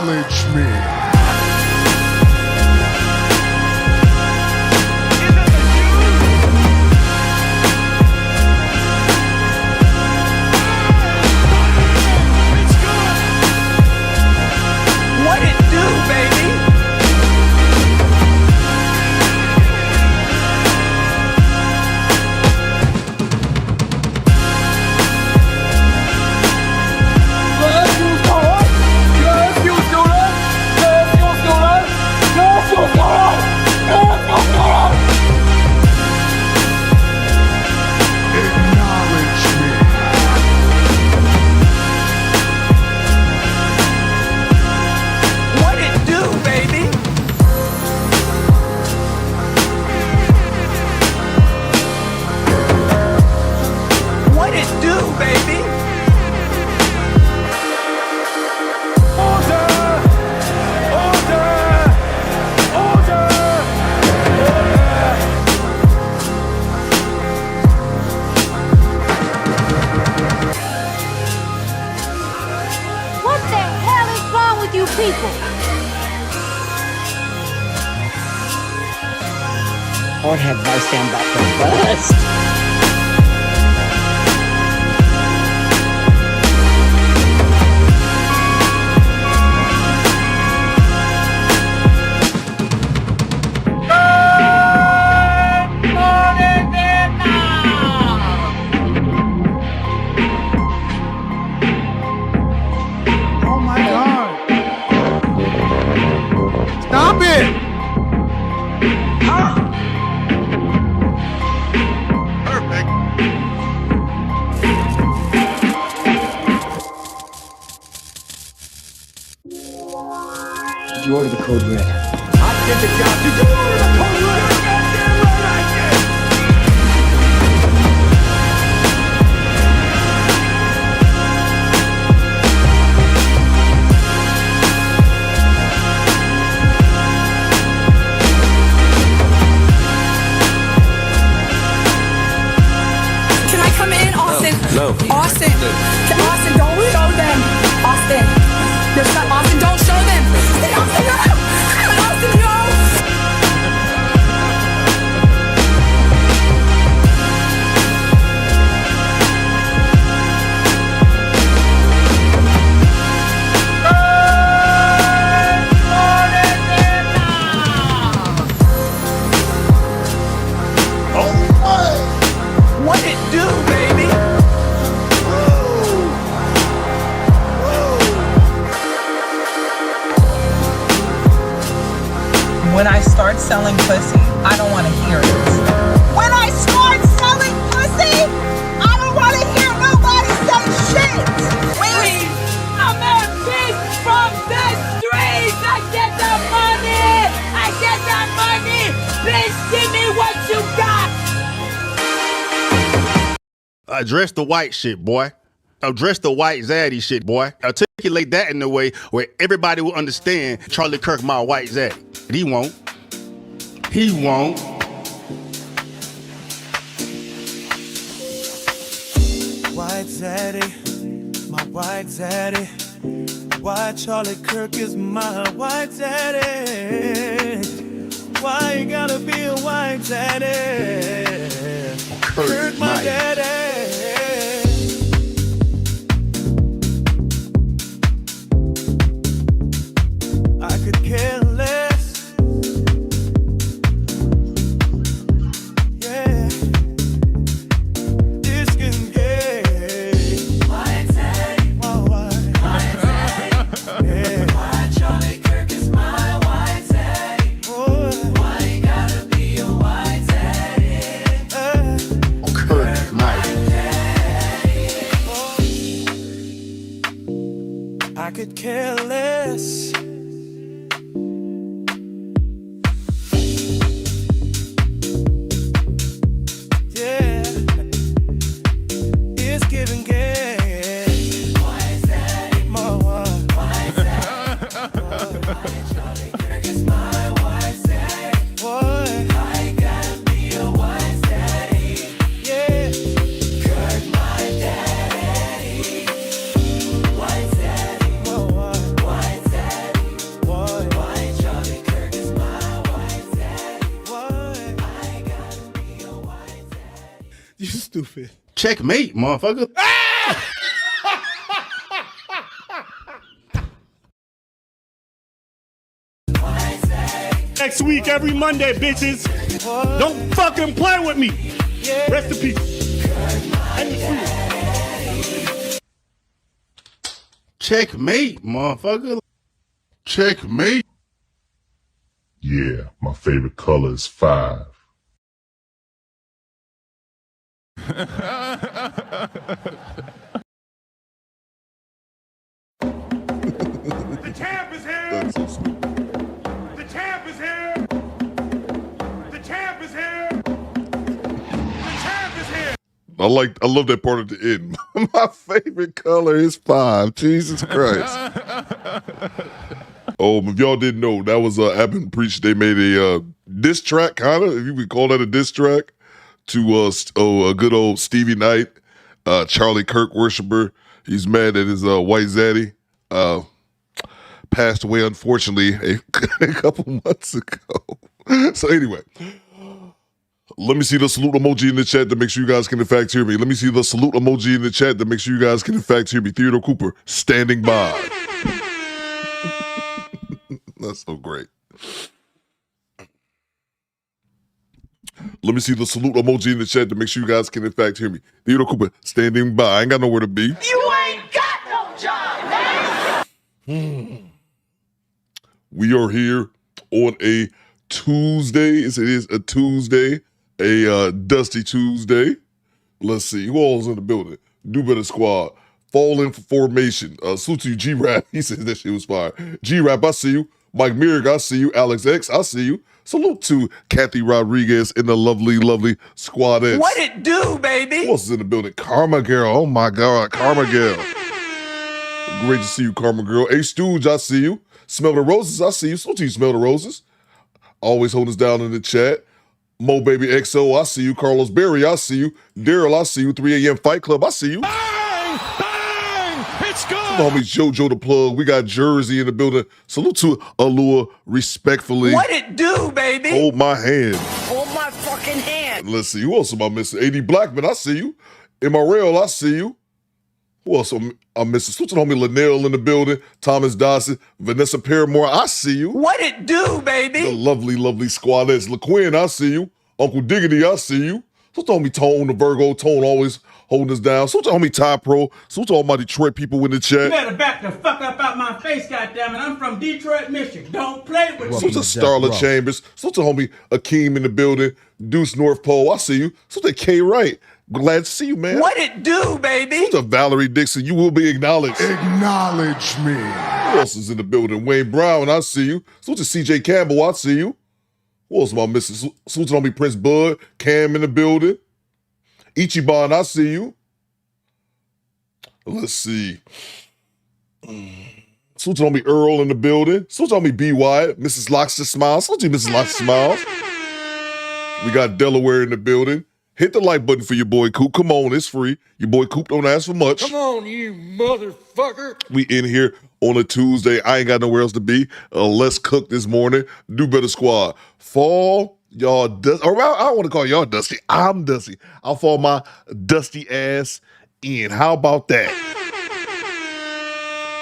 Acknowledge me. Lord have mercy, I'm about to bust. Oh my God. Stop it! Did you order the code red? I did the job. Did you order the code red? Goddamn right I did. Can I come in, Austin? No. Austin. Austin, don't show them. Austin. There's not Austin, don't show them. Austin, no. Austin, no. What it do, baby? When I start selling pussy, I don't want to hear it. When I start selling pussy, I don't want to hear nobody say shit. Please, I'm a bitch from the streets. I get the money. I get the money. Bitch, give me what you got. Address the white shit, boy. Address the white zaddy shit, boy. Articulate that in a way where everybody will understand Charlie Kirk, my white zaddy. But he won't. He won't. White zaddy, my white zaddy. Why Charlie Kirk is my white zaddy? Why you gotta be a white zaddy? Kirk, my daddy. I could care less. Yeah. This can get white zaddy. White zaddy. Yeah. Why Charlie Kirk is my white zaddy? Boy. Why you gotta be a white zaddy? Kirk, my I could care less. Yeah, it's giving game. White zaddy, My wife. white zaddy. Charlie Kirk is my white zaddy. Boy, Why you gotta be a white zaddy? yeah. Kirk, my daddy. White zaddy, My wife. white zaddy. You stupid. Checkmate, motherfucker. Next week, every Monday, bitches. Don't fucking play with me. Rest in peace. And the food. Checkmate, motherfucker. Checkmate. Yeah, my favorite color is 5. The champ is here. That's so stupid. The champ is here. The champ is here. The champ is here. I love that part at the end. My favorite color is 5. Jesus Christ. If y'all didn't know, that was App and Preach. They made a diss track, kind of, if you would call that a diss track, to a good old Stevie Knight, Charlie Kirk worshiper. He's mad that his white zaddy passed away, unfortunately, a couple months ago. So anyway, let me see the salute emoji in the chat to make sure you guys can in fact hear me. Let me see the salute emoji in the chat to make sure you guys can in fact hear me. Theodore Cooper, standing by. That's so great. Let me see the salute emoji in the chat to make sure you guys can in fact hear me. Theo Cooper, standing by. I ain't got nowhere to be. You ain't got no job, man. We are here on a Tuesday. It is a Tuesday, a dusty Tuesday. Let's see. Who all's in the building? Do Better Squad. Fall in for formation. Salute to you, G-Rap. He says that shit was fire. G-Rap, I see you. Mike Merrick, I see you. Alex X, I see you. Salute to Kathy Rodriguez and the lovely, lovely Squadettes. What it do, baby? Who else is in the building? Karma Girl. Oh my God, Karma Girl. Great to see you, Karma Girl. Hey, Stooge, I see you. Smell the Roses, I see you. Salute to you, Smell the Roses. Always hold us down in the chat. Mo Baby XO, I see you. Carlos Berry, I see you. Daryl, I see you. 3 a.m. Fight Club, I see you. Bang! Bang! It's good. Homies JoJo the Plug. We got Jersey in the building. Salute to Allure, respectfully. What it do, baby? Hold my hand. Hold my fucking hand. Let's see. Who else am I missing? AD Blackman, I see you. MRL, I see you. Who else am I missing? Salute to the homie Linnell in the building. Thomas Dawson. Vanessa Paramore, I see you. What it do, baby? The lovely, lovely Squadettes. LaQuinn, I see you. Uncle Diggity, I see you. Salute to homie Tone, the Virgo. Tone always holding us down. Salute to homie Ty Pro. Salute to all my Detroit people in the chat. You better back the fuck up out my face, goddammit. I'm from Detroit, Michigan. Don't play with me. Salute to Starla Chambers. Salute to homie Akeem in the building. Deuce North Pole, I see you. Salute to K Wright. Glad to see you, man. What it do, baby? Salute to Valerie Dixon. You will be acknowledged. Acknowledge me. Who else is in the building? Wayne Brown, I see you. Salute to CJ Campbell, I see you. Who else am I missing? Salute to homie Prince Bud. Cam in the building. Ichiban, I see you. Let's see. Salute to homie Earl in the building. Salute to homie B. Wyatt. Mrs. Loxton Smiles. Salute to you, Mrs. Loxton Smiles. We got Delaware in the building. Hit the like button for your boy Coop. Come on, it's free. Your boy Coop don't ask for much. Come on, you motherfucker. We in here on a Tuesday. I ain't got nowhere else to be. Let's cook this morning. Do Better Squad. Fall, y'all dusty. Or I don't want to call y'all dusty. I'm dusty. I'll fall my dusty ass in. How about that?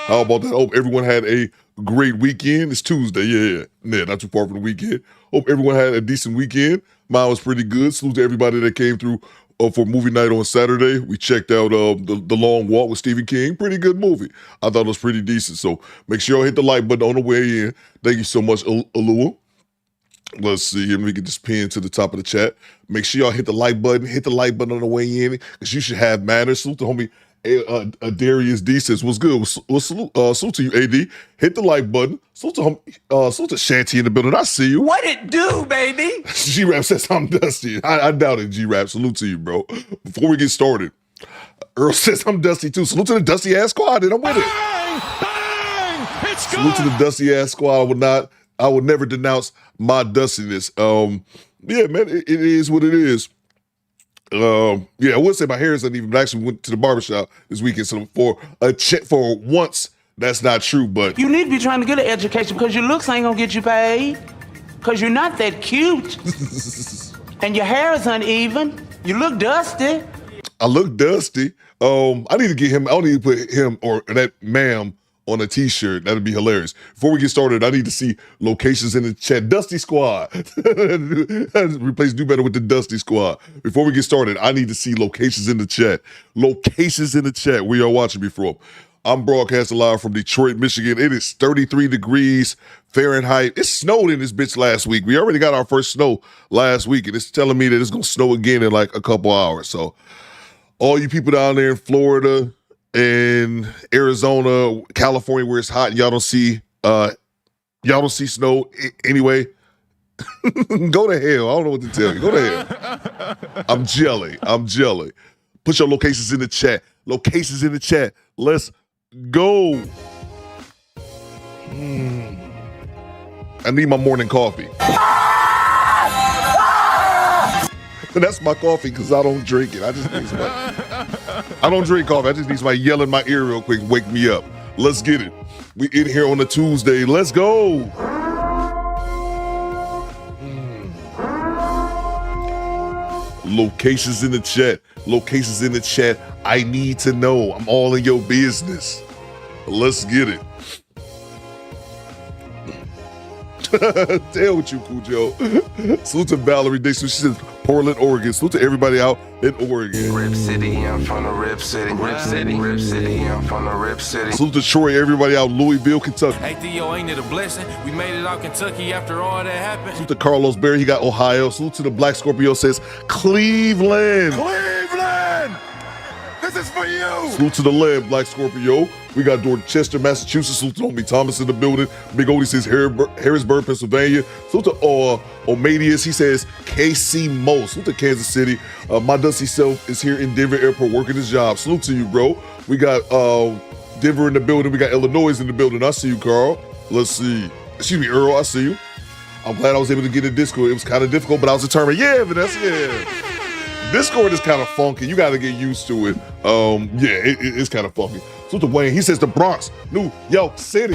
How about that? Hope everyone had a great weekend. It's Tuesday. Yeah, not too far from the weekend. Hope everyone had a decent weekend. Mine was pretty good. Salute to everybody that came through for movie night on Saturday. We checked out the Long Walk with Stephen King. Pretty good movie. I thought it was pretty decent. So make sure y'all hit the like button on the way in. Thank you so much, Alua. Let's see here. Let me get this pin to the top of the chat. Make sure y'all hit the like button. Hit the like button on the way in because you should have manners. Salute to homie Darius D says, what's good? Salute to you, AD. Hit the like button. Salute to Shanty in the building. I see you. What it do, baby? G-Rap says I'm dusty. I doubt it, G-Rap. Salute to you, bro. Before we get started, Earl says I'm dusty too. Salute to the dusty ass squad, and I'm with it. Bang! Bang! It's good. Salute to the dusty ass squad. I would never denounce my dustiness. Yeah, man, it is what it is. I would say my hair isn't even, but I actually went to the barbershop this weekend. So for once, that's not true, but You need to be trying to get an education because your looks ain't gonna get you paid. Because you're not that cute. And your hair is uneven. You look dusty. I look dusty. I need to get him. I don't need to put him or that ma'am on a t-shirt. That'd be hilarious. Before we get started, I need to see locations in the chat. Dusty Squad. Replace Do Better with the Dusty Squad. Before we get started, I need to see locations in the chat. Locations in the chat where y'all watching me from. I'm broadcasting live from Detroit, Michigan. It is 33 degrees Fahrenheit. It snowed in this bitch last week. We already got our first snow last week, and it's telling me that it's going to snow again in like a couple hours. So all you people down there in Florida and Arizona, California, where it's hot, y'all don't see snow anyway. Go to hell. I don't know what to tell you. Go to hell. I'm jelly. Put your locations in the chat. Locations in the chat. Let's go. I need my morning coffee. That's my coffee because I don't drink it. I don't drink coffee. I just need somebody yell in my ear real quick, wake me up. Let's get it. We in here on a Tuesday. Let's go. Locations in the chat. Locations in the chat. I need to know. I'm all in your business. Let's get it. Tell with you, Cujo. Salute to Valerie Dixon. She says Portland, Oregon. Salute to everybody out in Oregon. Rip City, I'm from the Rip City. Rip City, I'm from the Rip City. Salute to Troy, everybody out in Louisville, Kentucky. Hey Theo, ain't it a blessing? We made it out Kentucky after all that happened. Salute to Carlos Berry, he got Ohio. Salute to the Black Scorpio, says Cleveland. Cleveland! This is for you! Salute to the Lab, Black Scorpio. We got Dorchester, Massachusetts. Salute to Homie Thomas in the building. Big Odie says Harrisburg, Pennsylvania. Salute to Omadius. He says KC Mo. Salute to Kansas City. My dusty self is here in Denver Airport working his job. Salute to you, bro. We got Denver in the building. We got Illinois in the building. I see you, Carl. Let's see. Excuse me, Earl. I see you. I'm glad I was able to get in Discord. It was kind of difficult, but I was determined. Yeah, Vanessa, yeah. Discord is kind of funky. You got to get used to it. It's kind of funky. So to Wayne, he says the Bronx, New York City.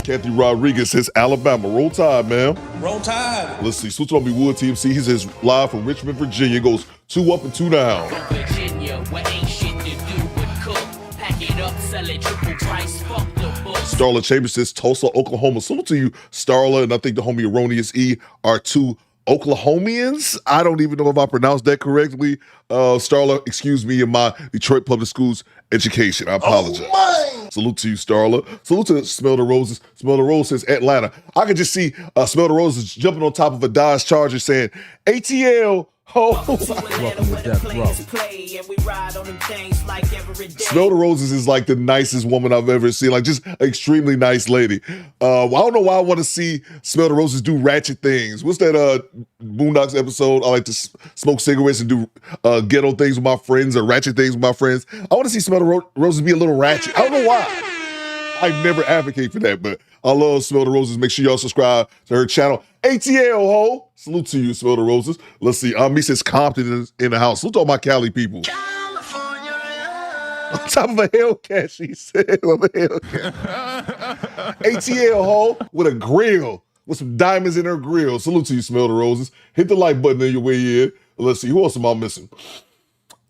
Kathy Rodriguez says Alabama. Roll Tide, man. Roll Tide. Let's see. Switch on me, Wood TMC. He says live from Richmond, Virginia. Goes 2 up and 2 down. Virginia, where ain't shit to do but cook. Pack it up, sell it triple price. Fuck the book. Starla Chambers says Tulsa, Oklahoma. Salute to you, Starla, and I think the homie Erroneous E are 2 Oklahomians. I don't even know if I pronounced that correctly. Starla, excuse me in my Detroit Public Schools education. I apologize. Salute to you, Starla. Salute to Smell the Roses. Smell the Rose says Atlanta. I could just see Smell the Roses jumping on top of a Dodge Charger saying, ATL, ho. Welcome to Death Row. Smell the Roses is like the nicest woman I've ever seen. Like just an extremely nice lady. I don't know why I want to see Smell the Roses do ratchet things. What's that Boondocks episode? I like to smoke cigarettes and do ghetto things with my friends or ratchet things with my friends. I want to see Smell the Roses be a little ratchet. I don't know why. I never advocate for that, but I love Smell the Roses. Make sure y'all subscribe to her channel. ATL, ho. Salute to you, Smell the Roses. Let's see. Me says Compton in the house. Salute to all my Cali people. On top of a Hellcat, she said. On a Hellcat. ATL, ho. With a grill. With some diamonds in her grill. Salute to you, Smell the Roses. Hit the like button on your way in. Let's see. Who else am I missing?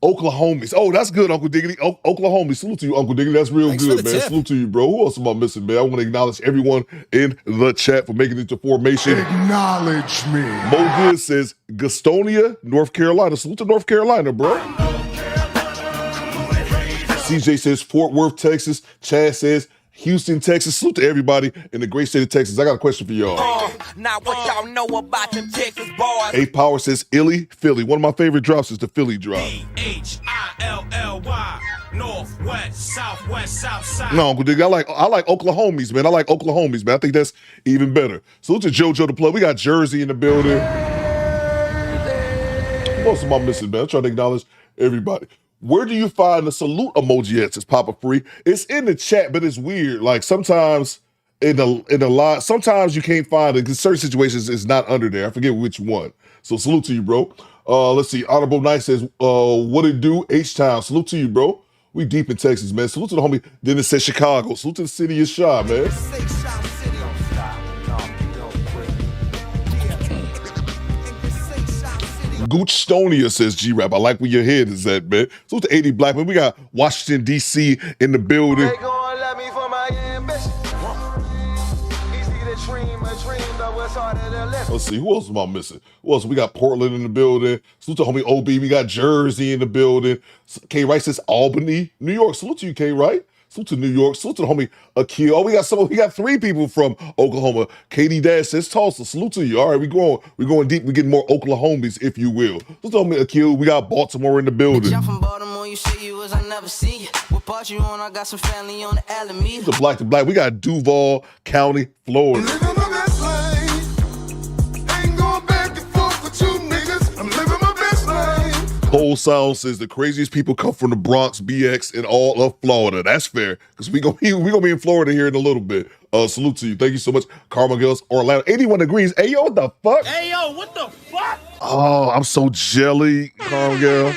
Oklahomies. Oh, that's good, Uncle Diggity. Oklahomies. Salute to you, Uncle Diggity. That's real good, man. Salute to you, bro. Who else am I missing, man? I want to acknowledge everyone in the chat for making it to formation. Acknowledge me. Mo Good says Gastonia, North Carolina. Salute to North Carolina, bro. CJ says Fort Worth, Texas. Chad says Houston, Texas. Salute to everybody in the great state of Texas. I got a question for y'all. Now what y'all know about them Texas boys? A Power says Illy, Philly. One of my favorite drops is the Philly drop. H-I-L-L-Y. North, west, southwest, south side. No, Uncle Dick, I like Oklahomies, man. I like Oklahomies, man. I think that's even better. Salute to JoJo the Plug. We got Jersey in the building. What else am I missing, man? I'm trying to acknowledge everybody. Where do you find the salute emoji at? Says Papa Free. It's in the chat, but it's weird. Like sometimes in the lot, sometimes you can't find it because certain situations it's not under there. I forget which one. So salute to you, bro. Let's see. Honorable Knight says, what it do? H-Town. Salute to you, bro. We deep in Texas, man. Salute to the homie. Then it says Chicago. Salute to the city of Shaw, man. Gooch Stonia says G-Rap. I like where your head is at, man. So to 80 Black, man. We got Washington, D.C. in the building. They gon' love me for my ambition. Easy to dream a dream, though it's harder to live. Let's see, who else am I missing? Who else? We got Portland in the building. Salute to homie OB. We got Jersey in the building. K. Wright says Albany, New York. Salute to you, K. Wright. Salute to New York. Salute to the homie Akil. Oh, we got 3 people from Oklahoma. Katie Dash says Tulsa. Salute to you. All right, we going deep. We getting more Oklahomies, if you will. Salute to homie Akil. We got Baltimore in the building. I'm from Baltimore, you say you was, I never see you. What part you on? I got some family on the Alameda. The Black to Black. We got Duval County, Florida. Living my best life. Ain't going back and forth with you niggas. I'm living my best life. Whole Sound says the craziest people come from the Bronx, BX, and all of Florida. That's fair, because we gonna be in Florida here in a little bit. Salute to you. Thank you so much. Carmel Orlando. 81 degrees. Hey, yo, what the fuck? Hey, yo, what the fuck? Oh, I'm so jelly, Carmel.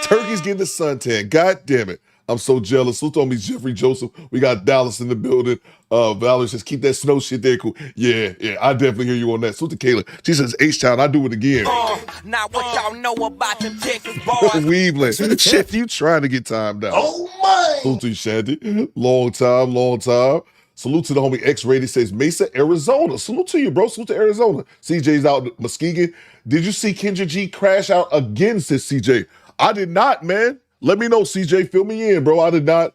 Turkey's getting the suntan. God damn it. I'm so jealous. Salute on me, Jeffrey Joseph. We got Dallas in the building. Valerie says, keep that snow shit there. Cool. Yeah, I definitely hear you on that. Salute to Kayla. She says, H-Town, I do it again. Now what y'all know about them Texas boys? Weaveland. Shit, you trying to get timed out. Oh, my. Salute to you, Shanty. Long time. Salute to the homie X-Rated says, Mesa, Arizona. Salute to you, bro. Salute to Arizona. CJ's out in Muskegon. Did you see Kendra G crash out again, says CJ? I did not, man. Let me know, CJ. Fill me in, bro. I did not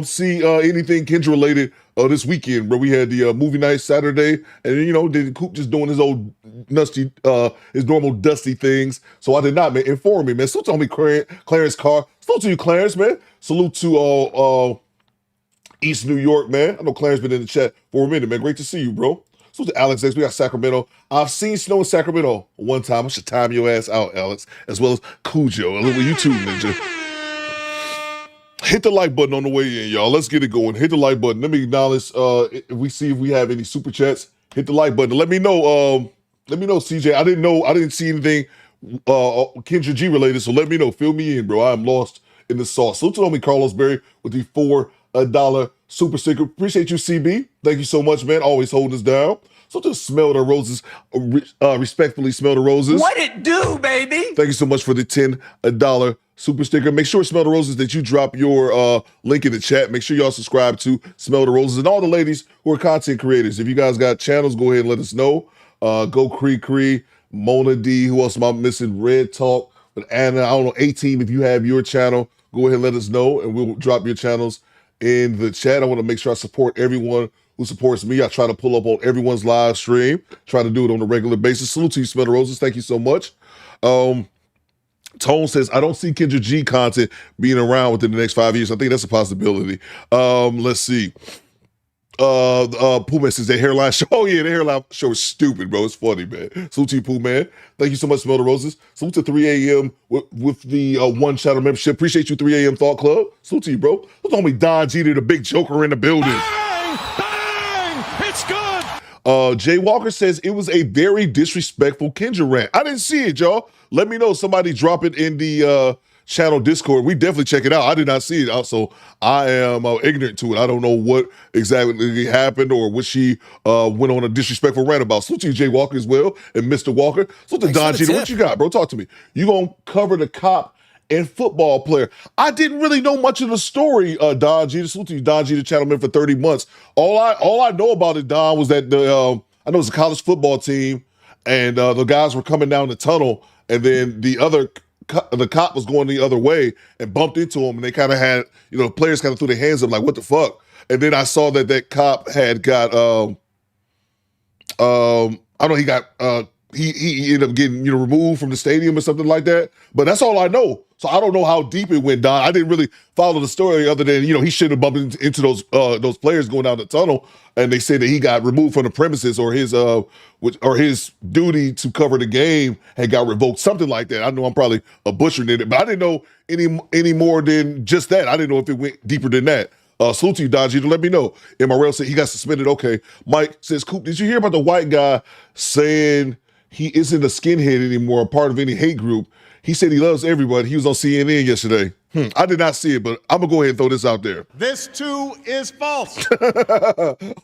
see anything Kendra related this weekend, bro. We had the movie night Saturday, and then Coop just doing his old his normal dusty things. So I did not, man. Inform me, man. Salute to me, Clarence Carr. Salute to you, Clarence, man. Salute to East New York, man. I know Clarence been in the chat for a minute, man. Great to see you, bro. So to Alex X, we got Sacramento. I've seen snow in Sacramento one time. I should time your ass out, Alex, as well as Cujo. A little you too, Ninja. Hit the like button on the way in, y'all. Let's get it going. Hit the like button. Let me acknowledge if we have any super chats. Hit the like button. Let me know, CJ. I didn't see anything Kendra G related, so let me know. Fill me in, bro. I am lost in the sauce. Salute to me, Carlos Berry, with the $4 super sticker. Appreciate you, CB. Thank you so much, man. Always holding us down. So just smell the roses, respectfully smell the roses. What it do, baby? Thank you so much for the $10 super sticker. Make sure Smell the Roses that you drop your link in the chat. Make sure y'all subscribe to Smell the Roses. And all the ladies who are content creators, if you guys got channels, go ahead and let us know. Go Cree, Mona D, who else am I missing? Red Talk, but Anna, I don't know, A-Team, if you have your channel, go ahead and let us know, and we'll drop your channels in the chat. I want to make sure I support everyone who supports me. I try to pull up on everyone's live stream, try to do it on a regular basis. Salute to you, Smell the Roses. Thank you so much. Tone says, I don't see Kendra G content being around within the next 5 years. I think that's a possibility. Let's see. Pooh Man says the hairline show. Oh yeah, the hairline show is stupid, bro. It's funny, man. Salute to you, Pooh Man. Thank you so much, Smell the Roses. Salute to 3 a.m. with the one channel membership. Appreciate you, 3 a.m. Thought Club. Salute to you, bro. Look at homie Don Jeter, the big joker in the building. Bang! It's good! Jay Walker says it was a very disrespectful Kendra rant. I didn't see it, y'all. Let me know. Somebody drop it in the channel Discord. We definitely check it out. I did not see it, so I am ignorant to it. I don't know what exactly happened or what she went on a disrespectful rant about. Salute to you, Jay Walker, as well, and Mr. Walker. Salute to Don Jeter. What you got, bro? Talk to me. You gonna cover the cop and football player? I didn't really know much of the story, Don Jeter. Salute to you, Don Jeter, channel member for 30 months. All I know about it, Don, was that I know it's a college football team, and the guys were coming down the tunnel, and then the cop was going the other way and bumped into him, and they kind of had, players kind of threw their hands up like, what the fuck? And then I saw that cop had got, he ended up getting, removed from the stadium or something like that. But that's all I know. So I don't know how deep it went down. I didn't really follow the story other than, he should have bumped into those players going down the tunnel. And they said that he got removed from the premises, or his duty to cover the game had got revoked, something like that. I know I'm probably butchering it, but I didn't know any more than just that. I didn't know if it went deeper than that. Salute to you, Don Jeter. Let me know. MRL said he got suspended. Okay. Mike says, Coop, did you hear about the white guy saying he isn't a skinhead anymore, a part of any hate group? He said he loves everybody. He was on CNN yesterday. I did not see it, but I'm gonna go ahead and throw this out there. This too is false.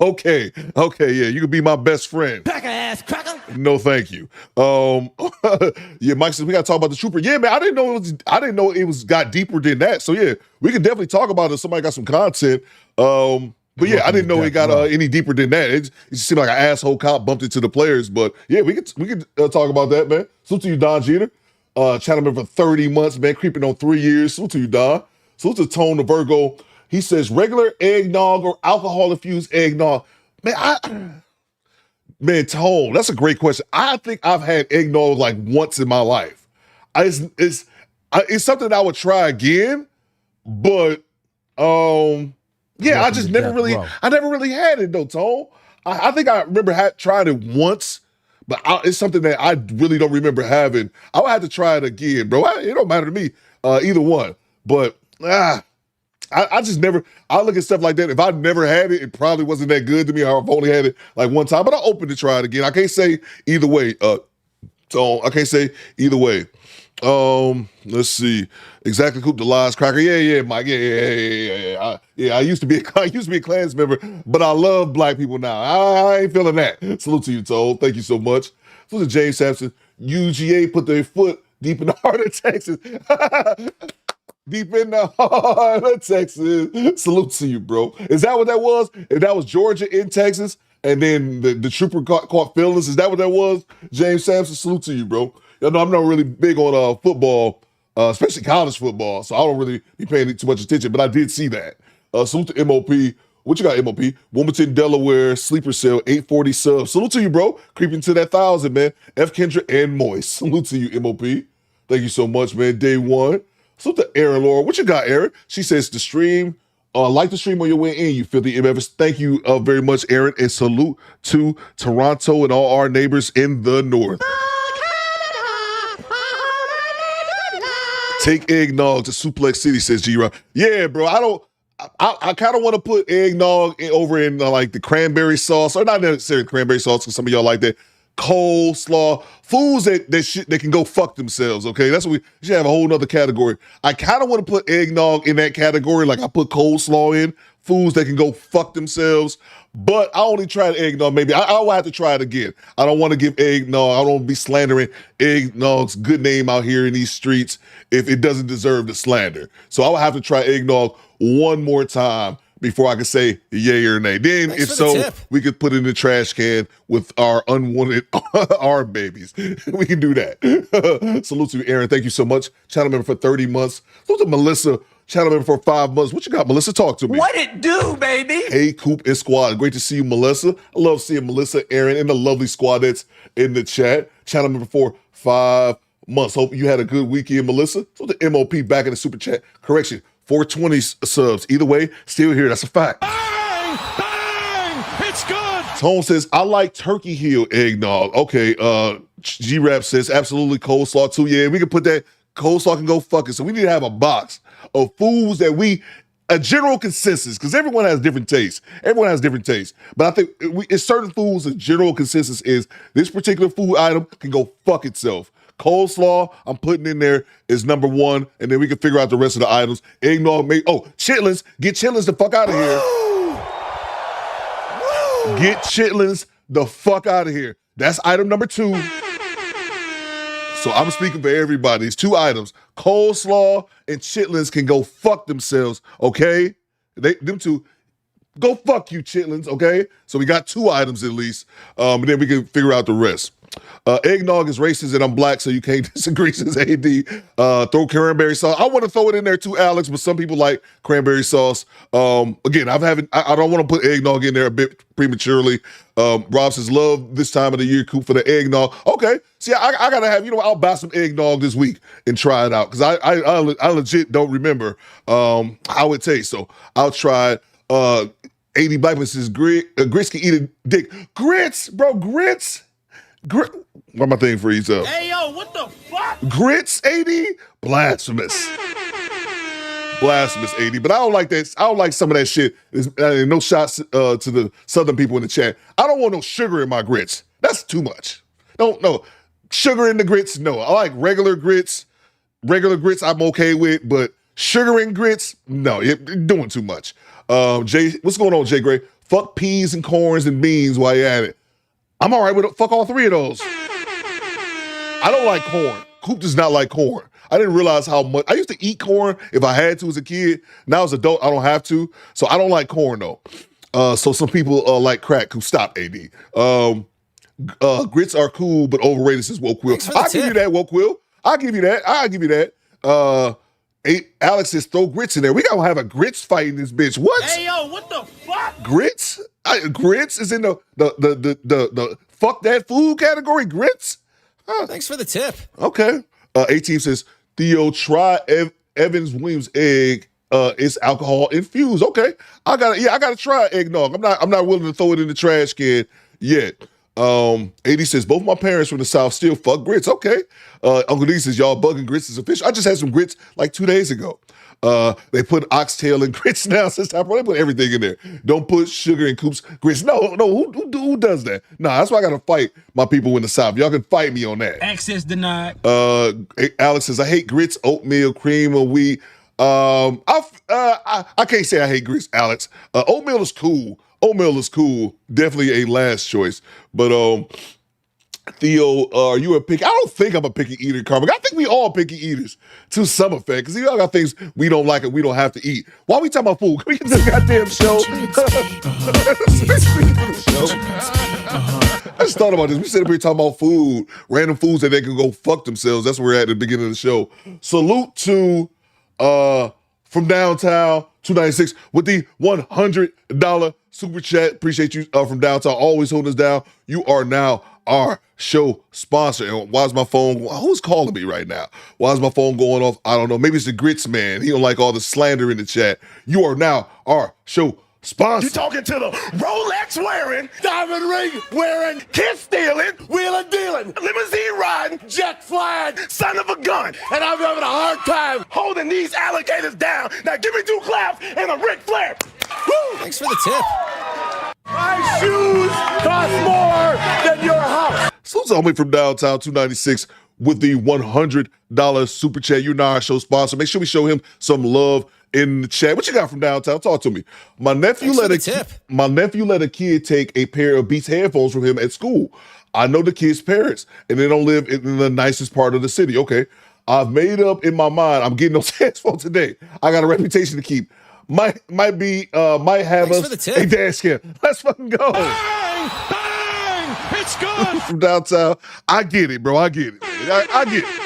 Okay, yeah, you can be my best friend. Cracker ass cracker. No, thank you. Yeah, Mike says we gotta talk about the trooper. Yeah, man, I didn't know it was got deeper than that. So yeah, we can definitely talk about it if somebody got some content. But yeah, I didn't know it got any deeper than that. It just seemed like an asshole cop bumped into the players. But yeah, we could talk about that, man. Salute to you, Don Jeter. Channel member for 30 months, man, creeping on 3 years. Salute to you, Don. Salute to Tone the Virgo. He says regular eggnog or alcohol-infused eggnog. Man, Tone, that's a great question. I think I've had eggnog like once in my life. It's something I would try again, but yeah, I just never really had it though, Tone. I think I remember tried it once, but it's something that I really don't remember having. I would have to try it again, bro. It don't matter to me, either one. But I just never. I look at stuff like that. If I never had it, it probably wasn't that good to me. Or I've only had it like one time, but I'm open to try it again. I can't say either way. So I can't say either way. Let's see. Exactly, Coop the Lies Cracker. Yeah, Mike. Yeah. I used to be a Klans member, but I love black people now. I ain't feeling that. Salute to you, Toll. Thank you so much. Salute to James Sampson. UGA put their foot deep in the heart of Texas. Deep in the heart of Texas. Salute to you, bro. Is that what that was? If that was Georgia in Texas, and then the trooper caught feelings, is that what that was? James Sampson, salute to you, bro. You know, I'm not really big on football, especially college football, so I don't really be paying too much attention, but I did see that. Salute to MOP. What you got, MOP? Wilmington, Delaware, sleeper cell, 840 subs. Salute to you, bro. Creeping to that 1,000, man. F. Kendra and Moist. Salute to you, MOP. Thank you so much, man. Day one. Salute to Aaron Laura. What you got, Aaron? She says the stream, like the stream on your way in, you filthy MFs. Thank you very much, Aaron, and salute to Toronto and all our neighbors in the north. Take eggnog to Suplex City, says G-Rock. Yeah, bro, I kind of want to put eggnog over in like the cranberry sauce, or not necessarily cranberry sauce, because some of y'all like that. Coleslaw, foods that can go fuck themselves, okay? That's what we should have a whole nother category. I kind of want to put eggnog in that category, like I put coleslaw in, foods that can go fuck themselves, but I only tried eggnog, maybe. I will have to try it again. I don't want to give eggnog, I don't want to be slandering eggnog's good name out here in these streets if it doesn't deserve the slander. So I will have to try eggnog one more time before I can say yay or nay. Then, if so, we could put it in the trash can with our unwanted arm babies. We can do that. Salute to you, Aaron. Thank you so much. Channel member for 30 months. Salute to Melissa, channel member for 5 months. What you got, Melissa? Talk to me. What it do, baby? Hey, Coop and squad. Great to see you, Melissa. I love seeing Melissa, Aaron, and the lovely squadettes in the chat. Channel member for 5 months. Hope you had a good weekend, Melissa. So the MOP back in the super chat. Correction. 420 subs. Either way, still here. That's a fact. Bang! Bang! It's good! Tone says, I like Turkey Hill eggnog. Okay, G-Rap says, absolutely coleslaw too. Yeah, we can put that. Coleslaw can go fuck it. So we need to have a box of foods that a general consensus, because everyone has different tastes. Everyone has different tastes. But I think it's certain foods, a general consensus is this particular food item can go fuck itself. Coleslaw, I'm putting in there is number one, and then we can figure out the rest of the items. Eggnog, chitlins. Get chitlins the fuck out of here. Get chitlins the fuck out of here. That's item number 2. So I'm speaking for everybody. It's 2 items. Coleslaw and chitlins can go fuck themselves, okay? Them 2. Go fuck you, chitlins, okay? So we got 2 items at least, and then we can figure out the rest. Eggnog is racist and I'm black, so you can't disagree, says AD. Throw cranberry sauce. I want to throw it in there too, Alex, but some people like cranberry sauce. Again, I don't want to put eggnog in there a bit prematurely. Rob says, love this time of the year, Coop, for the eggnog. Okay, see, I gotta have, I'll buy some eggnog this week and try it out, because I legit don't remember how it tastes, so I'll try it. 80 Blackman says, grits can eat a dick. Grits, bro, grits. Why my thing freeze up? Hey, yo, what the fuck? Grits, 80? Blasphemous. Blasphemous, 80. But I don't like that. I don't like some of that shit. No shots to the Southern people in the chat. I don't want no sugar in my grits. That's too much. No. Sugar in the grits, no. I like regular grits. Regular grits I'm okay with, but Sugar and grits, no, you're doing too much. Jay, what's going on, Jay Gray? Fuck peas and corns and beans while you're at it. I'm all right with fuck all three of those. I don't like corn. Coop does not like corn. I didn't realize how much. I used to eat corn if I had to as a kid. Now as an adult, I don't have to. So I don't like corn though. So some people like crack. Coop, stop, AD. Grits are cool, but overrated, says Woke Will. I'll give you that, Woke Will. I'll give you that. Alex says throw grits in there. We gotta have a grits fight in this bitch. What? Hey yo, what the fuck? Grits? Grits is in the fuck that food category. Grits? Huh. Thanks for the tip. Okay. A-Team says Theo, try Evans Williams egg. It's alcohol infused. Okay. I gotta try eggnog. I'm not willing to throw it in the trash can yet. AD says both my parents from the South still fuck grits. Okay. Uncle D says y'all bugging grits is official. I just had some grits like 2 days ago. They put oxtail and grits now since time. They put everything in there. Don't put sugar in Coop's grits. No. Who does that? Nah, that's why I gotta fight my people in the South. Y'all can fight me on that. Access denied. Alex says I hate grits, oatmeal, cream, or wheat. I can't say I hate grits, Alex. Oatmeal is cool. Definitely a last choice. But Theo, are you a picky? I don't think I'm a picky eater, Carmen. I think we all picky eaters to some effect, because we all got things we don't like and we don't have to eat. Why are we talking about food? Can we get this goddamn show? I just thought about this. We sit up here talking about food, random foods that they can go fuck themselves. That's where we're at the beginning of the show. Salute to from downtown 296 with the $100 super chat. Appreciate you from downtown. Always holding us down. You are now our show sponsor. And why is my phone? Who's calling me right now? Why is my phone going off? I don't know. Maybe it's the grits man. He don't like all the slander in the chat. You are now our show sponsor. You talking to the Rolex wearing, diamond ring wearing, kid stealing, wheeling dealing, limousine riding, jet flying, son of a gun. And I'm having a hard time holding these alligators down. Now give me 2 claps and a Ric Flair. Woo! Thanks for the tip. My shoes cost more than your house. Salute all the way from downtown 296 with the $100 super chat. You're now our show sponsor. Make sure we show him some love in the chat. What you got from downtown? Talk to me. My nephew let a kid take a pair of Beats headphones from him at school. I know the kid's parents, and they don't live in the nicest part of the city. Okay. I've made up in my mind I'm getting those headphones today. I got a reputation to keep. Might have us a dash cam. Let's fucking go. Bang! It's good. From downtown. I get it, bro. I get it. I get it.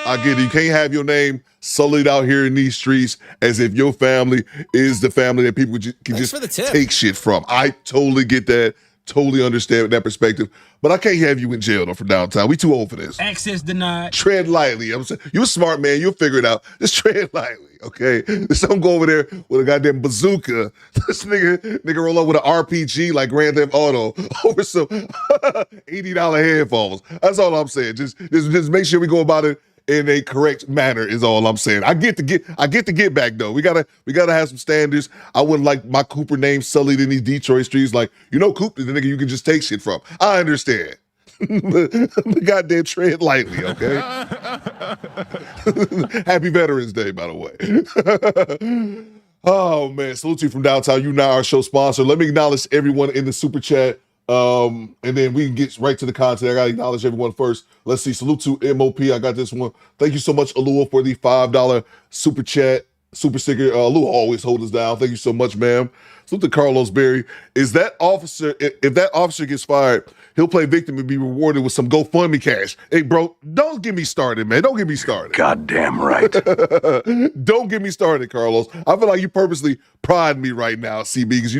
I get it. You can't have your name sullied out here in these streets as if your family is the family that people can just take shit from. I totally get that. Totally understand that perspective. But I can't have you in jail, though, from downtown. We too old for this. Access denied. Tread lightly. I'm saying, you're a smart man. You'll figure it out. Just tread lightly, okay? Just don't go over there with a goddamn bazooka. This nigga roll up with an RPG like Grand Theft Auto over some $80 headphones. That's all I'm saying. Just make sure we go about it in a correct manner is all I'm saying. I get to get back though. We gotta have some standards. I wouldn't like my Cooper name sullied in these Detroit streets. Like, Coop is the nigga you can just take shit from. I understand. But goddamn tread lightly, okay? Happy Veterans Day, by the way. Oh man, salute to you from downtown. You now our show sponsor. Let me acknowledge everyone in the super chat. And then we can get right to the content. I gotta acknowledge everyone first. Let's see. Salute to MOP. I got this one. Thank you so much, Alua, for the $5 super chat, super sticker. Alua always hold us down. Thank you so much, ma'am. Salute to Carlos Berry. Is that officer, if that officer gets fired, he'll play victim and be rewarded with some GoFundMe cash. Hey, bro, don't get me started, man. Don't get me started. Goddamn right. Don't get me started, Carlos. I feel like you purposely pride me right now, CB, because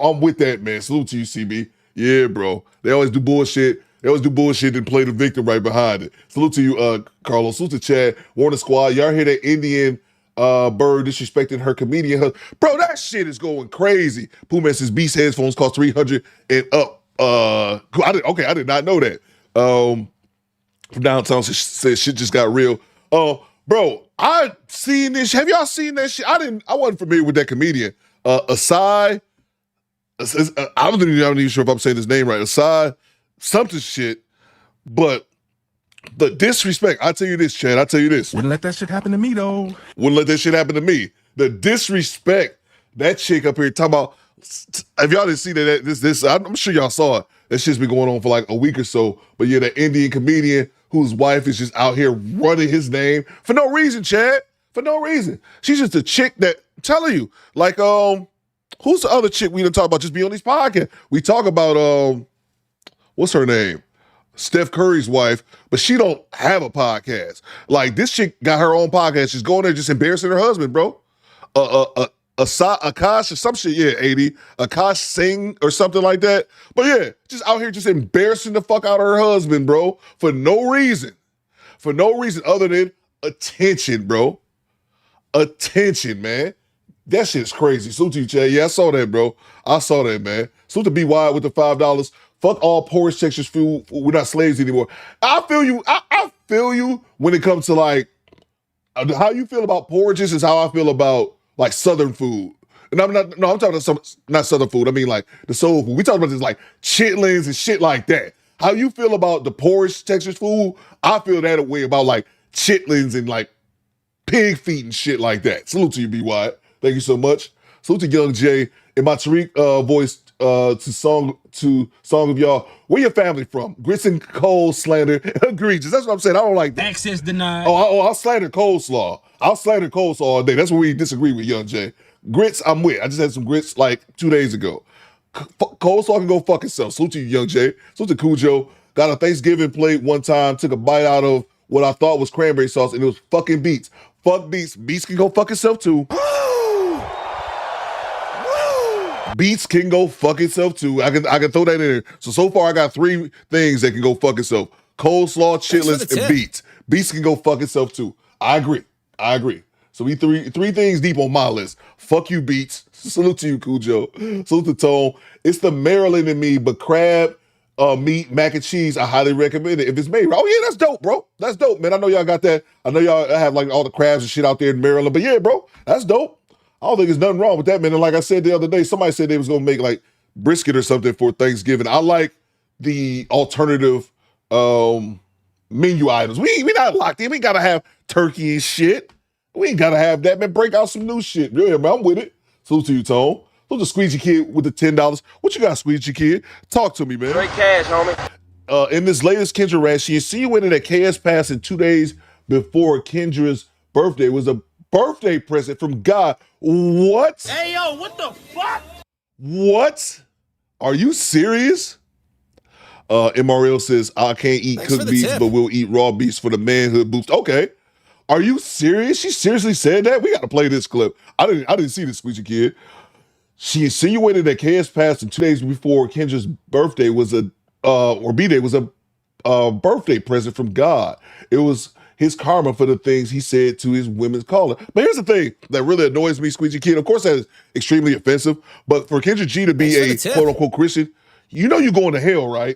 I'm with that, man. Salute to you, CB. Yeah, bro. They always do bullshit. And play the victim right behind it. Salute to you, Carlos. Salute to Chad. Warner Squad. Y'all hear that Indian bird disrespecting her comedian husband? Bro, that shit is going crazy. Puma says Beast headphones cost $300 and up. I did not know that. From downtown says shit just got real. Bro, I seen this. Have y'all seen that shit? I wasn't familiar with that comedian. Asai. I'm not even sure if I'm saying his name right. Asai something shit. But The disrespect. I tell you this, Chad. I tell you this. Wouldn't let that shit happen to me though. Wouldn't let that shit happen to me. The disrespect. That chick up here talking about. If y'all didn't see that, I'm sure y'all saw it. That shit's been going on for like a week or so. But yeah, that Indian comedian whose wife is just out here running his name for no reason, Chad. For no reason. She's just a chick that, I'm telling you, like, who's the other chick we done talk about just be on these podcasts? We talk about, what's her name? Steph Curry's wife, but she don't have a podcast. Like, this chick got her own podcast. She's going there just embarrassing her husband, bro. Akash or some shit, yeah, 80. Akash Singh or something like that. But yeah, just out here just embarrassing the fuck out of her husband, bro, for no reason. For no reason other than attention, bro. Attention, man. That shit's crazy. Salute to you, Chad. Yeah, I saw that, bro. I saw that, man. Salute to Be Wild with the $5. Fuck all porridge Texas food. We're not slaves anymore. I feel you. I feel you when it comes to like how you feel about porridges is how I feel about like Southern food. And I'm talking about not Southern food. I mean like the soul food. We talking about this like chitlins and shit like that. How you feel about the porridge Texas food? I feel that way about like chitlins and like pig feet and shit like that. Salute to you, B. Wyatt. Thank you so much. Salute to Young Jay. In my Tariq voice to song of y'all. Where your family from? Grits and cold slander. Egregious. That's what I'm saying. I don't like that. Access denied. I'll slander coleslaw. I'll slander coleslaw all day. That's what we disagree with, Young Jay. Grits, I'm with. I just had some grits like 2 days ago. Coleslaw can go fuck itself. Salute to you, Young Jay. Salute to Cujo. Got a Thanksgiving plate one time, took a bite out of what I thought was cranberry sauce, and it was fucking beets. Fuck beets. Beets can go fuck itself too. Beets can go fuck itself too. I can throw that in there. So far I got 3 things that can go fuck itself. Coleslaw, chitlins, and beets. Beets can go fuck itself too. I agree. So we three things deep on my list. Fuck you, beets. Salute to you, Cujo. Salute to Tone. It's the Maryland in me, but crab, meat, mac and cheese, I highly recommend it if it's made. Oh yeah, that's dope, bro. That's dope, man. I know y'all got that. I know y'all have like all the crabs and shit out there in Maryland, but yeah, bro, that's dope. I don't think there's nothing wrong with that, man. And like I said the other day, somebody said they was gonna make like brisket or something for Thanksgiving. I like the alternative menu items. We not locked in. We gotta have turkey and shit. We ain't gotta have that, man. Break out some new shit. Yeah, man, I'm with it. Salute to you, Tone. Salute to Squeegee Kid with the $10. What you got, Squeegee Kid? Talk to me, man. Straight cash, homie. In this latest Kendra rant, she insinuated that KS passing 2 days before Kendra's birthday was a birthday present from God. What? Hey, yo, what the fuck? What? Are you serious? MRL says, I can't eat cooked beets, but we'll eat raw beets for the manhood boost. Okay. Are you serious? She seriously said that? We got to play this clip. I didn't see this, Squeegee Kid. She insinuated that KS passing 2 days before Kendra's birthday was or B-Day was a birthday present from God. It was his karma for the things he said to his women's caller. But here's the thing that really annoys me, Squeegee Kid. Of course, that is extremely offensive. But for Kendra G to be a quote-unquote Christian, you know you're going to hell, right?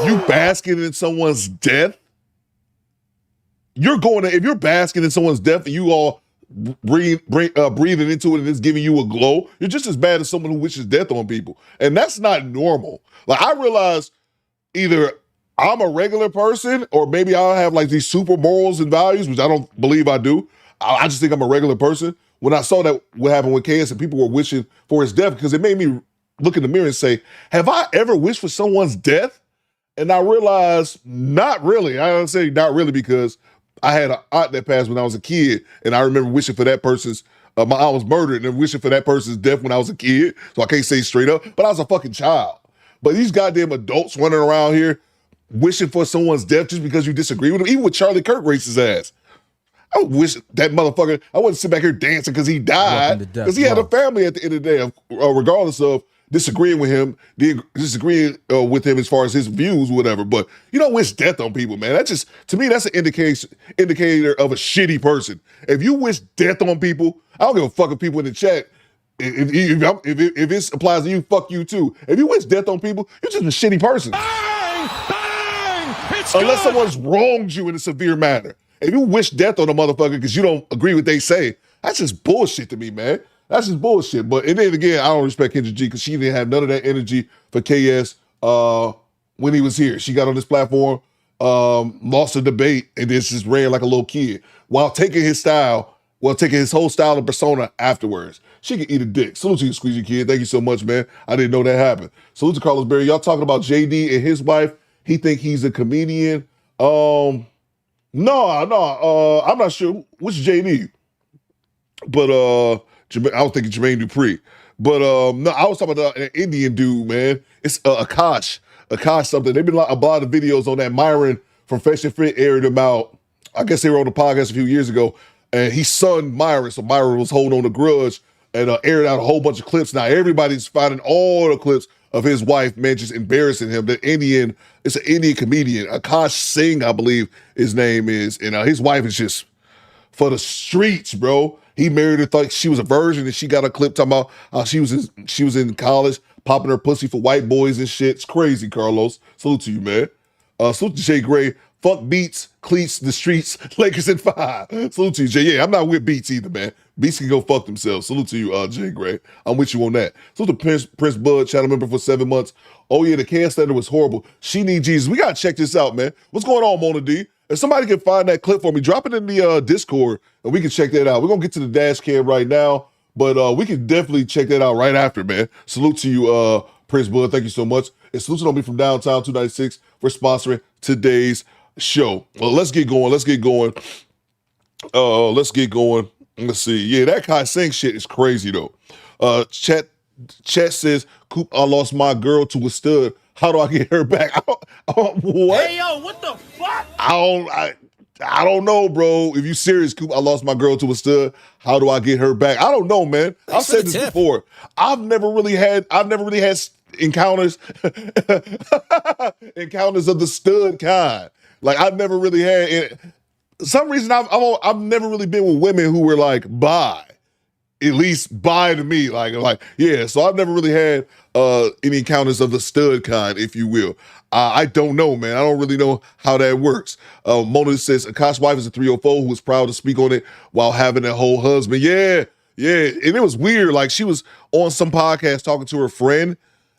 You basking in someone's death? If you're basking in someone's death and you all breathing into it and it's giving you a glow, you're just as bad as someone who wishes death on people. And that's not normal. Like, I realize either I'm a regular person or maybe I have like these super morals and values, which I don't believe I do. I just think I'm a regular person. When I saw that what happened with KS and people were wishing for his death, because it made me look in the mirror and say, have I ever wished for someone's death? And I realized not really. I don't say not really because I had an aunt that passed when I was a kid, and I remember wishing for that person's, my aunt was murdered, and wishing for that person's death when I was a kid, so I can't say straight up, but I was a fucking child. But these goddamn adults running around here wishing for someone's death just because you disagree with them, even with Charlie Kirk raced his ass. I wish that motherfucker, I wouldn't sit back here dancing because he died, because he had a family at the end of the day, regardless of disagreeing with him as far as his views, whatever. But you don't wish death on people, man. That just, to me, that's an indicator of a shitty person. If you wish death on people, I don't give a fuck if people in the chat, if this applies to you, fuck you too. If you wish death on people, you're just a shitty person. Bang! Bang! Unless someone's wronged you in a severe manner. If you wish death on a motherfucker because you don't agree with what they say, that's just bullshit to me, man. That's just bullshit. But and then again, I don't respect Kendra G because she didn't have none of that energy for KS when he was here. She got on this platform, lost a debate, and then just ran like a little kid while taking his style, taking his whole style and persona afterwards. She can eat a dick. Salute to you, Squeezy Kid. Thank you so much, man. I didn't know that happened. Salute to Carlos Berry. Y'all talking about JD and his wife. He think he's a comedian. No, I'm not sure which JD. But I was thinking Jermaine Dupri. But no, I was talking about an Indian dude, man. It's Akash something. They've been a lot of videos on that. Myron from Fresh and Fit aired him out. I guess they were on the podcast a few years ago. And he sunned Myron, so Myron was holding on a grudge and aired out a whole bunch of clips. Now everybody's finding all the clips of his wife, man, just embarrassing him. It's an Indian comedian, Akash Singh, I believe his name is. And his wife is just for the streets, bro. He married her, thought she was a virgin, and she got a clip talking about how she was in college, popping her pussy for white boys and shit. It's crazy, Carlos. Salute to you, man. Salute to Jay Gray. Fuck Beats, Cleats, the streets, Lakers in 5. Salute to you, Jay. Yeah, I'm not with Beats either, man. Beats can go fuck themselves. Salute to you, Jay Gray. I'm with you on that. Salute to Prince Bud, channel member for 7 months. Oh yeah, the can standard was horrible. She need Jesus. We gotta check this out, man. What's going on, Mona D? If somebody can find that clip for me, drop it in the Discord and we can check that out. We're gonna get to the dash cam right now, but we can definitely check that out right after, man. Salute to you, Prince Bud. Thank you so much. And salute to me from Downtown 296 for sponsoring today's show. Well, let's get going. Let's get going. Let's see. Yeah, that Kai Singh shit is crazy though. Chat says, Coop, I lost my girl to a stud. How do I get her back? What? Hey, yo, what the fuck? I don't know, bro. If you serious, Coop, I lost my girl to a stud. How do I get her back? I don't know, man. I've said this before. I've never really had encounters encounters of the stud kind. Like I've never really had. For some reason I've never really been with women who were like bi. At least bi to me, like yeah. So I've never really had any encounters of the stud kind, if you will. I don't know, man. I don't really know how that works. Mona says Akash's wife is a 304 who was proud to speak on it while having a whole husband. Yeah, and it was weird. Like she was on some podcast talking to her friend,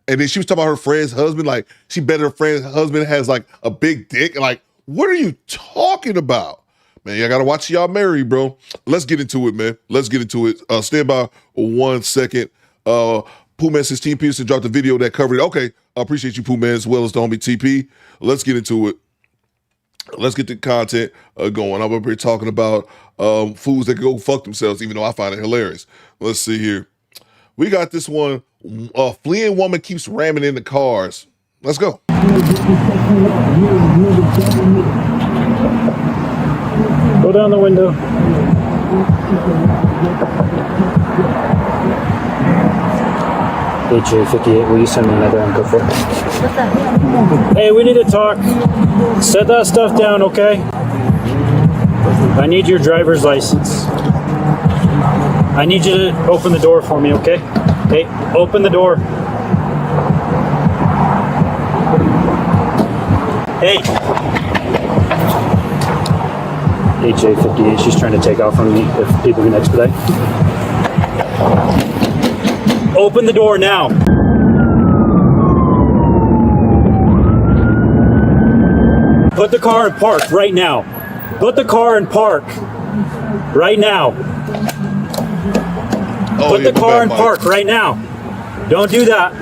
and then she was talking about her friend's husband. Like she bet her friend's husband has like a big dick. Like, what are you talking about? Man, y'all gotta watch y'all married, bro. Let's get into it, man. Let's get into it. Stand by 1 second. Pooh Man says Team Peterson dropped a video that covered it. Okay, I appreciate you, Pooh Man, as well as the homie TP. Let's get into it. Let's get the content going. I'm up here talking about fools that can go fuck themselves, even though I find it hilarious. Let's see here. We got this one. A fleeing woman keeps ramming into cars. Let's go. Go down the window. HA58, will you send me another and go for it? What's that? Hey, we need to talk. Set that stuff down, okay? I need your driver's license. I need you to open the door for me, okay? Hey, open the door. Hey. HA58, she's trying to take off on me if people can expedite. Open the door now. Put the car in park right now. Put the car in park right now. Put the car in park right now. Don't do that.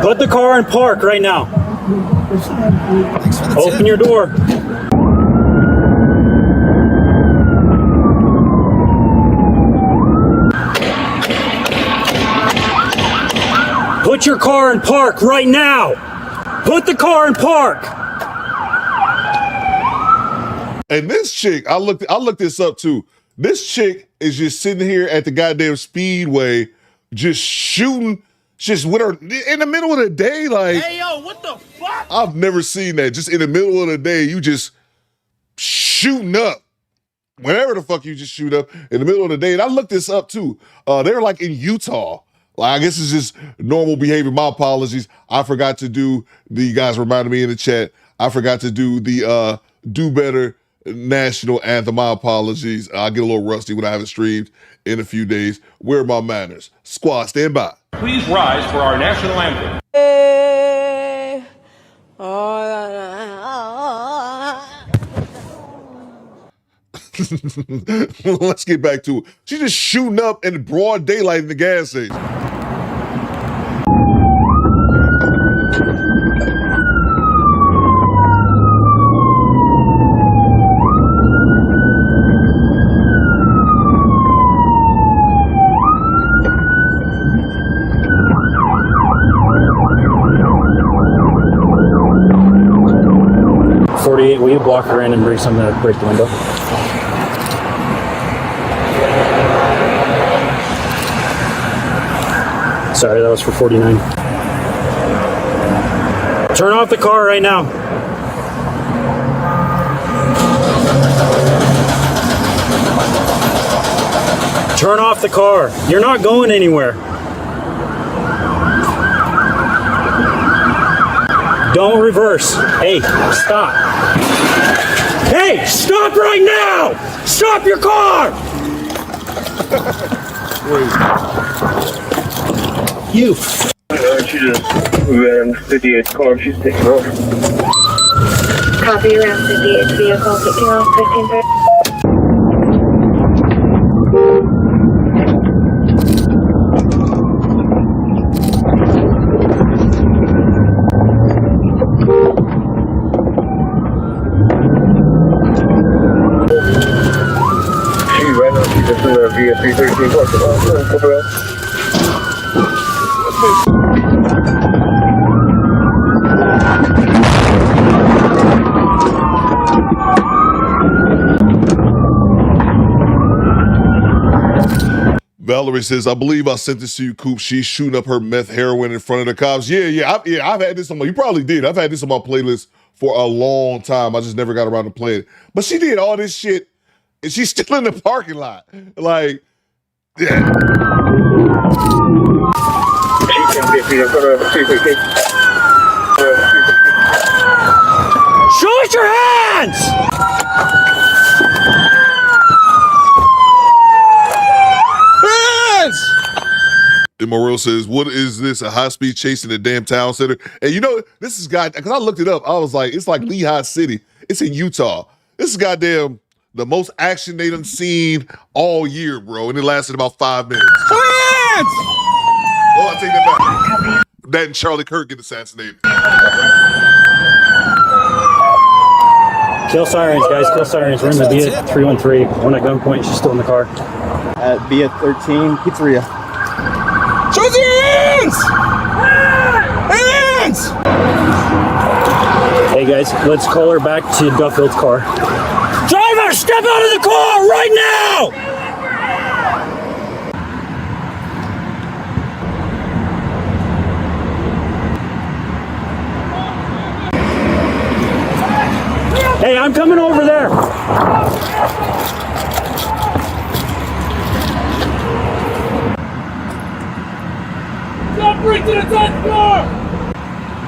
Put the car in park right now. Open your door. Put your car in park right now. Put the car in park. And this chick, I looked this up too. This chick is just sitting here at the goddamn speedway, just shooting. Just with her in the middle of the day, like, hey, yo, what the fuck? I've never seen that. Just in the middle of the day, you just shooting up. Whenever the fuck you just shoot up in the middle of the day. And I looked this up too. They were like in Utah. Like, I guess it's just normal behavior. My apologies. I forgot to do, you guys reminded me in the chat, I forgot to do the do better national anthem. My apologies. I'll get a little rusty when I haven't streamed in a few days. Where are my manners? Squad, stand by. Please rise for our national anthem. Let's get back to it. She's just shooting up in broad daylight in the gas station. Will you block her in and bring something to break the window? Sorry, that was for 49. Turn off the car right now. Turn off the car. You're not going anywhere. Don't reverse. Hey, stop. Hey, stop right now! Stop your car! You. She just ran 58 car. She's taking off. Copy, around 58 vehicle taking off 1530. Via 313 Valerie says, I believe I sent this to you, Coop. She's shooting up her meth heroin in front of the cops. I've had this on my, you probably did. I've had this on my playlist for a long time. I just never got around to playing it. But she did all this shit and she's still in the parking lot. Like, yeah. Show us your hands! Hands! Morel says, what is this, a high-speed chase in the damn town center? And you know, this is because I looked it up. I was like, it's like Lehigh City. It's in Utah. This is goddamn the most action they done seen all year, bro. And it lasted about 5 minutes. Hands! Oh, I take that back. That and Charlie Kirk get assassinated. Kill sirens, guys. Kill sirens. We're in the Via 313. One at gunpoint. She's still in the car. At Via 13 Pizzeria. Show us your hands! Hands! Hey, guys. Let's call her back to Duffield's car. Driver, step out of the car right now! Hey, I'm coming over there. Stop bring to the 10th floor!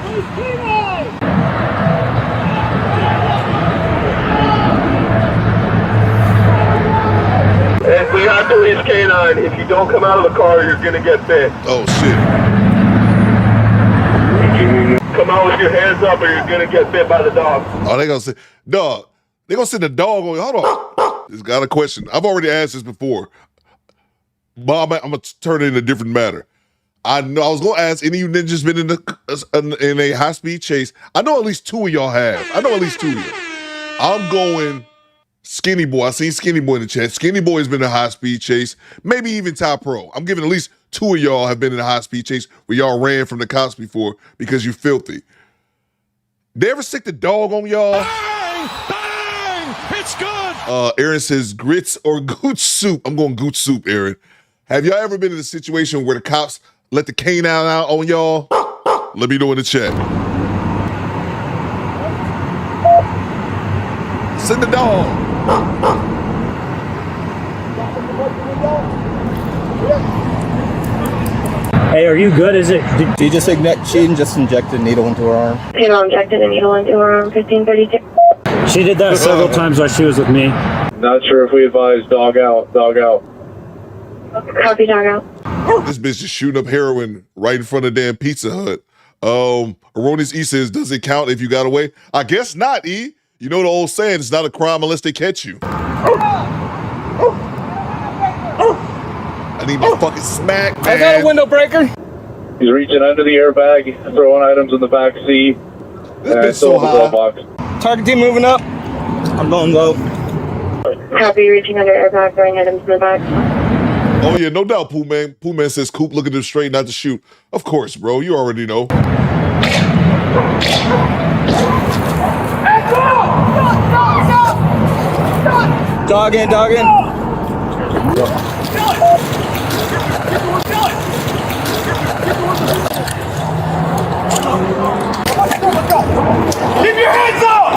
Who's Theo? And we have to release K9. If you don't come out of the car, you're gonna get bit. Oh shit. Come out with your hands up or you're gonna get bit by the dog. Oh, they gonna say, dog. They gonna send the dog on. Hold on. It's got a question. I've already asked this before. But I'm gonna turn it in a different matter. I know I was gonna ask any of you ninjas been in a high-speed chase. I know at least 2 of y'all have. I know at least 2 of you. I'm going Skinny Boy. I seen Skinny Boy in the chat. Skinny Boy has been in a high-speed chase. Maybe even Ty Pro. I'm giving at least 2 of y'all have been in a high-speed chase where y'all ran from the cops before because you filthy. They ever stick the dog on y'all? Bang! Bang! It's good! Aaron says grits or goot soup. I'm going goot soup, Aaron. Have y'all ever been in a situation where the cops let the canine out on y'all? Let me know in the chat. Send the dog. Hey, are you good? Is it? She just injected a needle into her arm. Injected a needle into her arm, 1532. She did that several times while she was with me. Not sure if we advise dog out. Dog out. Copy, dog out. This bitch just shooting up heroin right in front of damn Pizza Hut. Erroneous E says, does it count if you got away? I guess not, E. You know the old saying, it's not a crime unless they catch you. I need my fucking smack, man. I got a window breaker. He's reaching under the airbag, throwing items in the back seat. This bitch so high. Target team moving up. I'm going low. Copy, reaching under airbag, throwing items in the back. Oh yeah, no doubt, Pooh Man. Pooh Man says, Coop, look at him straight, not to shoot. Of course, bro. You already know. Dog in, dog in. Keep your hands up!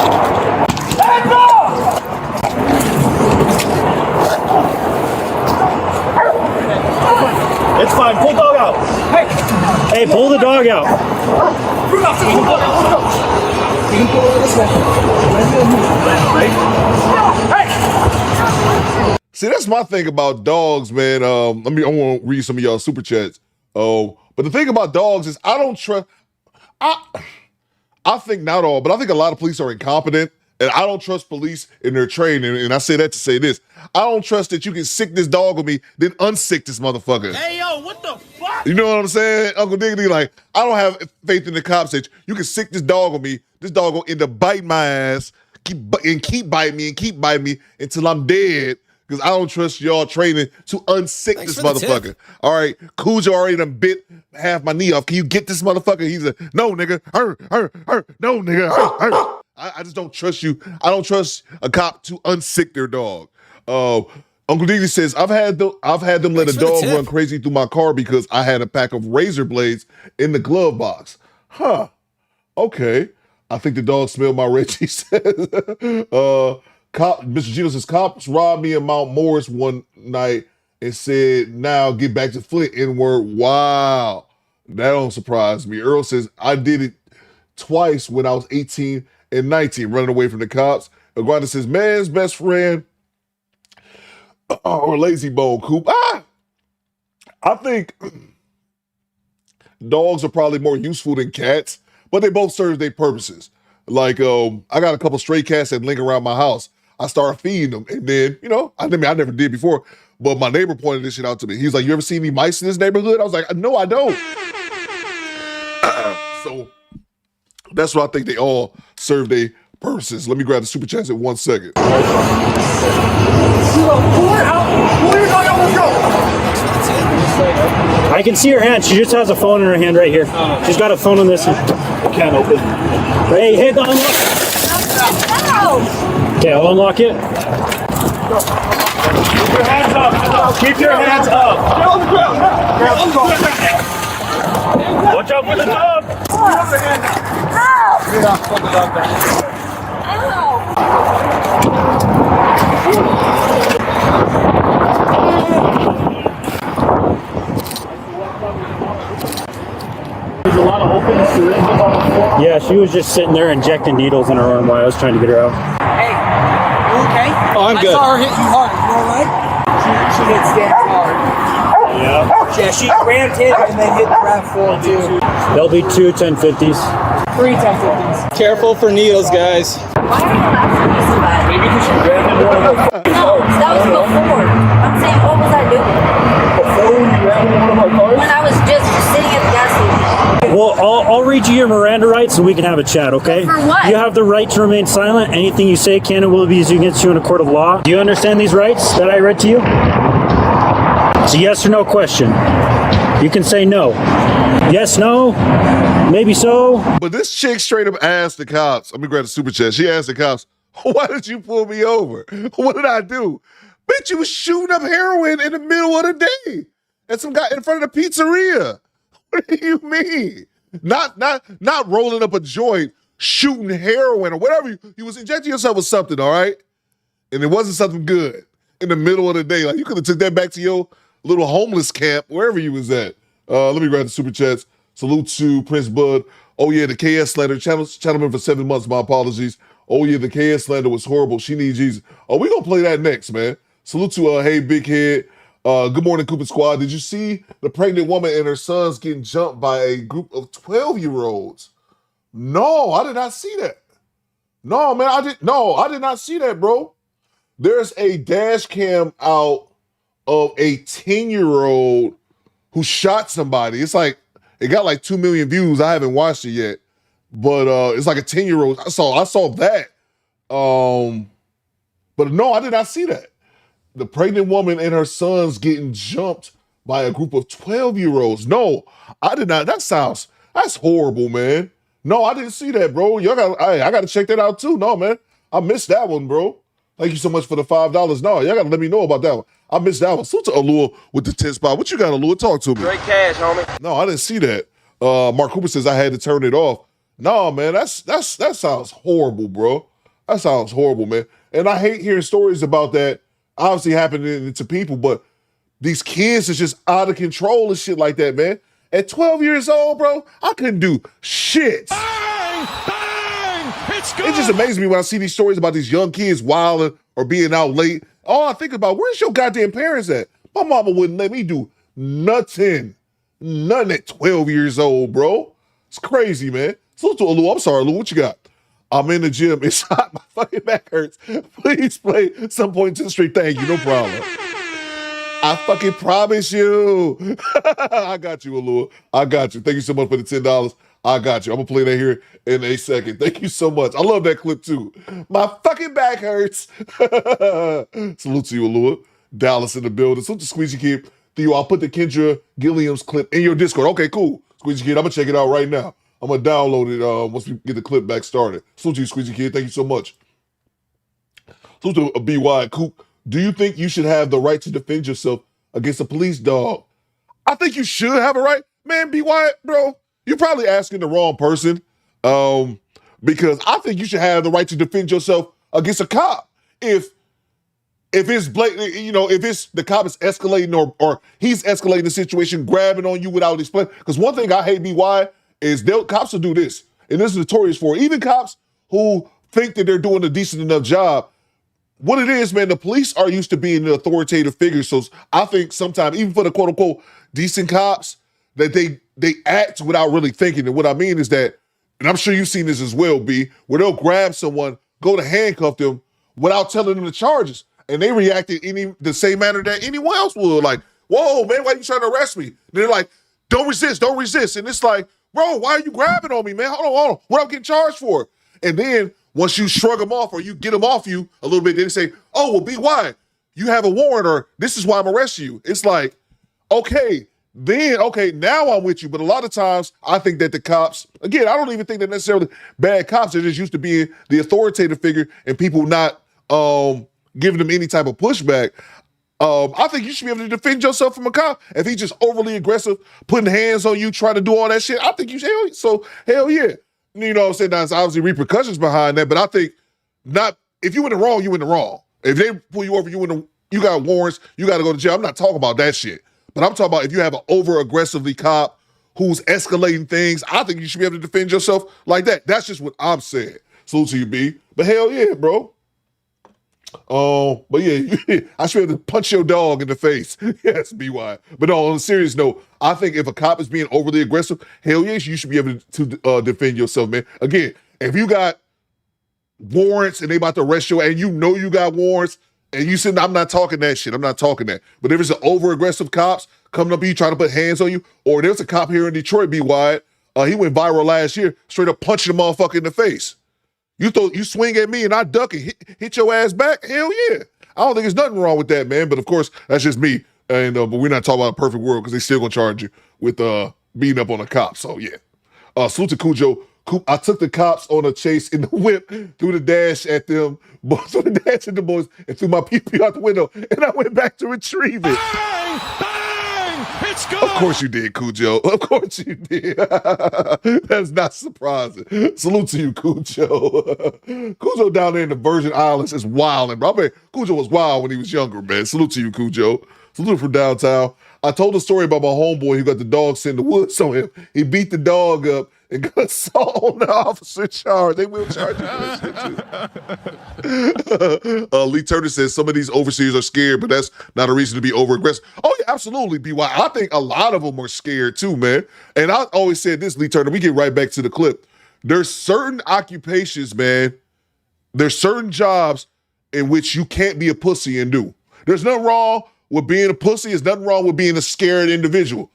Hands up! It's fine. Pull dog out. Hey, pull the dog out. See, that's my thing about dogs, man. I want to read some of y'all super chats. But the thing about dogs is I don't trust. I think not all, but I think a lot of police are incompetent, and I don't trust police in their training. And I say that to say this: I don't trust that you can sick this dog with me, then unsick this motherfucker. Hey, yo, what the fuck? You know what I'm saying, Uncle Diggity? Like, I don't have faith in the cops that you can sick this dog with me. This dog gonna end up biting my ass, keep biting me until I'm dead. Because I don't trust y'all training to unsick this motherfucker. All right, Cujo already done bit half my knee off. Can you get this motherfucker? He's a, no, nigga. No, nigga. I just don't trust you. I don't trust a cop to unsick their dog. Uncle Didi says, I've had them let a dog run crazy through my car because I had a pack of razor blades in the glove box. Huh. Okay. I think the dog smelled my Reggie says. Mr. Gino says, cops robbed me in Mount Morris one night and said, now get back to Flint, N-word. Wow. That don't surprise me. Earl says, I did it twice when I was 18 and 19, running away from the cops. Aguanta says, man's best friend or lazy bone, Coop. I think dogs are probably more useful than cats, but they both serve their purposes. Like, I got a couple stray cats that link around my house. I started feeding them. And then, you know, I never did before, but my neighbor pointed this shit out to me. He was like, you ever see any mice in this neighborhood? I was like, no, I don't. So that's what I think they all serve their purposes. Let me grab the super chats in 1 second. I can see her hand. She just has a phone in her hand right here. She's got a phone on this. Can't open. Hey, hit the unlock. Okay, I'll unlock it. Keep your hands up. Keep your hands up. Watch out for the dog. There's a lot of open syringes on the floor. Yeah, she was just sitting there injecting needles in her arm while I was trying to get her out. Hey, you okay? Oh, I'm good. I saw her hit you hard. You alright? She hit Stan hard. Yeah, she rammed him and then hit the RAV4 too. There'll be 2 1050s. 3 1050s. Careful for needles, guys. Why are you laughing at me so bad? Maybe because you ran into one of my No, that was before. I'm saying, what was I doing? Before you ran into one of our cars? When I was just sitting at the gas station. Well, I'll read you your Miranda rights and we can have a chat, okay? For what? You have the right to remain silent. Anything you say can and will be used against you in a court of law. Do you understand these rights that I read to you? It's a yes or no question. You can say no. Yes, no, maybe so. But this chick straight up asked the cops, let me grab the super chat. She asked the cops, why did you pull me over? What did I do? Bitch, you was shooting up heroin in the middle of the day. And some guy in front of the pizzeria. What do you mean? Not rolling up a joint, shooting heroin or whatever. You was injecting yourself with something, all right? And it wasn't something good in the middle of the day. Like, you could have took that back to your little homeless camp, wherever you was at. Let me grab the super chats. Salute to Prince Bud. Oh, yeah, the KS letter. Channelman for 7 months. My apologies. Oh yeah, the KS slander was horrible. She needs Jesus. Oh, we gonna play that next, man. Salute to Hey Big Head. Good morning, Coop and Squad. Did you see the pregnant woman and her sons getting jumped by a group of 12-year-olds? No, I did not see that. No, man, I did not see that, bro. There's a dash cam out of a 10-year-old who shot somebody. It's like it got like 2 million views. I haven't watched it yet. But it's like a 10-year-old. I saw that. But no, I did not see that. The pregnant woman and her sons getting jumped by a group of 12-year-olds. No, I did not. That's horrible, man. No, I didn't see that, bro. I gotta check that out too. No, man. I missed that one, bro. Thank you so much for the $5. No, y'all gotta let me know about that one. I missed that one. Salute to Allure with the 10 spot. What you got, Allure? Talk to me. Straight cash, homie. No, I didn't see that. Mark Cooper says I had to turn it off. No, man, that sounds horrible, bro. That sounds horrible, man. And I hate hearing stories about that obviously happening to people, but these kids is just out of control and shit like that, man. At 12 years old, bro, I couldn't do shit. Bang! Bang! It's good! It just amazes me when I see these stories about these young kids wilding or being out late. All I think about, where's your goddamn parents at? My mama wouldn't let me do nothing. Nothing at 12 years old, bro. It's crazy, man. Salute to Lou. I'm sorry, Lou. What you got? I'm in the gym. It's hot. My fucking back hurts. Please play some point to the street. Thank you. No problem. I fucking promise you. I got you, Alua. I got you. Thank you so much for the $10. I got you. I'm going to play that here in a second. Thank you so much. I love that clip, too. My fucking back hurts. Salute to you, Alua. Dallas in the building. Salute to Squeezy Kid. Theo, I'll put the Kendra Gilliam's clip in your Discord. Okay, cool. Squeezy Kid, I'm going to check it out right now. I'm going to download it once we get the clip back started. Salute to you, Squeezy Kid. Thank you so much. Salute to BY Coop. Do you think you should have the right to defend yourself against a police dog? I think you should have a right. Man, BY, bro, you're probably asking the wrong person because I think you should have the right to defend yourself against a cop. If it's blatant, you know, if it's the cop is escalating or he's escalating the situation, grabbing on you without explaining. Because one thing I hate, BY, is cops will do this. And this is notorious for it. Even cops who think that they're doing a decent enough job. What it is, man, the police are used to being the authoritative figures. So I think sometimes, even for the quote unquote decent cops, that they act without really thinking. And what I mean is that, and I'm sure you've seen this as well, B, where they'll grab someone, go to handcuff them without telling them the charges. And they reacted the same manner that anyone else would. Like, whoa, man, why are you trying to arrest me? And they're like, don't resist. And it's like, bro, why are you grabbing on me, man? Hold on. What I'm getting charged for? And then once you shrug them off or you get them off you a little bit, then they say, oh, well, BY, you have a warrant or this is why I'm arresting you. It's like, okay, now I'm with you. But a lot of times I think that the cops, again, I don't even think they're necessarily bad cops. They're just used to being the authoritative figure and people not giving them any type of pushback. I think you should be able to defend yourself from a cop. If he's just overly aggressive, putting hands on you, trying to do all that shit, I think you should. So, hell yeah. You know what I'm saying? There's obviously repercussions behind that, but I think if you in the wrong, you in the wrong. If they pull you over, you got warrants, you got to go to jail. I'm not talking about that shit. But I'm talking about if you have an over-aggressively cop who's escalating things, I think you should be able to defend yourself like that. That's just what I'm saying. Salute to you, B. But hell yeah, bro. But yeah, I should be able to punch your dog in the face. Yes, BY. But no, on a serious note, I think if a cop is being overly aggressive, hell yes, you should be able to defend yourself, man. Again, if you got warrants and they about to arrest you and you know you got warrants and you said, I'm not talking that shit. I'm not talking that. But if it's an over-aggressive cops coming up to you trying to put hands on you, or there's a cop here in Detroit, BY, he went viral last year, straight up punching the motherfucker in the face. You swing at me and I duck and hit your ass back? Hell yeah. I don't think there's nothing wrong with that, man. But of course, that's just me. And but we're not talking about a perfect world because they still gonna charge you with beating up on a cop. So yeah. Salute to Cujo. I took the cops on a chase in the whip, threw the dash at them, threw the dash at the boys, and threw my PP out the window, and I went back to retrieve it. Bang! Bang! It's good! Of course you did, Cujo. Of course you did. That's not surprising. Salute to you, Cujo. Cujo down there in the Virgin Islands is wilding, bro. I mean, Cujo was wild when he was younger, man. Salute to you, Cujo. Salute from downtown. I told the story about my homeboy who got the dog sent in the woods on him. He beat the dog up and got assault on the officer charge. They will charge you for that shit too. Lee Turner says some of these overseers are scared, but that's not a reason to be over aggressive. Oh yeah, absolutely, BY. I think a lot of them are scared too, man. And I always said this, Lee Turner, we get right back to the clip. There's certain occupations, man. There's certain jobs in which you can't be a pussy and do. There's nothing wrong with being a pussy. There's nothing wrong with being a scared individual.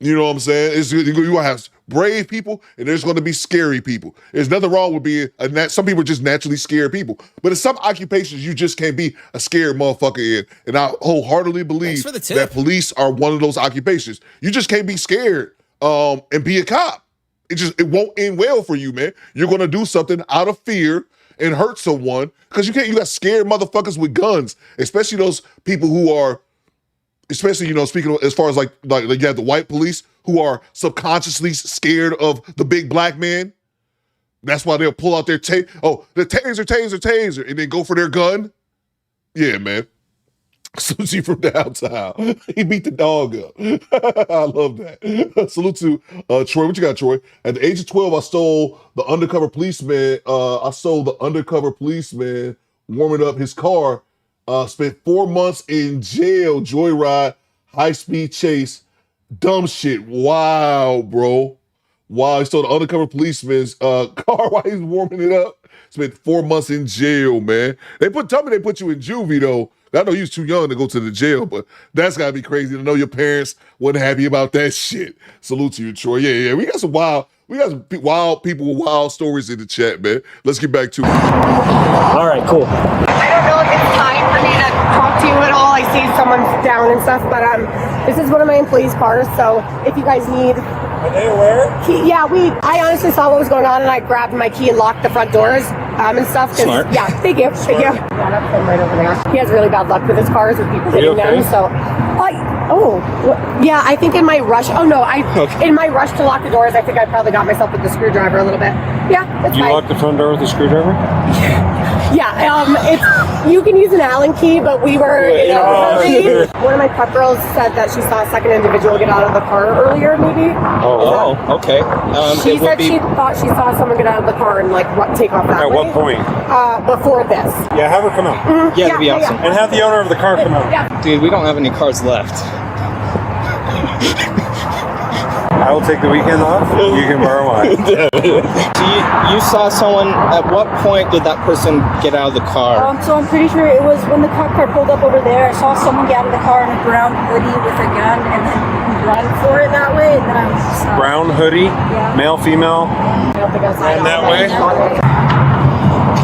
You know what I'm saying? You're going to have brave people and there's going to be scary people. There's nothing wrong with being some people are just naturally scared people. But in some occupations, you just can't be a scared motherfucker in. And I wholeheartedly believe that police are one of those occupations. You just can't be scared and be a cop. It won't end well for you, man. You're going to do something out of fear and hurt someone because you got scared motherfuckers with guns, especially those people who are, especially, you know, speaking of, as far as like you have the white police who are subconsciously scared of the big black man. That's why they'll pull out their the taser, and then go for their gun. Yeah, man. Sushi from downtown. He beat the dog up. I love that. Salute to Troy. What you got, Troy? At the age of 12, I stole the undercover policeman. Warming up his car. Spent 4 months in jail. Joyride, high-speed chase. Dumb shit. Wow, bro. Wow, he stole the undercover policeman's car while he was warming it up. Spent 4 months in jail, man. Tell me they put you in juvie, though. I know you was too young to go to the jail, but that's gotta be crazy to know your parents wasn't happy about that shit. Salute to you, Troy. Yeah. We got some wild people with wild stories in the chat, man. Let's get back to it. All right, cool. I don't know if it's time for me to talk to you at all. I see someone's down and stuff, but this is one of my employees' cars, so if you guys need... Are they aware? I honestly saw what was going on and I grabbed my key and locked the front doors and stuff. Smart. Yeah, thank you. Yeah, that's him right over there. He has really bad luck with his cars with people hitting them, so... I think in my rush... in my rush to lock the doors, I think I probably got myself with the screwdriver a little bit. Yeah, that's fine. You lock the front door with a screwdriver? You can use an Allen key, but we were one of my prep girls said that she saw a second individual get out of the car earlier, maybe. Okay. She said she thought she saw someone get out of the car and take off that way. At what point? Before this. Yeah, have her come out. Mm-hmm. Yeah, that'd be awesome. And have the owner of the car come out. Yeah. Dude, we don't have any cars left. I will take the weekend off. You can borrow mine. You saw someone. At what point did that person get out of the car? So I'm pretty sure it was when the cop car pulled up over there. I saw someone get out of the car in a brown hoodie with a gun and then run for it that way. And then I was brown hoodie, male, female. I don't think I saw and that way.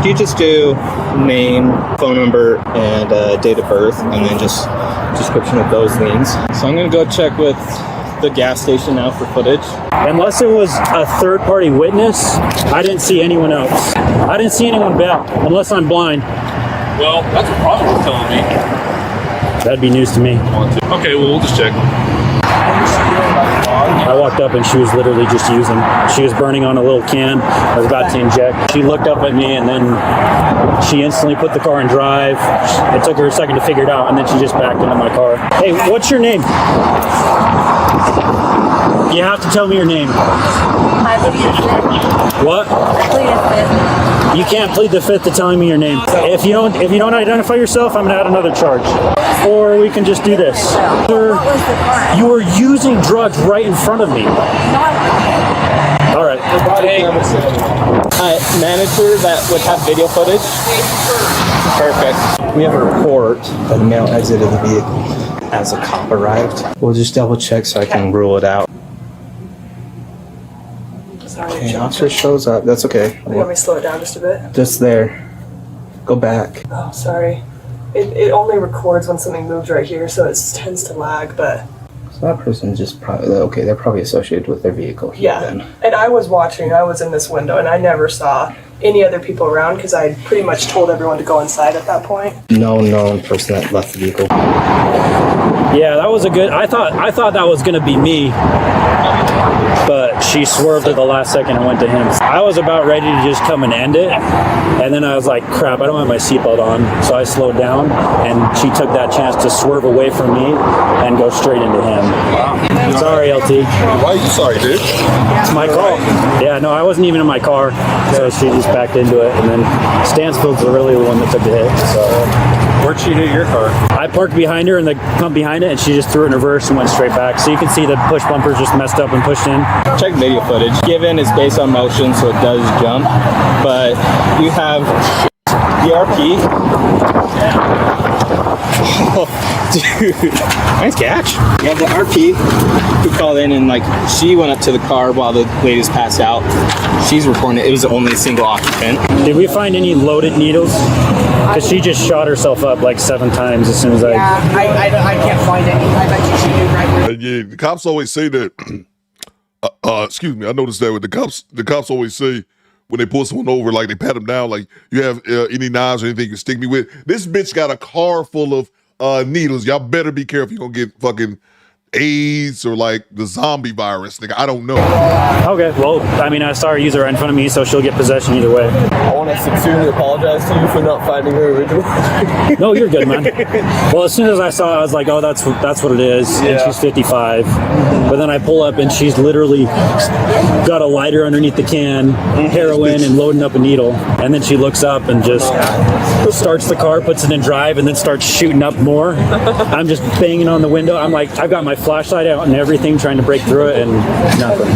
Could you just do name, phone number, and date of birth, and then just description of those things? So I'm gonna go check with the gas station now for footage. Unless it was a third-party witness, I didn't see anyone else. I didn't see anyone bail, unless I'm blind. Well, that's a problem you're telling me. That'd be news to me. Okay, well, we'll just check. I walked up and she was literally just she was burning on a little can. I was about to inject. She looked up at me and then she instantly put the car in drive. It took her a second to figure it out and then she just backed into my car. Hey, what's your name? You have to tell me your name. What? You can't plead the fifth to telling me your name. If you don't identify yourself, I'm gonna add another charge. Or we can just do this. Sir, you are using drugs right in front of me. All right. Manager that would have video footage. Perfect. We have a report that a male exited the vehicle as a cop arrived. We'll just double check so I can rule it out. Okay, officer shows up. That's okay. You want me to slow it down just a bit? Just there. Go back. Oh, sorry. It only records when something moves right here, so it tends to lag, but... So that person's just probably... Okay, they're probably associated with their vehicle here then. And I was watching. I was in this window, and I never saw any other people around because I pretty much told everyone to go inside at that point. No known person that left the vehicle. Yeah, that was a good. I thought that was gonna be me, but she swerved at the last second and went to him. I was about ready to just come and end it, and then I was like, "Crap! I don't have my seatbelt on," so I slowed down, and she took that chance to swerve away from me and go straight into him. Wow. Sorry, LT. Why are you sorry, dude? It's my call. Yeah, no, I wasn't even in my car, so she just backed into it, and then Stansfield's really the one that took the hit. So. Where'd she hit your car? I parked behind her in the pump behind it, and she just threw it in reverse and went straight back. So you can see the push bumpers just messed up and pushed in. Check video footage. Given is based on motion, so it does jump. But you have DRP. Oh, dude. Nice catch. You have the RP who called in and she went up to the car while the ladies passed out. She's reporting it was only a single occupant. Did we find any loaded needles? Because she just shot herself up 7 times as soon as I can't find any. I bet you she knew right here. Yeah, the cops always say that. Excuse me, I noticed that with the cops always say when they pull someone over, they pat them down, you have any knives or anything you can stick me with. This bitch got a car full of needles. Y'all better be careful. You're gonna get fucking AIDS or the zombie virus. Nigga, I don't know. Okay, well, I saw her use it right in front of me, so she'll get possession either way. I want to sincerely apologize to you for not finding her originally. No, you're good, man. Well, as soon as I saw it, I was like, oh, that's what it is. Yeah. And she's 55. But then I pull up and she's literally got a lighter underneath the can, heroin, and loading up a needle. And then she looks up and just starts the car, puts it in drive, and then starts shooting up more. I'm just banging on the window. I'm like, I've got my flashlight out and everything, trying to break through it, and nothing.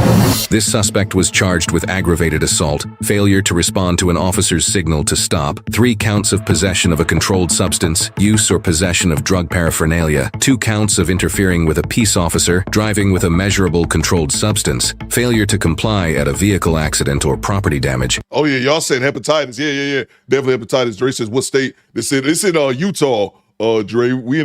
This suspect was charged with aggravated assault, failure to respond to an officer's signal to stop, 3 counts of possession of a controlled substance, use or possession of drug paraphernalia, 2 counts of interfering with a peace officer, driving with a measurable controlled substance, failure to comply at a vehicle accident or property damage. Oh yeah, y'all said hepatitis. Yeah. Definitely hepatitis. Dre says what state? It's in Utah. Dre, we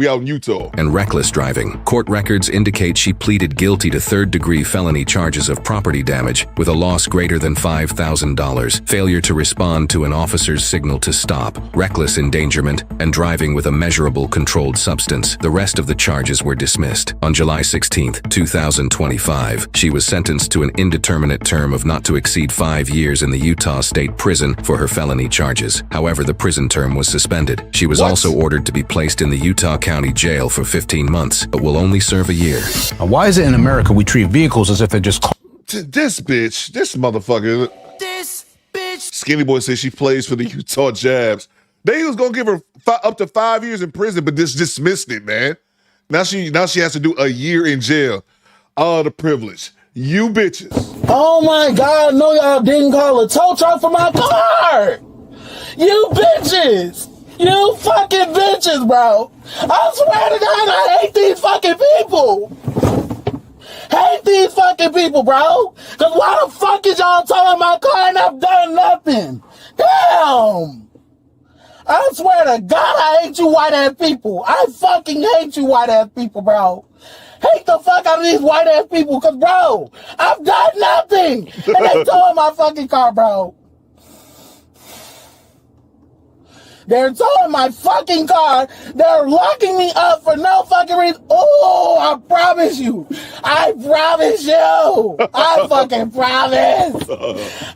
out in Utah. And reckless driving. Court records indicate she pleaded guilty to 3rd-degree felony charges of property damage with a loss greater than $5,000, failure to respond to an officer's signal to stop, reckless endangerment, and driving with a measurable controlled substance. The rest of the charges were dismissed. On July 16, 2025, she was sentenced to an indeterminate term of not to exceed 5 years in the Utah State Prison for her felony charges. However, the prison term was suspended. She was also ordered to be placed in the Utah County Jail for 15 months, but will only serve a year. Why is it in America we treat vehicles as if they're just... This motherfucker. Skinny Boy says she plays for the Utah Jabs. They was gonna give her up to 5 years in prison, but dismissed it, man. Now she has to do a year in jail. Oh, the privilege. You bitches. Oh my God, no, y'all didn't call a tow truck for my car. You bitches. You fucking bitches, bro. I swear to God, I hate these fucking people. Hate these fucking people, bro. Cause why the fuck is y'all towing my car and I've done nothing? Damn. I swear to God, I hate you white ass people. I fucking hate you white ass people, bro. Hate the fuck out of these white ass people, cause bro, I've done nothing. And they towing my fucking car, bro. They're towing my fucking car. They're locking me up for no fucking reason. Oh, I promise you. I promise you. I fucking promise.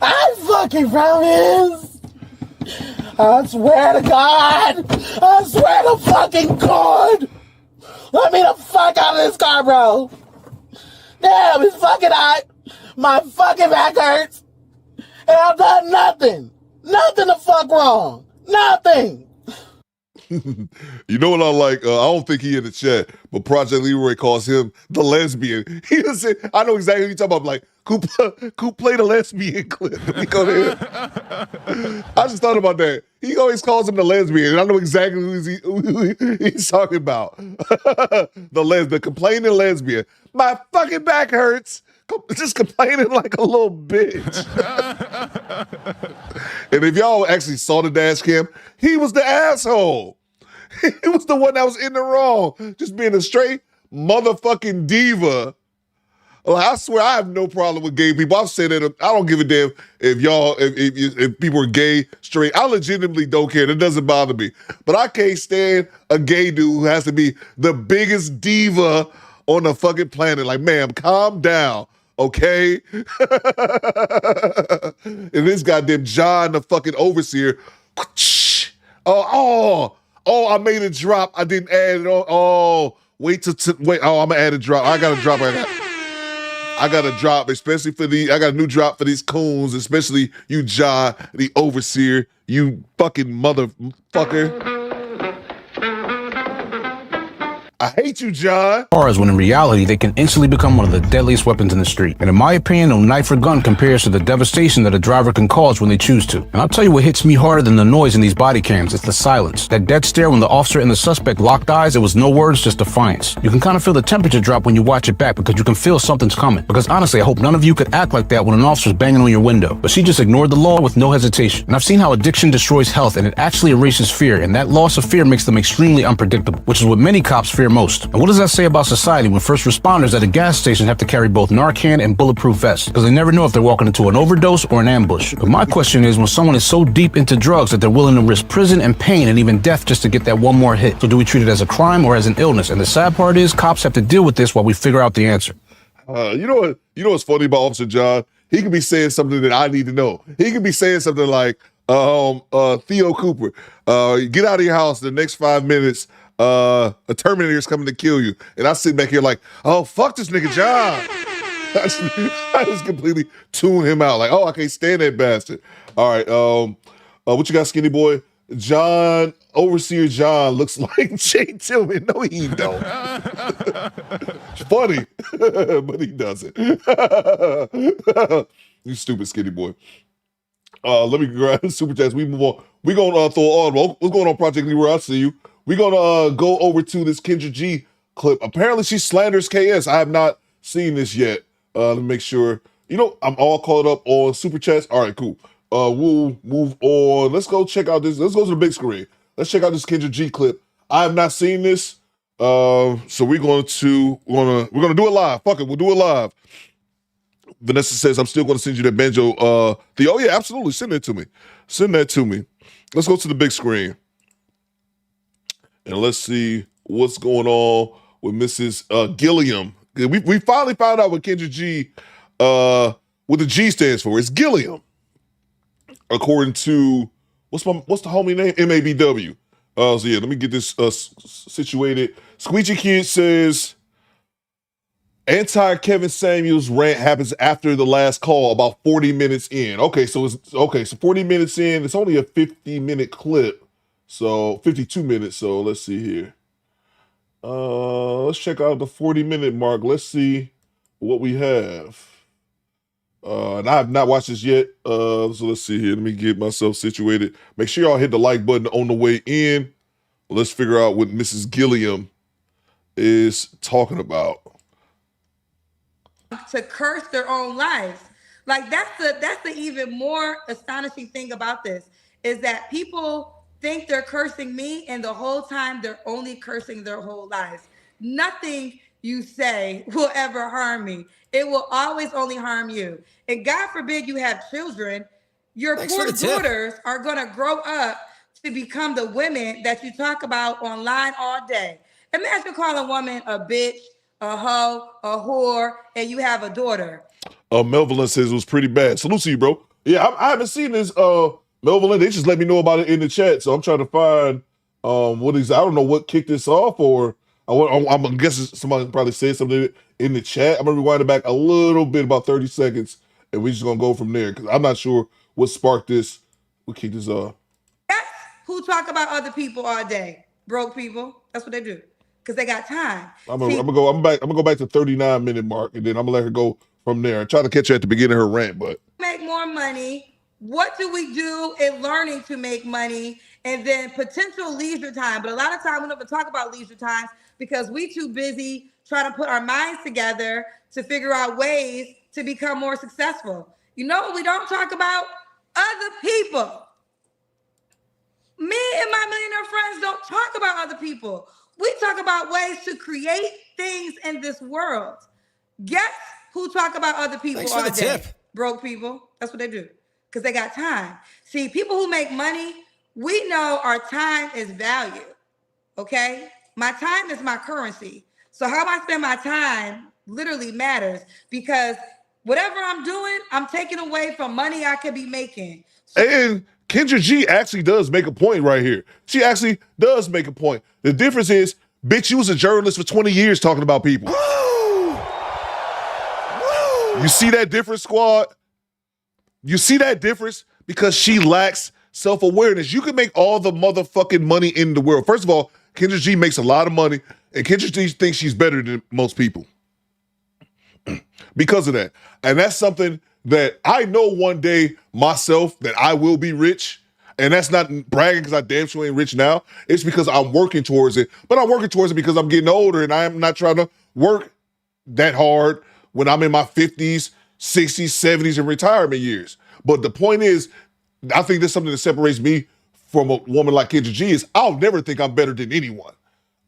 I fucking promise. I swear to God. I swear to fucking God. Let me the fuck out of this car, bro. Damn, it's fucking hot. My fucking back hurts. And I've done nothing. Nothing the fuck wrong. Nothing. You know what I like? I don't think he in the chat, but Project Leroy calls him the lesbian. He just said, I know exactly what you're talking about. Like, Coop play the lesbian clip. I just thought about that. He always calls him the lesbian, and I know exactly who he's talking about. The complaining lesbian. My fucking back hurts. Just complaining like a little bitch. And if y'all actually saw the dash cam, he was the asshole. He was the one that was in the wrong. Just being a straight motherfucking diva. I swear I have no problem with gay people. I've said that I don't give a damn if people are gay, straight. I legitimately don't care. That doesn't bother me. But I can't stand a gay dude who has to be the biggest diva on the fucking planet. Like, ma'am, calm down, okay? And this goddamn John, the fucking overseer. Oh, I made a drop. I didn't add it on. Oh, wait. Oh, I'm gonna add a drop. I got a drop. I got a drop, especially for I got a new drop for these coons, especially you, John, the overseer, you fucking motherfucker. I hate you, John. Cars, when in reality, they can instantly become one of the deadliest weapons in the street. And in my opinion, no knife or gun compares to the devastation that a driver can cause when they choose to. And I'll tell you what hits me harder than the noise in these body cams. It's the silence. That dead stare when the officer and the suspect locked eyes, it was no words, just defiance. You can kind of feel the temperature drop when you watch it back because you can feel something's coming. Because honestly, I hope none of you could act like that when an officer's banging on your window. But she just ignored the law with no hesitation. And I've seen how addiction destroys health, and it actually erases fear. And that loss of fear makes them extremely unpredictable, which is what many cops fear most. And what does that say about society when first responders at a gas station have to carry both Narcan and bulletproof vests? Because they never know if they're walking into an overdose or an ambush. But my question is, when someone is so deep into drugs that they're willing to risk prison and pain and even death just to get that one more hit, so do we treat it as a crime or as an illness? And the sad part is, cops have to deal with this while we figure out the answer. You know what's funny about Officer John? He could be saying something that I need to know. He could be saying something like, Theo Cooper, get out of your house in the next 5 minutes. A Terminator is coming to kill you. And I sit back here like, oh, fuck this nigga John. I just completely tune him out. Like, oh, I can't stand that bastard. All right, what you got, skinny boy? John, Overseer John looks like Jay Tillman. No, he don't. Funny, but he doesn't. You stupid skinny boy. Let me grab the super chats. We move on. We're gonna throw audible. What's going on, Project Leroy? I see you. We're gonna go over to this Kendra G clip. Apparently, she slanders KS. I have not seen this yet. Let me make sure. You know, I'm all caught up on super chats. All right, cool. We'll move on. Let's go check out this. Let's go to the big screen. Let's check out this Kendra G clip. I have not seen this. So we're gonna do it live. Fuck it, we'll do it live. Vanessa says, I'm still gonna send you that banjo. Oh yeah, absolutely. Send that to me. Send that to me. Let's go to the big screen. And let's see what's going on with Mrs. Gilliam. We finally found out what Kendra G, what the G stands for. It's Gilliam. According to, what's the homie name? MABW. So yeah, let me get this situated. Squeegee Kid says, anti-Kevin Samuels rant happens after the last call, about 40 minutes in. Okay, so 40 minutes in. It's only a 50-minute clip. So 52 minutes. So let's see here. Let's check out the 40-minute mark. Let's see what we have. And I have not watched this yet. So let's see here. Let me get myself situated. Make sure y'all hit the like button on the way in. Let's figure out what Mrs. Gilliam is talking about. To curse their own lives. Like that's the even more astonishing thing about this is that people think they're cursing me, and the whole time they're only cursing their whole lives. Nothing you say will ever harm me. It will always only harm you. And God forbid you have children, your poor daughters are gonna grow up to become the women that you talk about online all day. Imagine calling a woman a bitch, a hoe, a whore, and you have a daughter. Melvin says it was pretty bad. Salute to you, bro. Yeah, I haven't seen this. Melvin, they just let me know about it in the chat, so I'm trying to find what is. I don't know what kicked this off, or I'm guessing somebody probably said something in the chat. I'm gonna rewind it back a little bit, about 30 seconds, and we're just gonna go from there because I'm not sure what sparked this. What kicked this off? That's who talk about other people all day. Broke people. That's what they do because they got time. I'm gonna go back to 39-minute mark, and then I'm gonna let her go from there. I try to catch her at the beginning of her rant, but make more money. What do we do in learning to make money and then potential leisure time? But a lot of time we don't even talk about leisure times because we too busy trying to put our minds together to figure out ways to become more successful. You know what we don't talk about? Other people. Me and my millionaire friends don't talk about other people. We talk about ways to create things in this world. Guess who talk about other people Thanks for all the day? tip. Broke people. That's what they do. Because they got time. See, people who make money, we know our time is value. Okay? My time is my currency. So how I spend my time literally matters, because whatever I'm doing, I'm taking away from money I could be making. And Kendra G actually does make a point right here. She actually does make a point. The difference is, bitch, you was a journalist for 20 years talking about people. You see that difference, squad? You see that difference? Because she lacks self-awareness. You can make all the motherfucking money in the world. First of all, Kendra G makes a lot of money, and Kendra G thinks she's better than most people because of that. And that's something that I know one day myself that I will be rich. And that's not bragging because I damn sure ain't rich now. It's because I'm working towards it. But I'm working towards it because I'm getting older and I'm not trying to work that hard when I'm in my 50s, 60s, 70s, and retirement years. But the point is, I think there's something that separates me from a woman like Kendra G is I'll never think I'm better than anyone.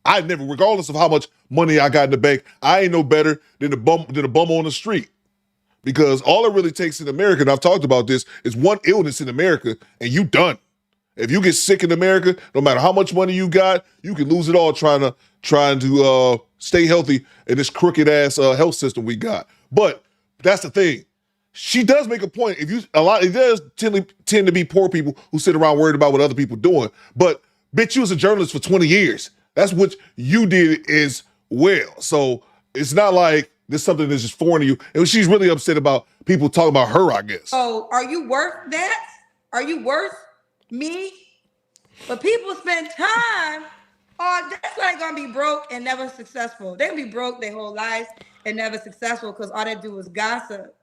I never, regardless of how much money I got in the bank, I ain't no better than a bum on the street. Because all it really takes in America, and I've talked about this, is one illness in America, and you done. If you get sick in America, no matter how much money you got, you can lose it all trying to stay healthy in this crooked ass health system we got. But that's the thing. She does make a point. It does tend to be poor people who sit around worried about what other people doing. But bitch, you was a journalist for 20 years. That's what you did as well. So it's not like this is something that's just foreign to you. And she's really upset about people talking about her, I guess. Oh, are you worth that? Are you worth me? But people spend time on, that's why they're gonna be broke and never successful. They're gonna be broke their whole lives and never successful because all they do is gossip.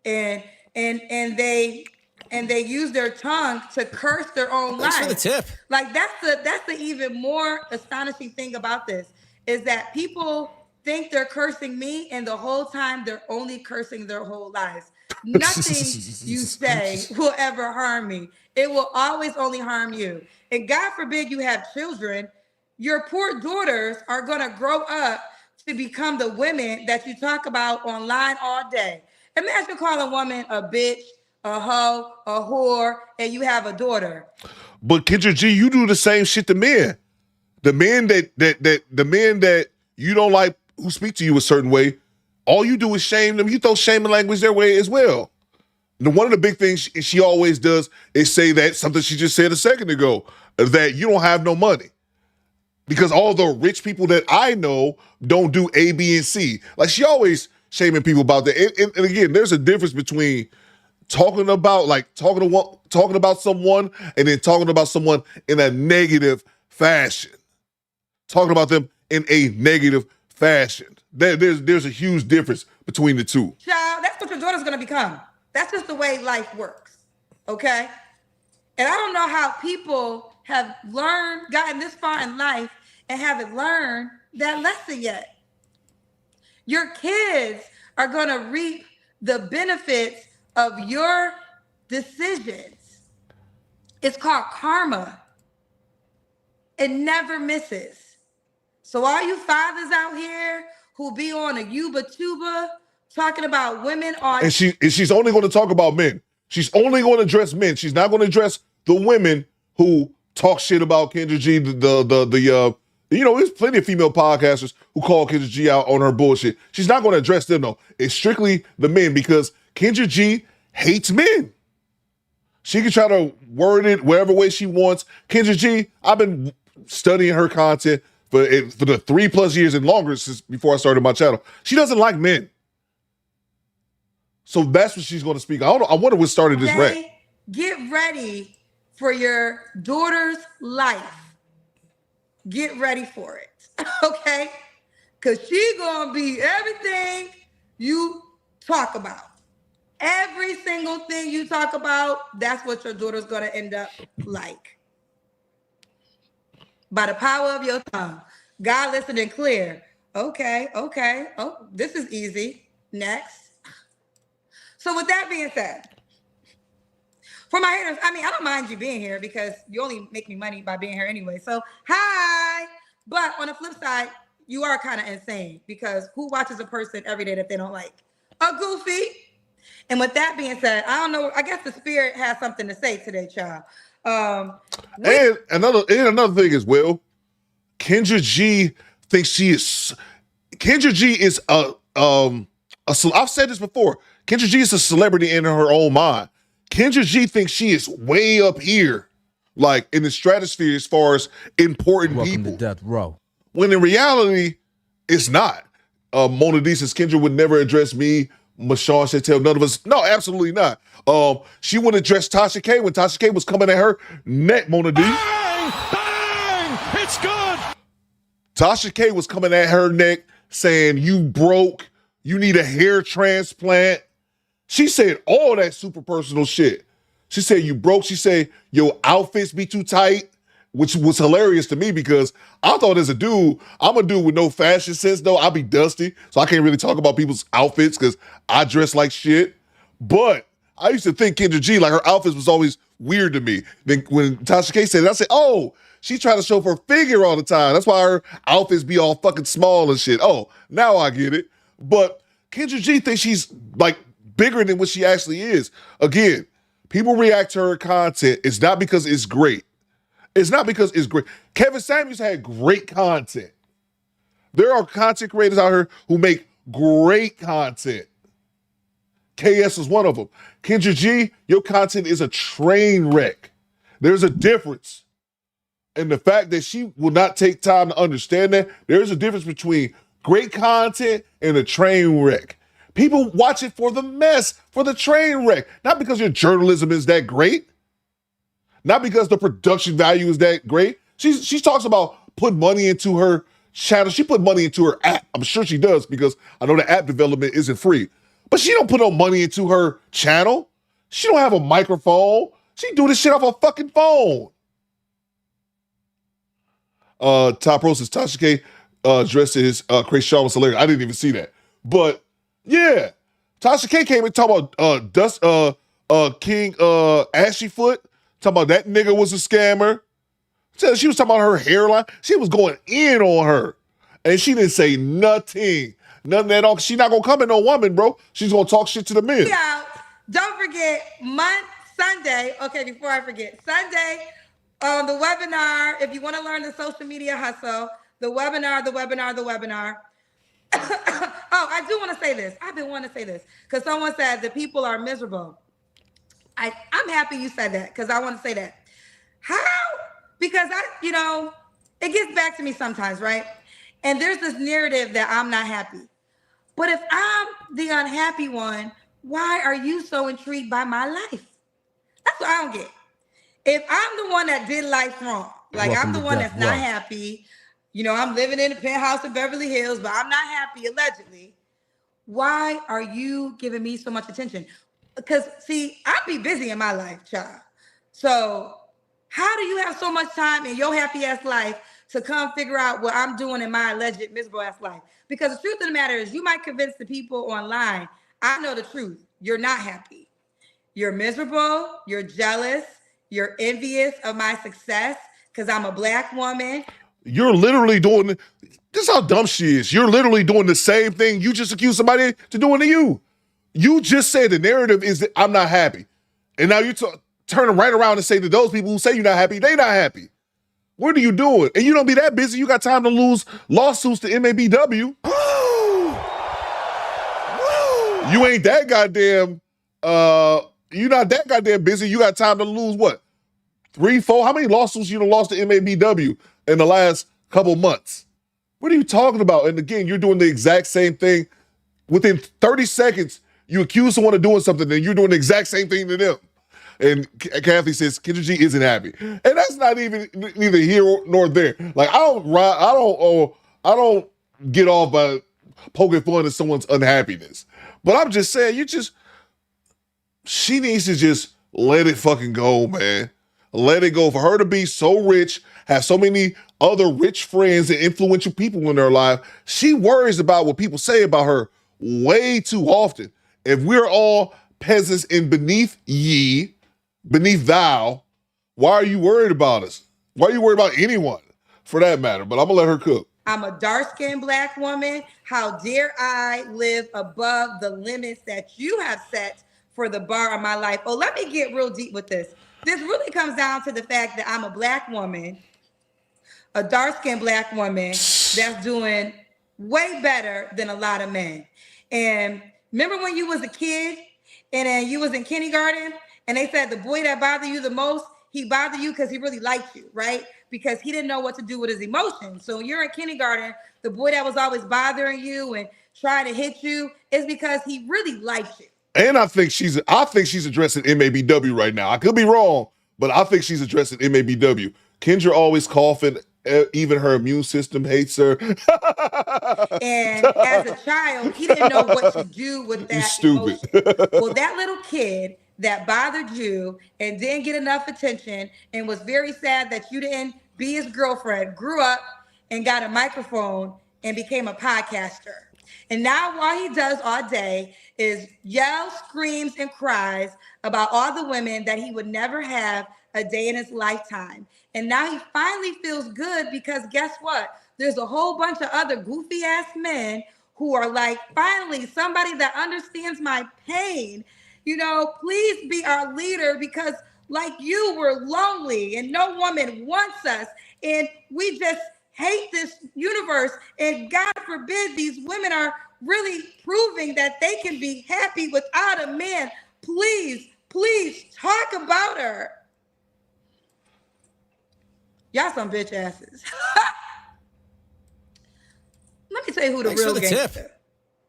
And they use their tongue to curse their own life. Thanks for the tip. Like that's the even more astonishing thing about this is that people think they're cursing me, and the whole time they're only cursing their whole lives. Nothing you say will ever harm me. It will always only harm you. And God forbid you have children, your poor daughters are gonna grow up to become the women that you talk about online all day. Imagine calling a woman a bitch, a hoe, a whore, and you have a daughter. But Kendra G, you do the same shit to men. The men that you don't like who speak to you a certain way, all you do is shame them. You throw shame and language their way as well. And one of the big things she always does is say that something she just said a second ago, that you don't have no money. Because all the rich people that I know don't do A, B, and C. Like she always shaming people about that. And again, there's a difference between talking about someone and then talking about someone in a negative fashion. Talking about them in a negative fashion. There's a huge difference between the two. Child, that's what your daughter's gonna become. That's just the way life works. Okay? And I don't know how people have gotten this far in life and haven't learned that lesson yet. Your kids are gonna reap the benefits of your decisions. It's called karma. It never misses. So all you fathers out here who be on a Yuba Tuba talking about women on... And she's only going to talk about men. She's only going to address men. She's not going to address the women who talk shit about Kendra G. There's plenty of female podcasters who call Kendra G out on her bullshit. She's not going to address them though. It's strictly the men because Kendra G hates men. She can try to word it whatever way she wants. Kendra G, I've been studying her content for the 3+ years and longer since before I started my channel. She doesn't like men. So that's what she's going to speak. I wonder what started this rant. Get ready for your daughter's life. Get ready for it, okay? Because she's going to be everything you talk about. Every single thing you talk about, that's what your daughter's going to end up like. By the power of your tongue. God listening clear. Okay. Oh, this is easy. Next. So with that being said, for my haters, I don't mind you being here because you only make me money by being here anyway. So, hi. But on the flip side, you are kind of insane because who watches a person every day that they don't like? a goofy. And with that being said, I don't know. I guess the spirit has something to say today, child. And another thing as well, Kendra G thinks she is. Kendra G is I've said this before. Kendra G is a celebrity in her own mind. Kendra G thinks she is way up here, like in the stratosphere as far as important people. To death row. When in reality, it's not. Mona D says Kendra would never address me. Mashawn should tell none of us. No, absolutely not. She wouldn't address Tasha K when Tasha K was coming at her neck, Mona D. Bang! Bang! It's good! Tasha K was coming at her neck saying, you broke, you need a hair transplant. She said all that super personal shit. She said you broke. She said your outfits be too tight, which was hilarious to me because I thought as a dude, I'm a dude with no fashion sense though. I'll be dusty, so I can't really talk about people's outfits because I dress like shit. But I used to think Kendra G, like her outfits was always weird to me. Then when Tasha K said it, I said, oh, she tried to show off her figure all the time. That's why her outfits be all fucking small and shit. Oh, now I get it. But Kendra G thinks she's like bigger than what she actually is. Again, people react to her content. It's not because it's great. It's not because it's great. Kevin Samuels had great content. There are content creators out here who make great content. KS is one of them. Kendra G, your content is a train wreck. There's a difference. And the fact that she will not take time to understand that, there's a difference between great content and a train wreck. People watch it for the mess, for the train wreck. Not because your journalism is that great. Not because the production value is that great. She talks about putting money into her channel. She put money into her app. I'm sure she does because I know the app development isn't free. But she don't put no money into her channel. She don't have a microphone. She do this shit off a fucking phone. Top Pro says Tasha K dressed as Chris Shaw was hilarious. I didn't even see that. But yeah, Tasha K came and talked about King Ashy Foot. Talking about that nigga was a scammer. She was talking about her hairline. She was going in on her. And she didn't say nothing. Nothing at all. She's not going to come at no woman, bro. She's going to talk shit to the men. Yeah, don't forget, Sunday, okay, before I forget, Sunday, the webinar, if you want to learn the social media hustle, the webinar. Oh, I do want to say this. I've been wanting to say this because someone said the people are miserable. I'm happy you said that because I want to say that. How? Because it gets back to me sometimes, right? And there's this narrative that I'm not happy. But if I'm the unhappy one, why are you so intrigued by my life? That's what I don't get. If I'm the one that did life wrong, like I'm the one that's not happy, I'm living in a penthouse in Beverly Hills, but I'm not happy, allegedly. Why are you giving me so much attention? Because, see, I be busy in my life, child. So how do you have so much time in your happy-ass life to come figure out what I'm doing in my alleged miserable-ass life? Because the truth of the matter is you might convince the people online, I know the truth. You're not happy. You're miserable. You're jealous. You're envious of my success because I'm a Black woman. You're literally doing, this is how dumb she is. You're literally doing the same thing you just accused somebody to doing to you. You just said the narrative is that I'm not happy. And now you turn right around and say to those people who say you're not happy, they not happy. What are you doing? And you don't be that busy. You got time to lose lawsuits to MABW. You ain't that goddamn, you're not that goddamn busy. You got time to lose what? 3, 4? How many lawsuits you done lost to MABW in the last couple months? What are you talking about? And again, you're doing the exact same thing. Within 30 seconds, you accuse someone of doing something and you're doing the exact same thing to them. And Kathy says, Kendra G isn't happy. And that's not even neither here nor there. Like, I don't get off by poking fun at someone's unhappiness. But I'm just saying, she needs to just let it fucking go, man. Let it go. For her to be so rich, have so many other rich friends and influential people in her life, she worries about what people say about her way too often. If we're all peasants and beneath thou, why are you worried about us? Why are you worried about anyone for that matter? But I'm gonna let her cook. I'm a dark-skinned Black woman. How dare I live above the limits that you have set for the bar of my life? Oh, let me get real deep with this. This really comes down to the fact that I'm a Black woman, a dark-skinned Black woman that's doing way better than a lot of men. And remember when you was a kid and then you was in kindergarten and they said the boy that bothered you the most, he bothered you because he really liked you, right? Because he didn't know what to do with his emotions. So when you're in kindergarten, the boy that was always bothering you and trying to hit you is because he really liked you. And I think she's addressing MABW right now. I could be wrong, but I think she's addressing MABW. Kendra always coughing. Even her immune system hates her. And as a child, he didn't know what to do with that. You stupid. Well, that little kid that bothered you and didn't get enough attention and was very sad that you didn't be his girlfriend, grew up and got a microphone and became a podcaster. And now all he does all day is yell, screams, and cries about all the women that he would never have a day in his lifetime. And now he finally feels good because guess what? There's a whole bunch of other goofy ass men who are like, finally, somebody that understands my pain. You know, please be our leader because like you, we're lonely and no woman wants us. And we just hate this universe. And God forbid these women are really proving that they can be happy without a man. Please, please talk about her. Y'all some bitch asses. Let me tell you who the real gangster.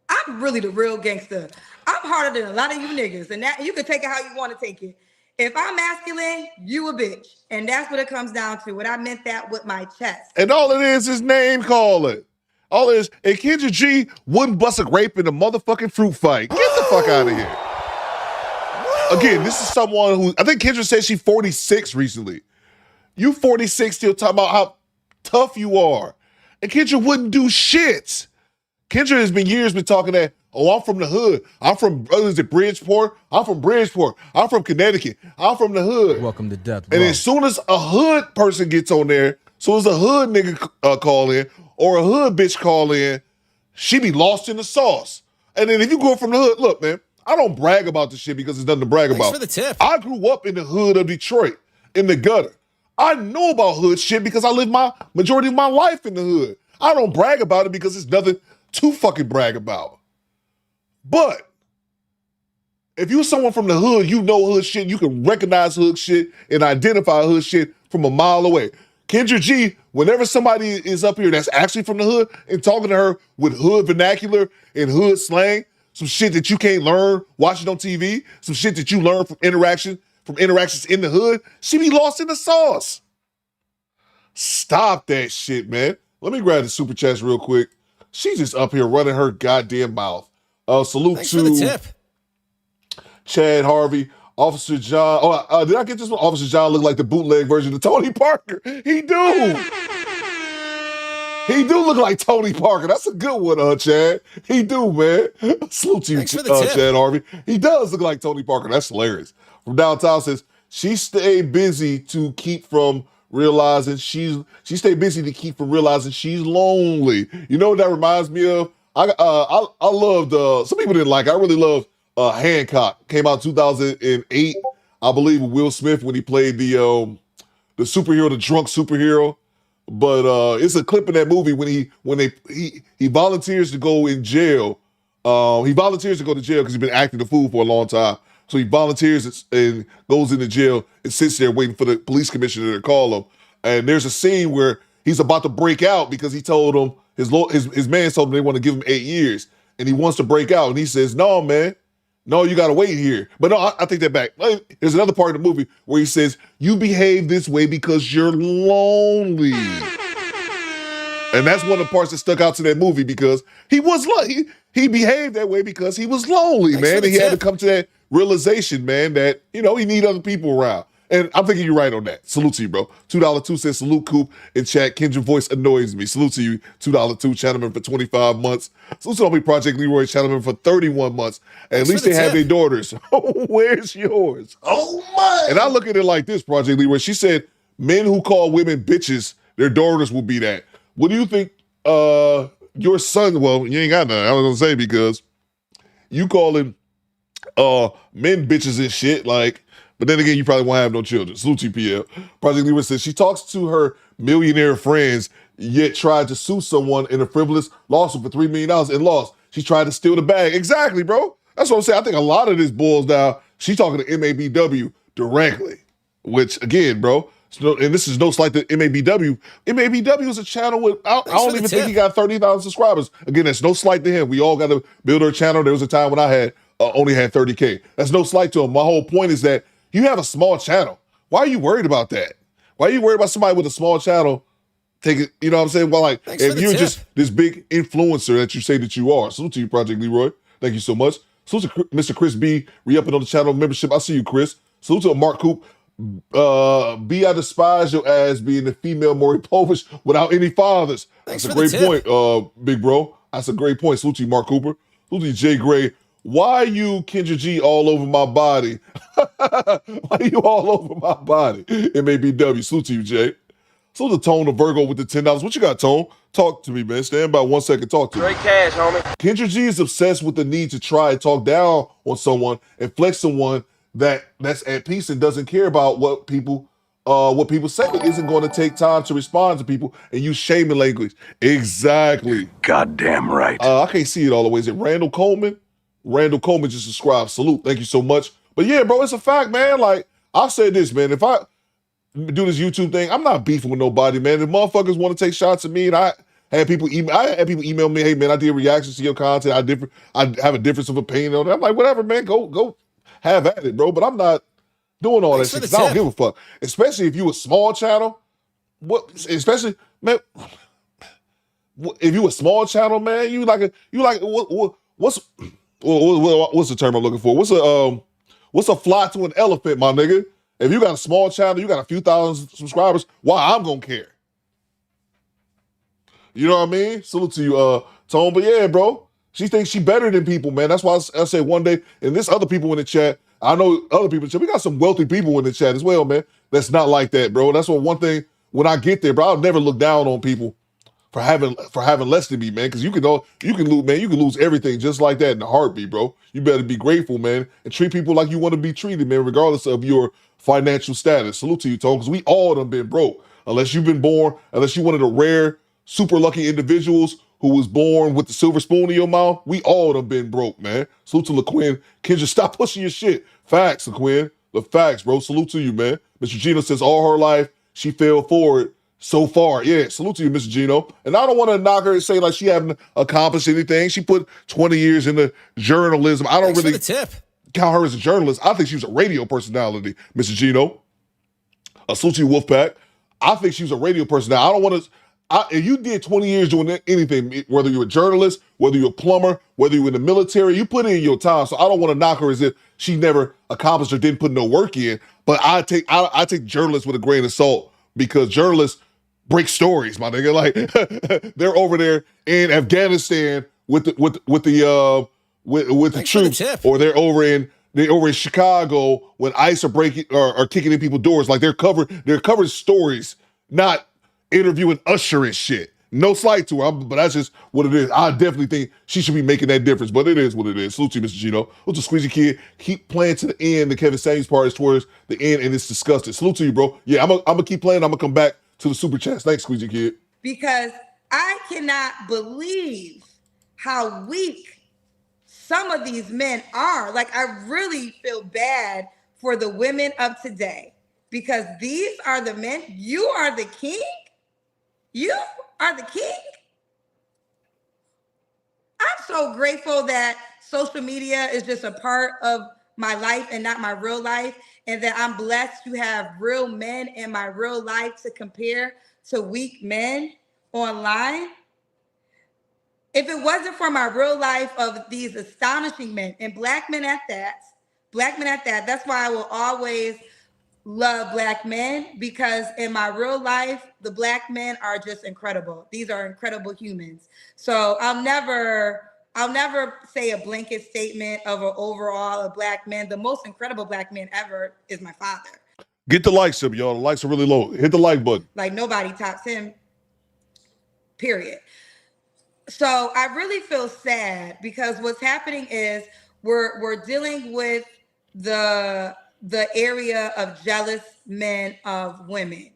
I'm really the real gangster. I'm harder than a lot of you niggas. And that you can take it how you want to take it. If I'm masculine, you a bitch. And that's what it comes down to. And I meant that with my chest. And all it is name calling. All it is, and Kendra G wouldn't bust a grape in a motherfucking fruit fight. Get the fuck out of here. Again, this is someone who, I think Kendra said she's 46 recently. You 46 still talking about how tough you are. And Kendra wouldn't do shit. Kendra has been years talking that, oh, I'm from the hood. I'm from, is it Bridgeport? I'm from Bridgeport. I'm from Connecticut. I'm from the hood. Welcome to death. And as soon as a hood person gets on there, so as a hood nigga call in or a hood bitch call in, she be lost in the sauce. And then if you go from the hood, look, man, I don't brag about this shit because it's nothing to brag about. For the tip. I grew up in the hood of Detroit, in the gutter. I know about hood shit because I lived my majority of my life in the hood. I don't brag about it because it's nothing to fucking brag about. But if you're someone from the hood, you know hood shit, you can recognize hood shit and identify hood shit from a mile away. Kendra G, whenever somebody is up here that's actually from the hood and talking to her with hood vernacular and hood slang, some shit that you can't learn watching on TV, some shit that you learn from interactions in the hood, she be lost in the sauce. Stop that shit, man. Let me grab the super chats real quick. She's just up here running her goddamn mouth. Salute Thanks to for the tip. Chad Harvey, Officer John. Oh, did I get this one? Officer John look like the bootleg version of Tony Parker. He do. He do look like Tony Parker. That's a good one, Chad. He do, man. Salute to you, Chad Harvey. He does look like Tony Parker. That's hilarious. From downtown says, she stayed busy to keep from realizing she's lonely. You know what that reminds me of? I loved, some people didn't like it. I really loved Hancock. Came out 2008, I believe, with Will Smith when he played the superhero, the drunk superhero. But it's a clip in that movie when he volunteers to go in jail. He volunteers to go to jail because he's been acting the fool for a long time. So he volunteers and goes into jail and sits there waiting for the police commissioner to call him. And there's a scene where he's about to break out because he told him, his man told him they want to give him 8 years. And he wants to break out. And he says, no, man. No, you got to wait here. But no, I take that back. There's another part of the movie where he says, you behave this way because you're lonely. And that's one of the parts that stuck out to that movie because he was he behaved that way because he was lonely, man. And he had to come to that realization, man, that, he need other people around. And I'm thinking you're right on that. Salute to you, bro. $2 says, salute Coop in chat. Kendra voice annoys me. Salute to you. $2 channel member for 25 months. Salute to all Project Leroy channel member for 31 months. At least they have their daughters. Where's yours? Oh, my. And I look at it like this, Project Leroy. She said, men who call women bitches, their daughters will be that. What do you think your son, well, you ain't got none. I was gonna say because you calling men bitches and shit, like, but then again, you probably won't have no children. Salute to you, PL. Project Leader says she talks to her millionaire friends, yet tried to sue someone in a frivolous lawsuit for $3 million and lost. She tried to steal the bag. Exactly, bro. That's what I'm saying. I think a lot of this boils down. She talking to MABW directly, which again, bro, and this is no slight to MABW. MABW is a channel with, I don't even think he got 30,000 subscribers. Again, that's no slight to him. We all got to build our channel. There was a time when I had only had 30K. That's no slight to him. My whole point is that you have a small channel. Why are you worried about that? Why are you worried about somebody with a small channel taking, you know what I'm saying? Well, like, if you're just this big influencer that you say that you are. Salute to you, Project Leroy. Thank you so much. Salute to Mr. Chris B, re-upping on the channel membership. I see you, Chris. Salute to Mark Coop. B, I despise your ass being the female Maury Povich without any fathers. That's a great point, big bro. That's a great point. Salute to you, Mark Cooper. Salute to you, Jay Gray. Why you, Kendra G, all over my body? Why you all over my body? MABW. Salute to you, Jay. Salute to Tone the Virgo with the $10. What you got, Tone? Talk to me, man. Stand by 1 second. Talk to me. Straight cash, homie. Kendra G is obsessed with the need to try and talk down on someone and flex someone that's at peace and doesn't care about what people say, but isn't going to take time to respond to people and use shaming language. Exactly. Goddamn right. I can't see it all the way. Is it Randall Coleman? Randall Coleman just subscribed. Salute. Thank you so much. But yeah, bro, it's a fact, man. Like, I've said this, man. If I do this YouTube thing, I'm not beefing with nobody, man. If motherfuckers want to take shots at me, and I had people email me, hey man, I did reactions to your content. I have a difference of opinion on it. I'm like, whatever, man. Go have at it, bro. But I'm not doing all that shit because I don't give a fuck. Especially if you a small channel. Especially, man, if you a small channel, man, what's the term I'm looking for? What's a fly to an elephant, my nigga? If you got a small channel, you got a few thousand subscribers, why I'm gonna care? You know what I mean? Salute to you, Tone. But yeah, bro, she thinks she better than people, man. That's why I say one day, and there's other people in the chat. I know other people in the chat. We got some wealthy people in the chat as well, man. That's not like that, bro. That's one thing when I get there, bro, I'll never look down on people for having less than me, man. Because you can lose everything just like that in a heartbeat, bro. You better be grateful, man, and treat people like you want to be treated, man, regardless of your financial status. Salute to you, Tone, because we all done been broke. Unless you're one of the rare, super lucky individuals who was born with the silver spoon in your mouth, we all done been broke, man. Salute to LaQuinn. Kendra, stop pushing your shit. Facts, LaQuinn. The facts, bro. Salute to you, man. Mr. Gino says all her life she fell forward so far. Yeah, salute to you, Mr. Gino. And I don't want to knock her and say like she haven't accomplished anything. She put 20 years into journalism. I don't really count her as a journalist. I think she was a radio personality, Mr. Gino. Salute to you, Wolfpack. I think she was a radio personality. I don't want to. If you did 20 years doing anything, whether you're a journalist, whether you're a plumber, whether you're in the military, you put in your time. So I don't want to knock her as if she never accomplished or didn't put no work in. But I take journalists with a grain of salt because journalists break stories, my nigga. Like they're over there in Afghanistan with the troops, or they're over in Chicago when ICE are kicking in people's doors. Like they're covering stories, not interviewing Usher and shit. No slight to her, but that's just what it is. I definitely think she should be making that difference, but it is what it is. Salute to you, Mr. Gino. Salute to Squeezy Kid. Keep playing to the end. The Kevin Samuels part is towards the end, and it's disgusting. Salute to you, bro. Yeah, I'm gonna keep playing. I'm gonna come back to the super chats. Thanks, Squeezy Kid. Because I cannot believe how weak some of these men are. Like, I really feel bad for the women of today because these are the men. You are the king. You are the king. I'm so grateful that social media is just a part of my life and not my real life, and that I'm blessed to have real men in my real life to compare to weak men online. If it wasn't for my real life of these astonishing men, and black men at that, that's why I will always love black men, because in my real life, the black men are just incredible. These are incredible humans. So I'll never say a blanket statement of an overall of black men. The most incredible black man ever is my father. Get the likes up, y'all. The likes are really low. Hit the like button. Like nobody tops him, period. So I really feel sad because what's happening is we're dealing with the area of jealous men of women.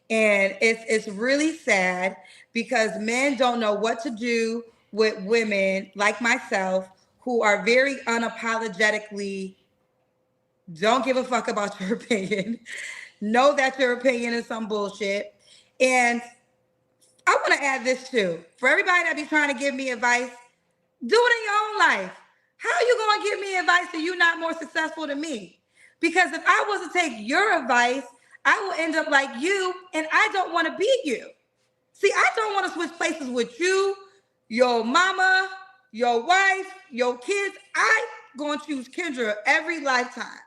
And it's really sad because men don't know what to do with women like myself who are very unapologetically don't give a fuck about your opinion. Know that your opinion is some bullshit. And I want to add this too. For everybody that be trying to give me advice, do it in your own life. How are you going to give me advice if you're not more successful than me? Because if I was to take your advice, I will end up like you, and I don't want to be you. See, I don't want to switch places with you, your mama, your wife, your kids. I gonna choose Kendra every lifetime.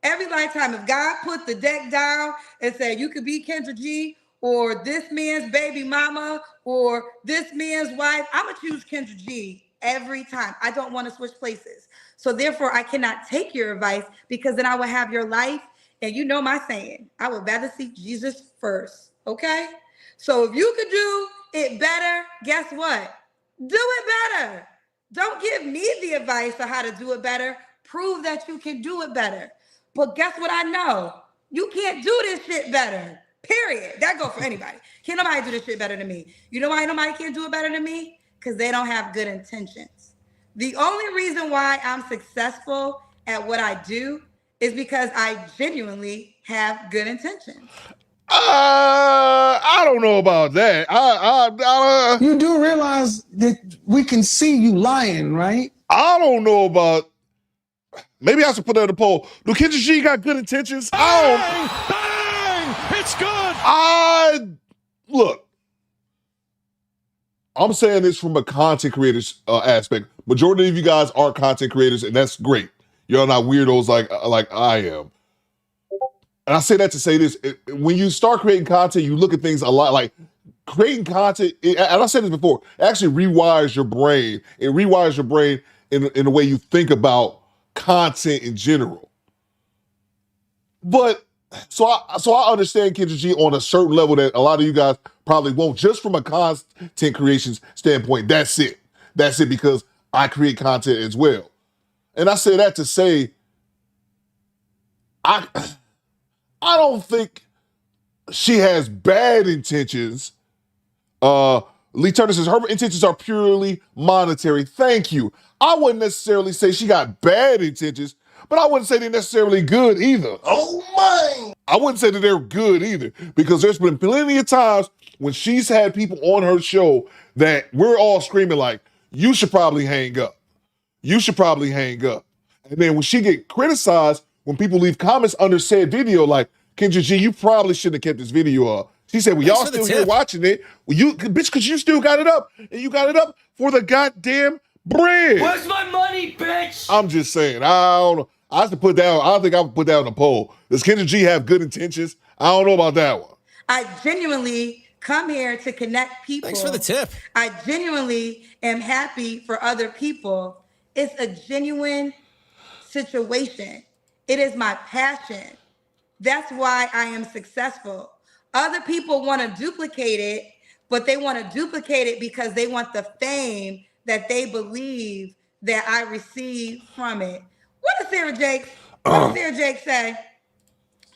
Every lifetime. If God put the deck down and said you could be Kendra G or this man's baby mama or this man's wife, I'm gonna choose Kendra G every time. I don't want to switch places. So therefore, I cannot take your advice because then I will have your life. And you know my saying, I would rather seek Jesus first. Okay? So if you could do it better, guess what? Do it better. Don't give me the advice on how to do it better. Prove that you can do it better. But guess what I know? You can't do this shit better. Period. That goes for anybody. Can't nobody do this shit better than me. You know why nobody can't do it better than me? Because they don't have good intentions. The only reason why I'm successful at what I do is because I genuinely have good intentions. I don't know about that. You do realize that we can see you lying, right? I don't know about. Maybe I should put that in a poll. Do Kendra G got good intentions? Bang! It's good. Look. I'm saying this from a content creator's aspect. Majority of you guys are content creators, and that's great. You're not weirdos like I am. And I say that to say this: when you start creating content, you look at things a lot like creating content. And I said this before. It actually rewires your brain. It rewires your brain in the way you think about content in general. But so I understand Kendra G on a certain level that a lot of you guys probably won't, just from a content creation standpoint. That's it. That's it, because I create content as well. And I say that to say I don't think she has bad intentions. Lee Turner says her intentions are purely monetary. Thank you. I wouldn't necessarily say she got bad intentions, but I wouldn't say they're necessarily good either. Oh my! I wouldn't say that they're good either, because there's been plenty of times when she's had people on her show that we're all screaming like, you should probably hang up. You should probably hang up. And then when she get criticized, when people leave comments under said video like, Kendra G, you probably shouldn't have kept this video up. She said, well, y'all still here watching it. Well, bitch, because you still got it up. And you got it up for the goddamn bread. Where's my money, bitch? I'm just saying, I don't know. I have to put that. I don't think I would put that on a poll. Does Kendra G have good intentions? I don't know about that one. I genuinely come here to connect people. Thanks for the tip. I genuinely am happy for other people. It's a genuine situation. It is my passion. That's why I am successful. Other people want to duplicate it, but they want to duplicate it because they want the fame that they believe that I receive from it. What does Sarah Jakes say?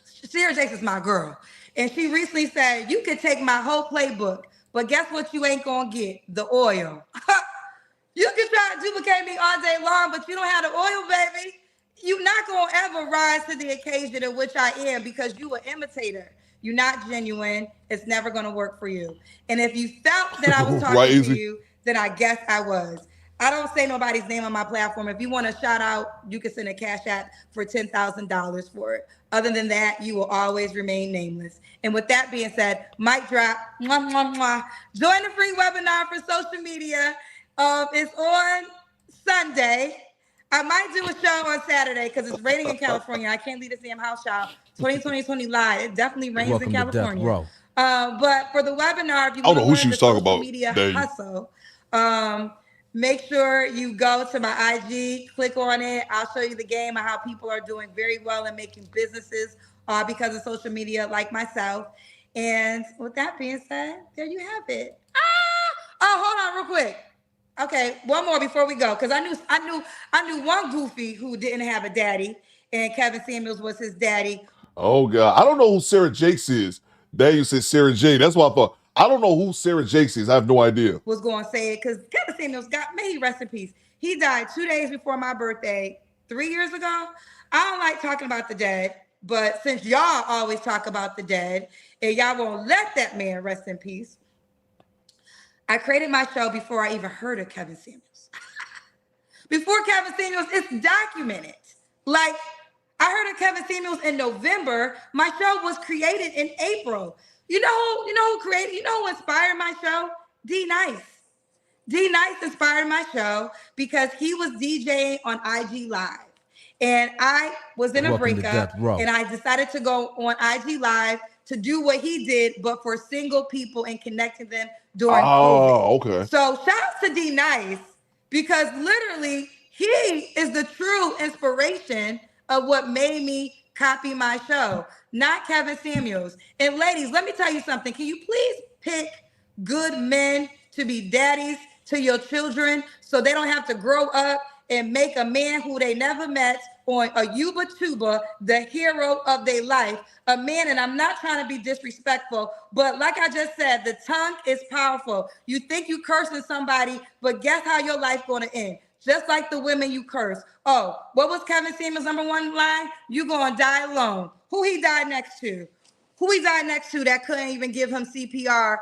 Sarah Jakes is my girl. And she recently said, you could take my whole playbook, but guess what you ain't gonna get? The oil. You can try to duplicate me all day long, but you don't have the oil, baby. You're not gonna ever rise to the occasion in which I am because you an imitator. You're not genuine. It's never gonna work for you. And if you felt that I was talking to you, then I guess I was. I don't say nobody's name on my platform. If you want a shout out, you can send a cash app for $10,000 for it. Other than that, you will always remain nameless. And with that being said, mic drop. Mwah, mwah, mwah. Join the free webinar for social media. It's on Sunday. I might do a show on Saturday because it's raining in California. I can't leave this damn house, y'all. 2020 live. It definitely rains in California. But for the webinar, if you want to learn the social media hustle, make sure you go to my IG, click on it. I'll show you the game of how people are doing very well and making businesses because of social media, like myself. And with that being said, there you have it. Oh, hold on real quick. Okay, one more before we go, because I knew one goofy who didn't have a daddy, and Kevin Samuels was his daddy. Oh God, I don't know who Sarah Jakes is. Daniel said Sarah J. That's what I thought. I don't know who Sarah Jakes is. I have no idea. Was going to say it because Kevin Samuels may he rest in peace. He died 2 days before my birthday 3 years ago. I don't like talking about the dead, but since y'all always talk about the dead and y'all won't let that man rest in peace, I created my show before I even heard of Kevin Samuels. Before Kevin Samuels, it's documented. Like, I heard of Kevin Samuels in November. My show was created in April. You know who inspired my show? D Nice. D Nice inspired my show because he was DJing on IG Live. And I was in a breakup and I decided to go on IG Live to do what he did, but for single people and connecting them during COVID. Okay. So shout out to D Nice because literally he is the true inspiration of what made me copy my show, not Kevin Samuels. And ladies, let me tell you something. Can you please pick good men to be daddies to your children so they don't have to grow up and make a man who they never met on a Yuba Tuba the hero of their life. A man, and I'm not trying to be disrespectful, but like I just said, the tongue is powerful. You think you cursing somebody, but guess how your life gonna end? Just like the women you curse. Oh, what was Kevin Samuels' #1 line? You gonna die alone. Who he died next to? Who he died next to that couldn't even give him CPR?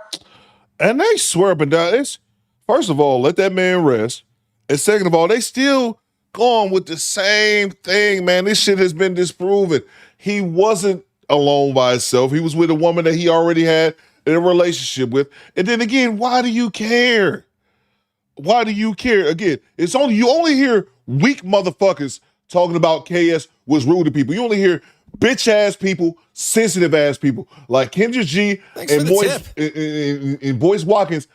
And they swear up and down. It's, first of all, let that man rest. And second of all, they still going with the same thing, man. This shit has been disproven. He wasn't alone by himself. He was with a woman that he already had a relationship with. And then again, why do you care? Why do you care? Again, you only hear weak motherfuckers talking about KS was rude to people. You only hear bitch ass people, sensitive ass people like Kendra G and Boyce Watkins,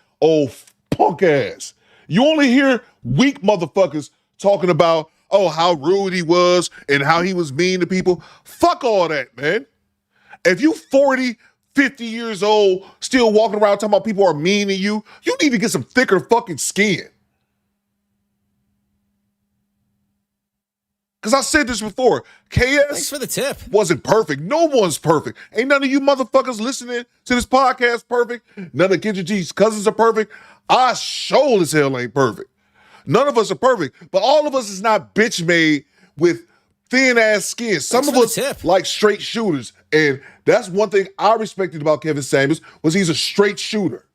punk ass. You only hear weak motherfuckers talking about, how rude he was and how he was mean to people. Fuck all that, man. If you 40, 50 years old, still walking around talking about people are mean to you, you need to get some thicker fucking skin. Because I said this before, KS for the tip. Wasn't perfect. No one's perfect. Ain't none of you motherfuckers listening to this podcast perfect. None of Kendra G's cousins are perfect. I sure as hell ain't perfect. None of us are perfect, but all of us is not bitch made with thin ass skin. Some of us like straight shooters, and that's one thing I respected about Kevin Samuels was he's a straight shooter.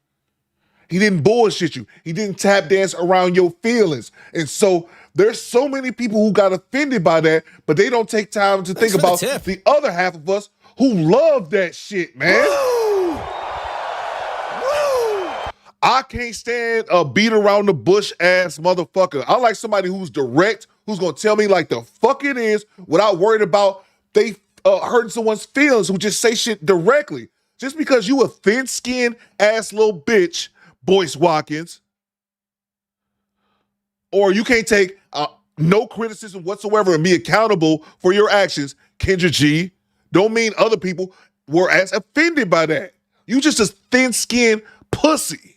He didn't bullshit you. He didn't tap dance around your feelings. And so there's so many people who got offended by that, but they don't take time to think about the other half of us who love that shit, man. I can't stand a beat around the bush ass motherfucker. I like somebody who's direct, who's gonna tell me like the fuck it is without worrying about they hurting someone's feelings, who just say shit directly. Just because you a thin-skinned ass little bitch, Boyce Watkins, or you can't take no criticism whatsoever and be accountable for your actions, Kendra G, don't mean other people were as offended by that. You just a thin-skinned pussy.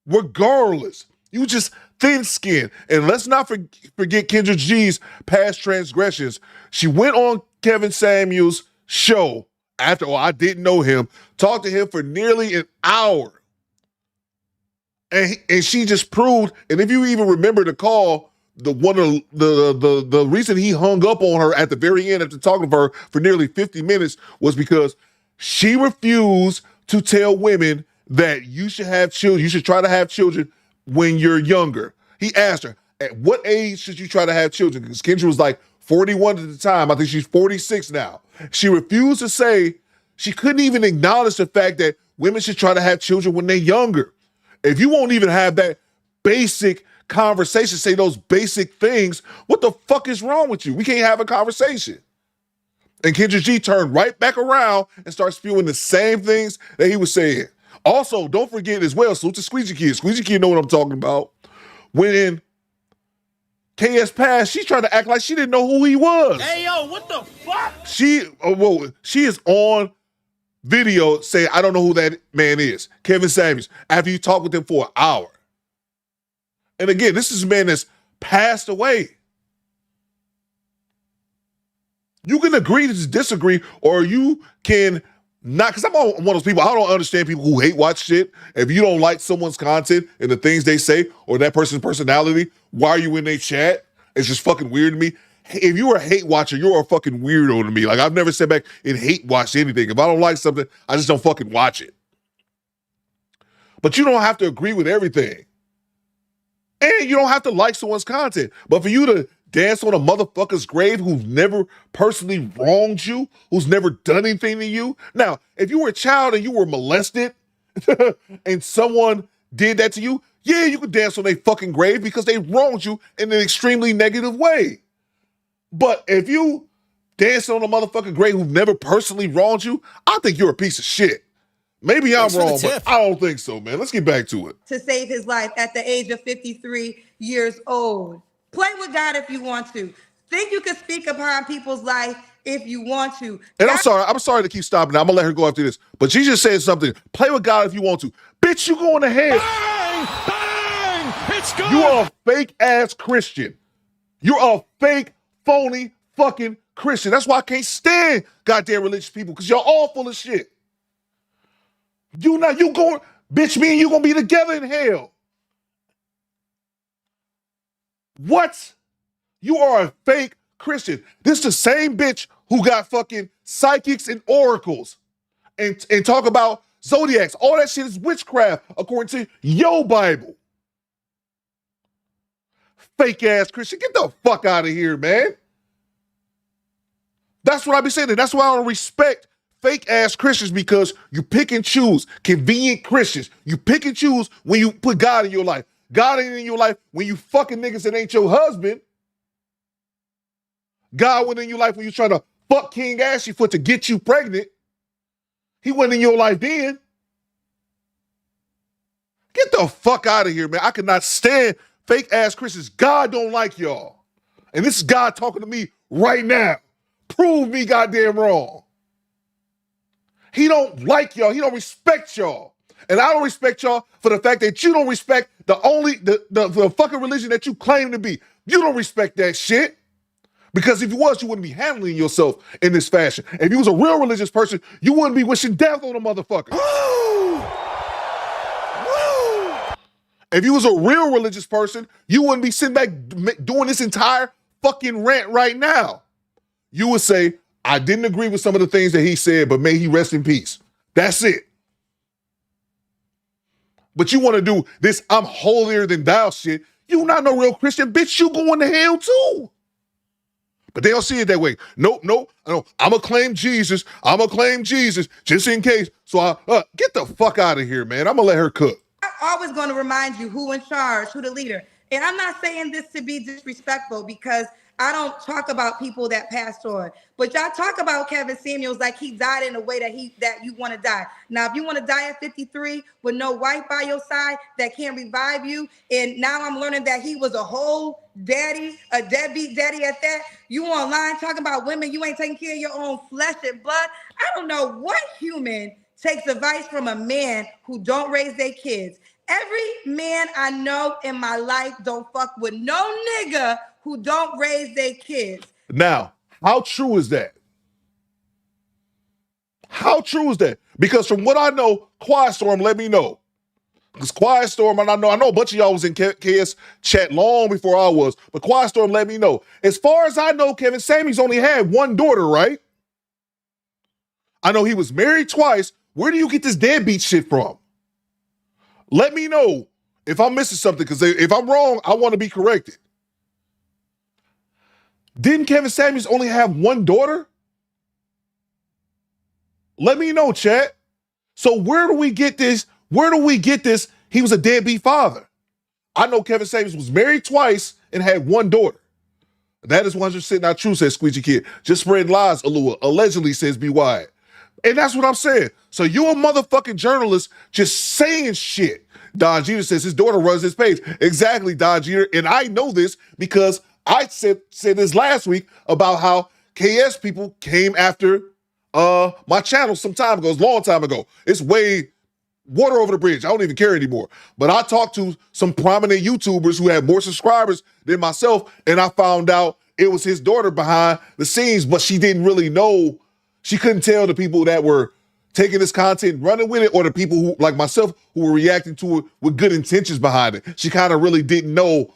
Regardless, you just thin-skinned. And let's not forget Kendra G's past transgressions. She went on Kevin Samuels' show after, I didn't know him, talked to him for nearly an hour. And she just proved, and if you even remember the call, the reason he hung up on her at the very end after talking to her for nearly 50 minutes was because she refused to tell women that you should have children. You should try to have children when you're younger. He asked her, at what age should you try to have children? Because Kendra was like 41 at the time. I think she's 46 now. She refused to say, she couldn't even acknowledge the fact that women should try to have children when they're younger. If you won't even have that basic conversation, say those basic things, what the fuck is wrong with you? We can't have a conversation. And Kendra G turned right back around and started spewing the same things that he was saying. Also, don't forget as well, salute to Squeegee Kid. Squeegee Kid know what I'm talking about. When KS passed, she tried to act like she didn't know who he was. Hey, yo, what the fuck? She is on video saying, I don't know who that man is, Kevin Samuels, after you talk with him for an hour. And again, this is a man that's passed away. You can agree to disagree, or you can not, because I'm one of those people, I don't understand people who hate watch shit. If you don't like someone's content and the things they say or that person's personality, why are you in their chat? It's just fucking weird to me. If you're a hate watcher, you're a fucking weirdo to me. Like, I've never sat back and hate watched anything. If I don't like something, I just don't fucking watch it. But you don't have to agree with everything. And you don't have to like someone's content. But for you to dance on a motherfucker's grave who's never personally wronged you, who's never done anything to you. Now, if you were a child and you were molested and someone did that to you, yeah, you could dance on their fucking grave because they wronged you in an extremely negative way. But if you dance on a motherfucking grave who never personally wronged you, I think you're a piece of shit. Maybe I'm wrong, but I don't think so, man. Let's get back to it. To save his life at the age of 53 years old. Play with God if you want to. Think you can speak upon people's life if you want to. And I'm sorry to keep stopping. I'm gonna let her go after this. But she just said something. Play with God if you want to. Bitch, you going to hell. Bang! Bang! It's good. You are a fake ass Christian. You're a fake, phony, fucking Christian. That's why I can't stand goddamn religious people, because y'all all full of shit. You going, bitch, me and you gonna be together in hell. What? You are a fake Christian. This is the same bitch who got fucking psychics and oracles and talk about zodiacs. All that shit is witchcraft according to your Bible. Fake ass Christian. Get the fuck out of here, man. That's what I be saying. And that's why I don't respect fake ass Christians, because you pick and choose convenient Christians. You pick and choose when you put God in your life. God ain't in your life when you fucking niggas that ain't your husband. God went in your life when you trying to fuck King Ashleyfoot to get you pregnant. He went in your life then. Get the fuck out of here, man. I cannot stand fake ass Christians. God don't like y'all. And this is God talking to me right now. Prove me goddamn wrong. He don't like y'all. He don't respect y'all. And I don't respect y'all for the fact that you don't respect the fucking religion that you claim to be. You don't respect that shit. Because if you was, you wouldn't be handling yourself in this fashion. If you was a real religious person, you wouldn't be wishing death on a motherfucker. If you was a real religious person, you wouldn't be sitting back doing this entire fucking rant right now. You would say, I didn't agree with some of the things that he said, but may he rest in peace. That's it. But you want to do this I'm holier than thou shit. You not no real Christian, bitch. You going to hell too. But they don't see it that way. Nope. I'm going to claim Jesus. I'm going to claim Jesus just in case. So get the fuck out of here, man. I'm going to let her cook. I'm always going to remind you who in charge, who the leader. And I'm not saying this to be disrespectful, because I don't talk about people that passed on. But y'all talk about Kevin Samuels like he died in a way that you want to die. Now, if you want to die at 53 with no wife by your side that can't revive you, and now I'm learning that he was a whole daddy, a deadbeat daddy at that, you online talking about women, you ain't taking care of your own flesh and blood. I don't know what human takes advice from a man who don't raise their kids. Every man I know in my life don't fuck with no nigga who don't raise their kids. Now, how true is that? How true is that? Because from what I know, Quiet Storm let me know. Because Quiet Storm, and I know a bunch of y'all was in KS chat long before I was, but Quiet Storm let me know. As far as I know, Kevin Samuels only had one daughter, right? I know he was married twice. Where do you get this deadbeat shit from? Let me know if I'm missing something, because if I'm wrong, I want to be corrected. Didn't Kevin Samuels only have one daughter? Let me know, chat. So where do we get this? He was a deadbeat father. I know Kevin Samuels was married twice and had one daughter. That is 100% not true, says Squeegee Kid. Just spread lies, Alua. Allegedly, says Be Wide. And that's what I'm saying. So you a motherfucking journalist just saying shit. Don Jeter says his daughter runs his page. Exactly, Don Jeter. And I know this because I said this last week about how KS people came after my channel some time ago. It was a long time ago. It's way water over the bridge. I don't even care anymore. But I talked to some prominent YouTubers who had more subscribers than myself, and I found out it was his daughter behind the scenes, but she didn't really know. She couldn't tell the people that were taking this content, running with it, or the people who, like myself, who were reacting to it with good intentions behind it. She kind of really didn't know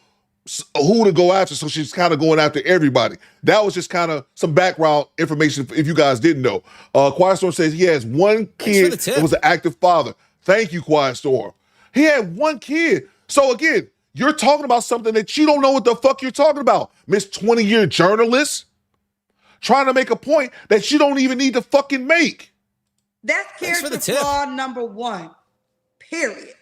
who to go after, so she's kind of going after everybody. That was just kind of some background information if you guys didn't know. Quiet Storm says he has one kid that was an active father. Thank you, Quiet Storm. He had one kid. So again, you're talking about something that you don't know what the fuck you're talking about. Miss 20-year journalist trying to make a point that you don't even need to fucking make. That's character flaw number one, period.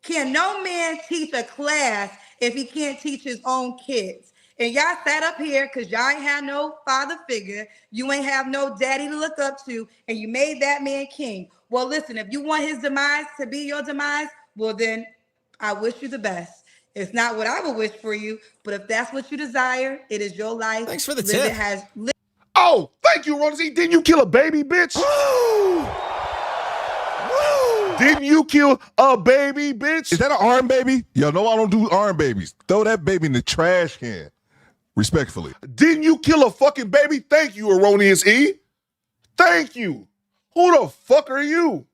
Can no man teach a class if he can't teach his own kids? And y'all sat up here because y'all ain't have no father figure. You ain't have no daddy to look up to, and you made that man king. Well, listen, if you want his demise to be your demise, well, then I wish you the best. It's not what I would wish for you, but if that's what you desire, it is your life. Thanks for the Live tip. it has Oh, thank you, Rosie. Didn't you kill a baby, bitch? Didn't you kill a baby, bitch? Is that an arm baby? Yo, no, I don't do arm babies. Throw that baby in the trash can. Respectfully. Didn't you kill a fucking baby? Thank you, Erroneous E. Thank you. Who the fuck are you?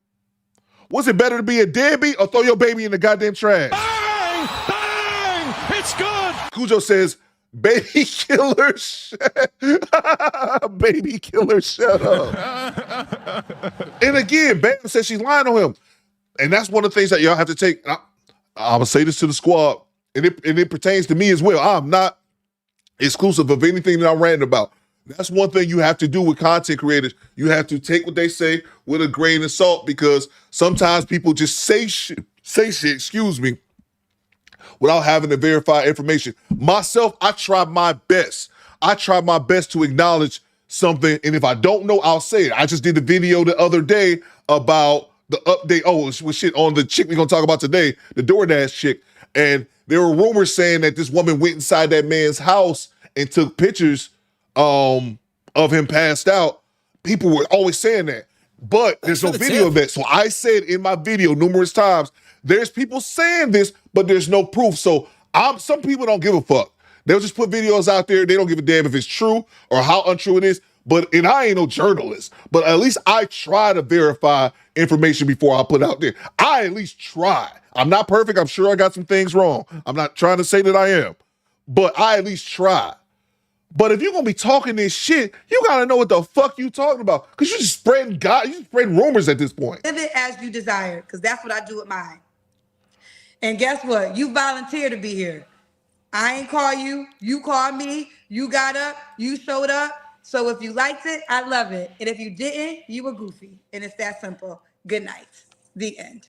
Was it better to be a deadbeat or throw your baby in the goddamn trash? Bang! Bang! It's good! Cujo says, baby killer, baby killer, shut up. And again, Bam says she's lying on him. And that's one of the things that y'all have to take. I'm going to say this to the squad, and it pertains to me as well. I'm not exclusive of anything that I'm ranting about. That's one thing you have to do with content creators. You have to take what they say with a grain of salt, because sometimes people just say shit, without having to verify information. Myself, I try my best. I try my best to acknowledge something, and if I don't know, I'll say it. I just did a video the other day about the update. Oh, it was shit on the chick we're gonna talk about today, the DoorDash chick. And there were rumors saying that this woman went inside that man's house and took pictures of him passed out. People were always saying that, but there's no video of that. So I said in my video numerous times, there's people saying this, but there's no proof. So some people don't give a fuck. They'll just put videos out there. They don't give a damn if it's true or how untrue it is. And I ain't no journalist, but at least I try to verify information before I put it out there. I at least try. I'm not perfect. I'm sure I got some things wrong. I'm not trying to say that I am, but I at least try. But if you're gonna be talking this shit, you gotta know what the fuck you talking about, because you just spreading rumors at this point. live it as you desire, because that's what I do with mine. And guess what? You volunteered to be here. I ain't call you. You called me. You got up. You showed up. So if you liked it, I love it. And if you didn't, you were goofy. And it's that simple. Good night. The end.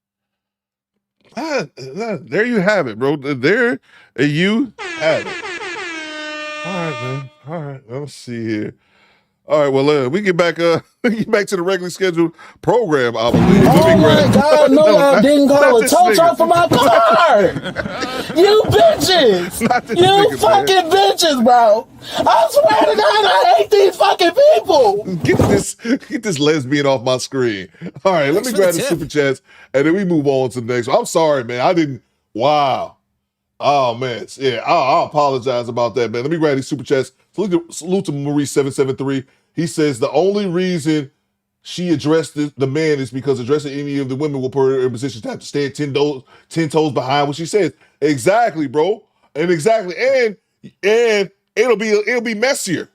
There you have it, bro. There you have it. All right, man. All right, let's see here. All right, well, we get back to the regularly scheduled program, I believe. Oh my God, no, y'all didn't call a tow truck for my car. You bitches. You fucking bitches, bro. I swear to God, I hate these fucking people. Get this lesbian off my screen. All right, let me grab the super chats, and then we move on to the next one. I'm sorry, man. Wow. Oh, man. Yeah, I apologize about that, man. Let me grab these super chats. Salute to Marie773. He says the only reason she addressed the man is because addressing any of the women will put her in position to have to stand 10 toes behind what she says. Exactly, bro. And it'll be messier.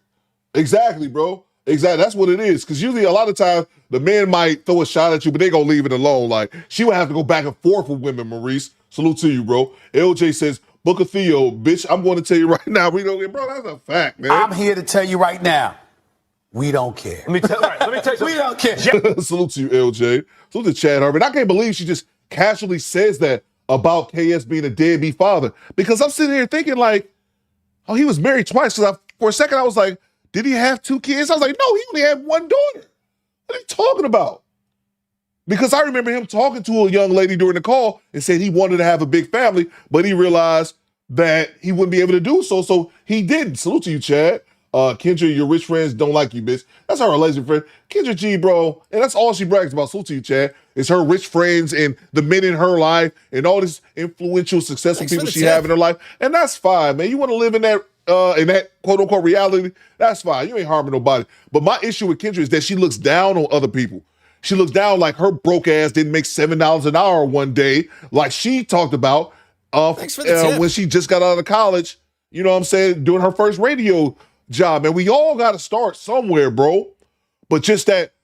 Exactly, bro. Exactly. That's what it is. Because usually a lot of times the man might throw a shot at you, but they gonna leave it alone. Like, she would have to go back and forth with women, Maurice. Salute to you, bro. LJ says, Book of Theo, bitch, I'm going to tell you right now, we don't get, bro, that's a fact, man. I'm here to tell you right now, we don't care. Let me tell you something. We don't care. Salute to you, LJ. Salute to Chad Harvey. I can't believe she just casually says that about KS being a deadbeat father, because I'm sitting here thinking like, oh, he was married twice. Because for a second I was like, did he have 2 kids? I was like, no, he only had 1 daughter. What are you talking about? Because I remember him talking to a young lady during the call and said he wanted to have a big family, but he realized that he wouldn't be able to do so, so he didn't. Salute to you, Chad. Kendra, your rich friends don't like you, bitch. That's her alleged friend. Kendra G, bro, and that's all she brags about. So to you, Chad, is her rich friends and the men in her life and all these influential, successful people she have in her life. And that's fine, man. You want to live in that quote unquote reality? That's fine. You ain't harming nobody. But my issue with Kendra is that she looks down on other people. She looks down like her broke ass didn't make $7 an hour one day, like she talked about when she just got out of college. You know what I'm saying? Doing her first radio job. And we all got to start somewhere, bro. But just that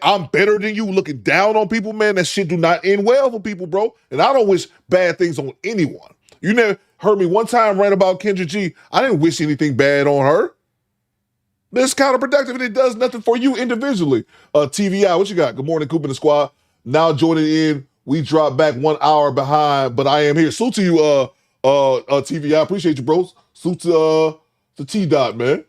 I'm better than you, looking down on people, man, that shit do not end well for people, bro. And I don't wish bad things on anyone. You never heard me one time rant about Kendra G. I didn't wish anything bad on her. It's counterproductive and it does nothing for you individually. TVI, what you got? Good morning, Coop and the squad. Now joining in. We dropped back 1 hour behind, but I am here. Salute to you, TVI. Appreciate you, bros. Salute to T-Dot, man.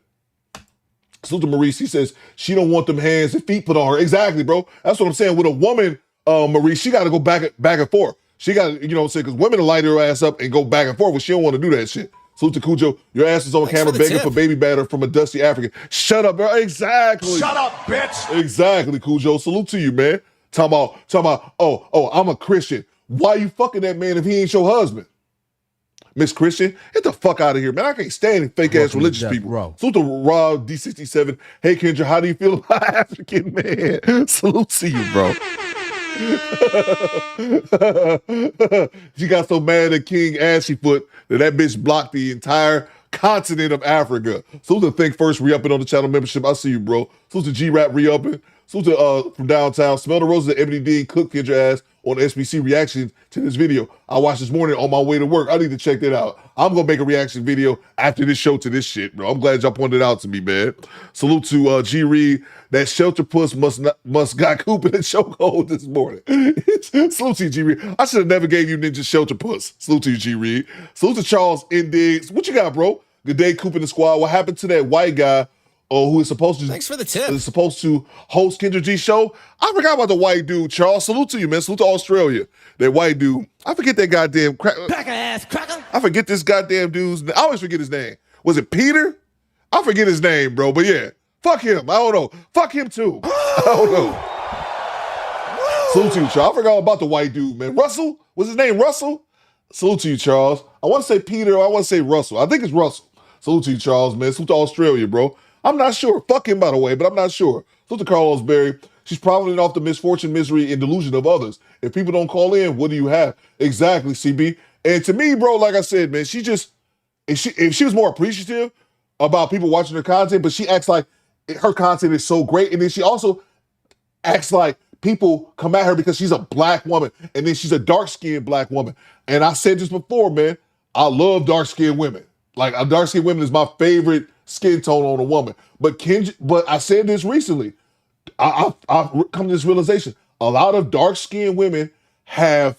Salute to Maurice. He says she don't want them hands and feet put on her. Exactly, bro. That's what I'm saying. With a woman, Maurice, she got to go back and forth. She got to, you know what I'm saying, because women will light her ass up and go back and forth, but she don't want to do that shit. Salute to Cujo. Your ass is on camera begging for baby batter from a dusty African. Shut up, bro. Exactly. Shut up, bitch. Exactly, Cujo. Salute to you, man. Talking about, oh, I'm a Christian. Why you fucking that man if he ain't your husband? Miss Christian, get the fuck out of here, man. I can't stand fake-ass religious people. Salute to Rob D67. Hey, Kendra, how do you feel about African man? Salute to you, bro. She got so mad at King Ashyfoot that bitch blocked the entire continent of Africa. Salute to Think First re-upping on the channel membership. I see you, bro. Salute to G-Rap re-upping. Salute to from downtown. Smell the roses at Ebony D. Cook Kendra ass on SBC reaction to this video. I watched this morning on my way to work. I need to check that out. I'm going to make a reaction video after this show to this shit, bro. I'm glad y'all pointed it out to me, man. Salute to G. Reed. That shelter puss must got Coop in the chokehold this morning. Salute to you, G. Reed. I should have never gave you ninja shelter puss. Salute to you, G. Reed. Salute to Charles Indiggs. What you got, bro? Good day, Coop in the squad. What happened to that white guy who is supposed to— Thanks for the tip. Is supposed to host Kendra G show? I forgot about the white dude, Charles. Salute to you, man. Salute to Australia. That white dude. I forget that goddamn pack ass cracker. I forget this goddamn dude's name. I always forget his name. Was it Peter? I forget his name, bro. But yeah, fuck him. I don't know. Fuck him too. I don't know. Salute to you, Charles. I forgot about the white dude, man. Russell? Was his name Russell? Salute to you, Charles. I want to say Peter or I want to say Russell. I think it's Russell. Salute to you, Charles, man. Salute to Australia, bro. I'm not sure. Fuck him, by the way, but I'm not sure. Salute to Carlos Berry. She's profiting off the misfortune, misery, and delusion of others. If people don't call in, what do you have? Exactly, CB. And to me, bro, like I said, man, she just— if she was more appreciative about people watching her content, but she acts like her content is so great, and then she also acts like people come at her because she's a black woman, and then she's a dark-skinned black woman. And I said this before, man, I love dark-skinned women. Like, a dark-skinned woman is my favorite skin tone on a woman. But I said this recently. I've come to this realization. A lot of dark-skinned women have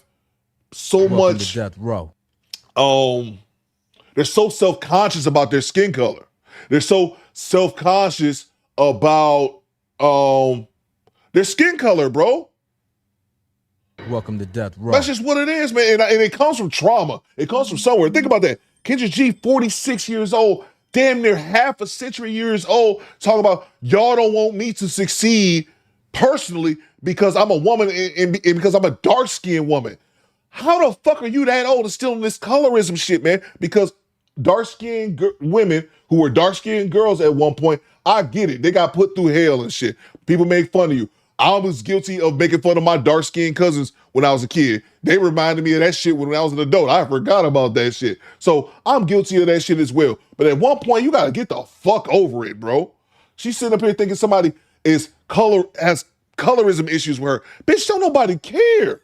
so much— death row. They're so self-conscious about their skin color. They're so self-conscious about their skin color, bro. Welcome to death row. That's just what it is, man. And it comes from trauma. It comes from somewhere. Think about that. Kendra G, 46 years old, damn near half a century years old, talking about y'all don't want me to succeed personally because I'm a woman and because I'm a dark-skinned woman. How the fuck are you that old and still in this colorism shit, man? Because dark-skinned women who were dark-skinned girls at one point, I get it. They got put through hell and shit. People make fun of you. I was guilty of making fun of my dark-skinned cousins when I was a kid. They reminded me of that shit when I was an adult. I forgot about that shit. So I'm guilty of that shit as well. But at one point, you gotta get the fuck over it, bro. She's sitting up here thinking somebody has colorism issues with her. Bitch, don't nobody care.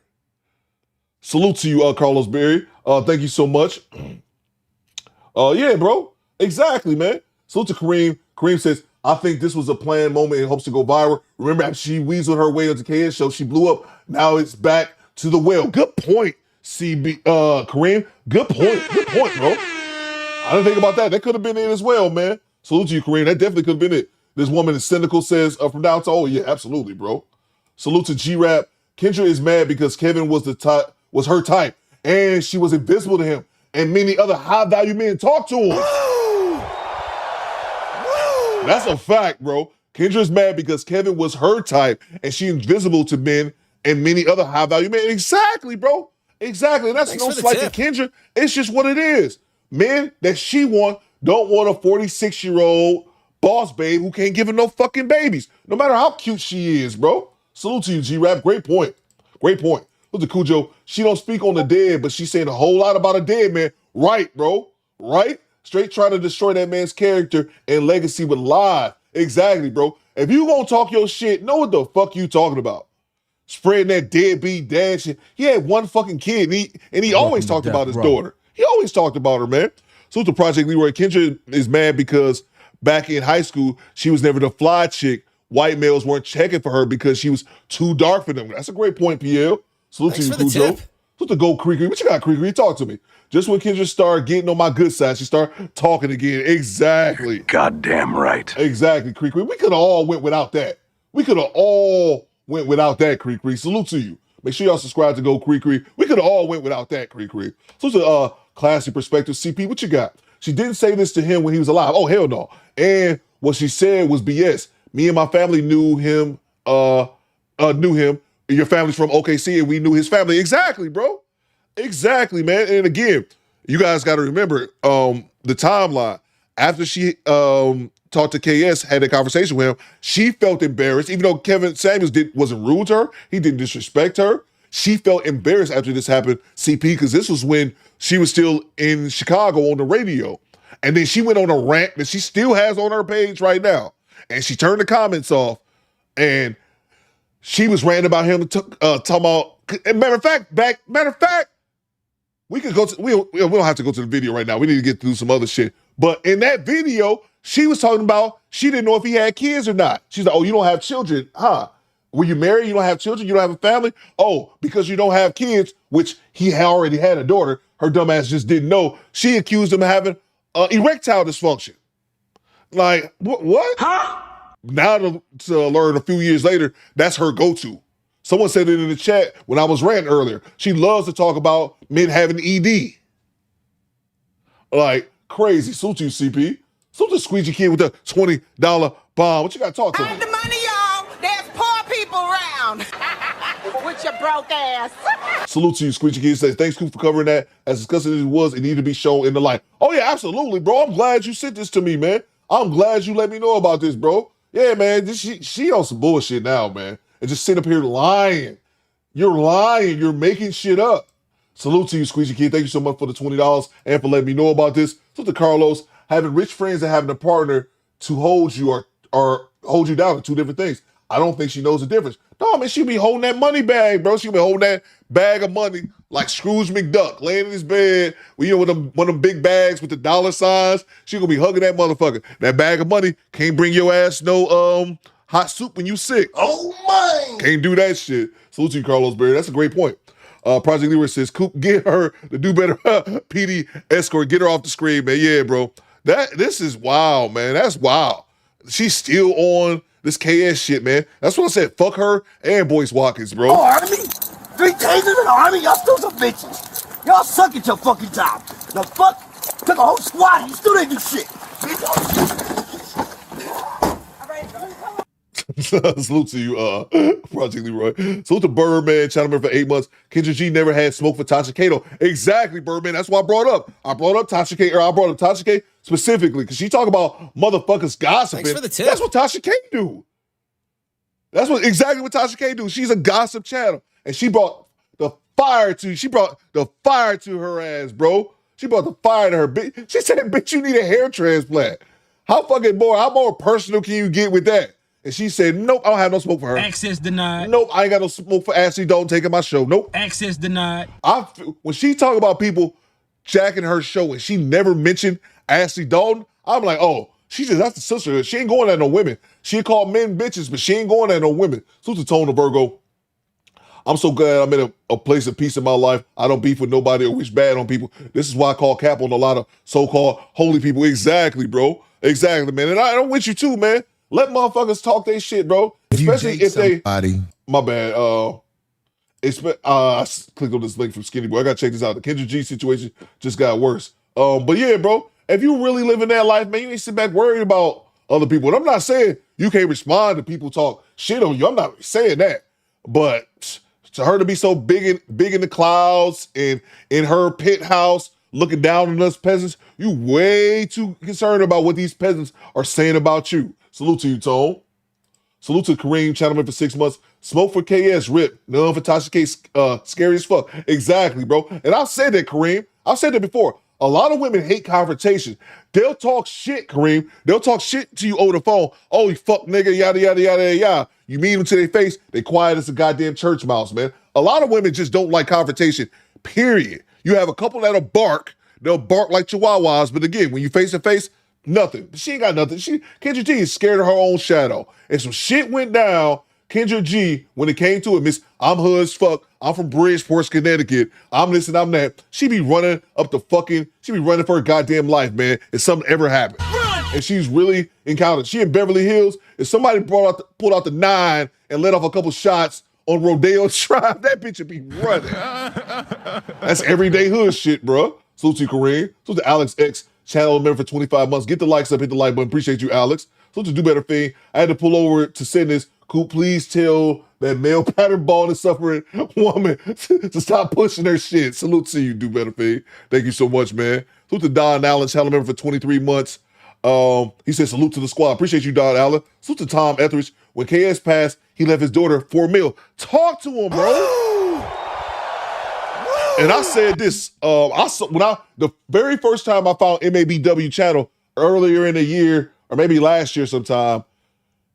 Salute to you, Carlos Berry. Thank you so much. Yeah, bro. Exactly, man. Salute to Kareem. Kareem says, I think this was a planned moment in hopes to go viral. Remember after she weaseled her way onto KS show, she blew up. Now it's back to the well. Good point, Kareem. Good point, bro. I didn't think about that. That could have been it as well, man. Salute to you, Kareem. That definitely could have been it. This woman is cynical, says from downtown. Oh, yeah, absolutely, bro. Salute to G-Rap. Kendra is mad because Kevin was her type, and she was invisible to him, and many other high-value men talked to him. That's a fact, bro. Kendra's mad because Kevin was her type and she invisible to men and many other high value men. Exactly, bro. Exactly. And that's Thanks no for the slight to tip. Kendra. It's just what it is. Men that she don't want a 46-year-old boss babe who can't give her no fucking babies. No matter how cute she is, bro. Salute to you, G-Rap. Great point. Great point. Look at Cujo. She don't speak on the dead, but she's saying a whole lot about a dead man. Right, bro. Right? Straight trying to destroy that man's character and legacy with lies. Exactly, bro. If you gonna talk your shit, know what the fuck you talking about. Spreading that deadbeat dad shit. He had one fucking kid, and he always talked about his daughter. He always talked about her, man. So to Project Leroy, Kendra is mad because back in high school, she was never the fly chick. White males weren't checking for her because she was too dark for them. That's a great point, PL. Salute to you, Cujo. Salute to Go Creekery. What you got, Creekery? Talk to me. Just when Kendra started getting on my good side, she started talking again. Exactly. Goddamn right. Exactly, Creekery. We could have all went without that. We could have all went without that, Creekery. Salute to you. Make sure y'all subscribe to Go Creekery. We could have all went without that, Creekery. So it's a classy perspective. CP, what you got? She didn't say this to him when he was alive. Oh, hell no. And what she said was BS. Me and my family knew him. Your family's from OKC and we knew his family. Exactly, bro. Exactly, man. And again, you guys got to remember the timeline. After she talked to KS, had a conversation with him, she felt embarrassed, even though Kevin Samuels wasn't rude to her. He didn't disrespect her. She felt embarrassed after this happened, CP, because this was when she was still in Chicago on the radio. And then she went on a rant that she still has on her page right now. And she turned the comments off. And she was ranting about him, talking about. Matter of fact, we could go to. We don't have to go to the video right now. We need to get through some other shit. But in that video, she was talking about she didn't know if he had kids or not. She's like, "Oh, you don't have children, huh? Were you married? You don't have children? You don't have a family? Oh, because you don't have kids, which he already had a daughter. Her dumb ass just didn't know." She accused him of having erectile dysfunction. Like what? Huh? Now to learn a few years later, that's her go-to. Someone said it in the chat when I was ranting earlier. She loves to talk about men having ED. Like, crazy. Salute to you, CP. Salute to Squeegee Kid with the $20 bomb. What you got to talk to me? the money, y'all. There's poor people around. With your broke ass. Salute to you, Squeegee Kid. Says, thanks, Coop, for covering that. As disgusting as it was, it needed to be shown in the light. Oh, yeah, absolutely, bro. I'm glad you sent this to me, man. I'm glad you let me know about this, bro. Yeah, man, she on some bullshit now, man. And just sit up here lying. You're lying. You're making shit up. Salute to you, Squeegee Kid. Thank you so much for the $20 and for letting me know about this. Salute to Carlos. Having rich friends and having a partner to hold you or hold you down are two different things. I don't think she knows the difference. No, man, she be holding that money bag, bro. She be holding that bag of money like Scrooge McDuck, laying in his bed, with one of them big bags with the dollar signs. She gonna be hugging that motherfucker. That bag of money can't bring your ass no hot soup when you sick. Oh my! Can't do that shit. Salute to you, Carlos Berry. That's a great point. Project Leroy says, Coop, get her the do better PD escort. Get her off the screen, man. Yeah, bro. This is wild, man. That's wild. She's still on this KS shit, man. That's what I said. Fuck her and Boyce Watkins, bro. Oh, Army? 3 tasers in the Army? Y'all still some bitches. Y'all suck at your fucking job. The fuck? Took a whole squad. You still didn't do shit. Salute to you, Project Leroy. Salute to Birdman, channel member for 8 months. Kendra G never had smoke for Tasha Kato. Exactly, Birdman. That's what I brought up. I brought up Tasha K specifically because she talk about motherfuckers gossiping. Thanks for the tip. That's what Tasha K do. That's exactly what Tasha K do. She's a gossip channel. And she brought the fire to her ass, bro. She brought the fire to her. Bitch. She said, bitch, you need a hair transplant. How more personal can you get with that? And she said, nope, I don't have no smoke for her. Access denied. Nope, I ain't got no smoke for Ashley Dalton taking my show. Nope. Access denied. When she talk about people jacking her show and she never mentioned Ashley Dalton, I'm like, oh, that's the sister. She ain't going at no women. She called men bitches, but she ain't going at no women. So to Tone Virgo, I'm so glad I'm in a place of peace in my life. I don't beef with nobody or wish bad on people. This is why I call cap on a lot of so-called holy people. Exactly, bro. Exactly, man. And I'm with you too, man. Let motherfuckers talk their shit, bro. Especially if somebody. My bad. I clicked on this link from Skinny Boy. I gotta check this out. The Kendra G situation just got worse. But yeah, bro. If you really living that life, man, you ain't sit back worried about other people. And I'm not saying you can't respond to people talk shit on you. I'm not saying that. But to her to be so big in the clouds and in her penthouse looking down on us peasants, you way too concerned about what these peasants are saying about you. Salute to you, Tone. Salute to Kareem, channel member for 6 months. Smoke for KS, rip. None for Tasha K, scary as fuck. Exactly, bro. And I've said that, Kareem. I've said that before. A lot of women hate confrontation. They'll talk shit, Kareem. They'll talk shit to you over the phone. Oh, you fuck nigga, yada, yada, yada, yada. You meet them to their face, they quiet as a goddamn church mouse, man. A lot of women just don't like confrontation, period. You have a couple that'll bark. They'll bark like chihuahuas, but again, when you face to face, nothing. She ain't got nothing. Kendra G is scared of her own shadow. And some shit went down. Kendra G, when it came to it, miss, I'm hood as fuck. I'm from Bridgeport, Connecticut. I'm this and I'm that. She be running for her goddamn life, man, if something ever happened. And she's really encountered. She in Beverly Hills. If somebody pulled out the 9 and let off a couple shots on Rodeo Drive, that bitch would be running. That's everyday hood shit, bro. Salute to you, Kareem. Salute to Alex X, channel member for 25 months. Get the likes up, hit the like button. Appreciate you, Alex. Salute to Do Better Thing. I had to pull over to send this. Coop, please tell that male pattern baldness suffering woman to stop pushing her shit. Salute to you, Do Better Thing. Thank you so much, man. Salute to Don Allen, channel member for 23 months. He said, salute to the squad. Appreciate you, Don Allen. Salute to Tom Etheridge. When KS passed, he left his daughter for a meal. Talk to him, bro. And I said this, the very first time I found MABW channel earlier in the year, or maybe last year sometime,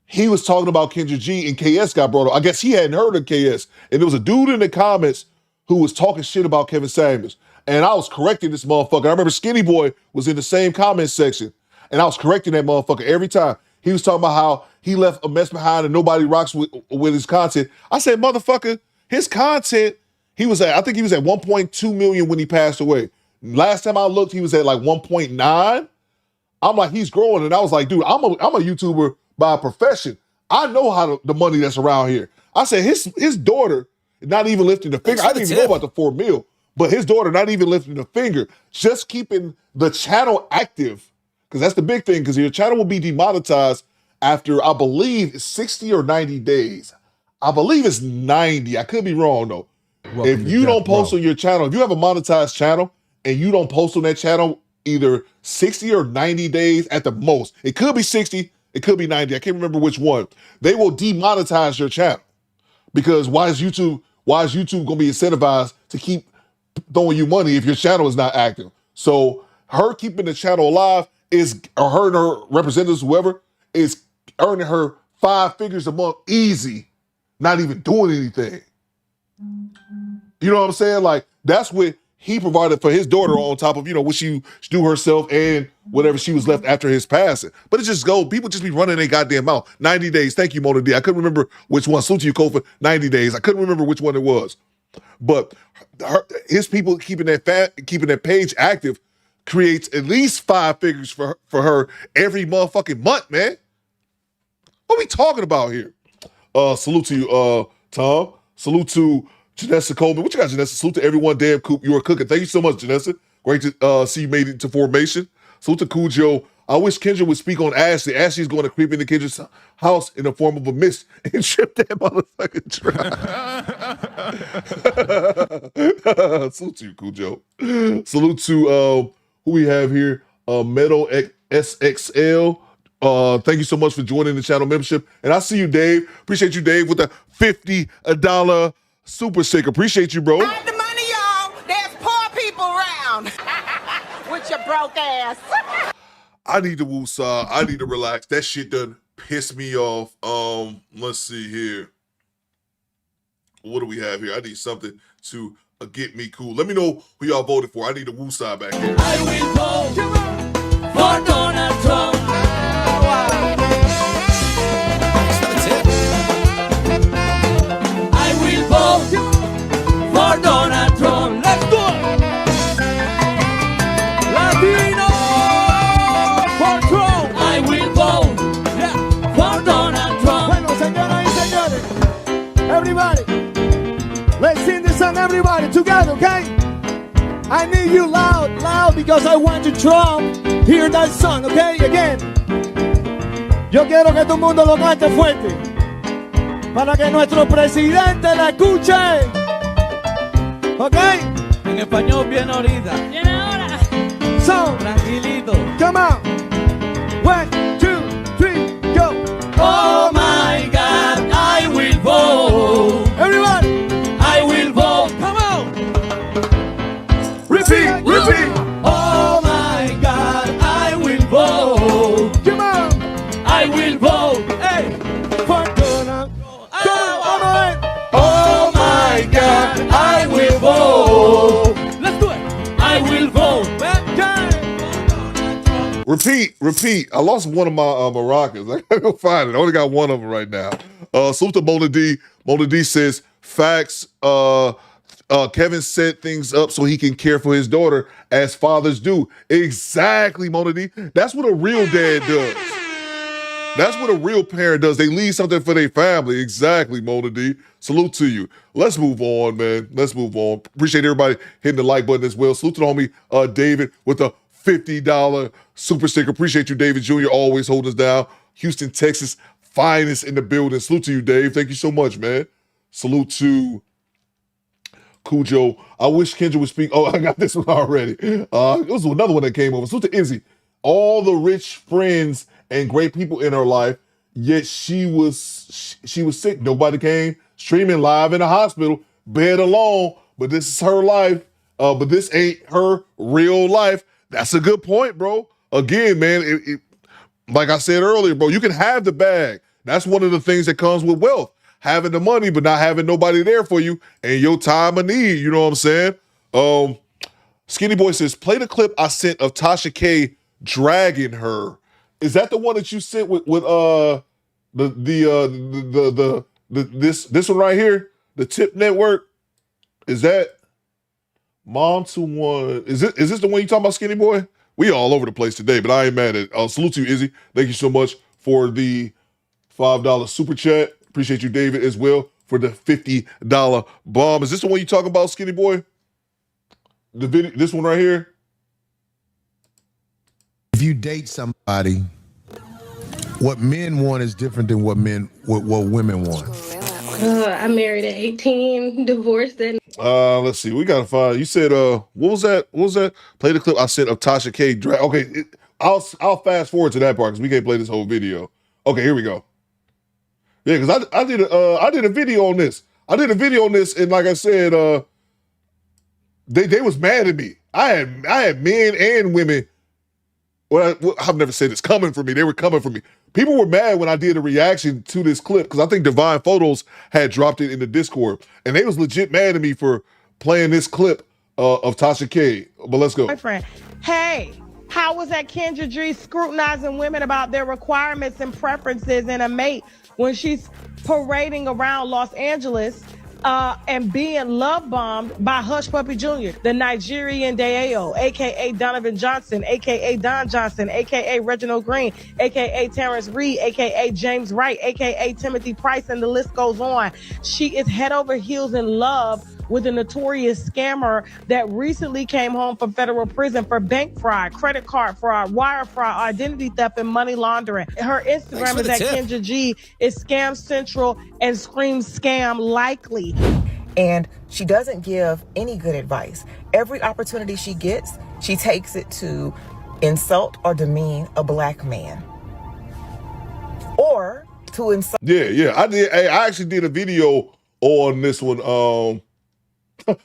he was talking about Kendra G and KS got brought up. I guess he hadn't heard of KS. And there was a dude in the comments who was talking shit about Kevin Samuels. And I was correcting this motherfucker. I remember Skinny Boy was in the same comment section. And I was correcting that motherfucker every time. He was talking about how he left a mess behind and nobody rocks with his content. I said, motherfucker, his content, I think he was at 1.2 million when he passed away. Last time I looked, he was at like 1.9. I'm like, he's growing. And I was like, dude, I'm a YouTuber by profession. I know how the money that's around here. I said, his daughter not even lifting a finger. I didn't even know about the 4 mil, but his daughter not even lifting a finger, just keeping the channel active. Because that's the big thing, because your channel will be demonetized after, I believe, 60 or 90 days. I believe it's 90. I could be wrong, though. If you don't post on your channel, if you have a monetized channel and you don't post on that channel either 60 or 90 days at the most, it could be 60, it could be 90. I can't remember which one. They will demonetize your channel. Because why is YouTube going to be incentivized to keep throwing you money if your channel is not active? So her keeping the channel alive or her and her representatives, whoever, is earning her 5 figures a month easy, not even doing anything. You know what I'm saying? Like, that's what he provided for his daughter on top of, what she do herself and whatever she was left after his passing. But it just people just be running their goddamn mouth. 90 days. Thank you, Mona D. I couldn't remember which one. Salute to you, Kofa. 90 days. I couldn't remember which one it was. But his people keeping that page active creates at least 5 figures for her every motherfucking month, man. What are we talking about here? Salute to you, Tom. Salute to Janessa Coleman. What you got, Janessa? Salute to everyone. Damn, Coop, you are cooking. Thank you so much, Janessa. Great to see you made it to formation. Salute to Cujo. I wish Kendra would speak on Ashley. Ashley's going to creep into Kendra's house in the form of a mist and trip that motherfucking trap. Salute to you, Cujo. Salute to who we have here, Meadow SXL. Thank you so much for joining the channel membership. And I see you, Dave. Appreciate you, Dave, with the $50 super sticker. Appreciate you, bro. Hide the money, y'all. There's poor people around. With your broke ass. I need to woosah. I need to relax. That shit done piss me off. Let's see here. What do we have here? I need something to get me cool. Let me know who y'all voted for. I need a woosah back here. I will vote for Donald Trump. I will vote for Donald Trump. Let's go. Latino for Trump. I will vote for Donald Trump. Bueno, señoras y señores, everybody, let's sing this song, everybody, together, okay? I need you loud, because I want you Trump. Hear that song, okay? Again. Yo quiero que todo el mundo lo cante fuerte. Para que nuestro presidente la escuche. ¿Ok? En español bien ahorita. Viene ahora. So, Tranquilito. come on. 1, 2, 3, go. Oh my God, I will vote. Everybody. I will vote. Come on. Repeat, repeat. Oh my God, I will vote. Come on. I will vote. Hey. For Donald. Come on. Oh my God, I will vote. Let's do it. I will vote. Repeat, repeat. I lost one of my maracas. I gotta go find it. I only got one of them right now. Salute to Mona D. Mona D says, facts, Kevin set things up so he can care for his daughter as fathers do. Exactly, Mona D. That's what a real dad does. That's what a real parent does. They leave something for their family. Exactly, Mona D. Salute to you. Let's move on, man. Let's move on. Appreciate everybody hitting the like button as well. Salute to the homie David with the $50 super sticker. Appreciate you, David Jr., always holding us down. Houston, Texas, finest in the building. Salute to you, Dave. Thank you so much, man. Salute to Cujo. I wish Kendra would speak. Oh, I got this one already. It was another one that came over. Salute to Izzy. All the rich friends and great people in her life, yet she was sick. Nobody came. Streaming live in the hospital, bed alone. But this is her life. But this ain't her real life. That's a good point, bro. Again, man, like I said earlier, bro, you can have the bag. That's one of the things that comes with wealth. Having the money, but not having nobody there for you and your time of need. You know what I'm saying? Skinny Boy says, play the clip I sent of Tasha K dragging her. Is that the one that you sent with this one right here? The Tip Network? Is that Mom to One? Is this the one you talking about, Skinny Boy? We all over the place today, but I ain't mad at it. Salute to you, Izzy. Thank you so much for the $5 super chat. Appreciate you, David, as well, for the $50 bomb. Is this the one you talking about, Skinny Boy? The video, this one right here? If you date somebody, what men want is different than what women want. I married at 18, divorced at... Let's see. We gotta find. You said, what was that? What was that? Play the clip I sent of Tasha K. Okay, I'll fast forward to that part because we can't play this whole video. Okay, here we go. Yeah, because I did a video on this. I did a video on this, and like I said, they was mad at me. I had men and women. Well, I've never said this, coming for me. They were coming for me. People were mad when I did a reaction to this clip because I think Divine Photos had dropped it in the Discord, and they was legit mad at me for playing this clip of Tasha K. But let's go. Boyfriend. Hey, how was that Kendra G scrutinizing women about their requirements and preferences in a mate when she's parading around Los Angeles and being love bombed by Hush Puppy Jr., the Nigerian Deo, aka Donovan Johnson, aka Don Johnson, aka Reginald Green, aka Terrence Reed, aka James Wright, aka Timothy Price, and the list goes on. She is head over heels in love with a notorious scammer that recently came home from federal prison for bank fraud, credit card fraud, wire fraud, identity theft, and money laundering. Her Instagram is at Kendra G. It's Scam Central and screams scam likely. And she doesn't give any good advice. Every opportunity she gets, she takes it to insult or demean a black man. Or to insult. Yeah. I actually did a video on this one.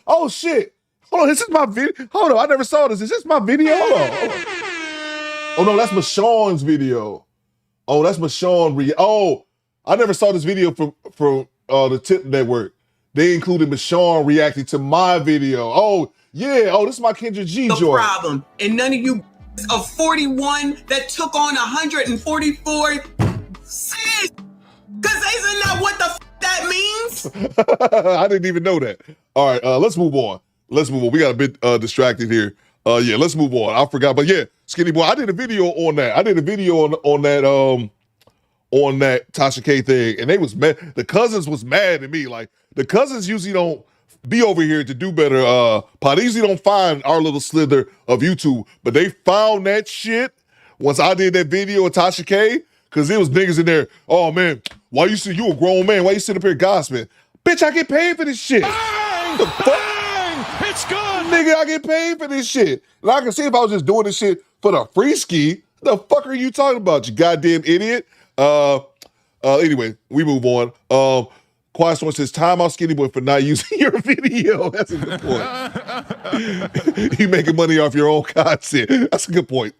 Oh shit! Hold on, this is my video. Hold on, I never saw this. Is this my video? Hold on. Oh no, that's Michonne's video. Oh, that's Michonne. Oh, I never saw this video from the Tip Network. They included Michonne reacting to my video. Oh yeah. Oh, this is my Kendra G joint. The problem, and none of you of 41 that took on 144. Because isn't that what the that means? I didn't even know that. All right, let's move on. We got a bit distracted here. Yeah, let's move on. I forgot, but yeah, Skinny Boy, I did a video on that. I did a video on that Tasha K thing, and they was mad. The cousins was mad at me. Like, the cousins usually don't be over here to do better. They usually don't find our little slither of YouTube, but they found that shit once I did that video of Tasha K. Because there was niggas in there, oh man, why you sit, you a grown man, why you sit up here gossiping? Bitch, I get paid for this shit. Bang! The fuck? Bang! It's good. Nigga, I get paid for this shit. And I can see if I was just doing this shit for the free ski, the fuck are you talking about, you goddamn idiot? Anyway, we move on. Quiet Storm says, time out Skinny Boy for not using your video. That's a good point. You making money off your own content. That's a good point,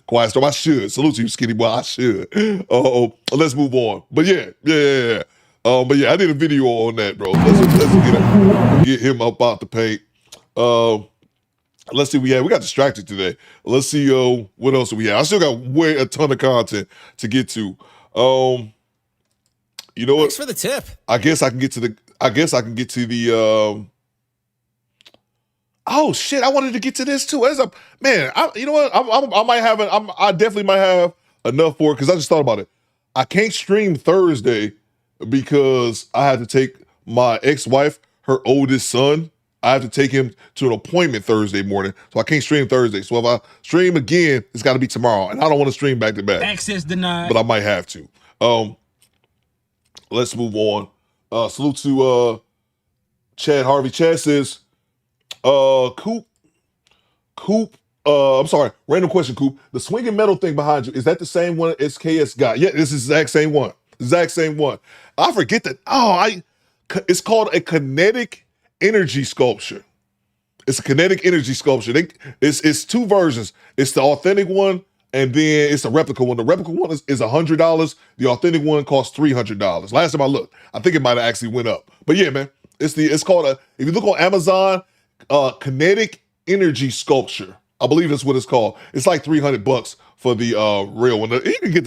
Quiet Storm. I should. Salute to you, Skinny Boy. I should. Let's move on. But yeah. But yeah, I did a video on that, bro. Let's get him up out the paint. Let's see. We got distracted today. Let's see. What else do we have? I still got a ton of content to get to. You know what? Thanks for the tip. I guess I can get to the. Oh shit! I wanted to get to this too. As a man, you know what? I definitely might have enough for it because I just thought about it. I can't stream Thursday because I have to take my ex-wife, her oldest son. I have to take him to an appointment Thursday morning, so I can't stream Thursday. So if I stream again, it's got to be tomorrow, and I don't want to stream back to back. Access denied. But I might have to. Let's move on. Salute to Chad Harvey. Chad says, Coop, I'm sorry, random question, Coop. The swinging metal thing behind you, is that the same one as KS got? Yeah, this is the exact same one. Exact same one. I forget that. It's called a kinetic energy sculpture. It's a kinetic energy sculpture. It's two versions. It's the authentic one, and then it's a replica one. The replica one is $100. The authentic one costs $300. Last time I looked, I think it might have actually went up. But yeah, man, it's called if you look on Amazon, kinetic energy sculpture. I believe that's what it's called. It's like $300 for the real one. You can get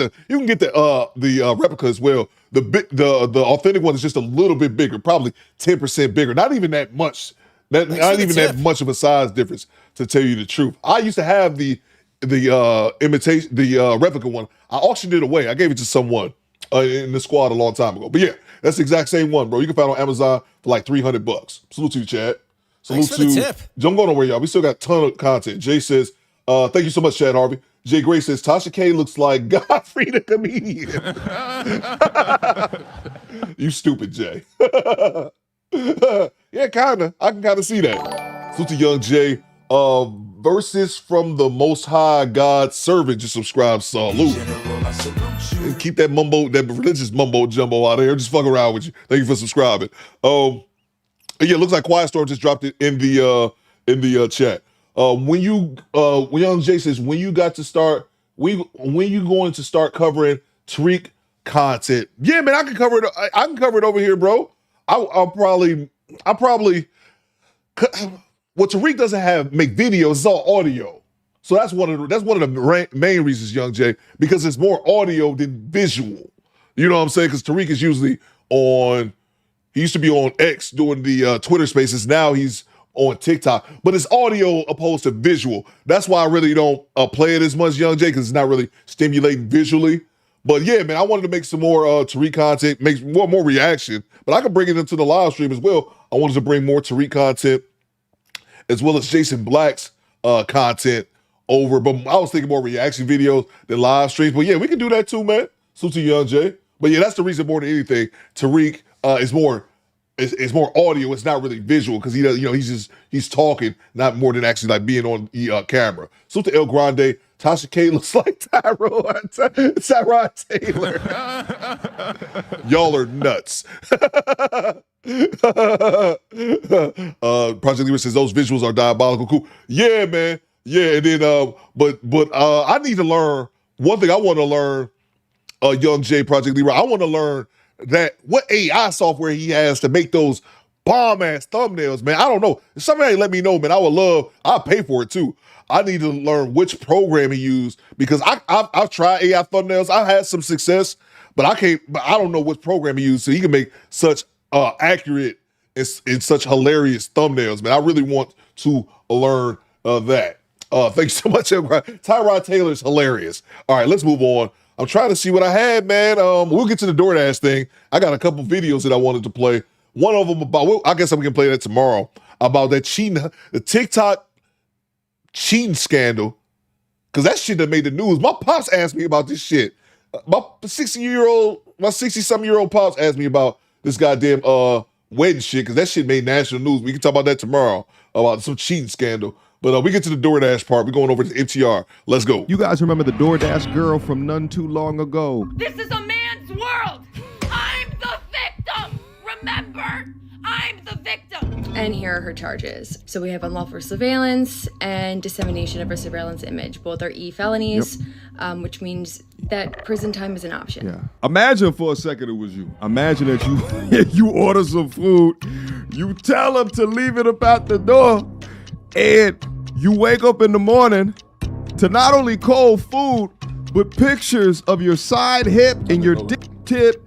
the replica as well. The authentic one is just a little bit bigger, probably 10% bigger. Not even that much. Not even that much of a size difference, to tell you the truth. I used to have the imitation, the replica one. I auctioned it away. I gave it to someone in the squad a long time ago. But yeah, that's the exact same one, bro. You can find it on Amazon for like $300. Salute to you, Chad. Salute Thanks for the tip. Don't go nowhere, y'all. We still got a ton of content. Jay says, thank you so much, Chad Harvey. Jay Gray says, Tasha K looks like Godfrey the comedian. You stupid, Jay. Yeah, kinda. I can kinda see that. Salute to Young Jay. Verses from the Most High God servant just subscribe. Salute. And keep that religious mumbo jumbo out of here. Just fuck around with you. Thank you for subscribing. Yeah, it looks like Quiet Storm just dropped it in the chat. When Young Jay says, when you going to start covering Tariq content? Yeah, man, I can cover it. I can cover it over here, bro. I'll probably. What Tariq doesn't make videos, it's all audio. So that's one of the main reasons, Young Jay, because it's more audio than visual. You know what I'm saying? Because Tariq is usually on. He used to be on X doing the Twitter Spaces. Now he's on TikTok, but it's audio opposed to visual. That's why I really don't play it as much, Young Jay, because it's not really stimulating visually. But yeah, man, I wanted to make some more Tariq content, make more reaction, but I could bring it into the live stream as well. I wanted to bring more Tariq content as well as Jason Black's content over, but I was thinking more reaction videos than live streams. But yeah, we can do that too, man. So to Young Jay. But yeah, that's the reason more than anything. Tariq is more audio. It's not really visual because he does, he's talking, not more than actually like being on the camera. So to El Grande, Tasha K looks like Tyrod Taylor. Y'all are nuts. Project Leader says those visuals are diabolical. Cool. Yeah, man. Yeah, and then but I need to learn one thing. I want to learn, Young J, Project Leader. I want to learn that what AI software he has to make those bomb ass thumbnails, man. I don't know. If somebody let me know, man, I'll pay for it too. I need to learn which program he used because I've tried AI thumbnails. I've had some success, but I don't know which program he used so he can make such accurate and such hilarious thumbnails, man. I really want to learn that. Thanks so much, Tyrod Taylor's hilarious. All right, let's move on. I'm trying to see what I had, man. We'll get to the DoorDash thing. I got a couple videos that I wanted to play. One of them about, I guess I'm going to play that tomorrow, about that cheating, the TikTok cheating scandal. Because that shit that made the news. My pops asked me about this shit my 60-something-year-old pops asked me about this goddamn wedding shit, because that shit made national news. We can talk about that tomorrow, about some cheating scandal. But we get to the DoorDash part. We're going over to MTR. Let's go. You guys remember the DoorDash girl from none too long ago? This is a man's world. I'm the victim. Remember, I'm the victim. And here are her charges. So we have unlawful surveillance and dissemination of a surveillance image. Both are felonies, which means that prison time is an option. Yeah. Imagine for a second it was you. Imagine that you order some food, you tell them to leave it up at the door, and you wake up in the morning to not only cold food, but pictures of your side hip and your dick tip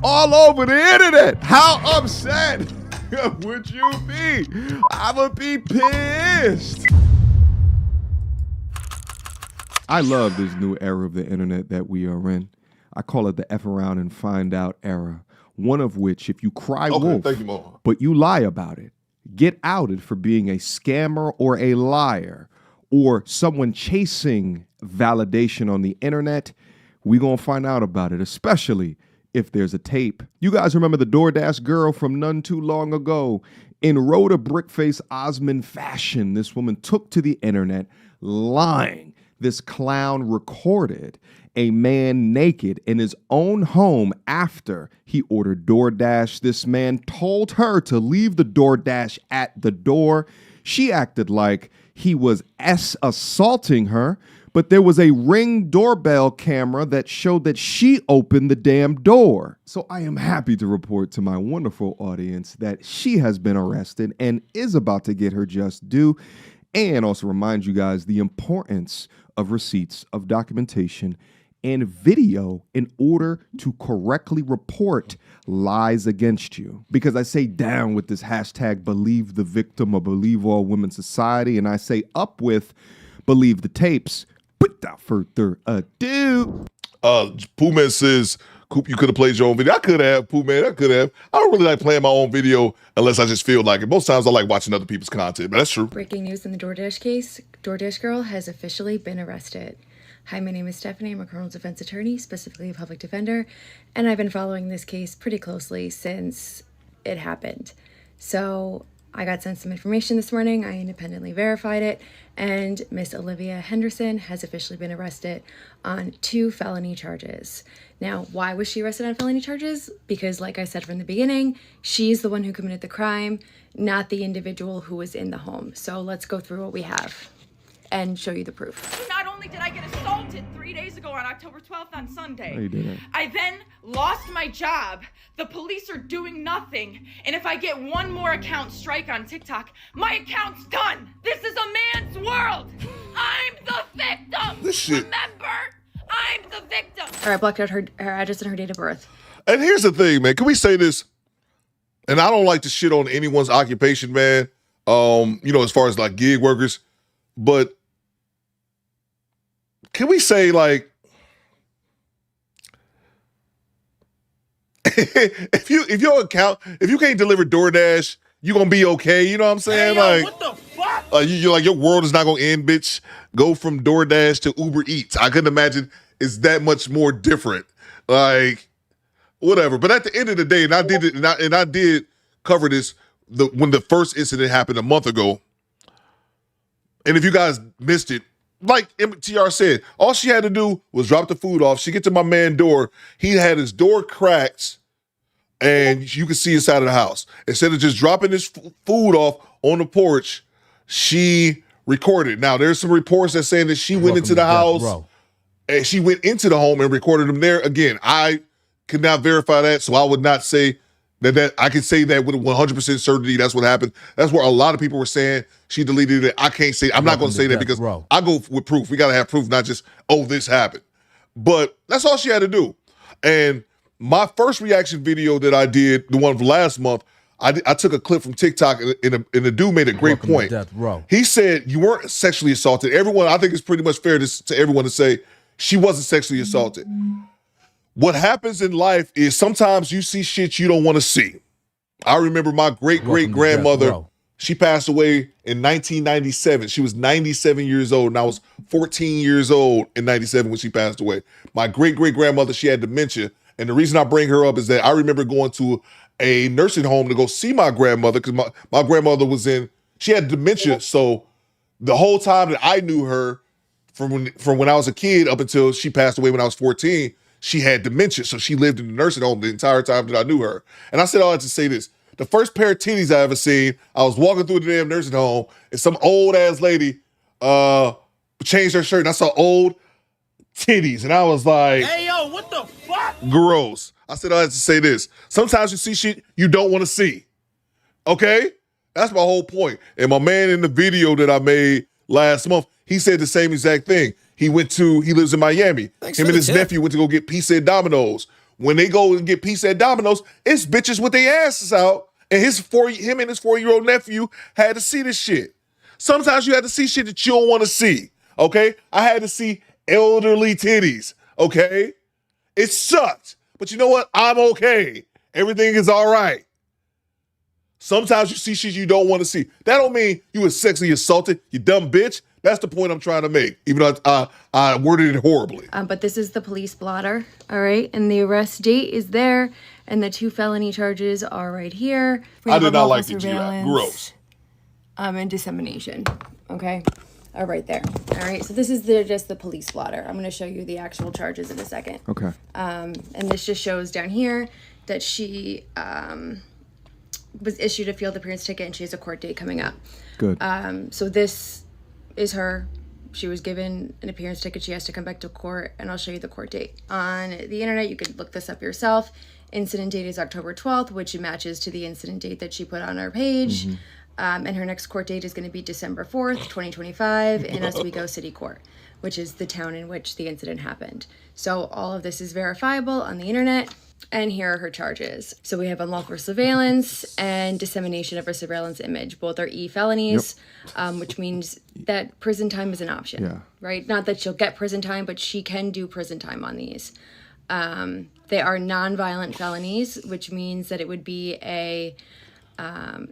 all over the internet. How upset would you be? I would be pissed. I love this new era of the internet that we are in. I call it the F around and find out era. One of which, if you cry wolf, thank you, Mom. but you lie about it, get outed for being a scammer or a liar or someone chasing validation on the internet, we gonna find out about it, especially if there's a tape. You guys remember the DoorDash girl from none too long ago? In Rhoda Brickface Osmond fashion, this woman took to the internet lying. This clown recorded a man naked in his own home after he ordered DoorDash. This man told her to leave the DoorDash at the door. She acted like he was assaulting her, but there was a Ring doorbell camera that showed that she opened the damn door. So I am happy to report to my wonderful audience that she has been arrested and is about to get her just due. And also remind you guys the importance of receipts, of documentation, and video in order to correctly report lies against you. Because I say down with this hashtag believe the victim or believe all women society, and I say up with believe the tapes. Without further ado. Pooh Man says, Coop, you could have played your own video. I could have, Pooh Man, I could have. I don't really like playing my own video unless I just feel like it. Most times I like watching other people's content, but that's true. Breaking news in the DoorDash case. DoorDash girl has officially been arrested. Hi, my name is Stephanie. I'm a criminal defense attorney, specifically a public defender, and I've been following this case pretty closely since it happened. So I got sent some information this morning. I independently verified it, and Miss Olivia Henderson has officially been arrested on 2 felony charges. Now, why was she arrested on felony charges? Because like I said from the beginning, she's the one who committed the crime, not the individual who was in the home. So let's go through what we have and show you the proof. Not only did I get assaulted 3 days ago on October 12th on Sunday, No, you didn't. I then lost my job. The police are doing nothing. And if I get one more account strike on TikTok, my account's done. This is a man's world. I'm the victim. This shit. Remember, I'm the victim. All right, blocked out her address and her date of birth. And here's the thing, man. Can we say this? And I don't like to shit on anyone's occupation, man. As far as like gig workers, but can we say like, if you can't deliver DoorDash, you gonna be okay. You know what I'm saying? Hey, yo, what the fuck? You're like, your world is not gonna end, bitch. Go from DoorDash to Uber Eats. I couldn't imagine it's that much more different. Like, whatever. But at the end of the day, and I did it, and I did cover this when the first incident happened a month ago. And if you guys missed it, like MTR said, all she had to do was drop the food off. She get to my man's door. He had his door cracked, and you could see inside of the house. Instead of just dropping his food off on the porch, she recorded. Now, there's some reports that saying that she went into the house, and she went into the home and recorded him there. Again, I could not verify that, so I would not say that I can say that with 100% certainty that's what happened. That's where a lot of people were saying she deleted it. I can't say, I'm not going to say that because I go with proof. We got to have proof, not just, oh, this happened. But that's all she had to do. And my first reaction video that I did, the one from last month, I took a clip from TikTok and the dude made a great point. He said, you weren't sexually assaulted. Everyone, I think it's pretty much fair to everyone to say she wasn't sexually assaulted. What happens in life is sometimes you see shit you don't want to see. I remember my great-great-grandmother She passed away in 1997. She was 97 years old, and I was 14 years old in 97 when she passed away. My great-great-grandmother, she had dementia, and the reason I bring her up is that I remember going to a nursing home to go see my grandmother because my grandmother she had dementia, so the whole time that I knew her from when I was a kid up until she passed away when I was 14, she had dementia, so she lived in the nursing home the entire time that I knew her. And I said all that to say this. The first pair of titties I ever seen, I was walking through the damn nursing home, and some old-ass lady changed her shirt, and I saw old titties, and I was like, Hey, yo, what the fuck? gross. I said all that to say this. Sometimes you see shit you don't want to see, okay? That's my whole point. And my man in the video that I made last month, he said the same exact thing. He lives in Miami. Him and his nephew went to go get pizza at Domino's. When they go and get pizza at Domino's, it's bitches with their asses out. And him and his 4-year-old nephew had to see this shit. Sometimes you had to see shit that you don't want to see, okay? I had to see elderly titties, okay? It sucked. But you know what? I'm okay. Everything is all right. Sometimes you see shit you don't want to see. That don't mean you were sexually assaulted, you dumb bitch. That's the point I'm trying to make, even though I worded it horribly. But this is the police blotter, all right? And the arrest date is there, and the 2 felony charges are right here. I did not like the GI. Gross. And dissemination, okay? Are right there. All right, so this is just the police blotter. I'm going to show you the actual charges in a second. Okay. And this just shows down here that she was issued a field appearance ticket, and she has a court date coming up. Good. So this is her. She was given an appearance ticket. She has to come back to court, and I'll show you the court date. On the internet, you could look this up yourself. Incident date is October 12th, which matches to the incident date that she put on our page. Mm-hmm. And her next court date is going to be December 4th, 2025 in Oswego City Court, which is the town in which the incident happened. So all of this is verifiable on the internet. And here are her charges. So we have unlawful surveillance and dissemination of a surveillance image. Both are felonies, which means that prison time is an option, right? Not that she'll get prison time, but she can do prison time on these. They are non-violent felonies, which means that it would be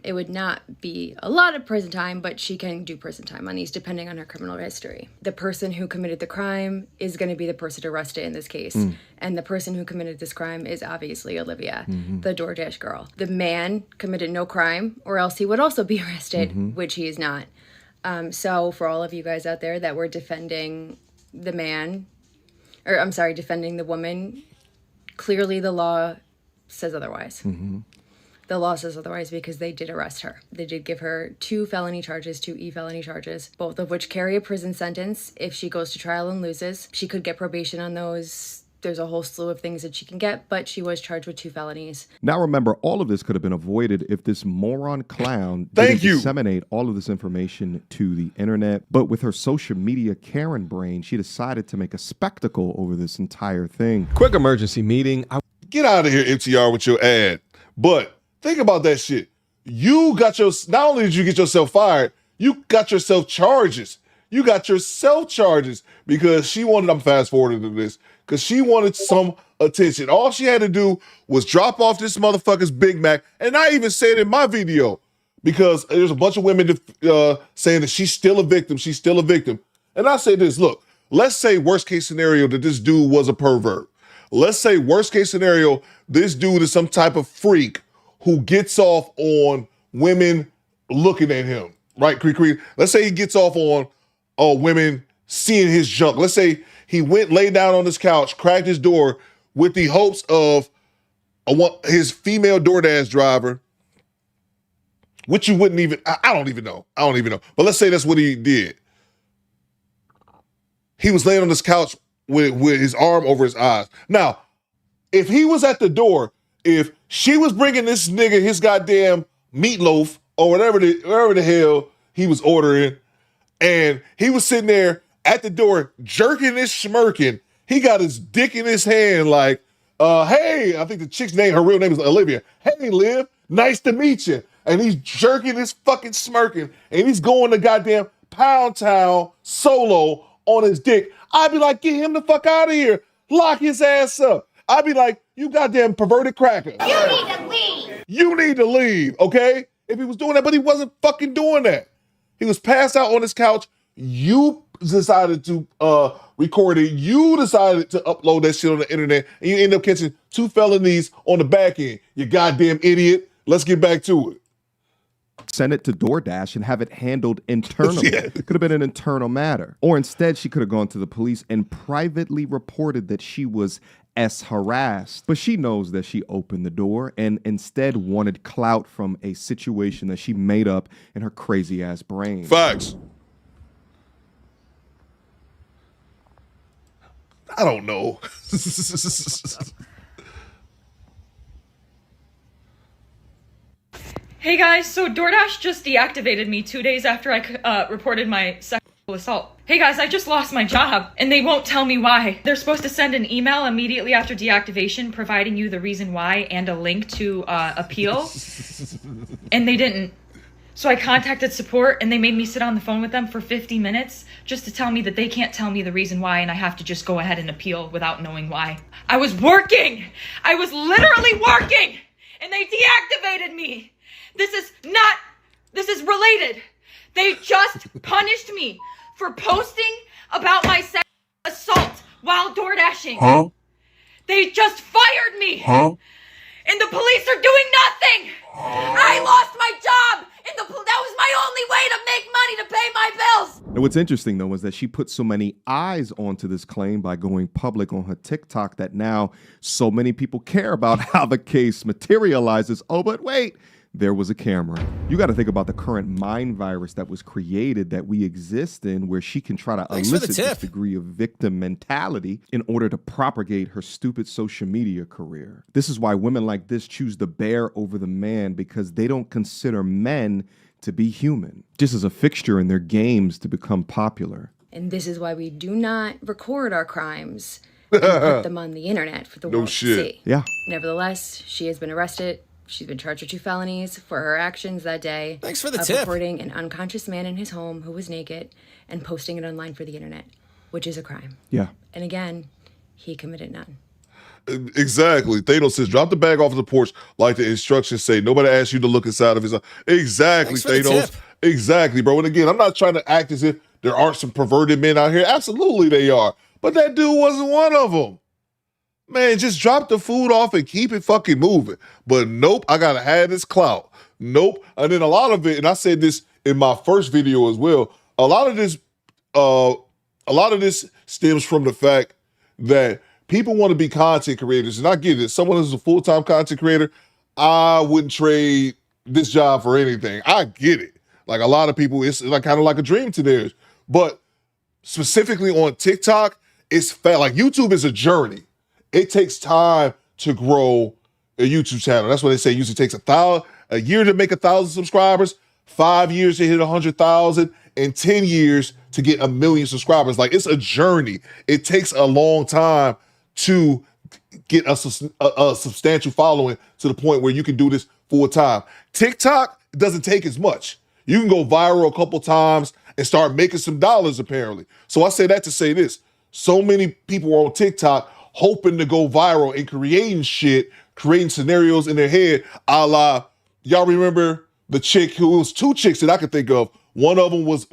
it would not be a lot of prison time, but she can do prison time on these depending on her criminal history. The person who committed the crime is going to be the person arrested in this case. And the person who committed this crime is obviously Olivia, the DoorDash girl. The man committed no crime, or else he would also be arrested, which he is not. So for all of you guys out there that were defending the man, or I'm sorry, defending the woman, clearly the law says otherwise. The law says otherwise because they did arrest her. They did give her 2 felony charges, 2 felony charges, both of which carry a prison sentence. If she goes to trial and loses, she could get probation on those. There's a whole slew of things that she can get, but she was charged with 2 felonies. Now remember, all of this could have been avoided if this moron clown didn't disseminate all of this information to the internet. But with her social media Karen brain, she decided to make a spectacle over this entire thing. Quick emergency meeting. Get out of here, MTR, with your ad. But think about that shit. Not only did you get yourself fired, you got yourself charges. You got yourself charges because I'm fast forwarding to this, because she wanted some attention. All she had to do was drop off this motherfucker's Big Mac, and I even said in my video, because there's a bunch of women saying that she's still a victim, And I say this, look, let's say worst case scenario that this dude was a pervert. Let's say worst case scenario, this dude is some type of freak who gets off on women looking at him, right? Let's say he gets off on women seeing his junk. Let's say he laid down on his couch, cracked his door with the hopes of his female DoorDash driver, which you wouldn't even, I don't even know. But let's say that's what he did. He was laying on this couch with his arm over his eyes. Now, if he was at the door, if she was bringing this nigga his goddamn meatloaf or whatever the hell he was ordering, and he was sitting there at the door jerking and smirking, he got his dick in his hand like, hey, I think the chick's name, her real name is Olivia. Hey, Liv, nice to meet you. And he's jerking his fucking smirking, and he's going to goddamn Pound Town solo on his dick. I'd be like, get him the fuck out of here. Lock his ass up. I'd be like, you goddamn perverted cracker. You need to leave. You need to leave, okay? if he was doing that, but he wasn't fucking doing that. He was passed out on his couch. You decided to record it. You decided to upload that shit on the internet, and you end up catching 2 felonies on the back end. You goddamn idiot. Let's get back to it. Send it to DoorDash and have it handled internally. Yeah. It could have been an internal matter. Or instead, she could have gone to the police and privately reported that she was harassed. But she knows that she opened the door and instead wanted clout from a situation that she made up in her crazy ass brain. Facts. I don't know. Hey guys, so DoorDash just deactivated me 2 days after I reported my sexual assault. Hey guys, I just lost my job and they won't tell me why. They're supposed to send an email immediately after deactivation providing you the reason why and a link to appeal. And they didn't. So I contacted support and they made me sit on the phone with them for 50 minutes just to tell me that they can't tell me the reason why and I have to just go ahead and appeal without knowing why. I was working! I was literally working! And they deactivated me! This is related. They just punished me for posting about my sexual assault while door dashing. Huh? They just fired me. Huh? And the police are doing nothing. I lost my job. And that was my only way to make money to pay my bills. And what's interesting, though, is that she put so many eyes onto this claim by going public on her TikTok that now so many people care about how the case materializes. Oh, but wait. There was a camera. You got to think about the current mind virus that was created that we exist in, where she can try to elicit this degree of victim mentality in order to propagate her stupid social media career. This is why women like this choose the bear over the man, because they don't consider men to be human, just as a fixture in their games to become popular. And this is why we do not record our crimes and put them on the internet for the world to see. Yeah. Nevertheless, she has been arrested. She's been charged with 2 felonies for her actions that day. Thanks for the of tip. Reporting an unconscious man in his home who was naked and posting it online for the internet, which is a crime. Yeah. And again, he committed none. Exactly. Thanos says, drop the bag off the porch like the instructions say. Nobody asked you to look inside of his eye. Exactly, Thanos. Exactly, bro. And again, I'm not trying to act as if there aren't some perverted men out here. Absolutely they are. But that dude wasn't one of them. Man, just drop the food off and keep it fucking moving. But nope, I gotta have this clout. Nope. And then a lot of it, and I said this in my first video as well, a lot of this stems from the fact that people want to be content creators. And I get it. Someone who's a full-time content creator, I wouldn't trade this job for anything. I get it. Like a lot of people, it's like kind of like a dream to theirs. But specifically on TikTok, it's like YouTube is a journey. It takes time to grow a YouTube channel. That's what they say. It usually takes a year to make 1,000 subscribers, 5 years to hit 100,000, and 10 years to get 1 million subscribers. Like, it's a journey. It takes a long time to get a substantial following to the point where you can do this full time. TikTok doesn't take as much. You can go viral a couple times and start making some dollars, apparently. So I say that to say this. So many people are on TikTok hoping to go viral and creating shit, creating scenarios in their head, a la, y'all remember the chick who, it was 2 chicks that I could think of. One of them was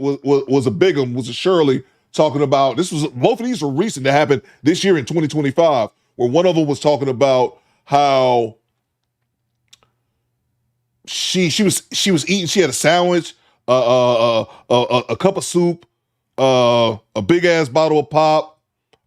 a big one, was a Shirley, talking about, both of these are recent, that happened this year in 2025, where one of them was talking about how she was eating, she had a sandwich, a cup of soup, a big ass bottle of pop,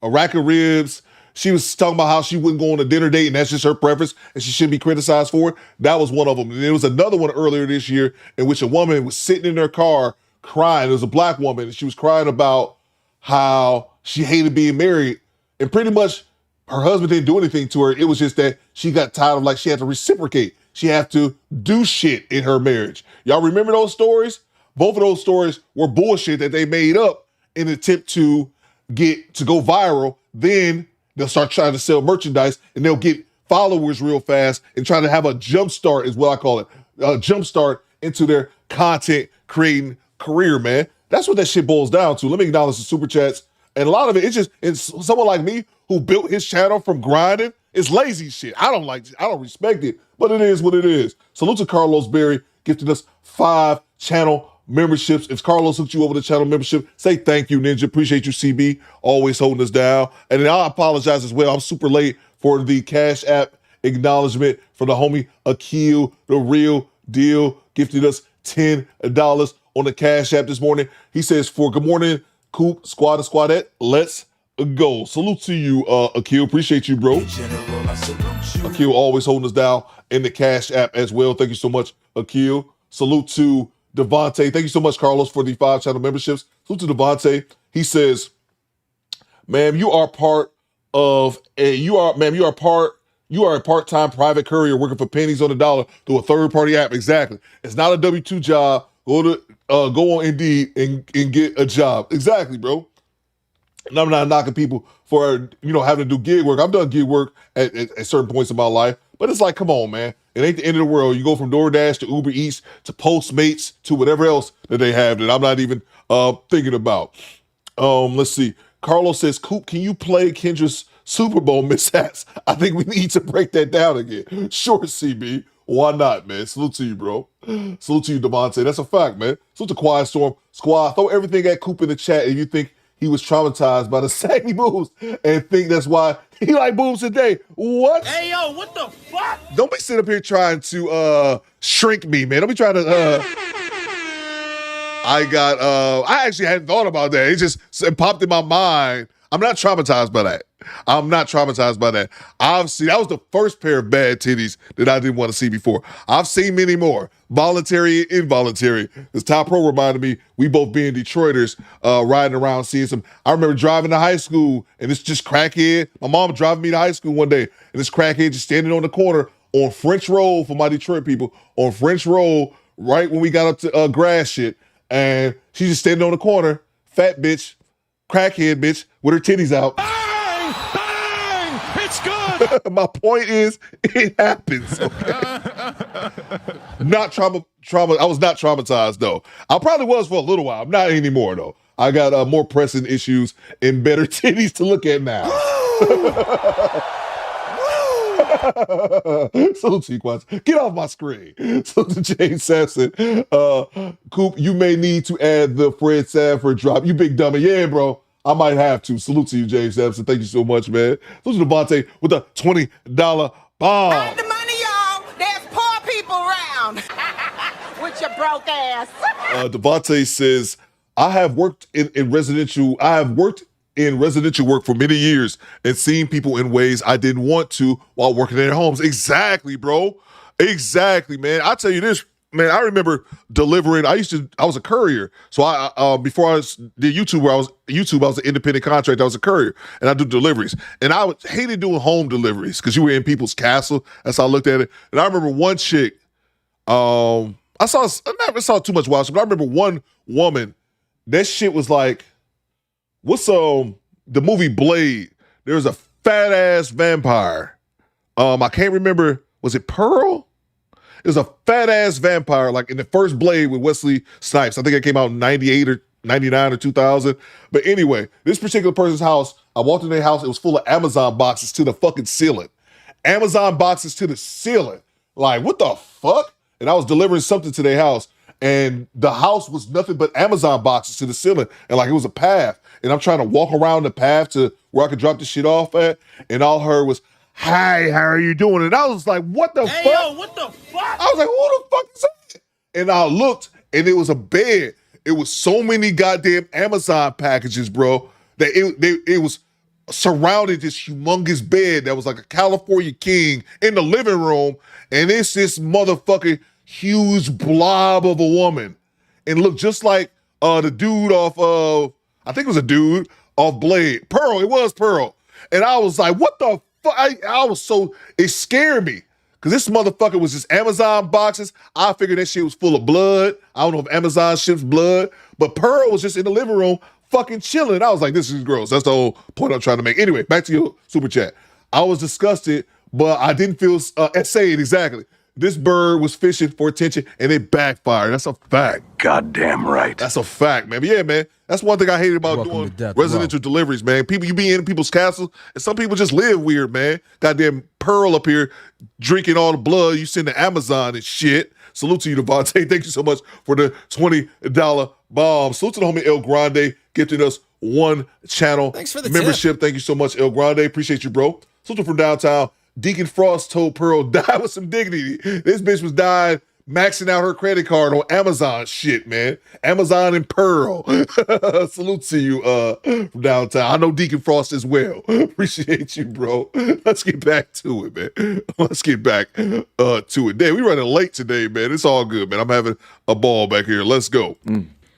a rack of ribs. She was talking about how she wouldn't go on a dinner date and that's just her preference and she shouldn't be criticized for it. That was one of them. And there was another one earlier this year in which a woman was sitting in her car crying. It was a black woman and she was crying about how she hated being married and pretty much her husband didn't do anything to her. It was just that she got tired of, like, she had to reciprocate. She had to do shit in her marriage. Y'all remember those stories? Both of those stories were bullshit that they made up in an attempt to go viral. Then they'll start trying to sell merchandise and they'll get followers real fast and try to have a jump start, is what I call it, a jump start into their content creating career, man. That's what that shit boils down to. Let me acknowledge the super chats. And a lot of it's someone like me who built his channel from grinding. It's lazy shit. I don't respect it, but it is what it is. Salute to Carlos Berry. gifted us 5 channel memberships. If Carlos hooked you over the channel membership, say thank you, Ninja. Appreciate you, CB, always holding us down. And then I apologize as well. I'm super late for the Cash App acknowledgement for the homie Akil, the real deal, gifted us $10 on the Cash App this morning. He says, for good morning, Coop, Squad and Squadette, let's go. Salute to you, Akil. Appreciate you, bro. Akil always holding us down in the Cash App as well. Thank you so much, Akil. Salute to Devontae. Thank you so much, Carlos, for the 5 channel memberships. Salute to Devontae. He says, ma'am, you are a part-time private courier working for pennies on the dollar through a third-party app. Exactly. It's not a W-2 job. Go on Indeed and get a job. Exactly, bro. And I'm not knocking people for, having to do gig work. I've done gig work at certain points in my life, but it's like, come on, man. It ain't the end of the world. You go from DoorDash to Uber Eats to Postmates to whatever else that they have that I'm not even thinking about. Let's see. Carlos says, Coop, can you play Kendra's Super Bowl mishaps? I think we need to break that down again. Sure, CB. Why not, man? Salute to you, bro. Salute to you, Devontae. That's a fact, man. Salute to Quiet Storm. Squad, throw everything at Coop in the chat if you think he was traumatized by the saggy boobs and think that's why he like boobs today. What? Hey, yo, what the fuck? Don't be sitting up here trying to shrink me, man. Don't be trying to I actually hadn't thought about that. It popped in my mind. I'm not traumatized by that. Obviously, that was the first pair of bad titties that I didn't want to see before. I've seen many more, voluntary and involuntary. This Top Pro reminded me, we both being Detroiters, riding around seeing some. I remember driving to high school, and it's just crackhead. My mom driving me to high school one day, and this crackhead just standing on the corner on French Road, for my Detroit people, on French Road, right when we got up to grass shit, and she's just standing on the corner, fat bitch, crackhead bitch, with her titties out. Bang! Bang! It's good! My point is, it happens. Okay? Not trauma. I was not traumatized, though. I probably was for a little while. I'm not anymore, though. I got more pressing issues and better titties to look at now. Salute to you, Quats. Get off my screen. Salute to James Sampson. Coop, you may need to add the Fred Sanford drop. You big dummy. Yeah, bro. I might have to. Salute to you, James Sampson. Thank you so much, man. Salute to Devontae with a $20 bomb. Earn the money, y'all. There's poor people around. With your broke ass. Devontae says, I have worked in residential work for many years and seen people in ways I didn't want to while working in their homes. Exactly, bro. Exactly, man. I'll tell you this, man. I remember delivering. I was a courier. So before I did YouTube, I was an independent contractor. I was a courier, and I do deliveries. And I hated doing home deliveries because you were in people's castle. That's how I looked at it. And I remember one chick. I never saw too much watching, but I remember one woman. That shit was like, what's the movie Blade? There's a fat ass vampire. I can't remember. Was it Pearl? It was a fat ass vampire, like in the first Blade with Wesley Snipes. I think it came out in 98 or 99 or 2000. But anyway, this particular person's house, I walked in their house, it was full of Amazon boxes to the fucking ceiling. Amazon boxes to the ceiling. Like, what the fuck? And I was delivering something to their house, and the house was nothing but Amazon boxes to the ceiling. And like, it was a path. And I'm trying to walk around the path to where I could drop the shit off at. And all I heard was, hi, how are you doing? And I was like, what the fuck? Yo, what the fuck? I was like, who the fuck is that? And I looked, and it was a bed. It was so many goddamn Amazon packages, bro, that it was surrounded this humongous bed that was like a California king in the living room. And it's this motherfucking huge blob of a woman. And looked just like the dude off of, I think it was a dude off Blade. Pearl, it was Pearl. And I was like, what the fuck? I was so, it scared me. Because this motherfucker was just Amazon boxes. I figured that shit was full of blood. I don't know if Amazon ships blood. But Pearl was just in the living room fucking chilling. I was like, this is gross. That's the whole point I'm trying to make. Anyway, back to your super chat. I was disgusted, but I didn't feel saying exactly. This bird was fishing for attention, and it backfired. That's a fact. Goddamn right. That's a fact, man. But yeah, man, that's one thing I hated about doing residential deliveries, man. You be in people's castles, and some people just live weird, man. Goddamn Pearl up here drinking all the blood you send to Amazon and shit. Salute to you, Devontae. Thank you so much for the $20 bomb. Salute to the homie El Grande, gifting us 1 channel membership. Thank you so much, El Grande. Appreciate you, bro. Salute from downtown. Deacon Frost told Pearl, die with some dignity. This bitch was dying, maxing out her credit card on Amazon shit, man. Amazon and Pearl. Salute to you from downtown. I know Deacon Frost as well. Appreciate you, bro. Let's get back to it, man. Let's get back to it. Damn, we running late today, man. It's all good, man. I'm having a ball back here. Let's go.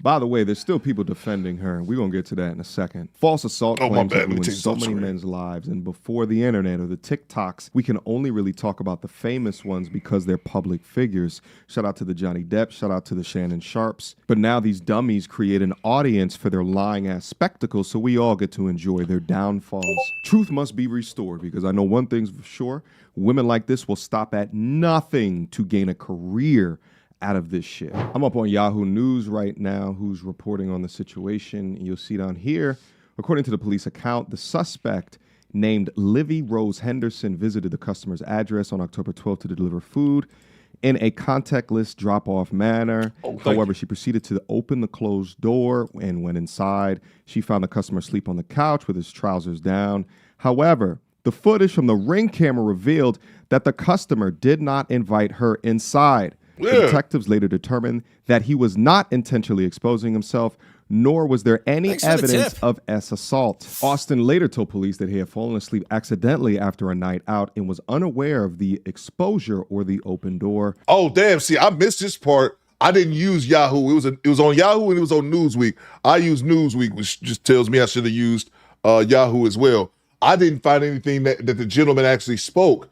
By the way, there's still people defending her. We're going to get to that in a second. False assault claims have ruined so many men's lives. And before the internet or the TikToks, we can only really talk about the famous ones because they're public figures. Shout out to the Johnny Depp. Shout out to the Shannon Sharps. But now these dummies create an audience for their lying-ass spectacles, so we all get to enjoy their downfalls. Truth must be restored, because I know one thing's for sure. Women like this will stop at nothing to gain a career out of this shit. I'm up on Yahoo News right now, who's reporting on the situation. You'll see down here, according to the police account, the suspect named Livy Rose Henderson visited the customer's address on October 12th to deliver food in a contactless drop-off manner. However, she proceeded to open the closed door, and when inside, she found the customer asleep on the couch with his trousers down. However, the footage from the Ring camera revealed that the customer did not invite her inside. The detectives later determined that he was not intentionally exposing himself, nor was there any evidence of assault. Austin later told police that he had fallen asleep accidentally after a night out and was unaware of the exposure or the open door. Oh, damn. See, I missed this part. I didn't use Yahoo. It was on Yahoo and it was on Newsweek. I used Newsweek, which just tells me I should have used Yahoo as well. I didn't find anything that the gentleman actually spoke.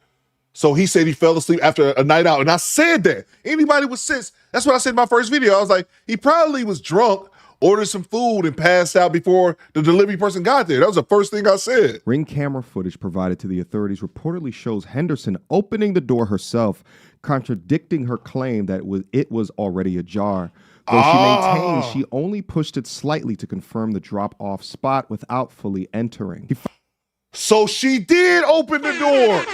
So he said he fell asleep after a night out. And I said that. Anybody with sense, that's what I said in my first video. I was like, he probably was drunk, ordered some food, and passed out before the delivery person got there. That was the first thing I said. Ring camera footage provided to the authorities reportedly shows Henderson opening the door herself, contradicting her claim that it was already ajar. Though she maintains she only pushed it slightly to confirm the drop-off spot without fully entering. So she did open the door.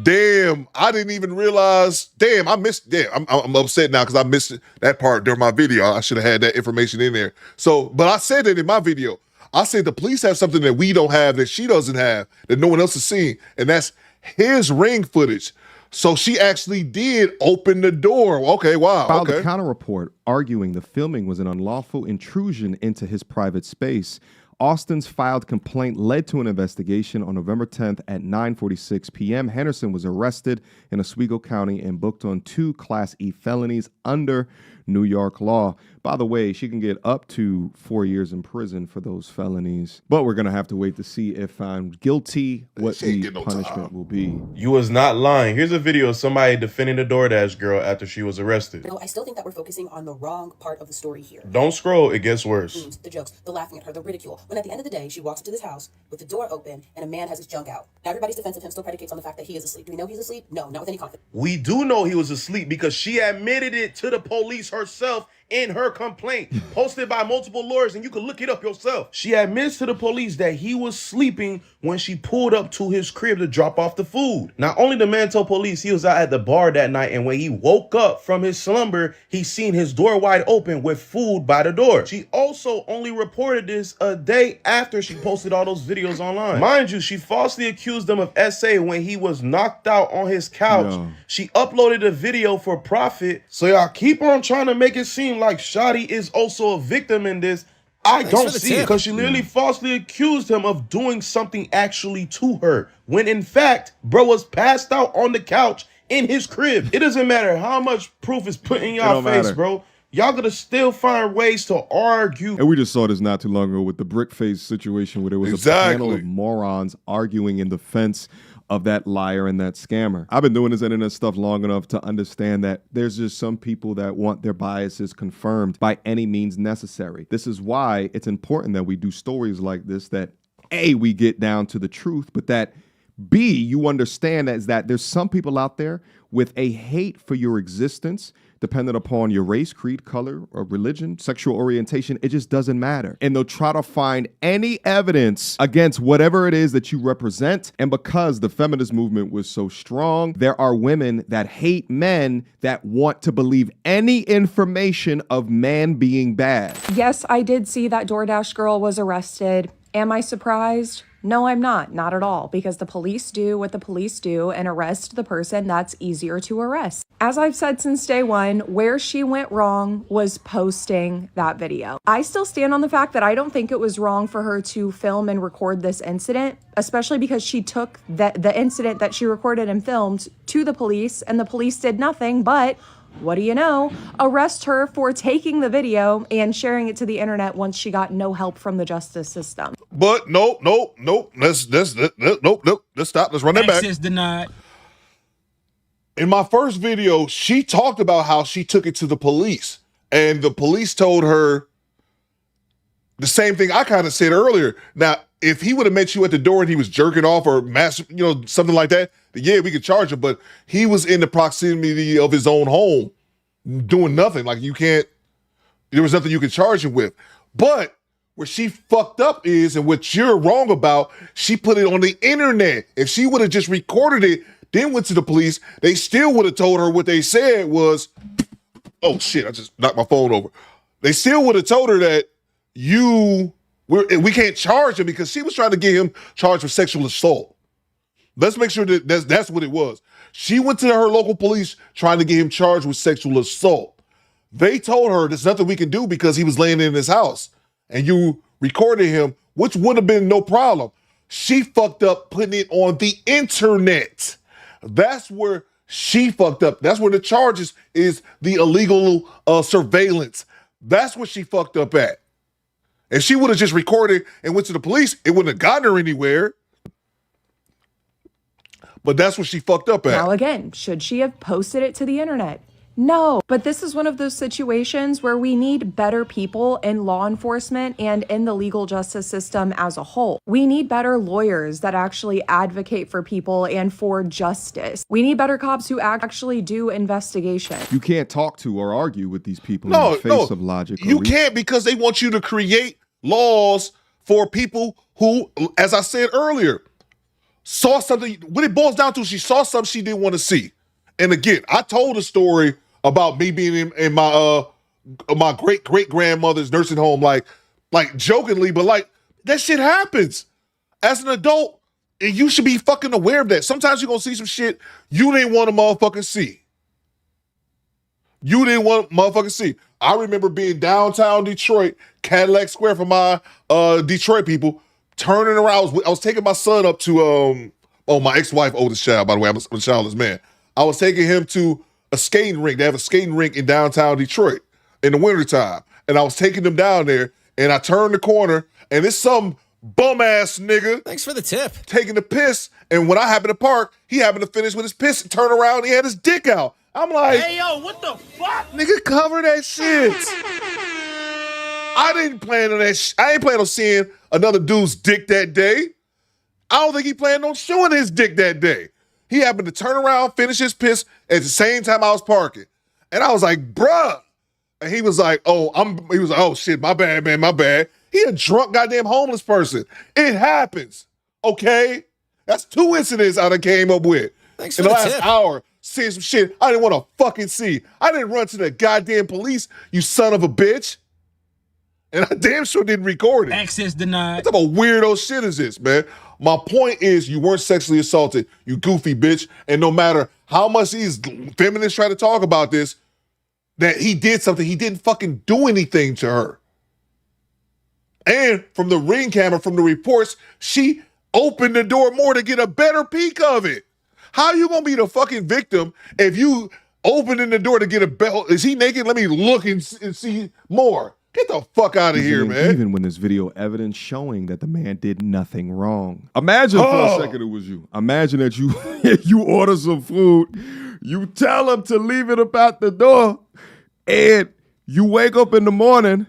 Damn, I didn't even realize. Damn, I missed. Damn, I'm upset now because I missed that part during my video. I should have had that information in there. So, but I said it in my video. I said the police have something that we don't have, that she doesn't have, that no one else has seen, and that's his ring footage. So she actually did open the door. Okay, wow. Filed a counter report arguing the filming was an unlawful intrusion into his private space. Austin's filed complaint led to an investigation. On November 10th at 9:46 p.m., Henderson was arrested in Oswego County and booked on 2 Class E felonies under New York law. By the way, she can get up to 4 years in prison for those felonies. But we're going to have to wait to see if found guilty what the punishment will be. You was not lying. Here's a video of somebody defending the DoorDash girl after she was arrested. No, I still think that we're focusing on the wrong part of the story here. Don't scroll, it gets worse. The jokes, the laughing at her, the ridicule. When at the end of the day, she walks into this house with the door open and a man has his junk out. Now everybody's defense of him still predicates on the fact that he is asleep. Do we know he's asleep? No, not with any confidence. We do know he was asleep because she admitted it to the police herself in her complaint, posted by multiple lawyers, and you can look it up yourself. She admits to the police that he was sleeping when she pulled up to his crib to drop off the food. Not only the man told police he was out at the bar that night, and when he woke up from his slumber, he seen his door wide open with food by the door. She also only reported this a day after she posted all those videos online. Mind you, she falsely accused him of SA when he was knocked out on his couch. No. She uploaded a video for profit, so y'all keep on trying to make it seem like Shotty is also a victim in this. I don't see it, because she literally falsely accused him of doing something actually to her, when in fact, bro was passed out on the couch in his crib. It doesn't matter how much proof is put in y'all face, bro. Y'all gonna still find ways to argue. And we just saw this not too long ago with the brick face situation where there was a panel of morons arguing in defense of that liar and that scammer. I've been doing this internet stuff long enough to understand that there's just some people that want their biases confirmed by any means necessary. This is why it's important that we do stories like this, that A, we get down to the truth, but that B, you understand that there's some people out there with a hate for your existence depending upon your race, creed, color, or religion, sexual orientation. It just doesn't matter. And they'll try to find any evidence against whatever it is that you represent. And because the feminist movement was so strong, there are women that hate men that want to believe any information of man being bad. Yes, I did see that DoorDash girl was arrested. Am I surprised? No, I'm not at all, because the police do what the police do and arrest the person that's easier to arrest. As I've said since day one, where she went wrong was posting that video. I still stand on the fact that I don't think it was wrong for her to film and record this incident, especially because she took the incident that she recorded and filmed to the police, and the police did nothing but, what do you know, arrest her for taking the video and sharing it to the internet once she got no help from the justice system. But nope. Let's stop. Let's run that back. Access denied. In my first video, she talked about how she took it to the police, and the police told her the same thing I kind of said earlier. Now, if he would have met you at the door and he was jerking off or something like that, then yeah, we could charge him. But he was in the proximity of his own home doing nothing. Like, there was nothing you could charge him with. But where she fucked up is, and what you're wrong about, she put it on the internet. If she would have just recorded it, then went to the police, they still would have told her what they said was, oh shit, I just knocked my phone over. They still would have told her that we can't charge him because she was trying to get him charged with sexual assault. Let's make sure that that's what it was. She went to her local police trying to get him charged with sexual assault. They told her there's nothing we can do because he was laying in his house and you recorded him, which would have been no problem. She fucked up putting it on the internet. That's where she fucked up. That's where the charges is, the illegal surveillance. That's what she fucked up at. If she would have just recorded and went to the police, it wouldn't have gotten her anywhere. But that's what she fucked up at. Now again, should she have posted it to the internet? No, but this is one of those situations where we need better people in law enforcement and in the legal justice system as a whole. We need better lawyers that actually advocate for people and for justice. We need better cops who actually do investigation. You can't talk to or argue with these people in the face of logic. You can't, because they want you to create laws for people who, as I said earlier, saw something. What it boils down to, she saw something she didn't want to see. And again, I told a story about me being in my great grandmother's nursing home, like jokingly, but like that shit happens. As an adult, and you should be fucking aware of that. Sometimes you're gonna see some shit you didn't want to motherfucking see. I remember being downtown Detroit, Cadillac Square for my Detroit people, turning around. I was taking my son up to my ex-wife, oldest child, by the way, I'm a childless man. I was taking him to a skating rink. They have a skating rink in downtown Detroit in the wintertime. And I was taking them down there, and I turned the corner, and it's some bum-ass nigga. Thanks for the tip. Taking the piss, and when I happened to park, he happened to finish with his piss and turn around, and he had his dick out. I'm like, hey, yo, what the fuck? Nigga, cover that shit. I didn't plan on that I ain't planning on seeing another dude's dick that day. I don't think he planned on showing his dick that day. He happened to turn around, finish his piss at the same time I was parking. And I was like, bruh. And he was like, oh shit, my bad, man, my bad. He a drunk goddamn homeless person. It happens, okay? That's 2 incidents I done came up with. Thanks in for the the last tip. hour, seeing some shit I didn't want to fucking see. I didn't run to the goddamn police, you son of a bitch. And I damn sure didn't record it. Access denied. What type of weirdo shit is this, man? My point is, you weren't sexually assaulted, you goofy bitch. And no matter how much these feminists try to talk about this, that he did something, he didn't fucking do anything to her. And from the ring camera, from the reports, she opened the door more to get a better peek of it. How you gonna be the fucking victim if you opening the door to get a belt? Is he naked? Let me look and see more. Get the fuck out of here, man. Even when there's video evidence showing that the man did nothing wrong. Imagine for a second it was you. Imagine that you order some food, you tell him to leave it up out the door, and you wake up in the morning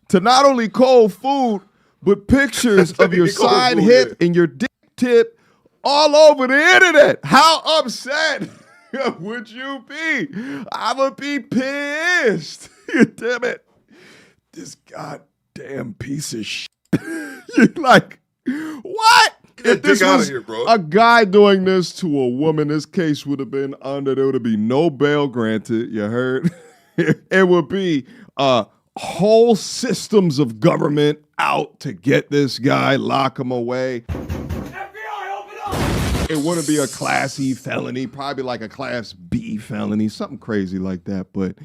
to not only cold food, but pictures of your side hip and your dick tip all over the internet. How upset Would you be? I'ma be pissed. Damn it. This goddamn piece of shit. You're like, what? If this was here, bro. a guy doing this to a woman, this case would have been under, there would be no bail granted. You heard? It would be whole systems of government out to get this guy, lock him away. It wouldn't be a Class E felony, probably like a Class B felony, something crazy like that. But,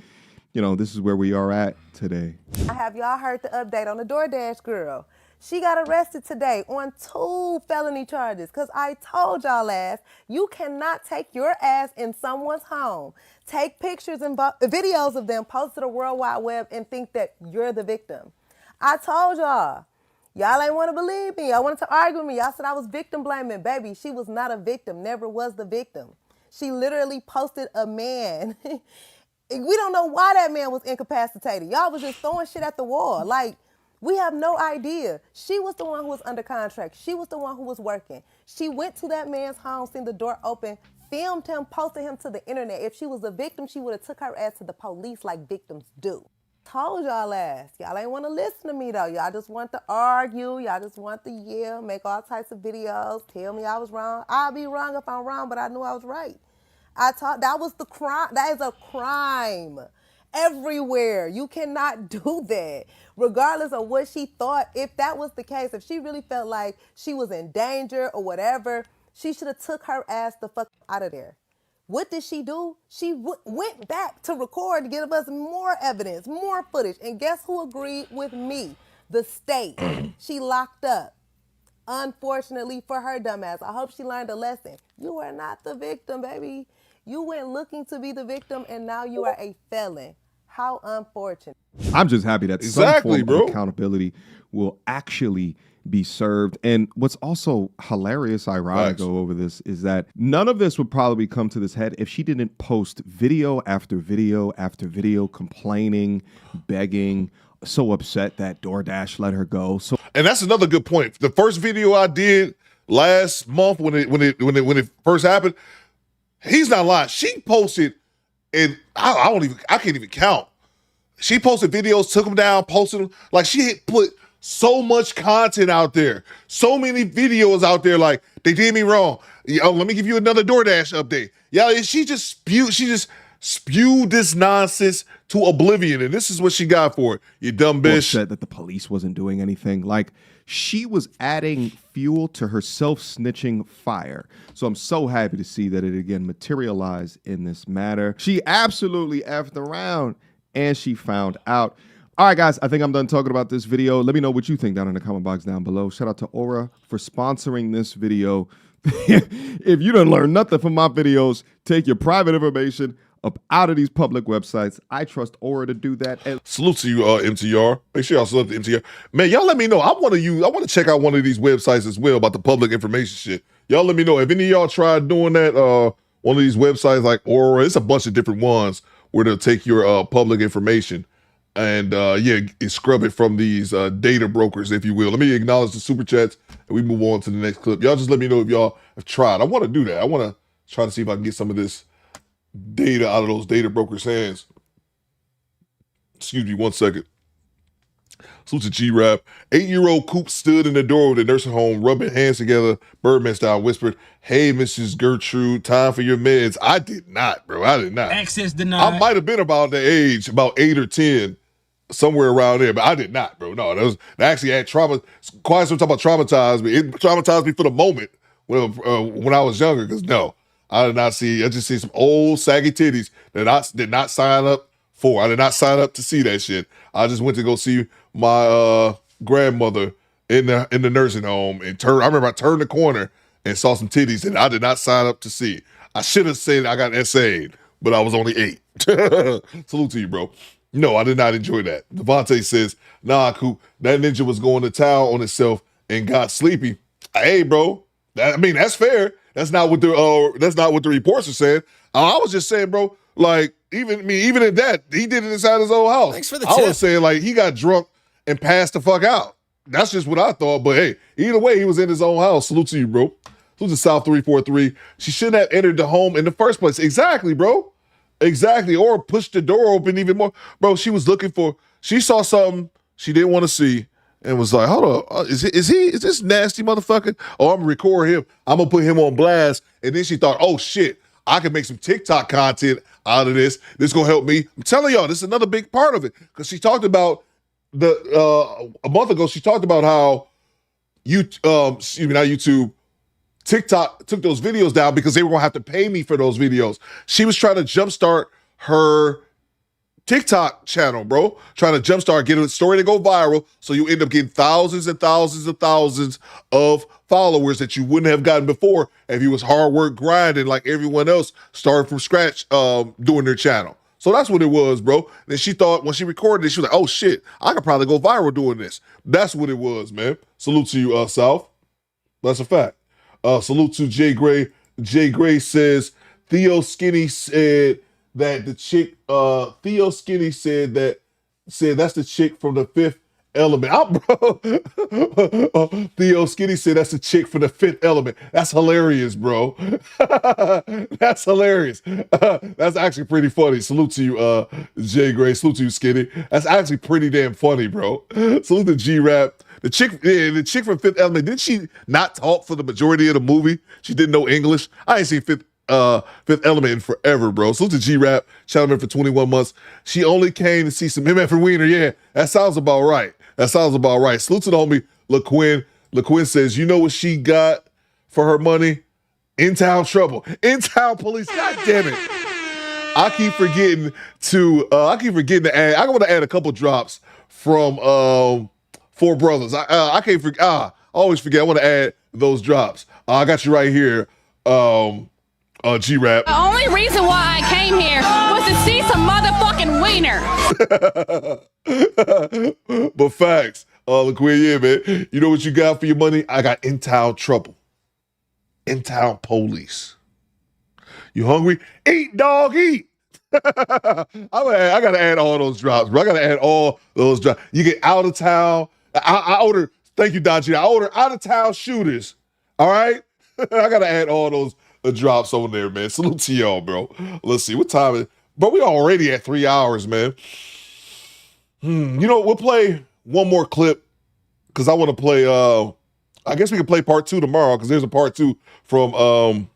you know, this is where we are at today. Have y'all heard the update on the DoorDash girl? She got arrested today on 2 felony charges because I told y'all last, you cannot take your ass in someone's home, take pictures and videos of them, post to the World Wide Web and think that you're the victim. I told y'all. Y'all ain't want to believe me. Y'all wanted to argue with me. Y'all said I was victim blaming. Baby, she was not a victim, never was the victim. She literally posted a man. We don't know why that man was incapacitated. Y'all was just throwing shit at the wall. Like, we have no idea. She was the one who was under contract. She was the one who was working. She went to that man's home, seen the door open, filmed him, posted him to the internet. If she was a victim, she would have took her ass to the police like victims do. Told y'all last. Y'all ain't want to listen to me though. Y'all just want to argue. Y'all just want to yell, make all types of videos, tell me I was wrong. I'll be wrong if I'm wrong, but I knew I was right. That was the crime. That is a crime. Everywhere. You cannot do that. Regardless of what she thought, if that was the case, if she really felt like she was in danger or whatever, she should have took her ass the fuck out of there. What did she do? She went back to record to give us more evidence, more footage. And guess who agreed with me? The state. She locked up. Unfortunately for her dumbass. I hope she learned a lesson. You are not the victim, baby. You went looking to be the victim and now you are a felon. How unfortunate. I'm just happy that some form of accountability will actually be served. And what's also hilarious, ironic over this is that none of this would probably come to this head if she didn't post video after video after video complaining, begging, so upset that DoorDash let her go. And that's another good point. The first video I did last month when it first happened, he's not lying. She posted, and I can't even count. She posted videos, took them down, posted them. Like she had put so much content out there, so many videos out there. Like they did me wrong. Yo, let me give you another DoorDash update. Yeah, she just spewed this nonsense to oblivion, and this is what she got for it. You dumb bitch. Said that the police wasn't doing anything. Like she was adding fuel to her self-snitching fire. So I'm so happy to see that it again materialized in this matter. She absolutely effed around and she found out. All right, guys, I think I'm done talking about this video. Let me know what you think down in the comment box down below. Shout out to Aura for sponsoring this video. If you done learn nothing from my videos, take your private information up out of these public websites. I trust Aura to do that. And salute to you, MTR. Make sure y'all salute the MTR. Man, y'all let me know. I want to check out one of these websites as well about the public information shit. Y'all let me know. If any of y'all tried doing that, one of these websites like Aura, it's a bunch of different ones where they'll take your public information and scrub it from these data brokers, if you will. Let me acknowledge the super chats and we move on to the next clip. Y'all just let me know if y'all have tried. I want to do that. I want to try to see if I can get some of this data out of those data brokers' hands. Excuse me 1 second. Salute to G-Rap. 8-year-old Coop stood in the door of the nursing home, rubbing hands together, Birdman style, whispered, "Hey, Mrs. Gertrude, time for your meds." I did not, bro. I did not. Access denied. I might have been about that age, about 8 or 10, somewhere around there, but I did not, bro. No, that actually had trauma. Quite some talking about traumatized me. It traumatized me for the moment when I was younger, because no, I did not see. I just see some old saggy titties that I did not sign up for. I did not sign up to see that shit. I just went to go see my grandmother in the nursing home, and I remember I turned the corner and saw some titties that I did not sign up to see. I should have said I got SA'd, but I was only 8. Salute to you, bro. No, I did not enjoy that. Devontae says, "Nah, Coop, that ninja was going to town on itself and got sleepy." Hey, bro, that's fair. That's not what the reports are saying. I was just saying, bro, like even at that, he did it inside his own house. Thanks for the I tip. was saying like he got drunk and passed the fuck out. That's just what I thought. But hey, either way, he was in his own house. Salute to you, bro. Who's the South 343? She shouldn't have entered the home in the first place. Exactly, bro. Exactly. Or pushed the door open even more. Bro, she was looking for, she saw something she didn't want to see and was like, hold on, is this nasty motherfucker? Oh, I'm gonna record him. I'm gonna put him on blast. And then she thought, oh shit, I can make some TikTok content out of this. This is gonna help me. I'm telling y'all, this is another big part of it. Because she talked about a month ago, she talked about how YouTube, TikTok took those videos down because they were gonna have to pay me for those videos. She was trying to jumpstart her TikTok channel, bro. Trying to jumpstart, get a story to go viral, so you end up getting thousands and thousands and thousands of followers that you wouldn't have gotten before if you was hard work grinding like everyone else started from scratch doing their channel. So that's what it was, bro. Then she thought when she recorded it, she was like, oh shit, I could probably go viral doing this. That's what it was, man. Salute to you, South. That's a fact. Salute to Jay Gray. Jay Gray says, Theo Skinny said that the chick, Theo Skinny said that's the chick from the Fifth Element. Theo Skinny said that's the chick from the Fifth Element. That's hilarious, bro. That's hilarious. That's actually pretty funny. Salute to you, Jay Gray. Salute to you, Skinny. That's actually pretty damn funny, bro. Salute to G-Rap. The chick from Fifth Element, didn't she not talk for the majority of the movie? She didn't know English. I ain't seen Fifth Element in forever, bro. Salute to G-Rap, channel member for 21 months. She only came to see some MF and Wiener. Yeah, that sounds about right. That sounds about right. Salute to the homie LaQuinn. LaQuinn says, you know what she got for her money? In-town trouble. In-town police. God damn it. I keep forgetting to add. I want to add a couple drops from Four Brothers. I can't forget. I always forget. I want to add those drops. I got you right here. G-Rap. The only reason why I came here was to see some motherfucking wiener. But facts. LaQuinn, yeah, man. You know what you got for your money? I got in-town trouble. In-town police. You hungry? Eat, dog, eat. I gotta add all those drops, bro. I gotta add all those drops. You get out of town. I order, thank you, Don G. I order out of town shooters. All right? I gotta add all those drops on there, man. Salute to y'all, bro. Let's see, what time is it? Bro, we already at 3 hours, man. You know, we'll play one more clip because I want to play, I guess we can play part 2 tomorrow because there's a part 2 from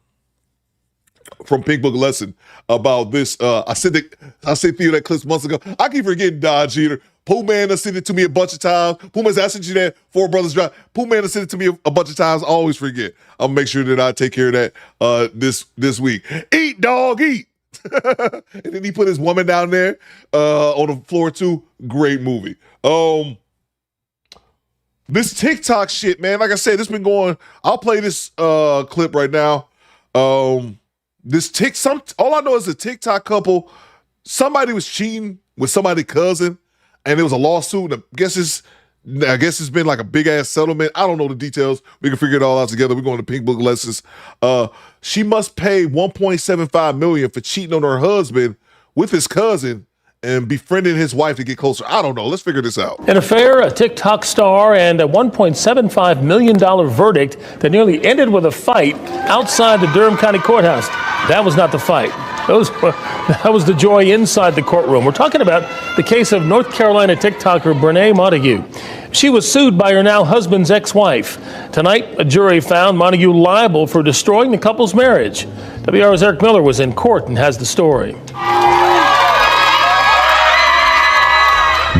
Pink Book Lesson about this. I sent Theo that clip months ago. I keep forgetting Don Jeter. Pooh Man has sent it to me a bunch of times. Pooh Man, I sent you that Four Brothers drop. Pooh Man has sent it to me a bunch of times. I always forget. I'll make sure that I take care of that this week. Eat, dog, eat. And then he put his woman down there on the floor too. Great movie. This TikTok shit, man. Like I said, this been going. I'll play this clip right now. All I know is a TikTok couple. Somebody was cheating with somebody's cousin. And there was a lawsuit. I guess it's been like a big ass settlement. I don't know the details. We can figure it all out together. We're going to Pink Book Lessons. She must pay $1.75 million for cheating on her husband with his cousin and befriending his wife to get closer. I don't know. Let's figure this out. An affair, a TikTok star, and a $1.75 million verdict that nearly ended with a fight outside the Durham County Courthouse. That was not the fight. That was the joy inside the courtroom. We're talking about the case of North Carolina TikToker Brene Montague. She was sued by her now husband's ex-wife. Tonight, a jury found Montague liable for destroying the couple's marriage. WR's Eric Miller was in court and has the story.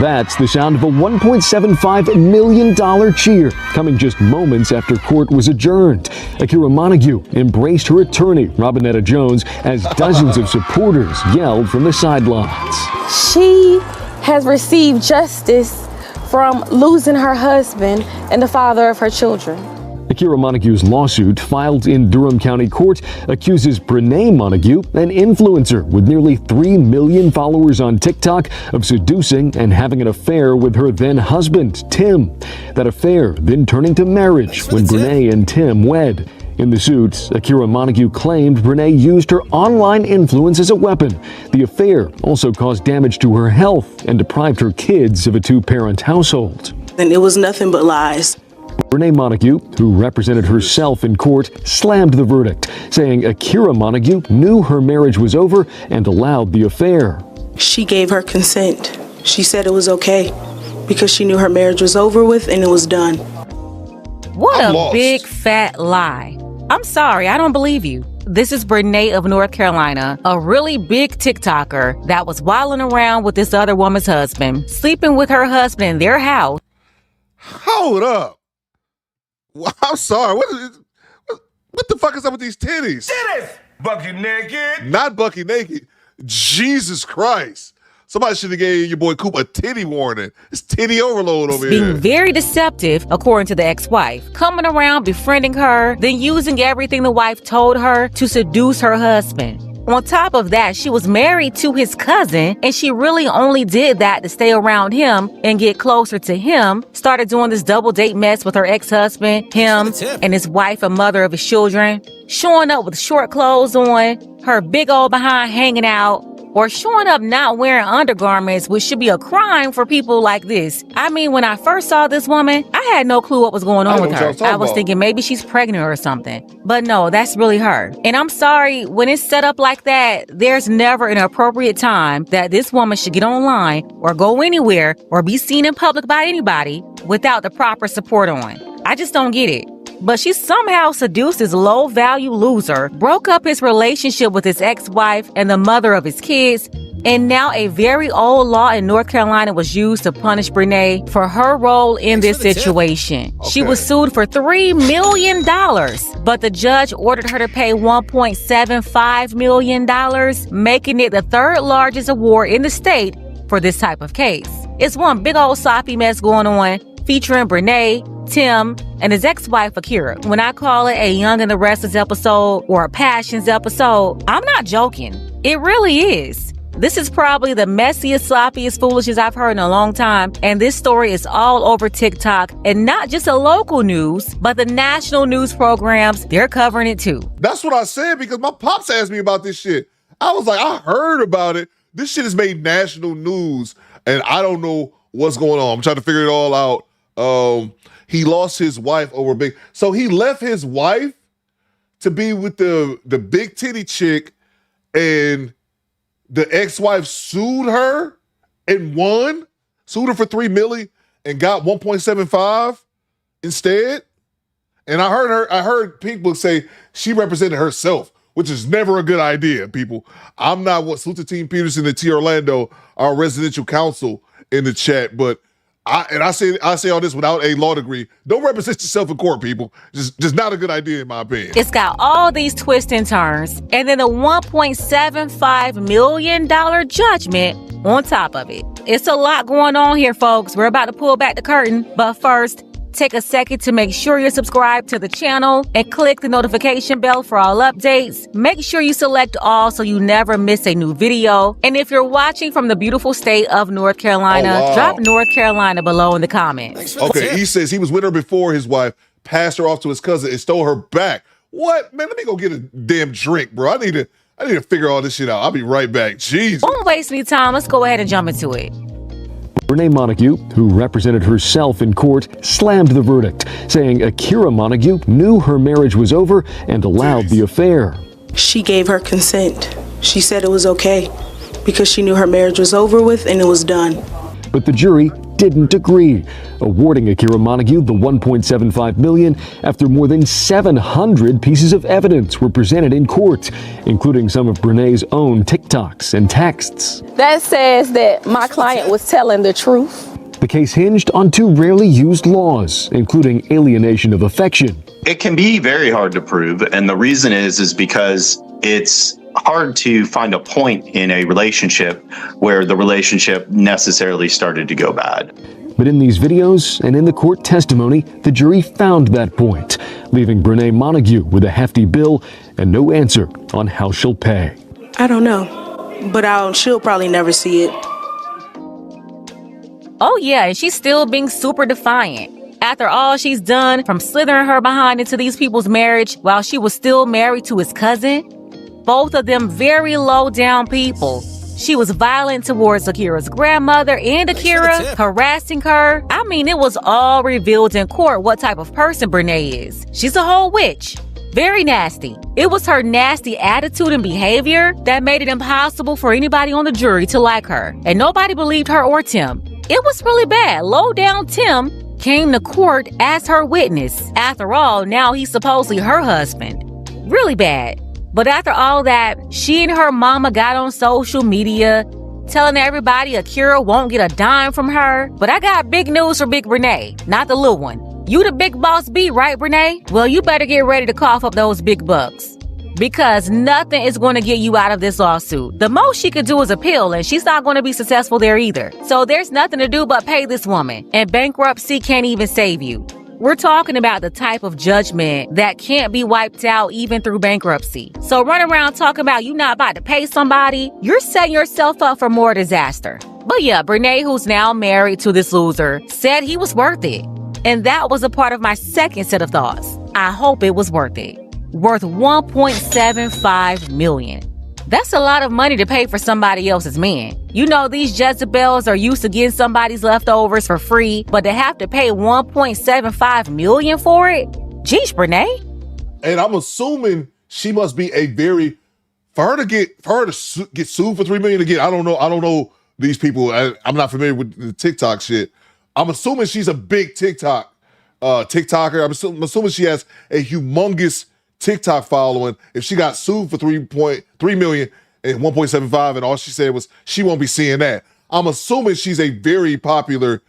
That's the sound of a $1.75 million cheer, coming just moments after court was adjourned. Akira Montague embraced her attorney, Robinetta Jones, as dozens of supporters yelled from the sidelines. She has received justice from losing her husband and the father of her children. Akira Montague's lawsuit, filed in Durham County Court, accuses Brene Montague, an influencer with nearly 3 million followers on TikTok, of seducing and having an affair with her then-husband, Tim. That affair then turning to marriage when Brene and Tim wed. In the suit, Akira Montague claimed Brene used her online influence as a weapon. The affair also caused damage to her health and deprived her kids of a 2-parent household. And it was nothing but lies. Brene Montague, who represented herself in court, slammed the verdict, saying Akira Montague knew her marriage was over and allowed the affair. She gave her consent. She said it was okay because she knew her marriage was over with and it was done. What a big fat lie. I'm sorry, I don't believe you. This is Brene of North Carolina, a really big TikToker that was wilding around with this other woman's husband, sleeping with her husband in their house. Hold up. Well, I'm sorry. What the fuck is up with these titties? Titties! Bucky naked. Not Bucky naked. Jesus Christ. Somebody should have gave your boy Coop a titty warning. It's titty overload over here. Being very deceptive, according to the ex-wife. Coming around, befriending her, then using everything the wife told her to seduce her husband. On top of that, she was married to his cousin, and she really only did that to stay around him and get closer to him. Started doing this double date mess with her ex-husband, him, and his wife and mother of his children. Showing up with short clothes on, her big old behind hanging out, or showing up not wearing undergarments, which should be a crime for people like this. I mean, when I first saw this woman, I had no clue what was going on with her. I was thinking maybe she's pregnant or something. But no, that's really her. And I'm sorry, when it's set up like that, there's never an appropriate time that this woman should get online or go anywhere or be seen in public by anybody without the proper support on. I just don't get it. But she somehow seduced this low-value loser, broke up his relationship with his ex-wife and the mother of his kids, and now a very old law in North Carolina was used to punish Brene for her role in this situation. Okay. She was sued for $3 million, but the judge ordered her to pay $1.75 million, making it the third largest award in the state for this type of case. It's one big old sloppy mess going on, featuring Brene, Tim, and his ex-wife Akira. When I call it a Young and the Restless episode or a Passions episode, I'm not joking. It really is. This is probably the messiest, sloppiest foolishness I've heard in a long time, and this story is all over TikTok, and not just the local news, but the national news programs, they're covering it too. That's what I said because my pops asked me about this shit. I was like, I heard about it. This shit has made national news, and I don't know what's going on. I'm trying to figure it all out. He lost his wife over big. So he left his wife to be with the big titty chick, and the ex-wife sued her and won. Sued her for $3 million and got 1.75 instead. And I heard people say she represented herself, which is never a good idea, people. I'm not what salute to Team Peterson and T Orlando, our residential counsel in the chat, but I say all this without a law degree. Don't represent yourself in court, people. Just not a good idea in my opinion. It's got all these twists and turns, and then a $1.75 million judgment on top of it. It's a lot going on here, folks. We're about to pull back the curtain, but first, take a second to make sure you're subscribed to the channel and click the notification bell for all updates. Make sure you select all so you never miss a new video. And if you're watching from the beautiful state of North Carolina, drop North Carolina below in the comments. Okay, he says he was with her before his wife passed her off to his cousin and stole her back. What? Man, let me go get a damn drink, bro. I need to figure all this shit out. I'll be right back. Jeez. Don't waste any time. Let's go ahead and jump into it. Brene Montague, who represented herself in court, slammed the verdict, saying Akira Montague knew her marriage was over and allowed the affair. She gave her consent. She said it was okay because she knew her marriage was over with and it was done. But the jury didn't agree, awarding Akira Montague the $1.75 million after more than 700 pieces of evidence were presented in court, including some of Brene's own TikToks and texts. That says that my client was telling the truth. The case hinged on two rarely used laws, including alienation of affection. It can be very hard to prove, and the reason is because it's hard to find a point in a relationship where the relationship necessarily started to go bad. But in these videos and in the court testimony, the jury found that point, leaving Brene Montague with a hefty bill and no answer on how she'll pay. I don't know, but she'll probably never see it. Oh yeah, and she's still being super defiant. After all she's done, from slithering her behind into these people's marriage while she was still married to his cousin, both of them very low down people. She was violent towards Akira's grandmother and Akira, harassing her. I mean, it was all revealed in court what type of person Brene is. She's a whole witch. Very nasty. It was her nasty attitude and behavior that made it impossible for anybody on the jury to like her. And nobody believed her or Tim. It was really bad. Low down Tim came to court as her witness. After all, now he's supposedly her husband. Really bad. But after all that, she and her mama got on social media telling everybody Akira won't get a dime from her. But I got big news for Big Brene, not the little one. You the big boss B, right, Brene? Well, you better get ready to cough up those big bucks. Because nothing is going to get you out of this lawsuit. The most she could do is appeal, and she's not going to be successful there either. So there's nothing to do but pay this woman. And bankruptcy can't even save you. We're talking about the type of judgment that can't be wiped out even through bankruptcy. So run around talking about you not about to pay somebody, you're setting yourself up for more disaster. But yeah, Brene, who's now married to this loser, said he was worth it. And that was a part of my second set of thoughts. I hope it was worth it. Worth $1.75 million. That's a lot of money to pay for somebody else's man. You know, these Jezebels are used to getting somebody's leftovers for free, but to have to pay $1.75 million for it? Jeez, Brene. And I'm assuming she must be a very, for her to get sued for $3 million again. I don't know these people. I'm not familiar with the TikTok shit. I'm assuming she's a big TikToker. I'm assuming she has a humongous TikTok following. If she got sued for $3 million and 1.75, and all she said was she won't be seeing that. I'm assuming she's a very popular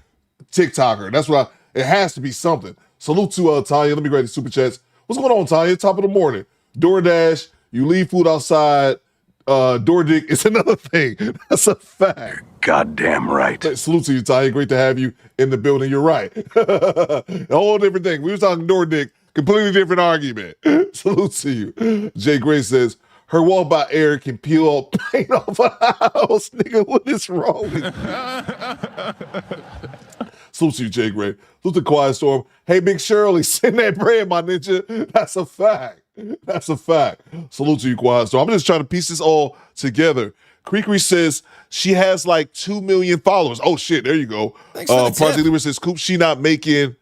TikToker. That's what it has to be something. Salute to Tanya. Let me grab the super chats. What's going on, Tanya? Top of the morning. DoorDash, you leave food outside. Door dick is another thing. That's a fact. Goddamn right. Salute to you, Tanya. Great to have you in the building. You're right. A whole different thing. We were talking door dick. Completely different argument. Salute to you. Jay Gray says, her walk by air can peel all paint off a house. Nigga, what is wrong with you? Salute to you, Jay Gray. Salute to Quiet Storm. Hey, Big Shirley, send that bread, my ninja. That's a fact. That's a fact. Salute to you, Quiet Storm. I'm just trying to piece this all together. Creekery says she has like 2 million followers. Oh, shit, there you go. Project Libra says, Coop, she not making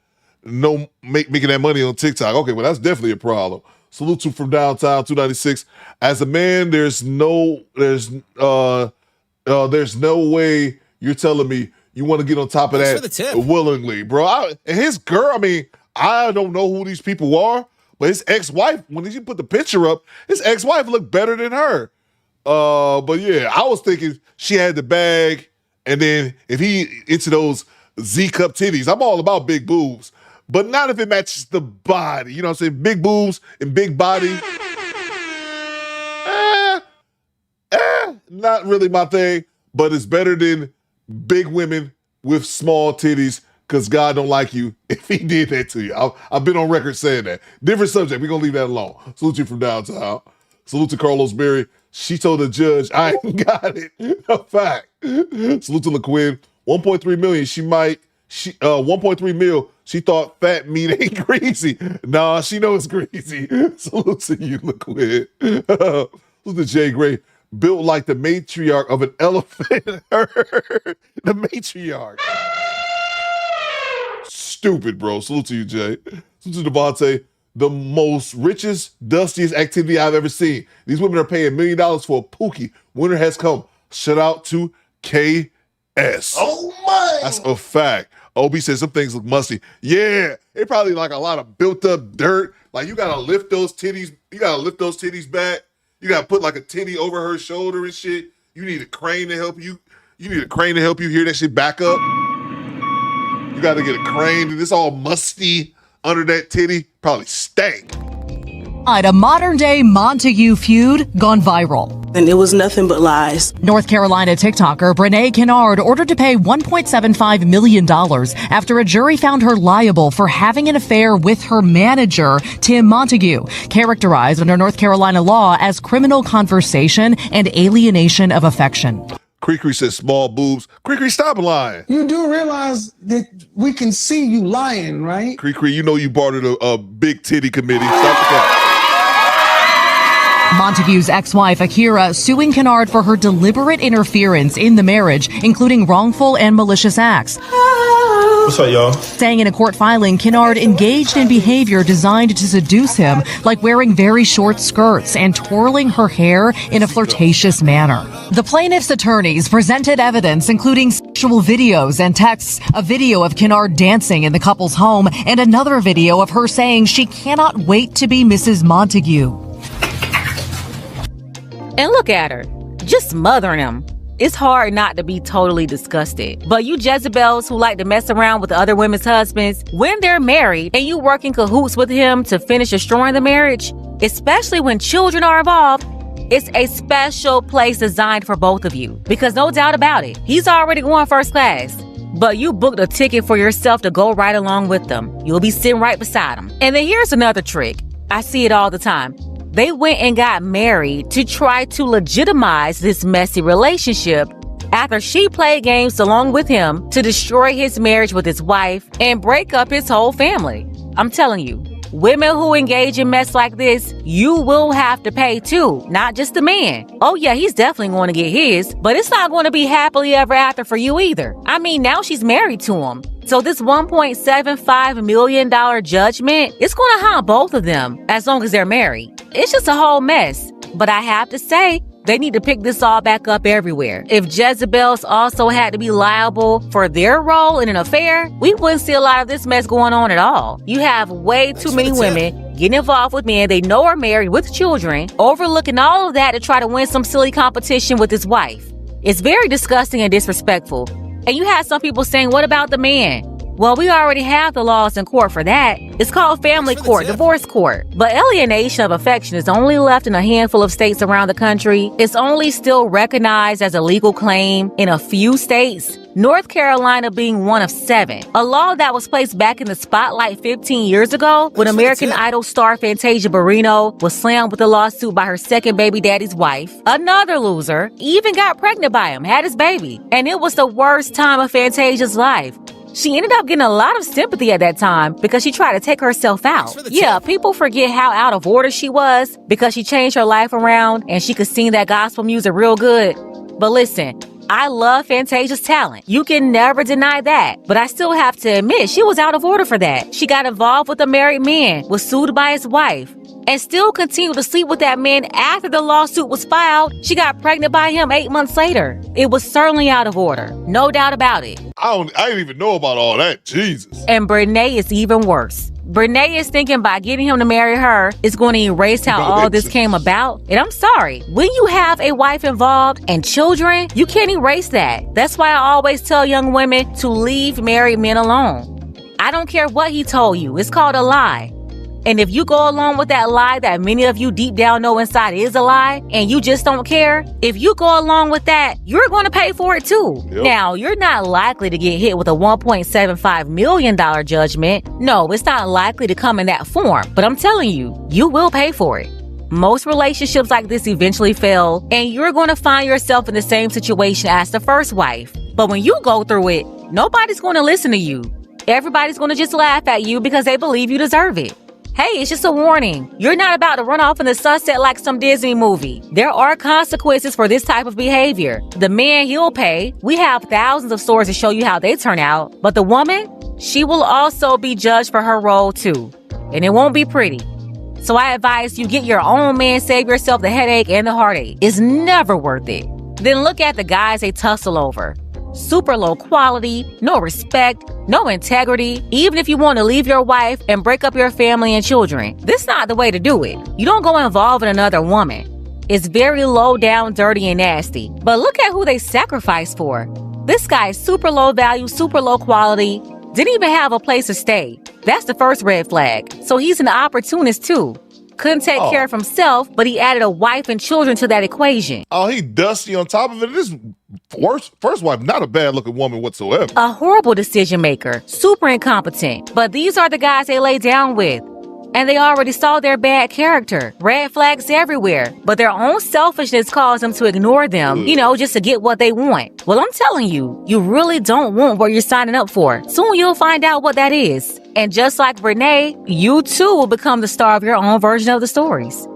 that money on TikTok. Okay, well, that's definitely a problem. Salute to from downtown 296. As a man, there's no way you're telling me you want to get on top of that willingly, bro. And his girl, I mean, I don't know who these people are, but his ex-wife, when she put the picture up, his ex-wife looked better than her. But yeah, I was thinking she had the bag, and then if he into those Z-cup titties, I'm all about big boobs. But not if it matches the body. You know what I'm saying? Big boobs and big body. Not really my thing, but it's better than big women with small titties, because God don't like you if he did that to you. I've been on record saying that. Different subject. We're going to leave that alone. Salute you from downtown. Salute to Carlos Berry. She told the judge, I ain't got it. A fact. Salute to LaQuinn. 1.3 million. 1.3 mil. She thought fat meat ain't greasy. Nah, she knows it's greasy. Salute to you, LaQuinn. Salute to Jay Gray. Built like the matriarch of an elephant. The matriarch. Stupid, bro. Salute to you, Jay. Salute to Devontae. The most richest, dustiest activity I've ever seen. These women are paying $1 million for a pookie. Winter has come. Shout out to KS. Oh my! That's a fact. OB says some things look musty. Yeah, it probably like a lot of built up dirt. Like you gotta lift those titties. You gotta lift those titties back. You gotta put like a titty over her shoulder and shit. You need a crane to help you. You need a crane to help you hear that shit back up. You gotta get a crane, and it's all musty under that titty. Probably stank. A modern-day Montague feud gone viral. And it was nothing but lies. North Carolina TikToker Brene Kennard ordered to pay $1.75 million after a jury found her liable for having an affair with her manager, Tim Montague, characterized under North Carolina law as criminal conversation and alienation of affection. Creekery says small boobs. Creekery, stop lying. You do realize that we can see you lying, right? Creekery, you know you bartered a big titty committee. Stop the cap. Montague's ex-wife, Akira, suing Kennard for her deliberate interference in the marriage, including wrongful and malicious acts. What's up, y'all? Saying in a court filing, Kennard engaged in behavior designed to seduce him, like wearing very short skirts and twirling her hair in a flirtatious manner. The plaintiff's attorneys presented evidence, including sexual videos and texts, a video of Kennard dancing in the couple's home, and another video of her saying she cannot wait to be Mrs. Montague. And look at her, just smothering him. It's hard not to be totally disgusted. But you Jezebels who like to mess around with other women's husbands, when they're married and you work in cahoots with him to finish destroying the marriage, especially when children are involved, it's a special place designed for both of you. Because no doubt about it, he's already going first class. But you booked a ticket for yourself to go right along with them. You'll be sitting right beside him. And then here's another trick. I see it all the time. They went and got married to try to legitimize this messy relationship after she played games along with him to destroy his marriage with his wife and break up his whole family. I'm telling you, women who engage in mess like this, you will have to pay too, not just the man. Oh yeah, he's definitely going to get his, but it's not going to be happily ever after for you either. I mean, now she's married to him. So this $1.75 million judgment, it's going to haunt both of them as long as they're married. It's just a whole mess. But I have to say, they need to pick this all back up everywhere. If Jezebels also had to be liable for their role in an affair, we wouldn't see a lot of this mess going on at all. You have way too many women getting involved with men they know are married with children, overlooking all of that to try to win some silly competition with his wife. It's very disgusting and disrespectful. And you had some people saying, what about the man? Well, we already have the laws in court for that. It's called family court, divorce court. But alienation of affection is only left in a handful of states around the country. It's only still recognized as a legal claim in a few states, North Carolina being one of 7. A law that was placed back in the spotlight 15 years ago when American Idol star Fantasia Barrino was slammed with a lawsuit by her second baby daddy's wife. Another loser even got pregnant by him, had his baby. And it was the worst time of Fantasia's life. She ended up getting a lot of sympathy at that time because she tried to take herself out. Yeah, people forget how out of order she was because she changed her life around and she could sing that gospel music real good. But listen, I love Fantasia's talent. You can never deny that. But I still have to admit, she was out of order for that. She got involved with a married man, was sued by his wife, and still continued to sleep with that man after the lawsuit was filed. She got pregnant by him 8 months later. It was certainly out of order. No doubt about it. I didn't even know about all that. Jesus. And Brene is even worse. Brene is thinking by getting him to marry her, it's going to erase how all this came about. And I'm sorry, when you have a wife involved and children, you can't erase that. That's why I always tell young women to leave married men alone. I don't care what he told you. It's called a lie. And if you go along with that lie that many of you deep down know inside is a lie, and you just don't care, if you go along with that, you're going to pay for it too. Yep. Now, you're not likely to get hit with a $1.75 million judgment. No, it's not likely to come in that form. But I'm telling you, you will pay for it. Most relationships like this eventually fail, and you're going to find yourself in the same situation as the first wife. But when you go through it, nobody's going to listen to you. Everybody's going to just laugh at you because they believe you deserve it. Hey, it's just a warning. You're not about to run off in the sunset like some Disney movie. There are consequences for this type of behavior. The man, he'll pay. We have thousands of stories to show you how they turn out. But the woman, she will also be judged for her role too. And it won't be pretty. So I advise you get your own man, save yourself the headache and the heartache. It's never worth it. Then look at the guys they tussle over. Super low quality, no respect, no integrity. Even if you want to leave your wife and break up your family and children, this is not the way to do it. You don't go involve in another woman. It's very low down, dirty, and nasty. But look at who they sacrificed for. This guy is super low value, super low quality, didn't even have a place to stay. That's the first red flag. So he's an opportunist too. Couldn't take care of himself, but he added a wife and children to that equation. Oh, he dusty on top of it. This first wife, not a bad looking woman whatsoever. A horrible decision maker, super incompetent. But these are the guys they lay down with. And they already saw their bad character. Red flags everywhere. But their own selfishness caused them to ignore them, just to get what they want. Well, I'm telling you, you really don't want what you're signing up for. Soon you'll find out what that is. And just like Brene, you too will become the star of your own version of the stories.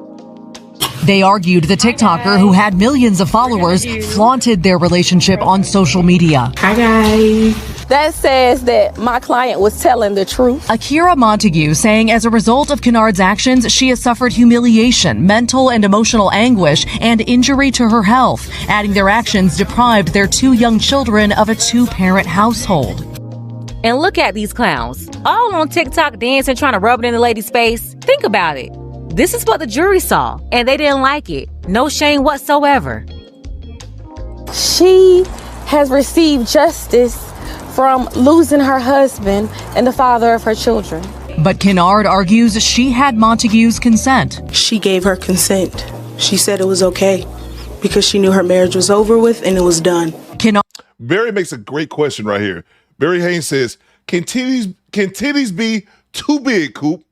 They argued the TikToker, who had millions of followers, flaunted their relationship on social media. Hi, guys. That says that my client was telling the truth. Akira Montague saying as a result of Kennard's actions, she has suffered humiliation, mental and emotional anguish, and injury to her health, adding their actions deprived their 2 young children of a 2-parent household. And look at these clowns, all on TikTok dancing, trying to rub it in the lady's face. Think about it. This is what the jury saw, and they didn't like it. No shame whatsoever. She has received justice from losing her husband and the father of her children. But Kennard argues she had Montague's consent. She gave her consent. She said it was okay because she knew her marriage was over with and it was done. Barry makes a great question right here. Barry Haynes says, can titties be too big, Coop?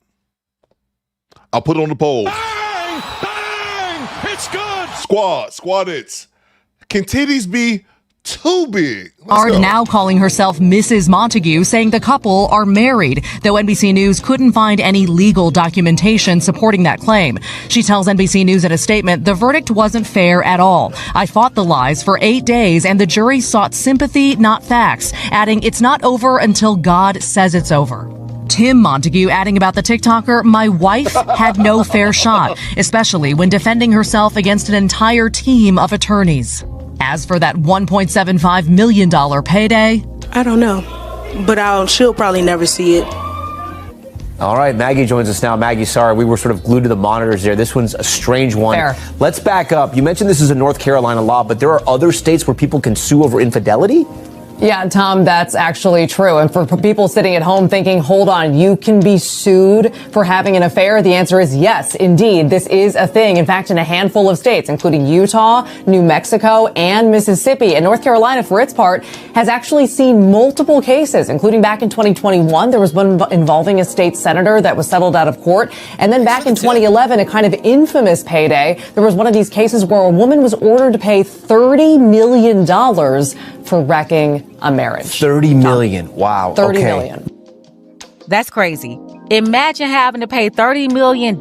I'll put it on the poll. Bang! Bang! It's good! Squadettes. Can titties be too big? Kennard now calling herself Mrs. Montague, saying the couple are married, though NBC News couldn't find any legal documentation supporting that claim. She tells NBC News in a statement, the verdict wasn't fair at all. I fought the lies for 8 days and the jury sought sympathy, not facts, adding it's not over until God says it's over. Tim Montague adding about the TikToker, my wife had no fair shot, especially when defending herself against an entire team of attorneys. As for that $1.75 million payday, I don't know, but she'll probably never see it. All right, Maggie joins us now. Maggie, sorry, we were sort of glued to the monitors there. This one's a strange one. Fair. Let's back up. You mentioned this is a North Carolina law, but there are other states where people can sue over infidelity? Yeah, Tom, that's actually true. And for people sitting at home thinking, hold on, you can be sued for having an affair, the answer is yes, indeed. This is a thing. In fact, in a handful of states, including Utah, New Mexico, and Mississippi. And North Carolina, for its part, has actually seen multiple cases, including back in 2021. There was one involving a state senator that was settled out of court. And then back in 2011, a kind of infamous payday, there was one of these cases where a woman was ordered to pay $30 million for wrecking a marriage. 30 million. Wow. 30 million. That's crazy. Imagine having to pay $30 million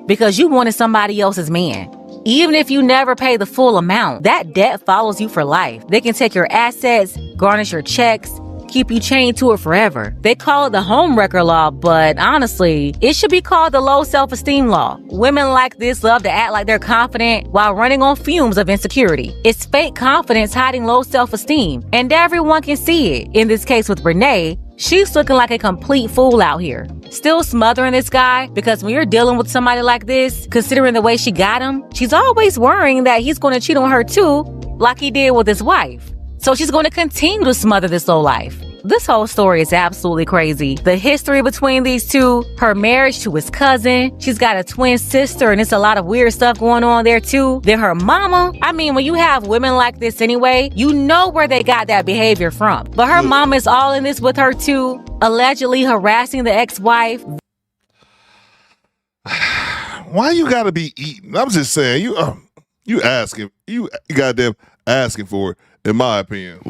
because you wanted somebody else's man. Even if you never pay the full amount, that debt follows you for life. They can take your assets, garnish your checks, keep you chained to it forever. They call it the homewrecker law, but honestly, it should be called the low self-esteem law. Women like this love to act like they're confident while running on fumes of insecurity. It's fake confidence hiding low self-esteem, and everyone can see it. In this case with Renee, she's looking like a complete fool out here. Still smothering this guy because when you're dealing with somebody like this, considering the way she got him, she's always worrying that he's going to cheat on her too, like he did with his wife. So she's going to continue to smother this lowlife. This whole story is absolutely crazy. The history between these two, her marriage to his cousin, she's got a twin sister and it's a lot of weird stuff going on there too. Then her mama, I mean, when you have women like this anyway, you know where they got that behavior from. But her mama is all in this with her too, allegedly harassing the ex-wife. Why you gotta be eating? I'm just saying, you asking, you goddamn asking for it, in my opinion.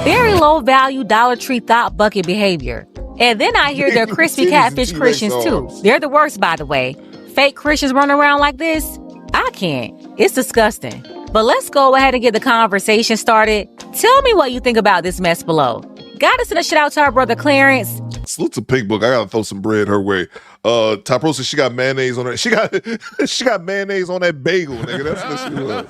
Very low value Dollar Tree thought bucket behavior. And then I hear they're crispy catfish Christians too. They're the worst, by the way. Fake Christians running around like this? I can't. It's disgusting. But let's go ahead and get the conversation started. Tell me what you think about this mess below. Gotta send a shout out to our brother Clarence. Salute to Pink Book. I gotta throw some bread her way. Typro said she got mayonnaise on her. She got mayonnaise on that bagel, nigga. That's what she was.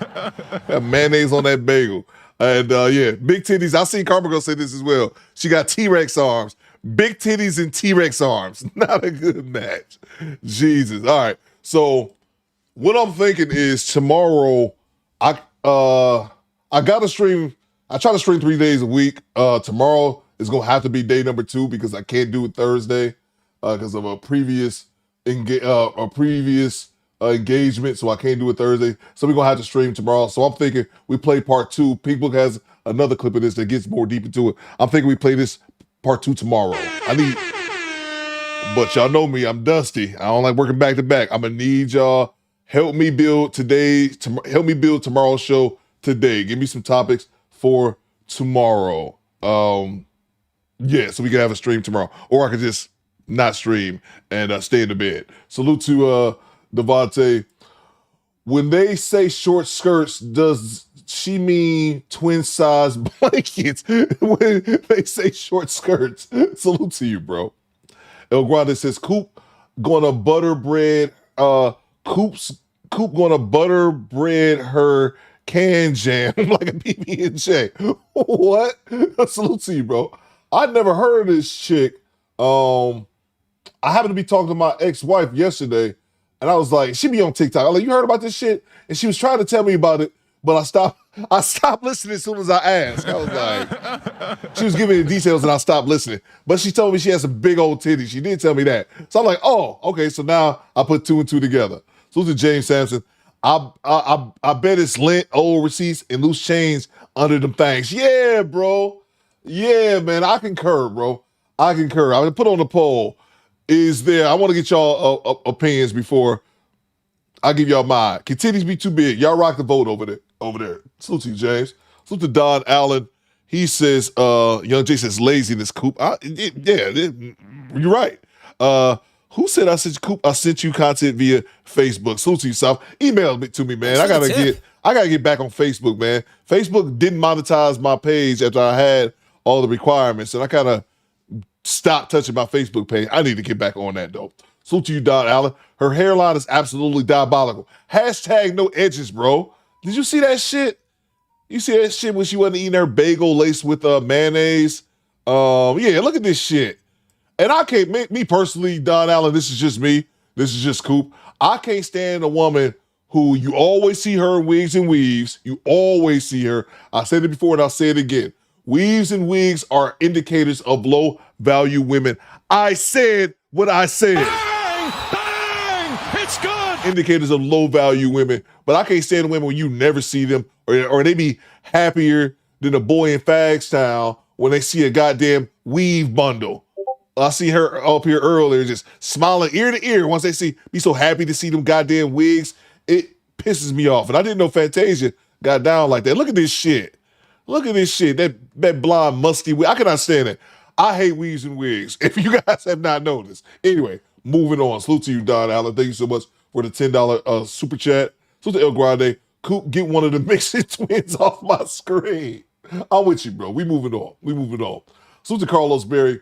Got mayonnaise on that bagel. And yeah, big titties. I seen Carmen Girl say this as well. She got T-Rex arms. Big titties and T-Rex arms. Not a good match. Jesus. All right. So what I'm thinking is tomorrow, I gotta stream. I try to stream 3 days a week. Tomorrow is gonna have to be day number 2 because I can't do it Thursday because of a previous engagement, so I can't do it Thursday. So we're gonna have to stream tomorrow. So I'm thinking we play part 2. Pink Book has another clip of this that gets more deep into it. I'm thinking we play this part 2 tomorrow. But y'all know me, I'm dusty. I don't like working back to back. I'm gonna need y'all help me build tomorrow's show today. Give me some topics for tomorrow. Yeah, so we can have a stream tomorrow, or I could just not stream and stay in the bed. Salute to Devontae. When they say short skirts, does she mean twin size blankets? When they say short skirts, salute to you, bro. El Grande says Coop gonna butter bread. Coop gonna butter bread her can jam like a PB&J. What? Salute to you, bro. I'd never heard of this chick. I happened to be talking to my ex-wife yesterday, and I was like, she be on TikTok. I was like, you heard about this shit? And she was trying to tell me about it, but I stopped listening as soon as I asked. I was like, she was giving me the details and I stopped listening. But she told me she has some big old titties. She did tell me that. So I'm like, oh, okay. So now I put two and two together. So to James Sampson, I bet it's lint, old receipts, and loose change under them things. Yeah, bro. Yeah, man. I concur, bro. I concur. I'm gonna put on the poll. I want to get y'all opinions before I give y'all mine. Can titties be too big? Y'all rock the vote over there. Salute to you, James. Salute to Don Allen. He says, Young Jay says laziness, Coop. You're right. Who said I sent you content via Facebook? Salute to you, South. Email it to me, man. I gotta get back on Facebook, man. Facebook didn't monetize my page after I had all the requirements, and I kind of stopped touching my Facebook page. I need to get back on that though. Salute to you, Don Allen. Her hairline is absolutely diabolical. Hashtag no edges, bro. Did you see that shit? You see that shit when she wasn't eating her bagel laced with mayonnaise? Yeah, look at this shit. And I can't, me personally, Don Allen, this is just me. This is just Coop. I can't stand a woman who you always see her in wigs and weaves. You always see her. I said it before and I'll say it again. Weaves and wigs are indicators of low value women. I said what I said. Bang! Bang! It's good! Indicators of low value women. But I can't stand women when you never see them or they be happier than a boy in Fagstown when they see a goddamn weave bundle. I see her up here earlier just smiling ear to ear once they be so happy to see them goddamn wigs. It pisses me off. And I didn't know Fantasia got down like that. Look at this shit. Look at this shit. That blonde, musky wig. I cannot stand it. I hate weaves and wigs, if you guys have not noticed. Anyway, moving on. Salute to you, Don Allen. Thank you so much for the $10 super chat. Salute to El Grande. Coop, get one of the Mixon twins off my screen. I'm with you, bro. We moving on. Salute to Carlos Berry.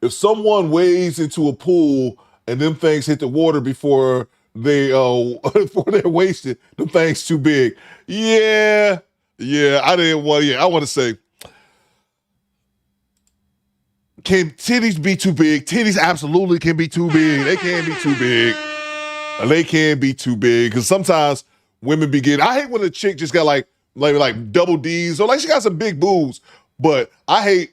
If someone wades into a pool and them things hit the water before they're wasted, them things too big. Yeah, I want to say, can titties be too big? Titties absolutely can be too big. They can be too big. They can be too big because sometimes women I hate when a chick just got like double D's or like she got some big boobs, but I hate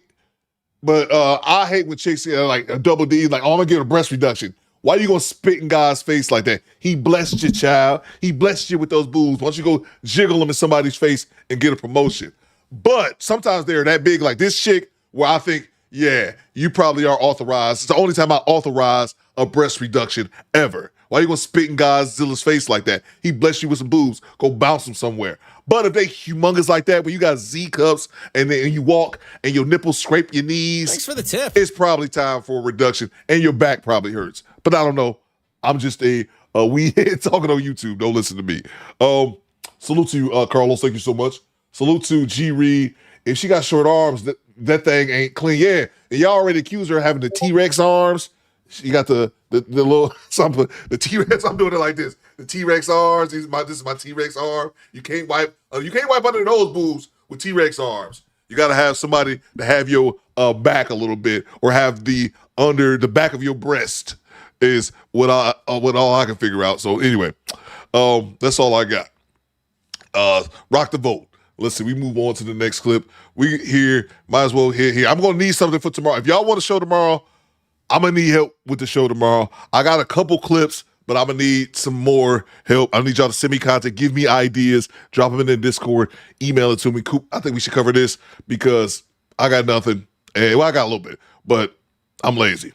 when chicks get like a double D, like, oh, I'm gonna get a breast reduction. Why are you gonna spit in God's face like that? He blessed your child. He blessed you with those boobs. Why don't you go jiggle them in somebody's face and get a promotion? But sometimes they're that big, like this chick, where I think, yeah, you probably are authorized. It's the only time I authorize a breast reduction ever. Why are you gonna spit in Godzilla's face like that? He blessed you with some boobs. Go bounce them somewhere. But if they humongous like that, where you got Z cups and then you walk and your nipples scrape your knees. Thanks for the tip. It's probably time for a reduction and your back probably hurts. But I don't know. I'm just a weed talking on YouTube. Don't listen to me. Salute to you, Carlos. Thank you so much. Salute to G Reed. If she got short arms, that thing ain't clean. Yeah. And y'all already accused her of having the T-Rex arms. She got the little something. The T-Rex. I'm doing it like this. The T-Rex arms. This is my T-Rex arm. You can't wipe under those boobs with T-Rex arms. You got to have somebody to have your back a little bit, or have under the back of your breast is what all I can figure out. So anyway, that's all I got. Rock the vote. Listen, we move on to the next clip. Might as well hit here. I'm gonna need something for tomorrow. If y'all want a show tomorrow, I'm gonna need help with the show tomorrow. I got a couple clips, but I'm gonna need some more help. I need y'all to send me content, give me ideas, drop them in the Discord, email it to me. Coop, I think we should cover this because I got nothing. I got a little bit, but I'm lazy.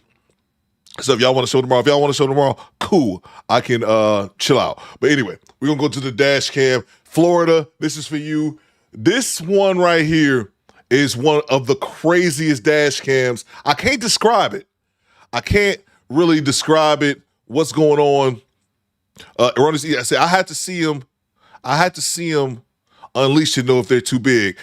So if y'all want to show tomorrow, cool. I can chill out. But anyway, we're gonna go to the dash cam. Florida, this is for you. This one right here is one of the craziest dash cams. I can't describe it. I can't really describe it. What's going on? I said I had to see him. I had to see him unleash to know if they're too big.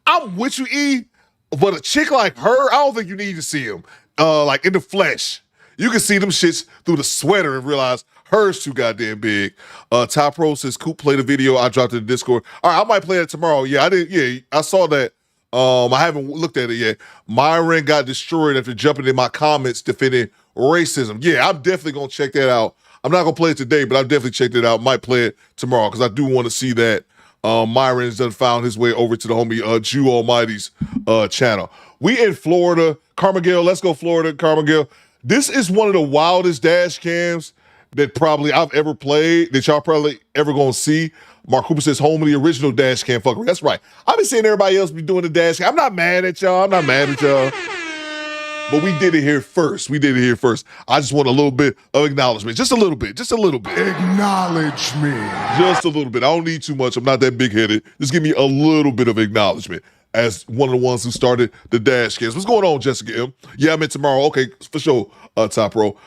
I'm with you, E, but a chick like her, I don't think you need to see him like in the flesh. You can see them shits through the sweater and realize hers too goddamn big. Ty Pro says, Coop played a video. I dropped it in Discord. All right, I might play it tomorrow. Yeah, I did. Yeah, I saw that. I haven't looked at it yet. Myron got destroyed after jumping in my comments defending racism. Yeah, I'm definitely going to check that out. I'm not going to play it today, but I've definitely checked it out. Might play it tomorrow because I do want to see that. Myron's done found his way over to the homie Jew Almighty's channel. We in Florida. Carmigale, let's go Florida, Carmigale. This is one of the wildest dash cams that probably I've ever played, that y'all probably ever gonna see. Mark Cooper says, home of the original dash cam fuckery. That's right. I've been seeing everybody else be doing the dash cam. I'm not mad at y'all. But we did it here first. I just want a little bit of acknowledgement. Just a little bit. Acknowledge me. Just a little bit. I don't need too much. I'm not that big-headed. Just give me a little bit of acknowledgement as one of the ones who started the dash cams. What's going on, Jessica M? Yeah, I'm in tomorrow. Okay, for sure, Top Pro.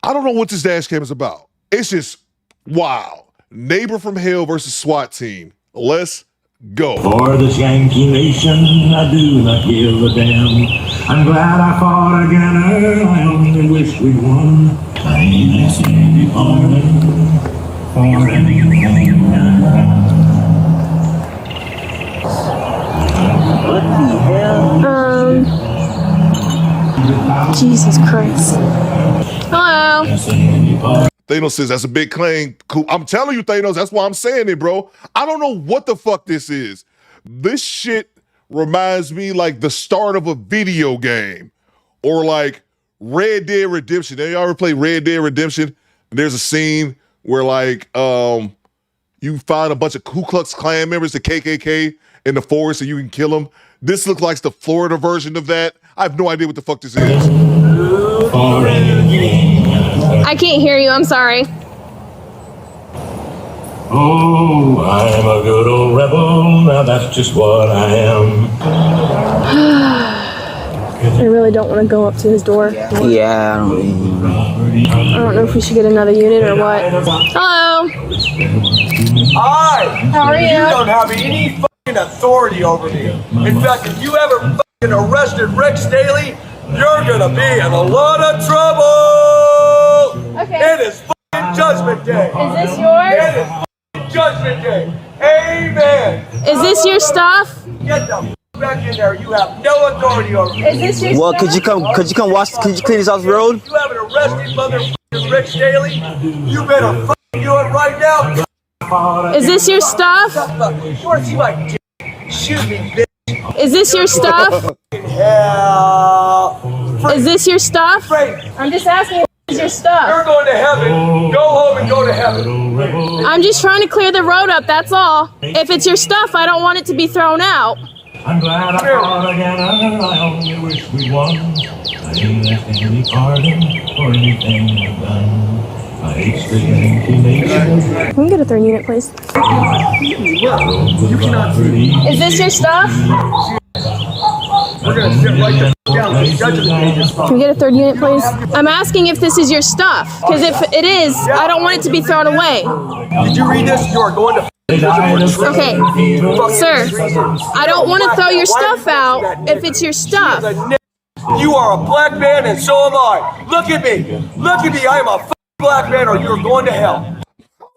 I don't know what this dash cam is about. It's just wow. Neighbor from hell versus SWAT team. Let's go. For this Yankee nation, I do not give a damn. I'm glad I fought again, I only wish we'd won. I ain't asking any pardon for anything I've done. What the hell? Jesus Christ. Hello. Thanos says that's a big claim. Cool. I'm telling you, Thanos, that's why I'm saying it, bro. I don't know what the fuck this is. This shit reminds me like the start of a video game or like Red Dead Redemption. Have you ever played Red Dead Redemption? There's a scene where like you find a bunch of Ku Klux Klan members, the KKK, in the forest and you can kill them. This looks like the Florida version of that. I have no idea what the fuck this is. I can't hear you. I'm sorry. Oh, I'm a good old rebel. Now that's just what I am. I really don't want to go up to his door. Yeah, I don't know if we should get another unit or what. Hello. Hi. How are you? You don't have any fucking authority over me. In fact, if you ever fucking arrested Rick Staley, you're gonna be in a lot of trouble. Okay. It is fucking Judgment Day. Is this yours? It is fucking Judgment Day. Amen. Is this your stuff? Get the back in there. You have no authority over me. Is this your well, stuff? could you come wash, could you clean this off the road? If you haven't arrested motherfucking Rick Staley, you better fucking do it right now. Is this your stuff? You might shoot me, bitch. Is this your stuff? Hell. Is this your stuff? I'm just asking if this is your stuff. You're going to heaven. Go home and go to heaven. I'm just trying to clear the road up, that's all. If it's your stuff, I don't want it to be thrown out. I'm glad I fought again, I only wish we won. I ain't asking any pardon for anything I've done. I hate this Yankee nation. Can we get a third unit, please? You cannot see. Is this your stuff? We're going to sit right the down. Can we get a third unit, please? I'm asking if this is your stuff, because if it is, I don't want it to be thrown away. Did you read this? You are going to Okay, sir, I don't want to throw your stuff out if it's your stuff. You are a black man and so am I. Look at me. Look at me. I am a black man or you're going to hell.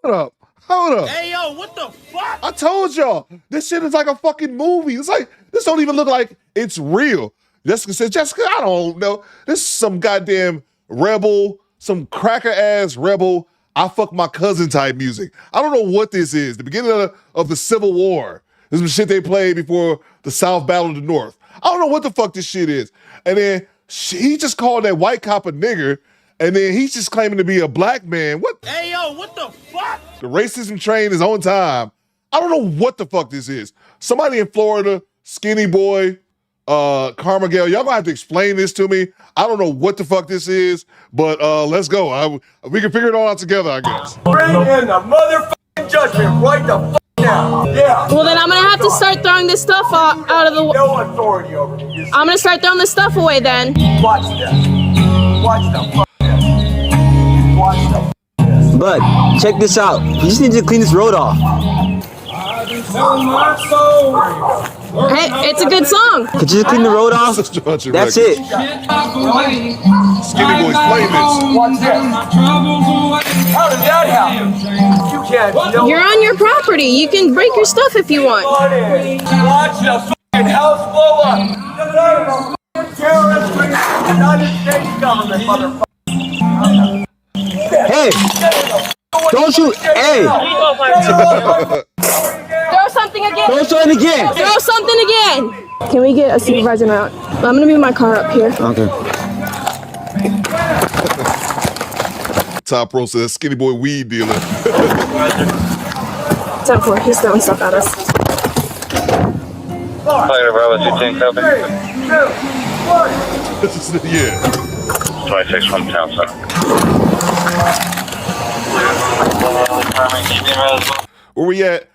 Hold up. Hey, yo, what the fuck? I told y'all, this shit is like a fucking movie. It's like, this don't even look like it's real. Jessica says, Jessica, I don't know. This is some goddamn rebel, some cracker-ass rebel, I fuck my cousin type music. I don't know what this is. The beginning of the Civil War. This is shit they played before the South battled the North. I don't know what the fuck this shit is. And then he just called that white cop a nigger, and then he's just claiming to be a black man. What? Hey, yo, what the fuck? The racism train is on time. I don't know what the fuck this is. Somebody in Florida, Skinny Boy, Carmigale, y'all gonna have to explain this to me. I don't know what the fuck this is, but let's go. We can figure it all out together, I guess. Bring in the motherfucking judgment right the fuck Yeah. Well, then I'm gonna have to start throwing this stuff out of the way. No authority over me. I'm gonna start throwing this stuff away then. Watch this. Watch the Watch the Bud, check this out. You just need to clean this road off. Hey, it's a good song. Could you just clean the road off? That's it. Skinny Boy's playlist. Watch this. How did that happen? You can't. You're on your property. You can break your stuff if you want. Watch the fucking house blow up. The terrorist for the United States government, motherfucker. Hey! Don't shoot! Hey! Throw something again. Throw something again. Throw something again. Can we get a supervisor out? I'm gonna move my car up here. Okay. Top Pro says Skinny Boy weed dealer. 10-4, he's throwing stuff at us. Yeah. 26 from town center. Where we at?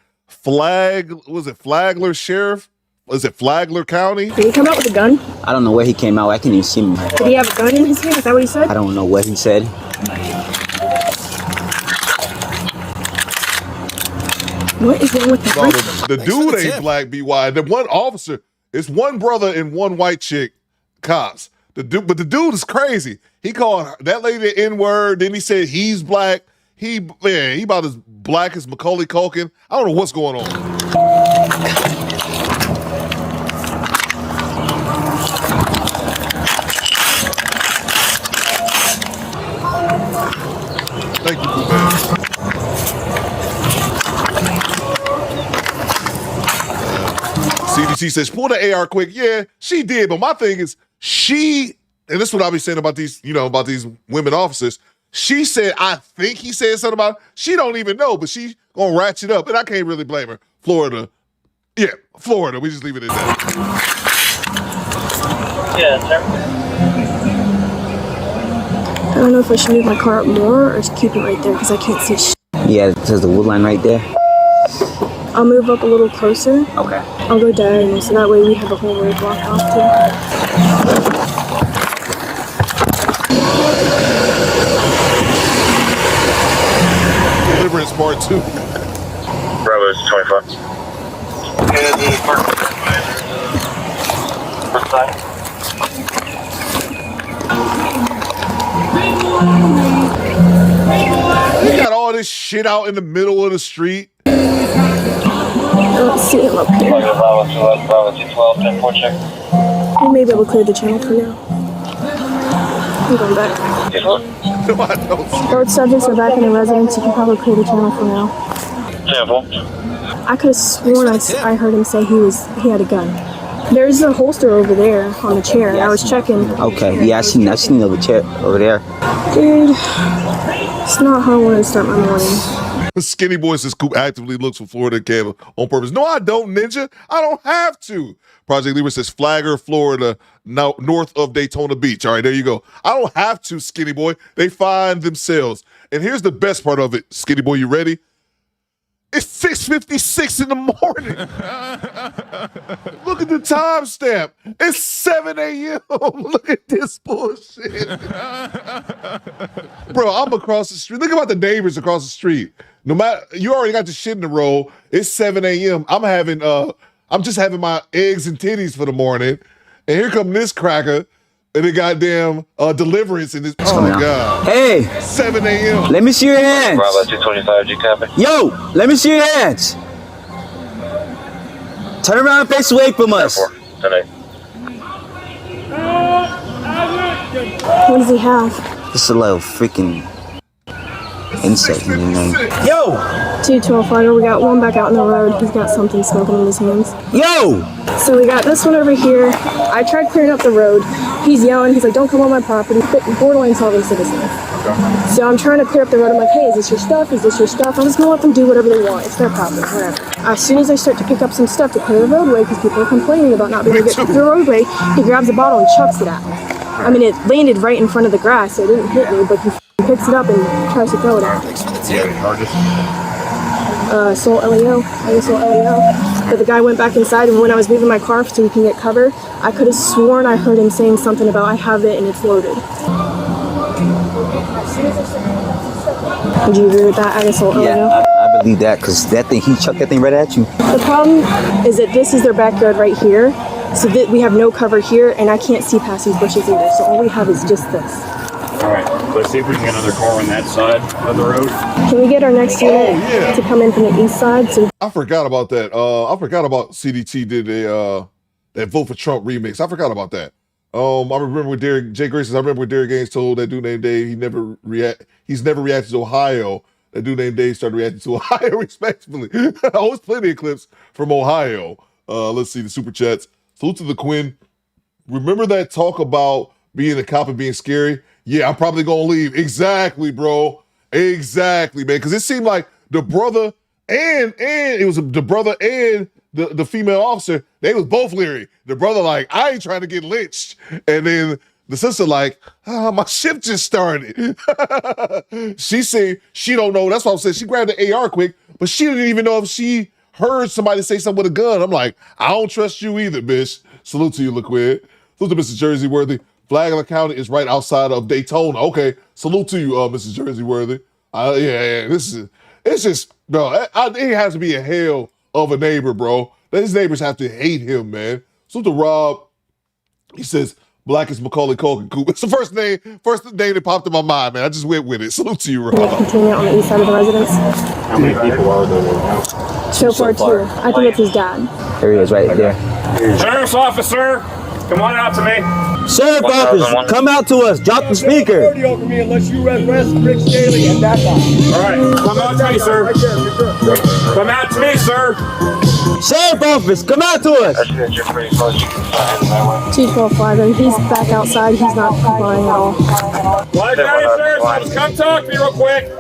Was it Flagler Sheriff? Was it Flagler County? Did he come out with a gun? I don't know where he came out. I can't even see him. Did he have a gun in his hand? Is that what he said? I don't know what he said. What is wrong with No, the dude ain't black, BY. The one officer, it's one brother and one white chick, cops. But the dude is crazy. He called that lady the N-word, then he said he's black. He about as black as Macaulay Culkin. I don't know what's going on. Thank you, Coop. CDC says, pull the AR quick. Yeah, she did. But my thing is, and this is what I be saying about these, about these women officers. She said, I think he said something about it. She don't even know, but she gonna ratchet up. And I can't really blame her. Florida. Yeah, Florida. We just leave it at that. Yeah, sir. I don't know if I should move my car up more or just keep it right there because I can't see shit. Yeah, it says the wood line right there. I'll move up a little closer. Okay. I'll go diagonal so that way we have a whole road blocked off too. Deliverance Part 2. Bravo, it's 25. First side. You got all this shit out in the middle of the street. I don't see him up here. Bravo 212, 10-4 check. We may be able to clear the channel for now. I'm going back. Both subjects are back in the residence. You can probably clear the channel for now. 10-4. I could have sworn I heard him say he had a gun. There's a holster over there on the chair. I was checking. Okay, yeah, I seen the chair over there. Dude, it's not how I want to start my morning. Skinny Boy says Coop actively looks for Florida cable on purpose. No, I don't, Ninja. I don't have to. Project Libra says Flagler, Florida, now north of Daytona Beach. All right, there you go. I don't have to, Skinny Boy. They find themselves. And here's the best part of it, Skinny Boy. You ready? It's 6:56 in the morning. Look at the timestamp. It's 7 a.m. Look at this bullshit. Bro, I'm across the street. Look about the neighbors across the street. No matter, you already got the shit in the roll. It's 7 a.m. I'm just having my eggs and titties for the morning. And here come this cracker and the goddamn deliverance in this. Oh my God. Hey. 7 a.m. Let me see your hands. Bravo 225, G copy. Yo, let me see your hands. Turn around and face away from us. 10-8. What does he have? Just a little freaking insect in your name. Yo! 212 fighter, we got one back out in the road. He's got something smoking in his hands. Yo! So we got this one over here. I tried clearing up the road. He's yelling. He's like, don't come on my property. Borderline solving citizen. So I'm trying to clear up the road. I'm like, hey, is this your stuff? Is this your stuff? I'm just going to let them do whatever they want. It's their property, whatever. As soon as I start to pick up some stuff to clear the roadway, because people are complaining about not being able to get through the roadway, he grabs a bottle and chucks it at me. I mean, it landed right in front of the grass, so it didn't hit me, but he picks it up and tries to throw it at me. Soul LEO. I was Soul LEO. But the guy went back inside, and when I was moving my car so we can get cover, I could have sworn I heard him saying something about I have it and it's loaded. Would you agree with that? I guess Soul LEO? Yeah, I believe that, because that thing, he chucked that thing right at you. The problem is that this is their backyard right here, so that we have no cover here, and I can't see past these bushes either, so all we have is just this. All right, let's see if we can get another car on that side of the road. Can we get our next unit to come in from the east side? So I forgot about that. I forgot about CDT did a that Vote for Trump remix. I forgot about that. I remember with Jay Graces. I remember when Derek Gaines told that dude named Dave he's never reacted to Ohio. That dude named Dave started reacting to Ohio respectfully. Always plenty of clips from Ohio. Let's see the super chats. Salute to the Quinn. Remember that talk about being a cop and being scary? Yeah, I'm probably gonna leave. Exactly, bro. Exactly, man. Because it seemed like the brother and it was the brother and the female officer, they was both leery. The brother like, I ain't trying to get lynched. And then the sister like, my shift just started. She said she don't know. That's what I'm saying. She grabbed the AR quick, but she didn't even know if she heard somebody say something with a gun. I'm like, I don't trust you either, bitch. Salute to you, LaQuid. Salute to Mr. Jersey Worthy. Flagler County is right outside of Daytona. Okay, salute to you, Mrs. Jersey Worthy. Yeah. It's just, bro. It has to be a hell of a neighbor, bro. His neighbors have to hate him, man. Salute to Rob. He says, Black is Macaulay Culkin. Coop. It's the first name that popped in my mind, man. I just went with it. Salute to you, Rob. Can they continue on the east side of the residence? How many people are there now? So far, 2. I think it's his dad. There he is, right there. Sheriff's officer, come on out to me. Sheriff office, come out to us. Drop the speaker. Over me unless you arrest Rick Staley and that guy. All right, come out to me, sir. Come out to me, sir. Sheriff office, come out to us. 212 and he's back outside. He's not complying at all. Flower County Sheriff's Office, come talk to me real quick.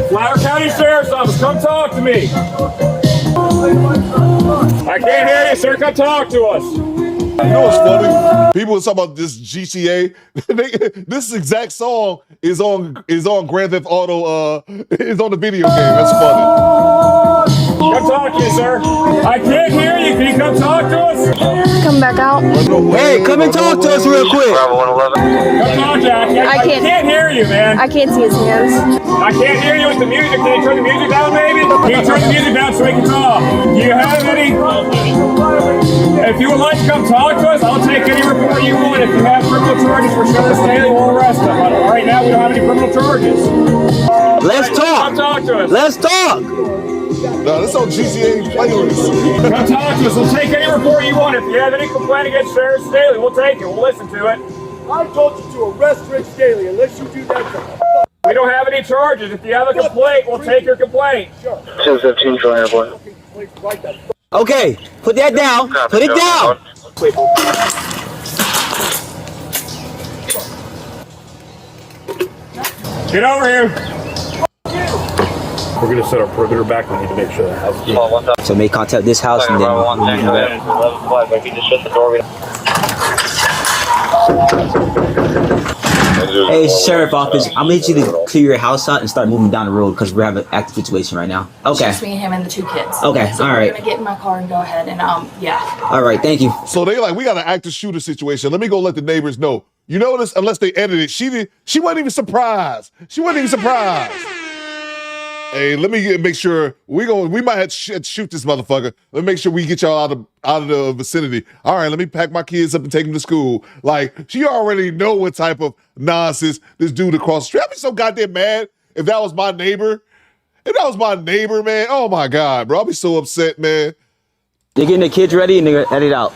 Flower County Sheriff's Office, come talk to me. I can't hear you, sir. Come talk to us. You know what's funny? People was talking about this GTA. This exact song is on Grand Theft Auto. Is on the video game. That's funny. Come talk to you, sir. I can't hear you. Can you come talk to us? Come back out. Hey, come and talk to us real quick. Come talk, Jack. I can't hear you, man. I can't see his hands. I can't hear you with the music. Can you turn the music down, baby? Can you turn the music down so we can talk? Do you have any? If you would like to come talk to us, I'll take any report you want. If you have criminal charges for Sheriff Staley, we'll arrest them. Right now, we don't have any criminal charges. Let's talk. Come talk to us. Let's talk. No, this on GTA playlist. Come talk to us. We'll take any report you want. If you have any complaint against Sheriff Staley, we'll take it. We'll listen to it. I told you to arrest Rick Staley unless you do that. We don't have any charges. If you have a complaint, we'll take your complaint. 215 for airport. Okay, put that down. Put it down. Get over here. We're going to set our perimeter back. We need to make sure the house is... So make contact with this house and then we'll move back. 11-5, if you just shut the door. Hey, Sheriff Office, I'm gonna need you to clear your house out and start moving down the road because we're having an active situation right now. Okay. Just me, him, and the 2 kids. Okay, so all we're right. gonna get in my car and go ahead and yeah. All right, thank you. So they like, we got an active shooter situation. Let me go let the neighbors know. You notice, unless they edited it, she wasn't even surprised. She wasn't even surprised. Hey, let me make sure we might have to shoot this motherfucker. Let me make sure we get y'all out of the vicinity. All right, let me pack my kids up and take them to school. Like, she already know what type of nonsense this dude across the street. I'd be so goddamn mad if that was my neighbor. If that was my neighbor, man, oh my God, bro, I'd be so upset, man. They're getting the kids ready and they're gonna edit out.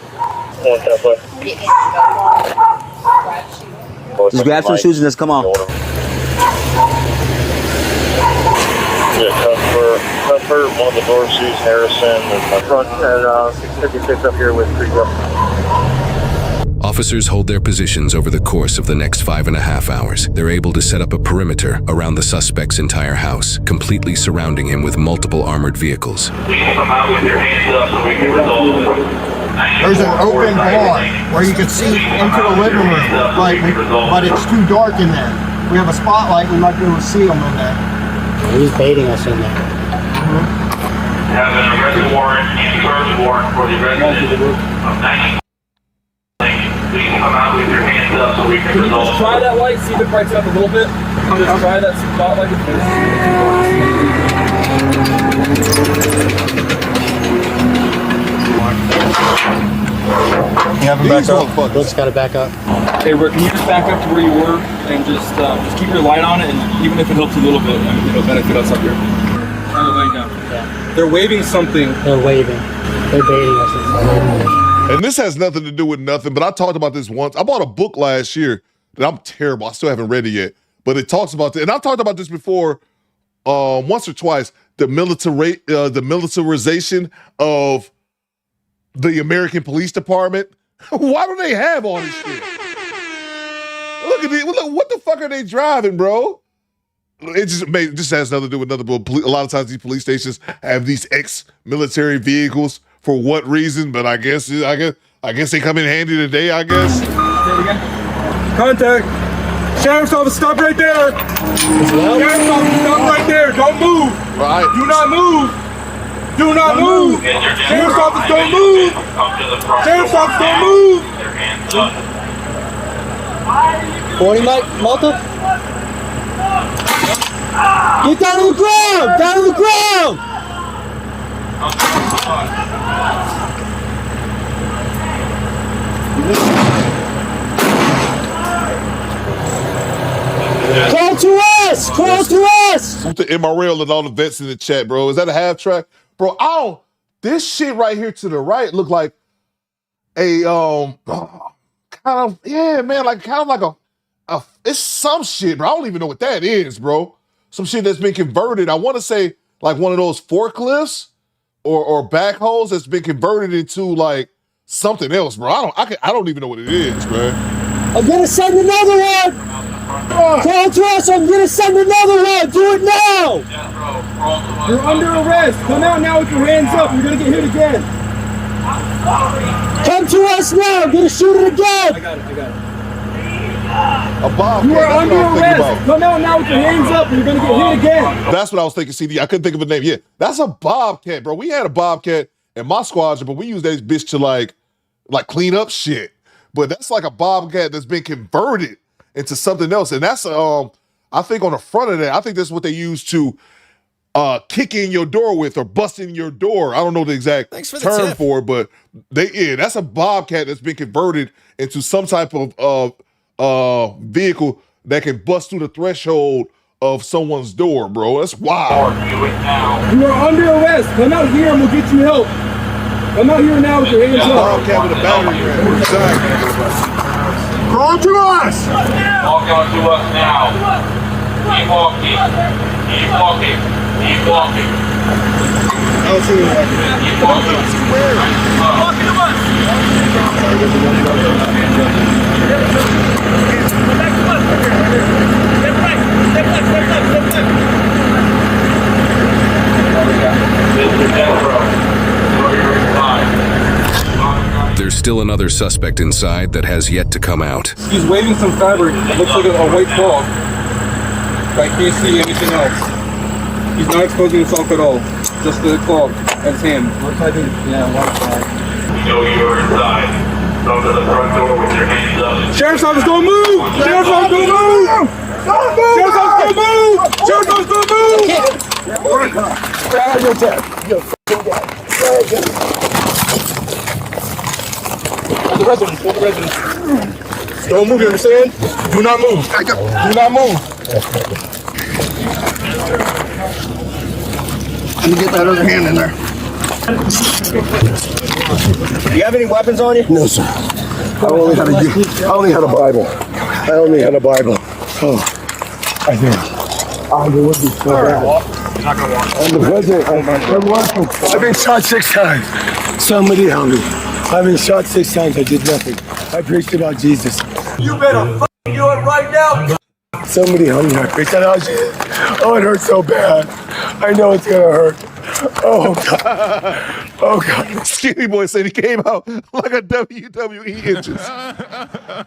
Just grab some shoes and let's come on. Yeah, Cuthbert, one of the Dorsey's, Harrison, and front, and 656 up here with Creek up. Officers hold their positions over the course of the next 5.5 hours. They're able to set up a perimeter around the suspect's entire house, completely surrounding him with multiple armored vehicles. Come out with your hands up so we can resolve it. There's an open bar where you can see into the living room, but it's too dark in there. We have a spotlight, we might be able to see them in there. He's baiting us in there. Have an arrest warrant and search warrant for the resident of 19. Please come out with your hands up so we can resolve. Just try that light, see if it brights up a little bit. Just try that spotlight. You have him back up. Brooks got to back up. Hey, Rick, can you just back up to where you were and just keep your light on it, and even if it helps a little bit, I mean, it'll benefit us up here. They're waving something. They're waving. They're baiting us. And this has nothing to do with nothing, but I talked about this once. I bought a book last year that I'm terrible. I still haven't read it yet, but it talks about it. And I've talked about this before once or twice, the militarization of the American Police Department. Why do they have all this shit? Look at it. Look, what the fuck are they driving, bro? It just has nothing to do with nothing. But a lot of times these police stations have these ex-military vehicles for what reason? But I guess they come in handy today. I guess. Say it again. Contact. Sheriff's office. Stop right there. Sheriff's office. Stop right there. Don't move. Right. Do not move. Do not move. Sheriff's office. Don't move. Sheriff's office. Don't move. 40 Malta? Get down on the ground! Down on the ground! Call to us! Call to us! With the MRL and all the vets in the chat, bro. Is that a half track? Bro, this shit right here to the right look like a it's some shit, bro. I don't even know what that is, bro. Some shit that's been converted. I want to say like one of those forklifts or backhoes that's been converted into like something else, bro. I don't even know what it is, man. I'm gonna send another one! Call to us, I'm gonna send another one! Do it now! You're under arrest. Come out now with your hands up. You're gonna get hit again. Come to us now! I'm gonna shoot it again! I got it. A bobcat. You are under arrest. Come out now with your hands up. You're gonna get hit again. That's what I was thinking, CD. I couldn't think of a name. Yeah, that's a bobcat, bro. We had a bobcat in my squadron, but we used that bitch to like clean up shit. But that's like a bobcat that's been converted into something else. And that's I think on the front of that, I think that's what they use to kick in your door with or bust in your door. I don't know the exact term for it, but that's a bobcat that's been converted into some type of vehicle that can bust through the threshold of someone's door, bro. That's wild. You are under arrest. Come out here and we'll get you help. Come out here now with your hands up. Bobcat with a battery. Crawl to us! Walk on to us now. Keep walking. Keep walking. Keep walking. Keep walking. Walking to us. Back to us. Step right. Step left. Step left. Step left. There's still another suspect inside that has yet to come out. He's waving some fabric. It looks like a white cloth. I can't see anything else. He's not exposing himself at all. Just the cloth and his hand. You know you're inside. Come to the front door with your hands up. Sheriff's office, don't move! Sheriff's office, don't move! Sheriff's office, don't move! Sheriff's office, don't move! Get out of your tent. You fucking guy. The residents. Don't move, you understand? Do not move. Do not move. Let me get that other hand in there. Do you have any weapons on you? No, sir. I only had a Bible. Oh, I think. Oh, it would be so bad. I'm the president. I've been shot 6 times. Somebody help me. I've been shot 6 times. I did nothing. I preached about Jesus. You better do it right now. Somebody help me. I preached about Jesus. Oh, it hurts so bad. I know it's gonna hurt. Oh God. Oh God. Skinny Boy said he came out like a WWE entrance.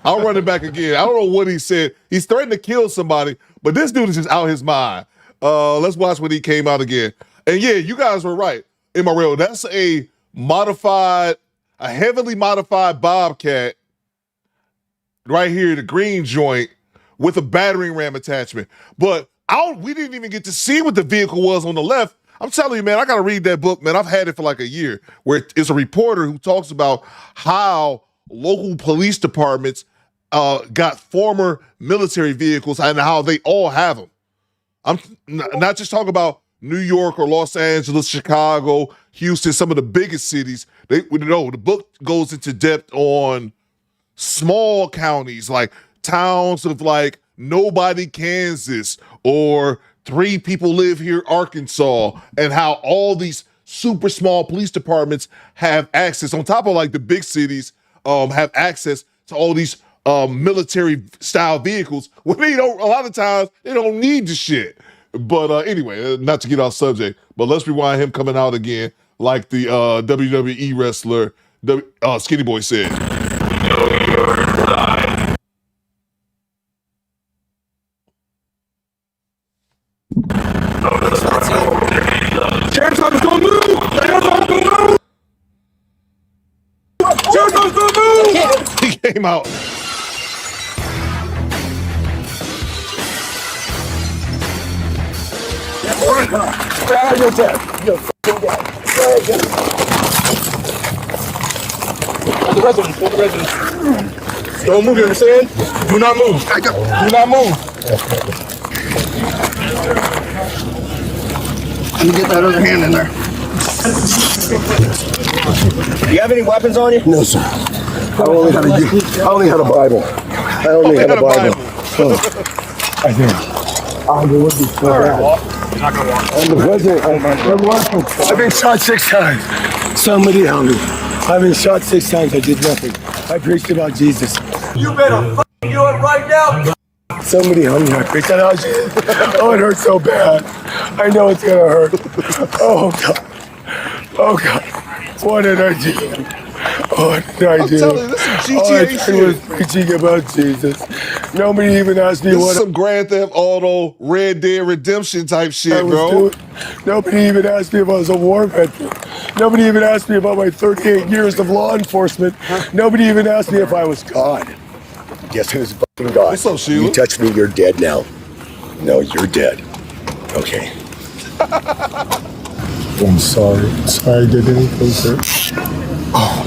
I'll run it back again. I don't know what he said. He's threatened to kill somebody, but this dude is just out his mind. Let's watch when he came out again. And yeah, you guys were right. MRL, that's a heavily modified Bobcat right here, the green joint with a battering ram attachment. But we didn't even get to see what the vehicle was on the left. I'm telling you, man, I got to read that book, man. I've had it for like a year, where it's a reporter who talks about how local police departments got former military vehicles and how they all have them. I'm not just talking about New York or Los Angeles, Chicago, Houston, some of the biggest cities. The book goes into depth on small counties, like towns of like nobody, Kansas, or 3 people live here, Arkansas, and how all these super small police departments have access, on top of like the big cities, have access to all these military style vehicles when they don't, a lot of times they don't need the shit. But anyway, not to get off subject, but let's rewind him coming out again, like the WWE wrestler Skinny Boy said. Sheriff's office, don't move! Sheriff's office, don't move! Sheriff's office, don't move! He came out. Get out of your dad. You're fucking dead. Go ahead, get the residence. Pull the residence. Don't move, you understand? Do not move. Do not move. Let me get that other hand in there. Do you have any weapons on you? No, sir. I only had a Bible. I only had a Bible. I think. Oh, there would be so bad. I'm the president. I've been shot 6 times. Somebody help me. I've been shot 6 times. I did nothing. I preached about Jesus. You better fucking do it right now. Somebody help me. I preached about Jesus. Oh, it hurts so bad. I know it's gonna hurt. Oh God. Oh God. What did I do? What did I do? Telling you, this is some All GTA I did shit. was preaching about Jesus. Nobody even asked me This what is some Grand Theft Auto, Red Dead Redemption type I shit, was bro. doing. Nobody even asked me if I was a war veteran. Nobody even asked me about my 38 years of law enforcement. Nobody even asked me if I was God. Guess who's fucking God? What's up, Sheila? You touch me, you're dead now. No, you're dead. Okay. I'm sorry. Sorry I did anything, sir. Oh,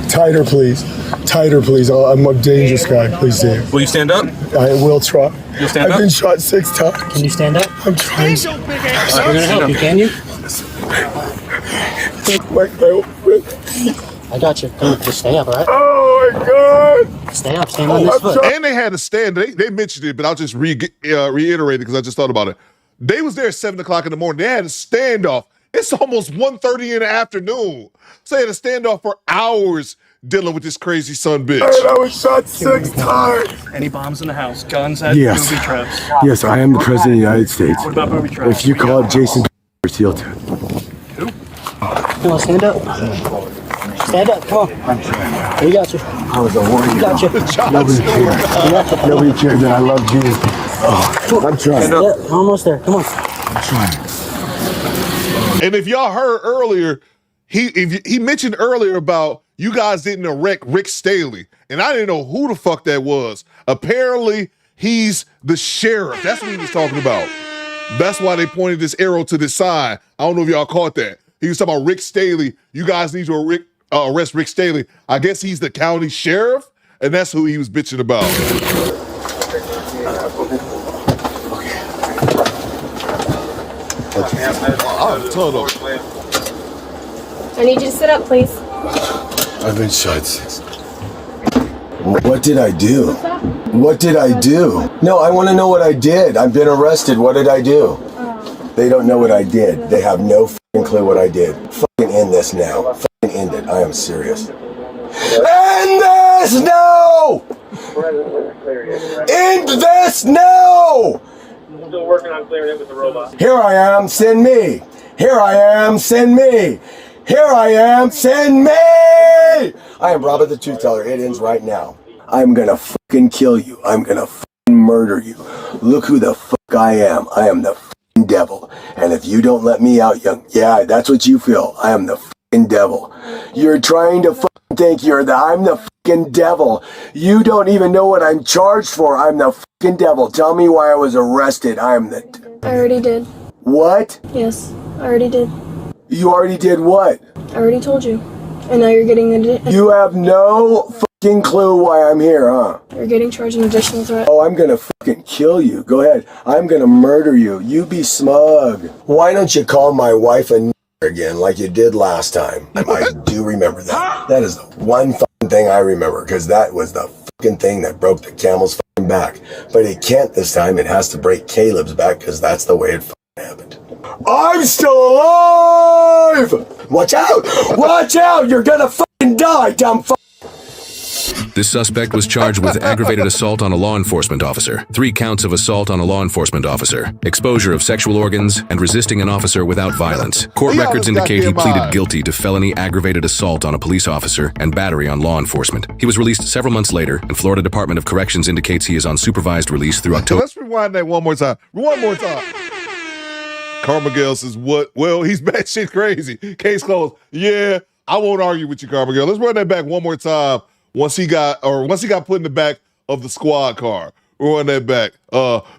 tighter, please. Tighter, please. I'm a dangerous guy. Please, Dave. Will you stand up? I will try. You'll stand I've up? been shot 6 times. Can you stand up? I'm trying. We're gonna help you. Can you? I got you. Come on, just stay up, all right? Oh my God! Stay up. Stand on this foot. And they had a stand. They mentioned it, but I'll just reiterate it because I just thought about it. They was there at 7 o'clock in the morning. They had a standoff. It's almost 1:30 in the afternoon. So they had a standoff for hours dealing with this crazy son bitch. And I was shot 6 times. Any bombs in the house? Guns at Yes. booby traps? Yes, I am the president of the United States. What about booby traps? If you call it Jason, he'll do it. Come on, stand up. Stand up. Come on. We got you. I was a warrior. We got you. Nobody cared. Nobody cared that I love Jesus. Oh, I'm trying. Yeah, almost there. Come on. I'm trying. And if y'all heard earlier, he mentioned earlier about you guys didn't arrest Rick Staley, and I didn't know who the fuck that was. Apparently, he's the sheriff. That's what he was talking about. That's why they pointed this arrow to the side. I don't know if y'all caught that. He was talking about Rick Staley. You guys need to arrest Rick Staley. I guess he's the county sheriff, and that's who he was bitching about. I need you to sit up, please. I've been shot 6. What did I do? What did I do? No, I want to know what I did. I've been arrested. What did I do? They don't know what I did. They have no fucking clue what I did. Fucking end this now. Fucking end it. I am serious. End this now! End this now! I'm still working on clearing it with the robot. Here I am, send me. Here I am, send me. Here I am, send me! I am Robert the Truth Teller. It ends right now. I'm gonna fucking kill you. I'm gonna fucking murder you. Look who the fuck I am. I am the fucking f***ing devil. And if you don't let me out, yeah, that's what you feel. I am the f***ing devil. You're trying to f***ing think I'm the f***ing devil. You don't even know what I'm charged for. I'm the f***ing devil. Tell me why I was arrested. I already did. What? Yes, I already did. You already did what? I already told you. And now you're getting You have no fucking clue why I'm here, huh? You're getting charged an additional threat. Oh, I'm gonna fucking kill you. Go ahead. I'm gonna murder you. You be smug. Why don't you call my wife a again like you did last time? I do remember that. That is the one fucking thing I remember, because that was the fucking thing that broke the camel's fucking back. But it can't this time. It has to break Caleb's back, because that's the way it fucking happened. I'm still alive! Watch out! Watch out! You're gonna fucking die, dumb fuck! This suspect was charged with aggravated assault on a law enforcement officer, 3 counts of assault on a law enforcement officer, exposure of sexual organs, and resisting an officer without violence. Court records indicate he pleaded guilty to felony aggravated assault on a police officer and battery on law enforcement. He was released several months later, and Florida Department of Corrections indicates he is on supervised release through October. Let's rewind that one more time. One more time. Carmigel says, what? Well, he's batshit crazy. Case closed. Yeah, I won't argue with you, Carmigel. Let's run that back one more time. Once he got put in the back of the squad car. We'll run that back.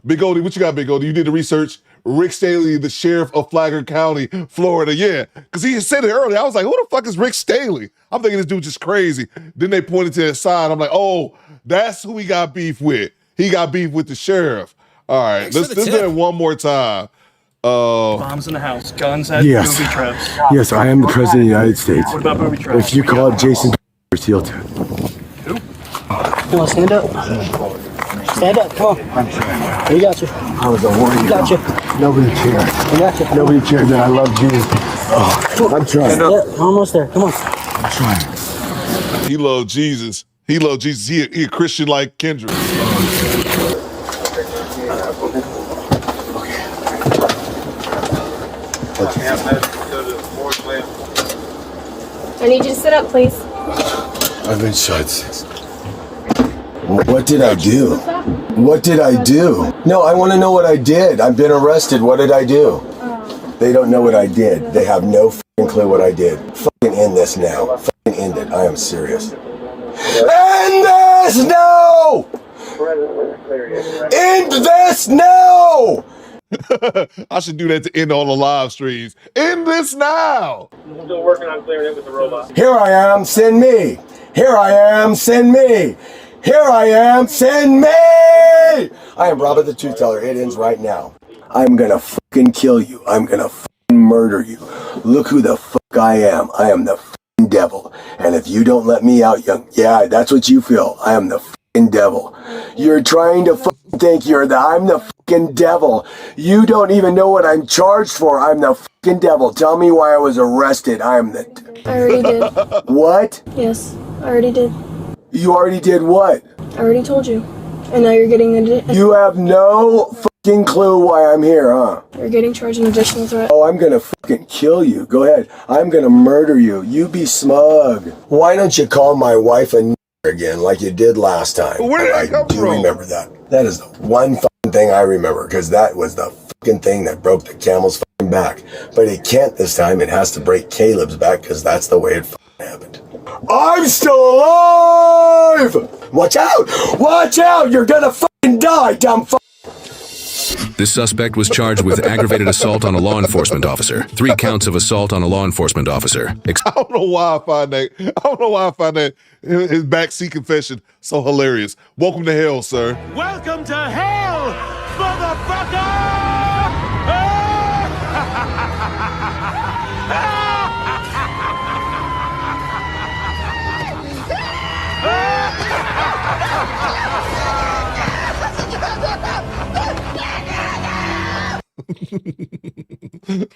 Big Oldie, what you got, Big Oldie? You did the research. Rick Staley, the sheriff of Flagler County, Florida. Yeah, because he said it earlier. I was like, who the fuck is Rick Staley? I'm thinking this dude just crazy. Then they pointed to his side. I'm like, oh, that's who he got beef with. He got beef with the sheriff. All right, let's do it one more time. Bombs in the house, guns at Yes. booby traps. Yes, I am the president of the United States. What about booby traps? If you call it Jason, he'll too. Come on, stand up. Stand up, come on. We got you. I was a warrior. We got you. Nobody cared. We got you. Nobody cared that I love Jesus. Oh, I'm trying. Yeah, almost there. Come on. I'm trying. He loved Jesus. He loved Jesus. He a Christian like Kendrick. I need you to sit up, please. I've been shot since. What did I do? What did I do? No, I want to know what I did. I've been arrested. What did I do? They don't know what I did. They have no fucking clue what I did. Fucking end this now. Fucking end it. I am serious. End this now! End this now! I should do that to end all the live streams. End this now! Still working on clearing it with the robot. Here I am, send me! Here I am, send me! Here I am, send me! I am Robert the Truth Teller. It ends right now. I'm gonna fucking kill you. I'm gonna fucking murder you. Look who the fuck I am. I am the fucking devil. And if you don't let me out, yeah, that's what you feel. I am the fucking devil. You're trying to fucking think I'm the fucking devil. You don't even know what I'm charged for. I'm the fucking devil. Tell me why I was arrested. I already did. What? Yes, I already did. You already did what? I already told you. And now you're getting You have no fucking clue why I'm here, huh? You're getting charged an additional threat. Oh, I'm gonna fucking kill you. Go ahead. I'm gonna murder you. You be smug. Why don't you call my wife a again like you did last time? Where did that come from? I do remember that. That is the one fucking thing I remember, because that was the fucking thing that broke the camel's fucking back. But it can't this time. It has to break Caleb's back, because that's the way it fucking happened. I'm still alive! Watch out! Watch out! You're gonna fucking die, dumb fuck! This suspect was charged with aggravated assault on a law enforcement officer, 3 counts of assault on a law enforcement officer. I don't know why I find that his backseat confession so hilarious. Welcome to hell, sir. Welcome to hell, motherfucker!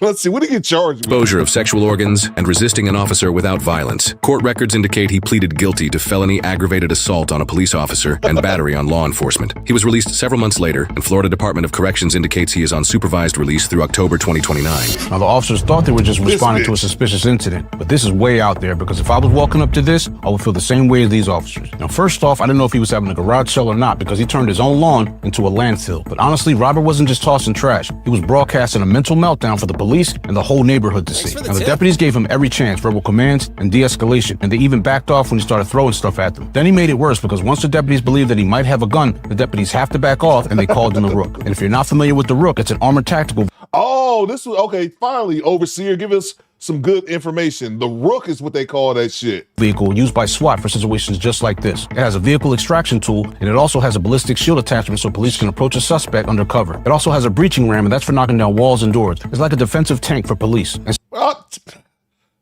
Let's see, what did he get charged with? Exposure of sexual organs and resisting an officer without violence. Court records indicate he pleaded guilty to felony aggravated assault on a police officer and battery on law enforcement. He was released several months later, and Florida Department of Corrections indicates he is on supervised release through October 2029. Now, the officers thought they were just responding to a suspicious incident, but this is way out there because if I was walking up to this, I would feel the same way as these officers. Now, first off, I didn't know if he was having a garage sale or not because he turned his own lawn into a landfill. But honestly, Robert wasn't just tossing trash. He was broadcasting a mental meltdown for the police and the whole neighborhood to see. Now, the deputies gave him every chance, verbal commands and de-escalation, and they even backed off when he started throwing stuff at them. Then he made it worse because once the deputies believed that he might have a gun, the deputies have to back off, and they called in the Rook. And if you're not familiar with the Rook, it's an armored tactical. Oh, this was okay. Finally, Overseer, give us some good information. The Rook is what they call that shit. Vehicle used by SWAT for situations just like this. It has a vehicle extraction tool, and it also has a ballistic shield attachment so police can approach a suspect undercover. It also has a breaching ram, and that's for knocking down walls and doors. It's like a defensive tank for police.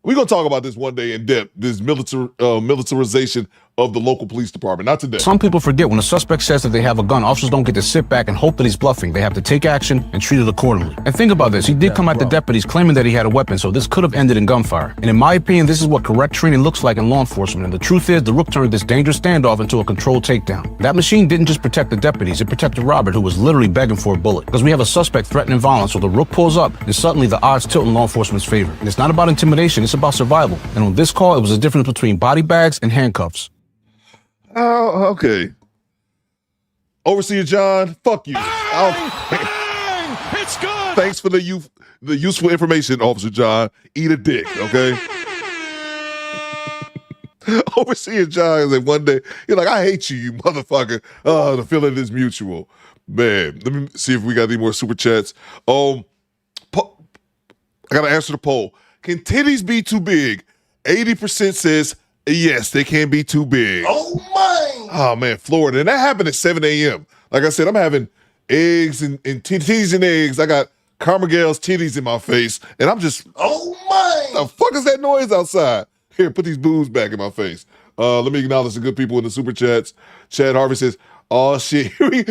We're going to talk about this one day in depth, this militarization of the local police department. Not today. Some people forget when a suspect says that they have a gun, officers don't get to sit back and hope that he's bluffing. They have to take action and treat it accordingly. And think about this. He did come at the deputies claiming that he had a weapon, so this could have ended in gunfire. And in my opinion, this is what correct training looks like in law enforcement. And the truth is, the Rook turned this dangerous standoff into a controlled takedown. That machine didn't just protect the deputies, it protected Robert, who was literally begging for a bullet. Because we have a suspect threatening violence, so the Rook pulls up, and suddenly the odds tilt in law enforcement's favor. And it's not about intimidation, it's about survival. And on this call, it was a difference between body bags and handcuffs. Oh, okay. Overseer John, fuck you. It's good. Thanks for the useful information, Officer John. Eat a dick, okay? Overseer John is like one day, you're like, I hate you, you motherfucker. Oh, the feeling is mutual. Man, let me see if we got any more super chats. I gotta answer the poll. Can titties be too big? 80% says yes, they can be too big. Oh my! Oh man, Florida. And that happened at 7 a.m. Like I said, I'm having eggs and titties and eggs. I got Carmichael's titties in my face. And I'm just, oh my! The fuck is that noise outside? Here, put these boobs back in my face. Let me acknowledge the good people in the super chats. Chad Harvey says, oh shit, here we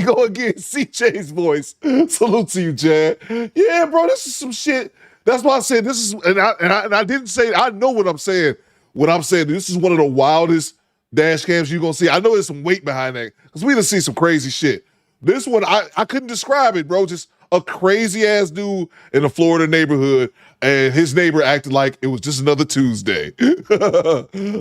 go again. CJ's voice. Salute to you, Chad. Yeah, bro, this is some shit. That's why I said this is, and I didn't say, I know what I'm saying. When I'm saying this is one of the wildest dash cams you're gonna see. I know there's some weight behind that because we done see some crazy shit. This one, I couldn't describe it, bro. Just a crazy ass dude in a Florida neighborhood, and his neighbor acted like it was just another Tuesday.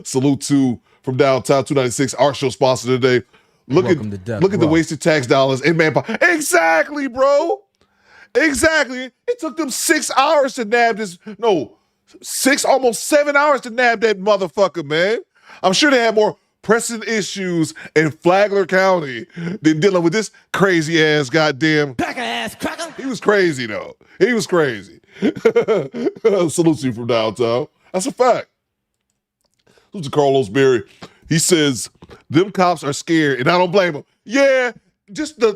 Salute to from downtown 296, our show sponsor today. Look at the wasted tax dollars and manpower. Exactly, bro. Exactly. It took them 6 hours to nab this. No, almost 7 hours to nab that motherfucker, man. I'm sure they had more pressing issues in Flagler County than dealing with this crazy ass goddamn cracker ass cracker. He was crazy though. He was crazy. Salute to you from downtown. That's a fact. Salute to Carlos Berry. He says them cops are scared, and I don't blame him. Yeah. Just the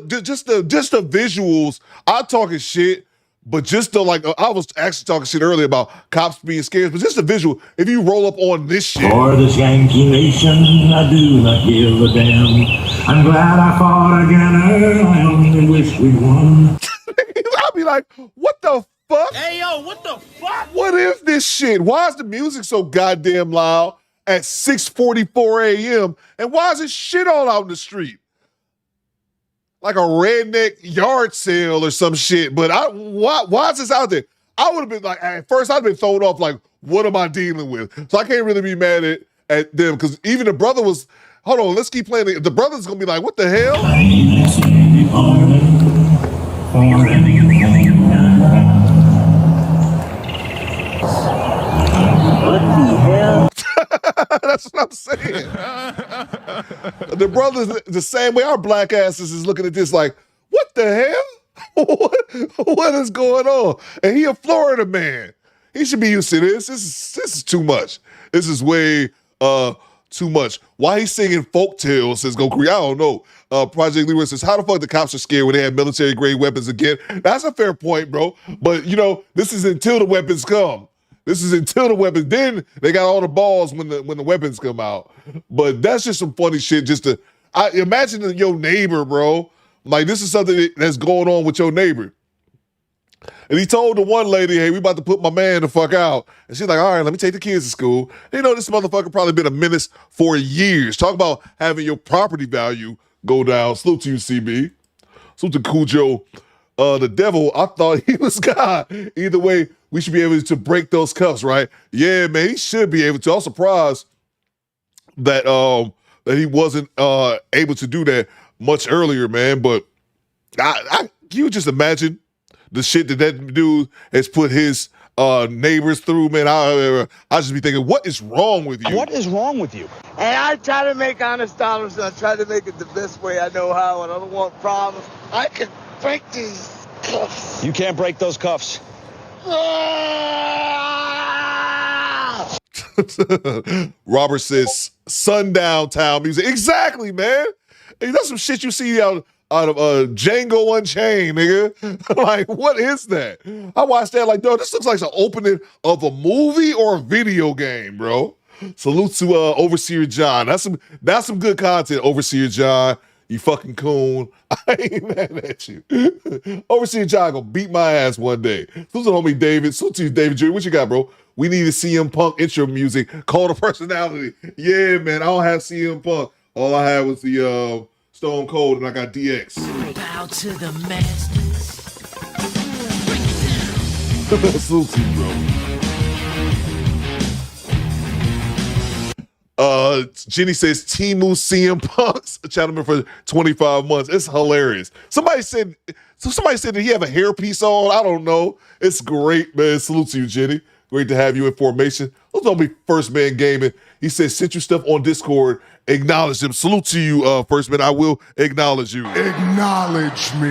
visuals. I'm talking shit, but just the I was actually talking shit earlier about cops being scared, but just the visual. If you roll up on this shit. For this Yankee nation, I do not give a damn. I'm glad I fought again. I only wish we'd won. I'll be like, what the fuck? Hey yo, what the fuck? What is this shit? Why is the music so goddamn loud at 6:44 a.m. and why is this shit all out in the street? Like a redneck yard sale or some shit. But why is this out there? I would have been like, at first I'd been thrown off like, what am I dealing with? So I can't really be mad at them because even the brother was, hold on, let's keep playing. The brother's gonna be like, what the hell? What the hell? That's what I'm saying. The brothers, the same way our black asses is looking at this like, what the hell? What is going on? And he a Florida man. He should be used to this. This is too much. This is way too much. Why he's singing folk tales says go Korea? I don't know. Project Leroy says, how the fuck the cops are scared when they have military grade weapons again? That's a fair point, bro. But you know, this is until the weapons come. This is until the weapons. Then they got all the balls when the weapons come out. But that's just some funny shit. I imagine your neighbor, bro. Like this is something that's going on with your neighbor. And he told the one lady, hey, we about to put my man the fuck out. And she's like, all right, let me take the kids to school. And you know, this motherfucker probably been a menace for years. Talk about having your property value go down. Salute to you, CB. Salute to Cujo. The devil, I thought he was God. Either way, we should be able to break those cuffs, right? Yeah, man, he should be able to. I was surprised that that he wasn't able to do that much earlier, man. But can you just imagine the shit that dude has put his neighbors through, man? I just be thinking, what is wrong with you? What is wrong with you? And I try to make honest dollars, and I try to make it the best way I know how, and I don't want problems. I can break these cuffs. You can't break those cuffs. Robert says, sundown town music. Exactly, man. Hey, that's some shit you see out of Django Unchained, nigga. Like, what is that? I watched that like, dog, this looks like the opening of a movie or a video game, bro. Salute to Overseer John. That's some good content, Overseer John. You fucking coon. I ain't mad at you. Overseer John gonna beat my ass one day. Salute to homie David. Salute to you, David Jr. What you got, bro? We need a CM Punk intro music. Call the personality. Yeah, man. I don't have CM Punk. All I had was the Stone Cold, and I got DX. Bow to the masters. Salute to you, bro. Jenny says Timu CM Punk's channel member for 25 months. It's hilarious. Somebody said that he have a hairpiece on. I don't know. It's great, man. Salute to you, Jenny. Great to have you in formation. Let's don't be First Man Gaming. He says, sent you stuff on Discord. Acknowledge him. Salute to you, First Man. I will acknowledge you. Acknowledge me.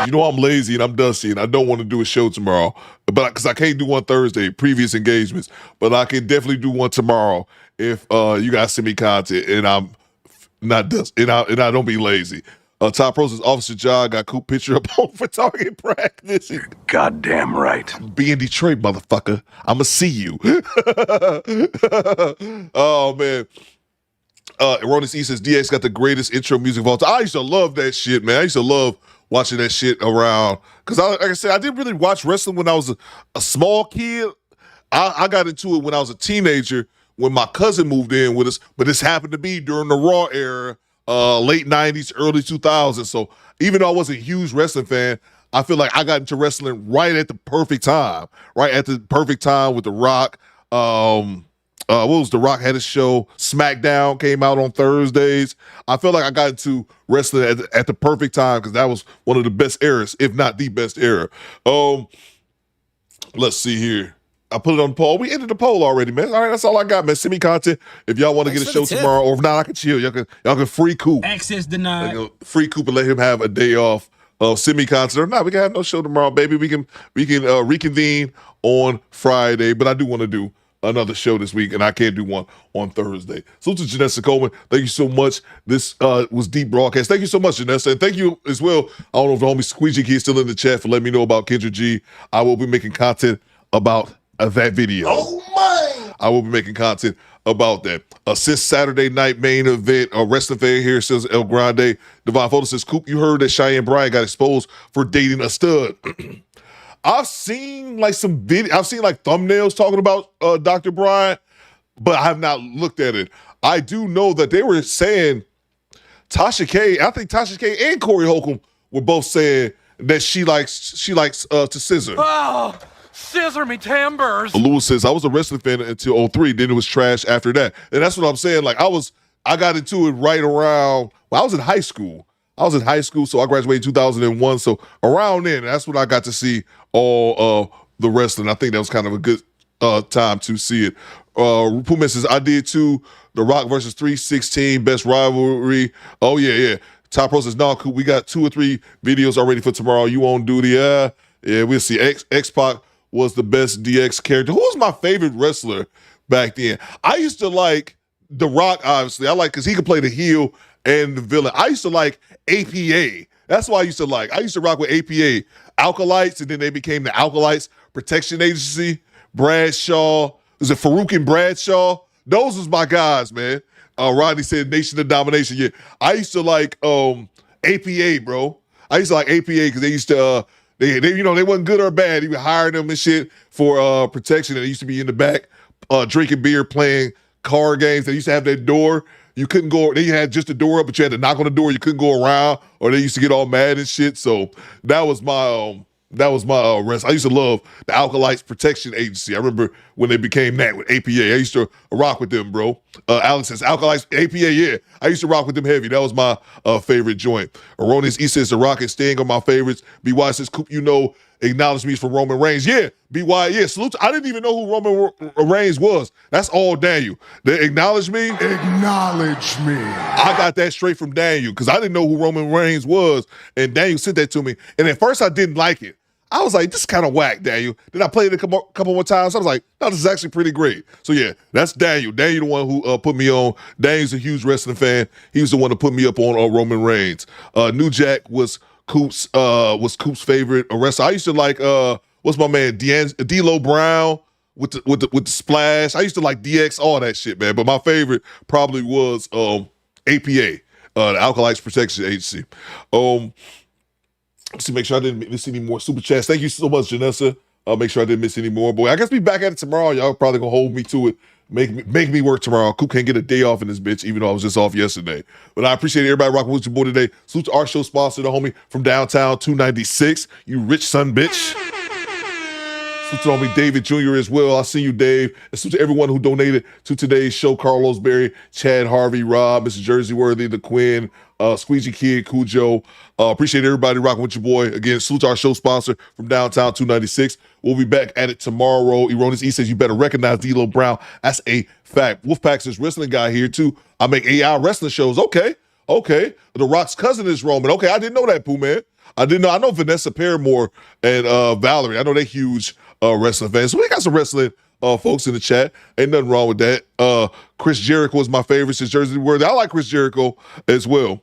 You know I'm lazy and I'm dusty and I don't want to do a show tomorrow, but because I can't do one Thursday, previous engagements, but I can definitely do one tomorrow if you guys send me content and I'm not dusty and I don't be lazy. Top Pros is Officer John got Coop picture up on for target practice. Goddamn right. Be in Detroit, motherfucker. I'ma see you. Oh man. Erroneous E says DX got the greatest intro music of all time. I used to love that shit, man. I used to love watching that shit around. Because like I said, I didn't really watch wrestling when I was a small kid. I got into it when I was a teenager when my cousin moved in with us. But this happened to be during the Raw era, late 90s, early 2000s. So even though I wasn't a huge wrestling fan, I feel like I got into wrestling right at the perfect time. Right at the perfect time with The Rock. What was The Rock had a show? SmackDown came out on Thursdays. I feel like I got into wrestling at the perfect time because that was one of the best eras, if not the best era. Let's see here. I put it on the poll. We ended the poll already, man. All right, that's all I got, man. Send me content if y'all want to get a show tomorrow, or if not, I can chill. Y'all can free Coop. Access denied. Free Coop and let him have a day off. Send me content or not. We can have no show tomorrow, baby. We can reconvene on Friday, but I do want to do another show this week, and I can't do one on Thursday. So to Janessa Coleman, thank you so much. This was Deep Broadcast. Thank you so much, Janessa, and thank you as well. I don't know if the homie Squeegee Kid is still in the chat for letting me know about Kendra G. I will be making content about that video. Oh my! I will be making content about that. Since Saturday night main event, a wrestling fan here says El Grande. Divine Photo says, Coop, you heard that Cheyenne Bryant got exposed for dating a stud. I've seen like some video. I've seen like thumbnails talking about Dr. Bryant, but I have not looked at it. I do know that they were saying Tasha K. I think Tasha K. and Corey Holcomb were both saying that she likes to scissor. Oh, scissor me timbers. Lewis says I was a wrestling fan until 03. Then it was trash after that, and that's what I'm saying. Like I got into it right around. Well, I was in high school. So I graduated in 2001. So around then, that's when I got to see all the wrestling. I think that was kind of a good time to see it. Puma says, I did too. The Rock versus 316, best rivalry. Oh, yeah. Top Pro says, no, Coop, we got 2 or 3 videos already for tomorrow. You on duty? Yeah, we'll see. X-Pac was the best DX character. Who was my favorite wrestler back then? I used to like The Rock, obviously. I like because he could play the heel and the villain. I used to like APA. That's why I used to like. I used to rock with APA. Alkalites, and then they became the Alkalites Protection Agency. Bradshaw. Was it Farouk and Bradshaw? Those was my guys, man. Rodney said Nation of Domination. Yeah, I used to like APA, bro. I used to like APA because they used to They wasn't good or bad. He would hire them and shit for protection. And they used to be in the back drinking beer, playing card games. They used to have that door. You couldn't go. They had just the door up, but you had to knock on the door. You couldn't go around, or they used to get all mad and shit. So that was my rest. I used to love the Alkalites Protection Agency. I remember when they became that with APA. I used to rock with them, bro. Alex says Alkalites APA. Yeah, I used to rock with them heavy. That was my favorite joint. Erroneous E says the Rock and Sting are my favorites. BY says Coop, acknowledge me for Roman Reigns. Yeah, BY, yeah, salute. I didn't even know who Roman Reigns was. That's all Daniel. They acknowledge me. Acknowledge me. I got that straight from Daniel because I didn't know who Roman Reigns was, and Daniel sent that to me. And at first I didn't like it. I was like, this is kind of whack, Daniel. Then I played it a couple more times. I was like, no, this is actually pretty great. So yeah, that's Daniel. Daniel, the one who put me on. Daniel's a huge wrestling fan. He was the one to put me up on Roman Reigns. New Jack was Coop's favorite wrestler. I used to like what's my man D'Lo Brown with the splash. I used to like DX, all that shit, man. But my favorite probably was APA, the Alkalites Protection Agency. Let's see, make sure I didn't miss any more super chats. Thank you so much, Janessa. Make sure I didn't miss any more. Boy, I guess we back at it tomorrow. Y'all probably gonna hold me to it. Make me work tomorrow. Coop can't get a day off in this bitch, even though I was just off yesterday. But I appreciate everybody rocking with your boy today. Salute to our show sponsor, the homie from downtown 296. You rich son bitch. Salute to homie David Jr. as well. I see you, Dave. And salute to everyone who donated to today's show. Carlos Berry, Chad Harvey, Rob, Mr. Jersey Worthy, the Quinn, Squeegee Kid, Cujo. Appreciate everybody rocking with your boy. Again, salute to our show sponsor from downtown 296. We'll be back at it tomorrow. Erroneous E says you better recognize D'Lo Brown. That's a fact. Wolfpack's this wrestling guy here too. I make AI wrestling shows. Okay. The Rock's cousin is Roman. Okay, I didn't know that, Pooh man. I didn't know. I know Vanessa Paramore and Valerie. I know they're huge wrestling fans. So we got some wrestling folks in the chat. Ain't nothing wrong with that. Chris Jericho was my favorite since Jersey Worthy. I like Chris Jericho as well.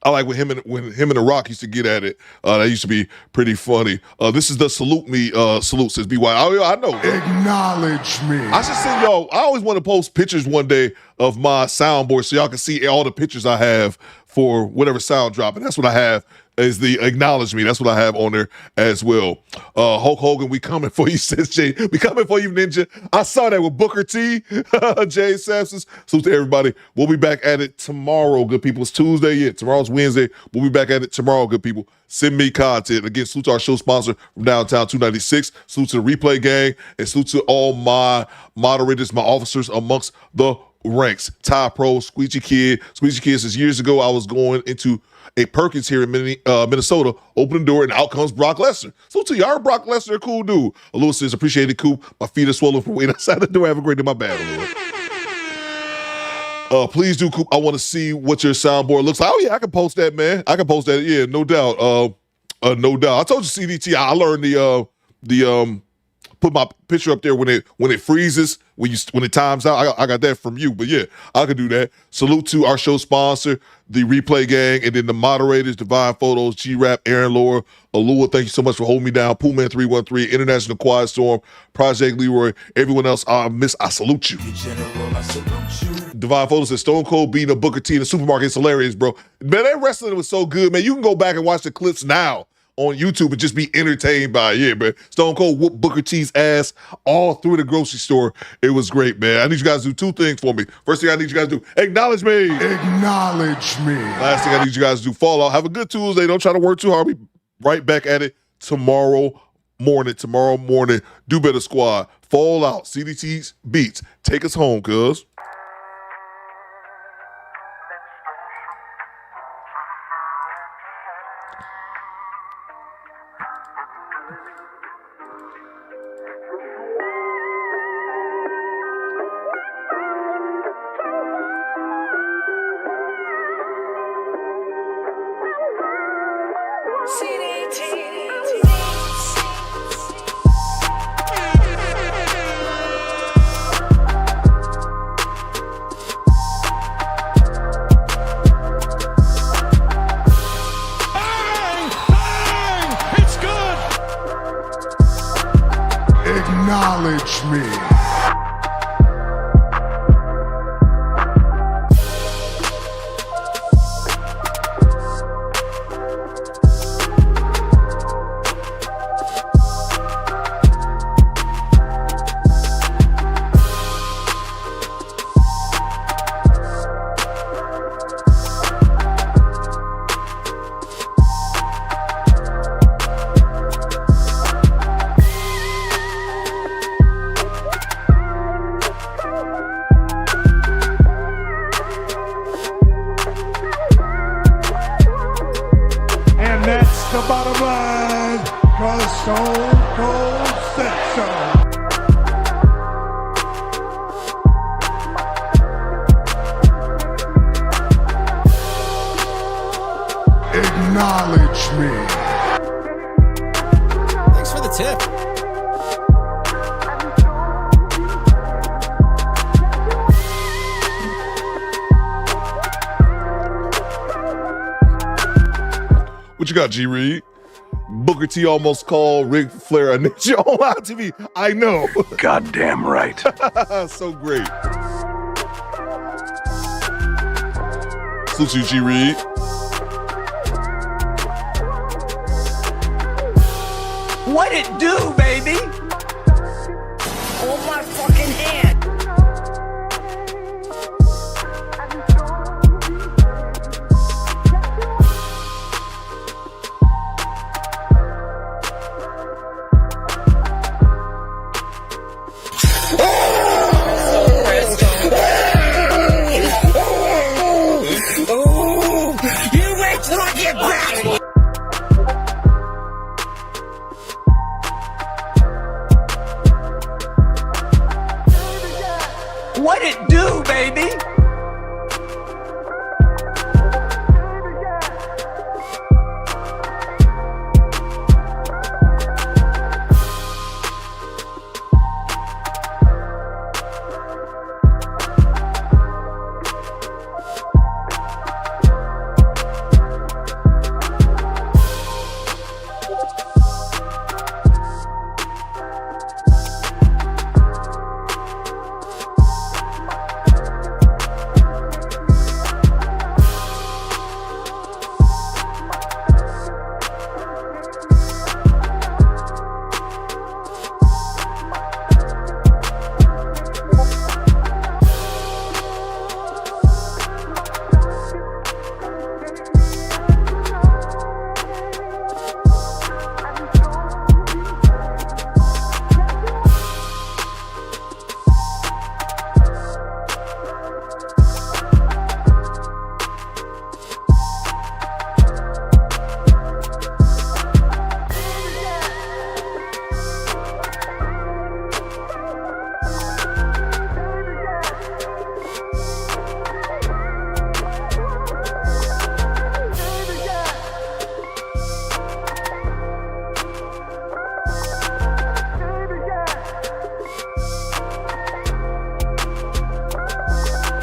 I like when him and The Rock used to get at it. That used to be pretty funny. This is the salute me salute, says BY. Oh, I know. Acknowledge me. I should send y'all. I always want to post pictures one day of my soundboard so y'all can see all the pictures I have for whatever sound drop. And that's what I have is the acknowledge me. That's what I have on there as well. Hulk Hogan, we coming for you, says Jay. We coming for you, Ninja. I saw that with Booker T, Jay Sampsons. Salute to everybody. We'll be back at it tomorrow, good people. It's Tuesday, yeah. Tomorrow's Wednesday. We'll be back at it tomorrow, good people. Send me content. Again, salute to our show sponsor from downtown 296. Salute to the Replay Gang. And salute to all my moderators, my officers amongst the ranks. Ty Pro, Squeegee Kid. Squeegee Kid says years ago I was going into a Perkins here in Minnesota, open the door, and out comes Brock Lesnar. So to y'all, Brock Lesnar, a cool dude. Lewis says, appreciate it, Coop. My feet are swollen from waiting outside the door. Have a great day. My bad, Lord. Please do, Coop. I want to see what your soundboard looks like. Oh, yeah, I can post that, man. I can post that. Yeah, no doubt. No doubt. I told you, CDT, I learned the put my picture up there when it freezes, when it times out. I got that from you, but yeah, I could do that. Salute to our show sponsor, the Replay Gang, and then the moderators, Divine Photos, G-Rap, Aaron Laura, Alua. Thank you so much for holding me down. Poolman 313, International Quiet Storm, Project Leroy, everyone else I salute you. Divine Photos says Stone Cold beating a Booker T in the supermarket is hilarious, bro. Man, that wrestling was so good, man. You can go back and watch the clips now on YouTube and just be entertained by it. Yeah, man. Stone Cold whooped Booker T's ass all through the grocery store. It was great, man. I need you guys to do two things for me. First thing I need you guys to do, acknowledge me. Acknowledge me. Last thing I need you guys to do, fall out. Have a good Tuesday. Don't try to work too hard. We'll be right back at it tomorrow morning. Do Better Squad. Fall out. CDT's Beats. Take us home, cuz. Acknowledge me. the bottom line, cause Stone Cold said so. Acknowledge me. Thanks for the tip. What you got, G. Reed? Booker T almost called Ric Flair a ninja on live TV. I know. Goddamn right. So great. Salute you, G. Reed. What it do, baby?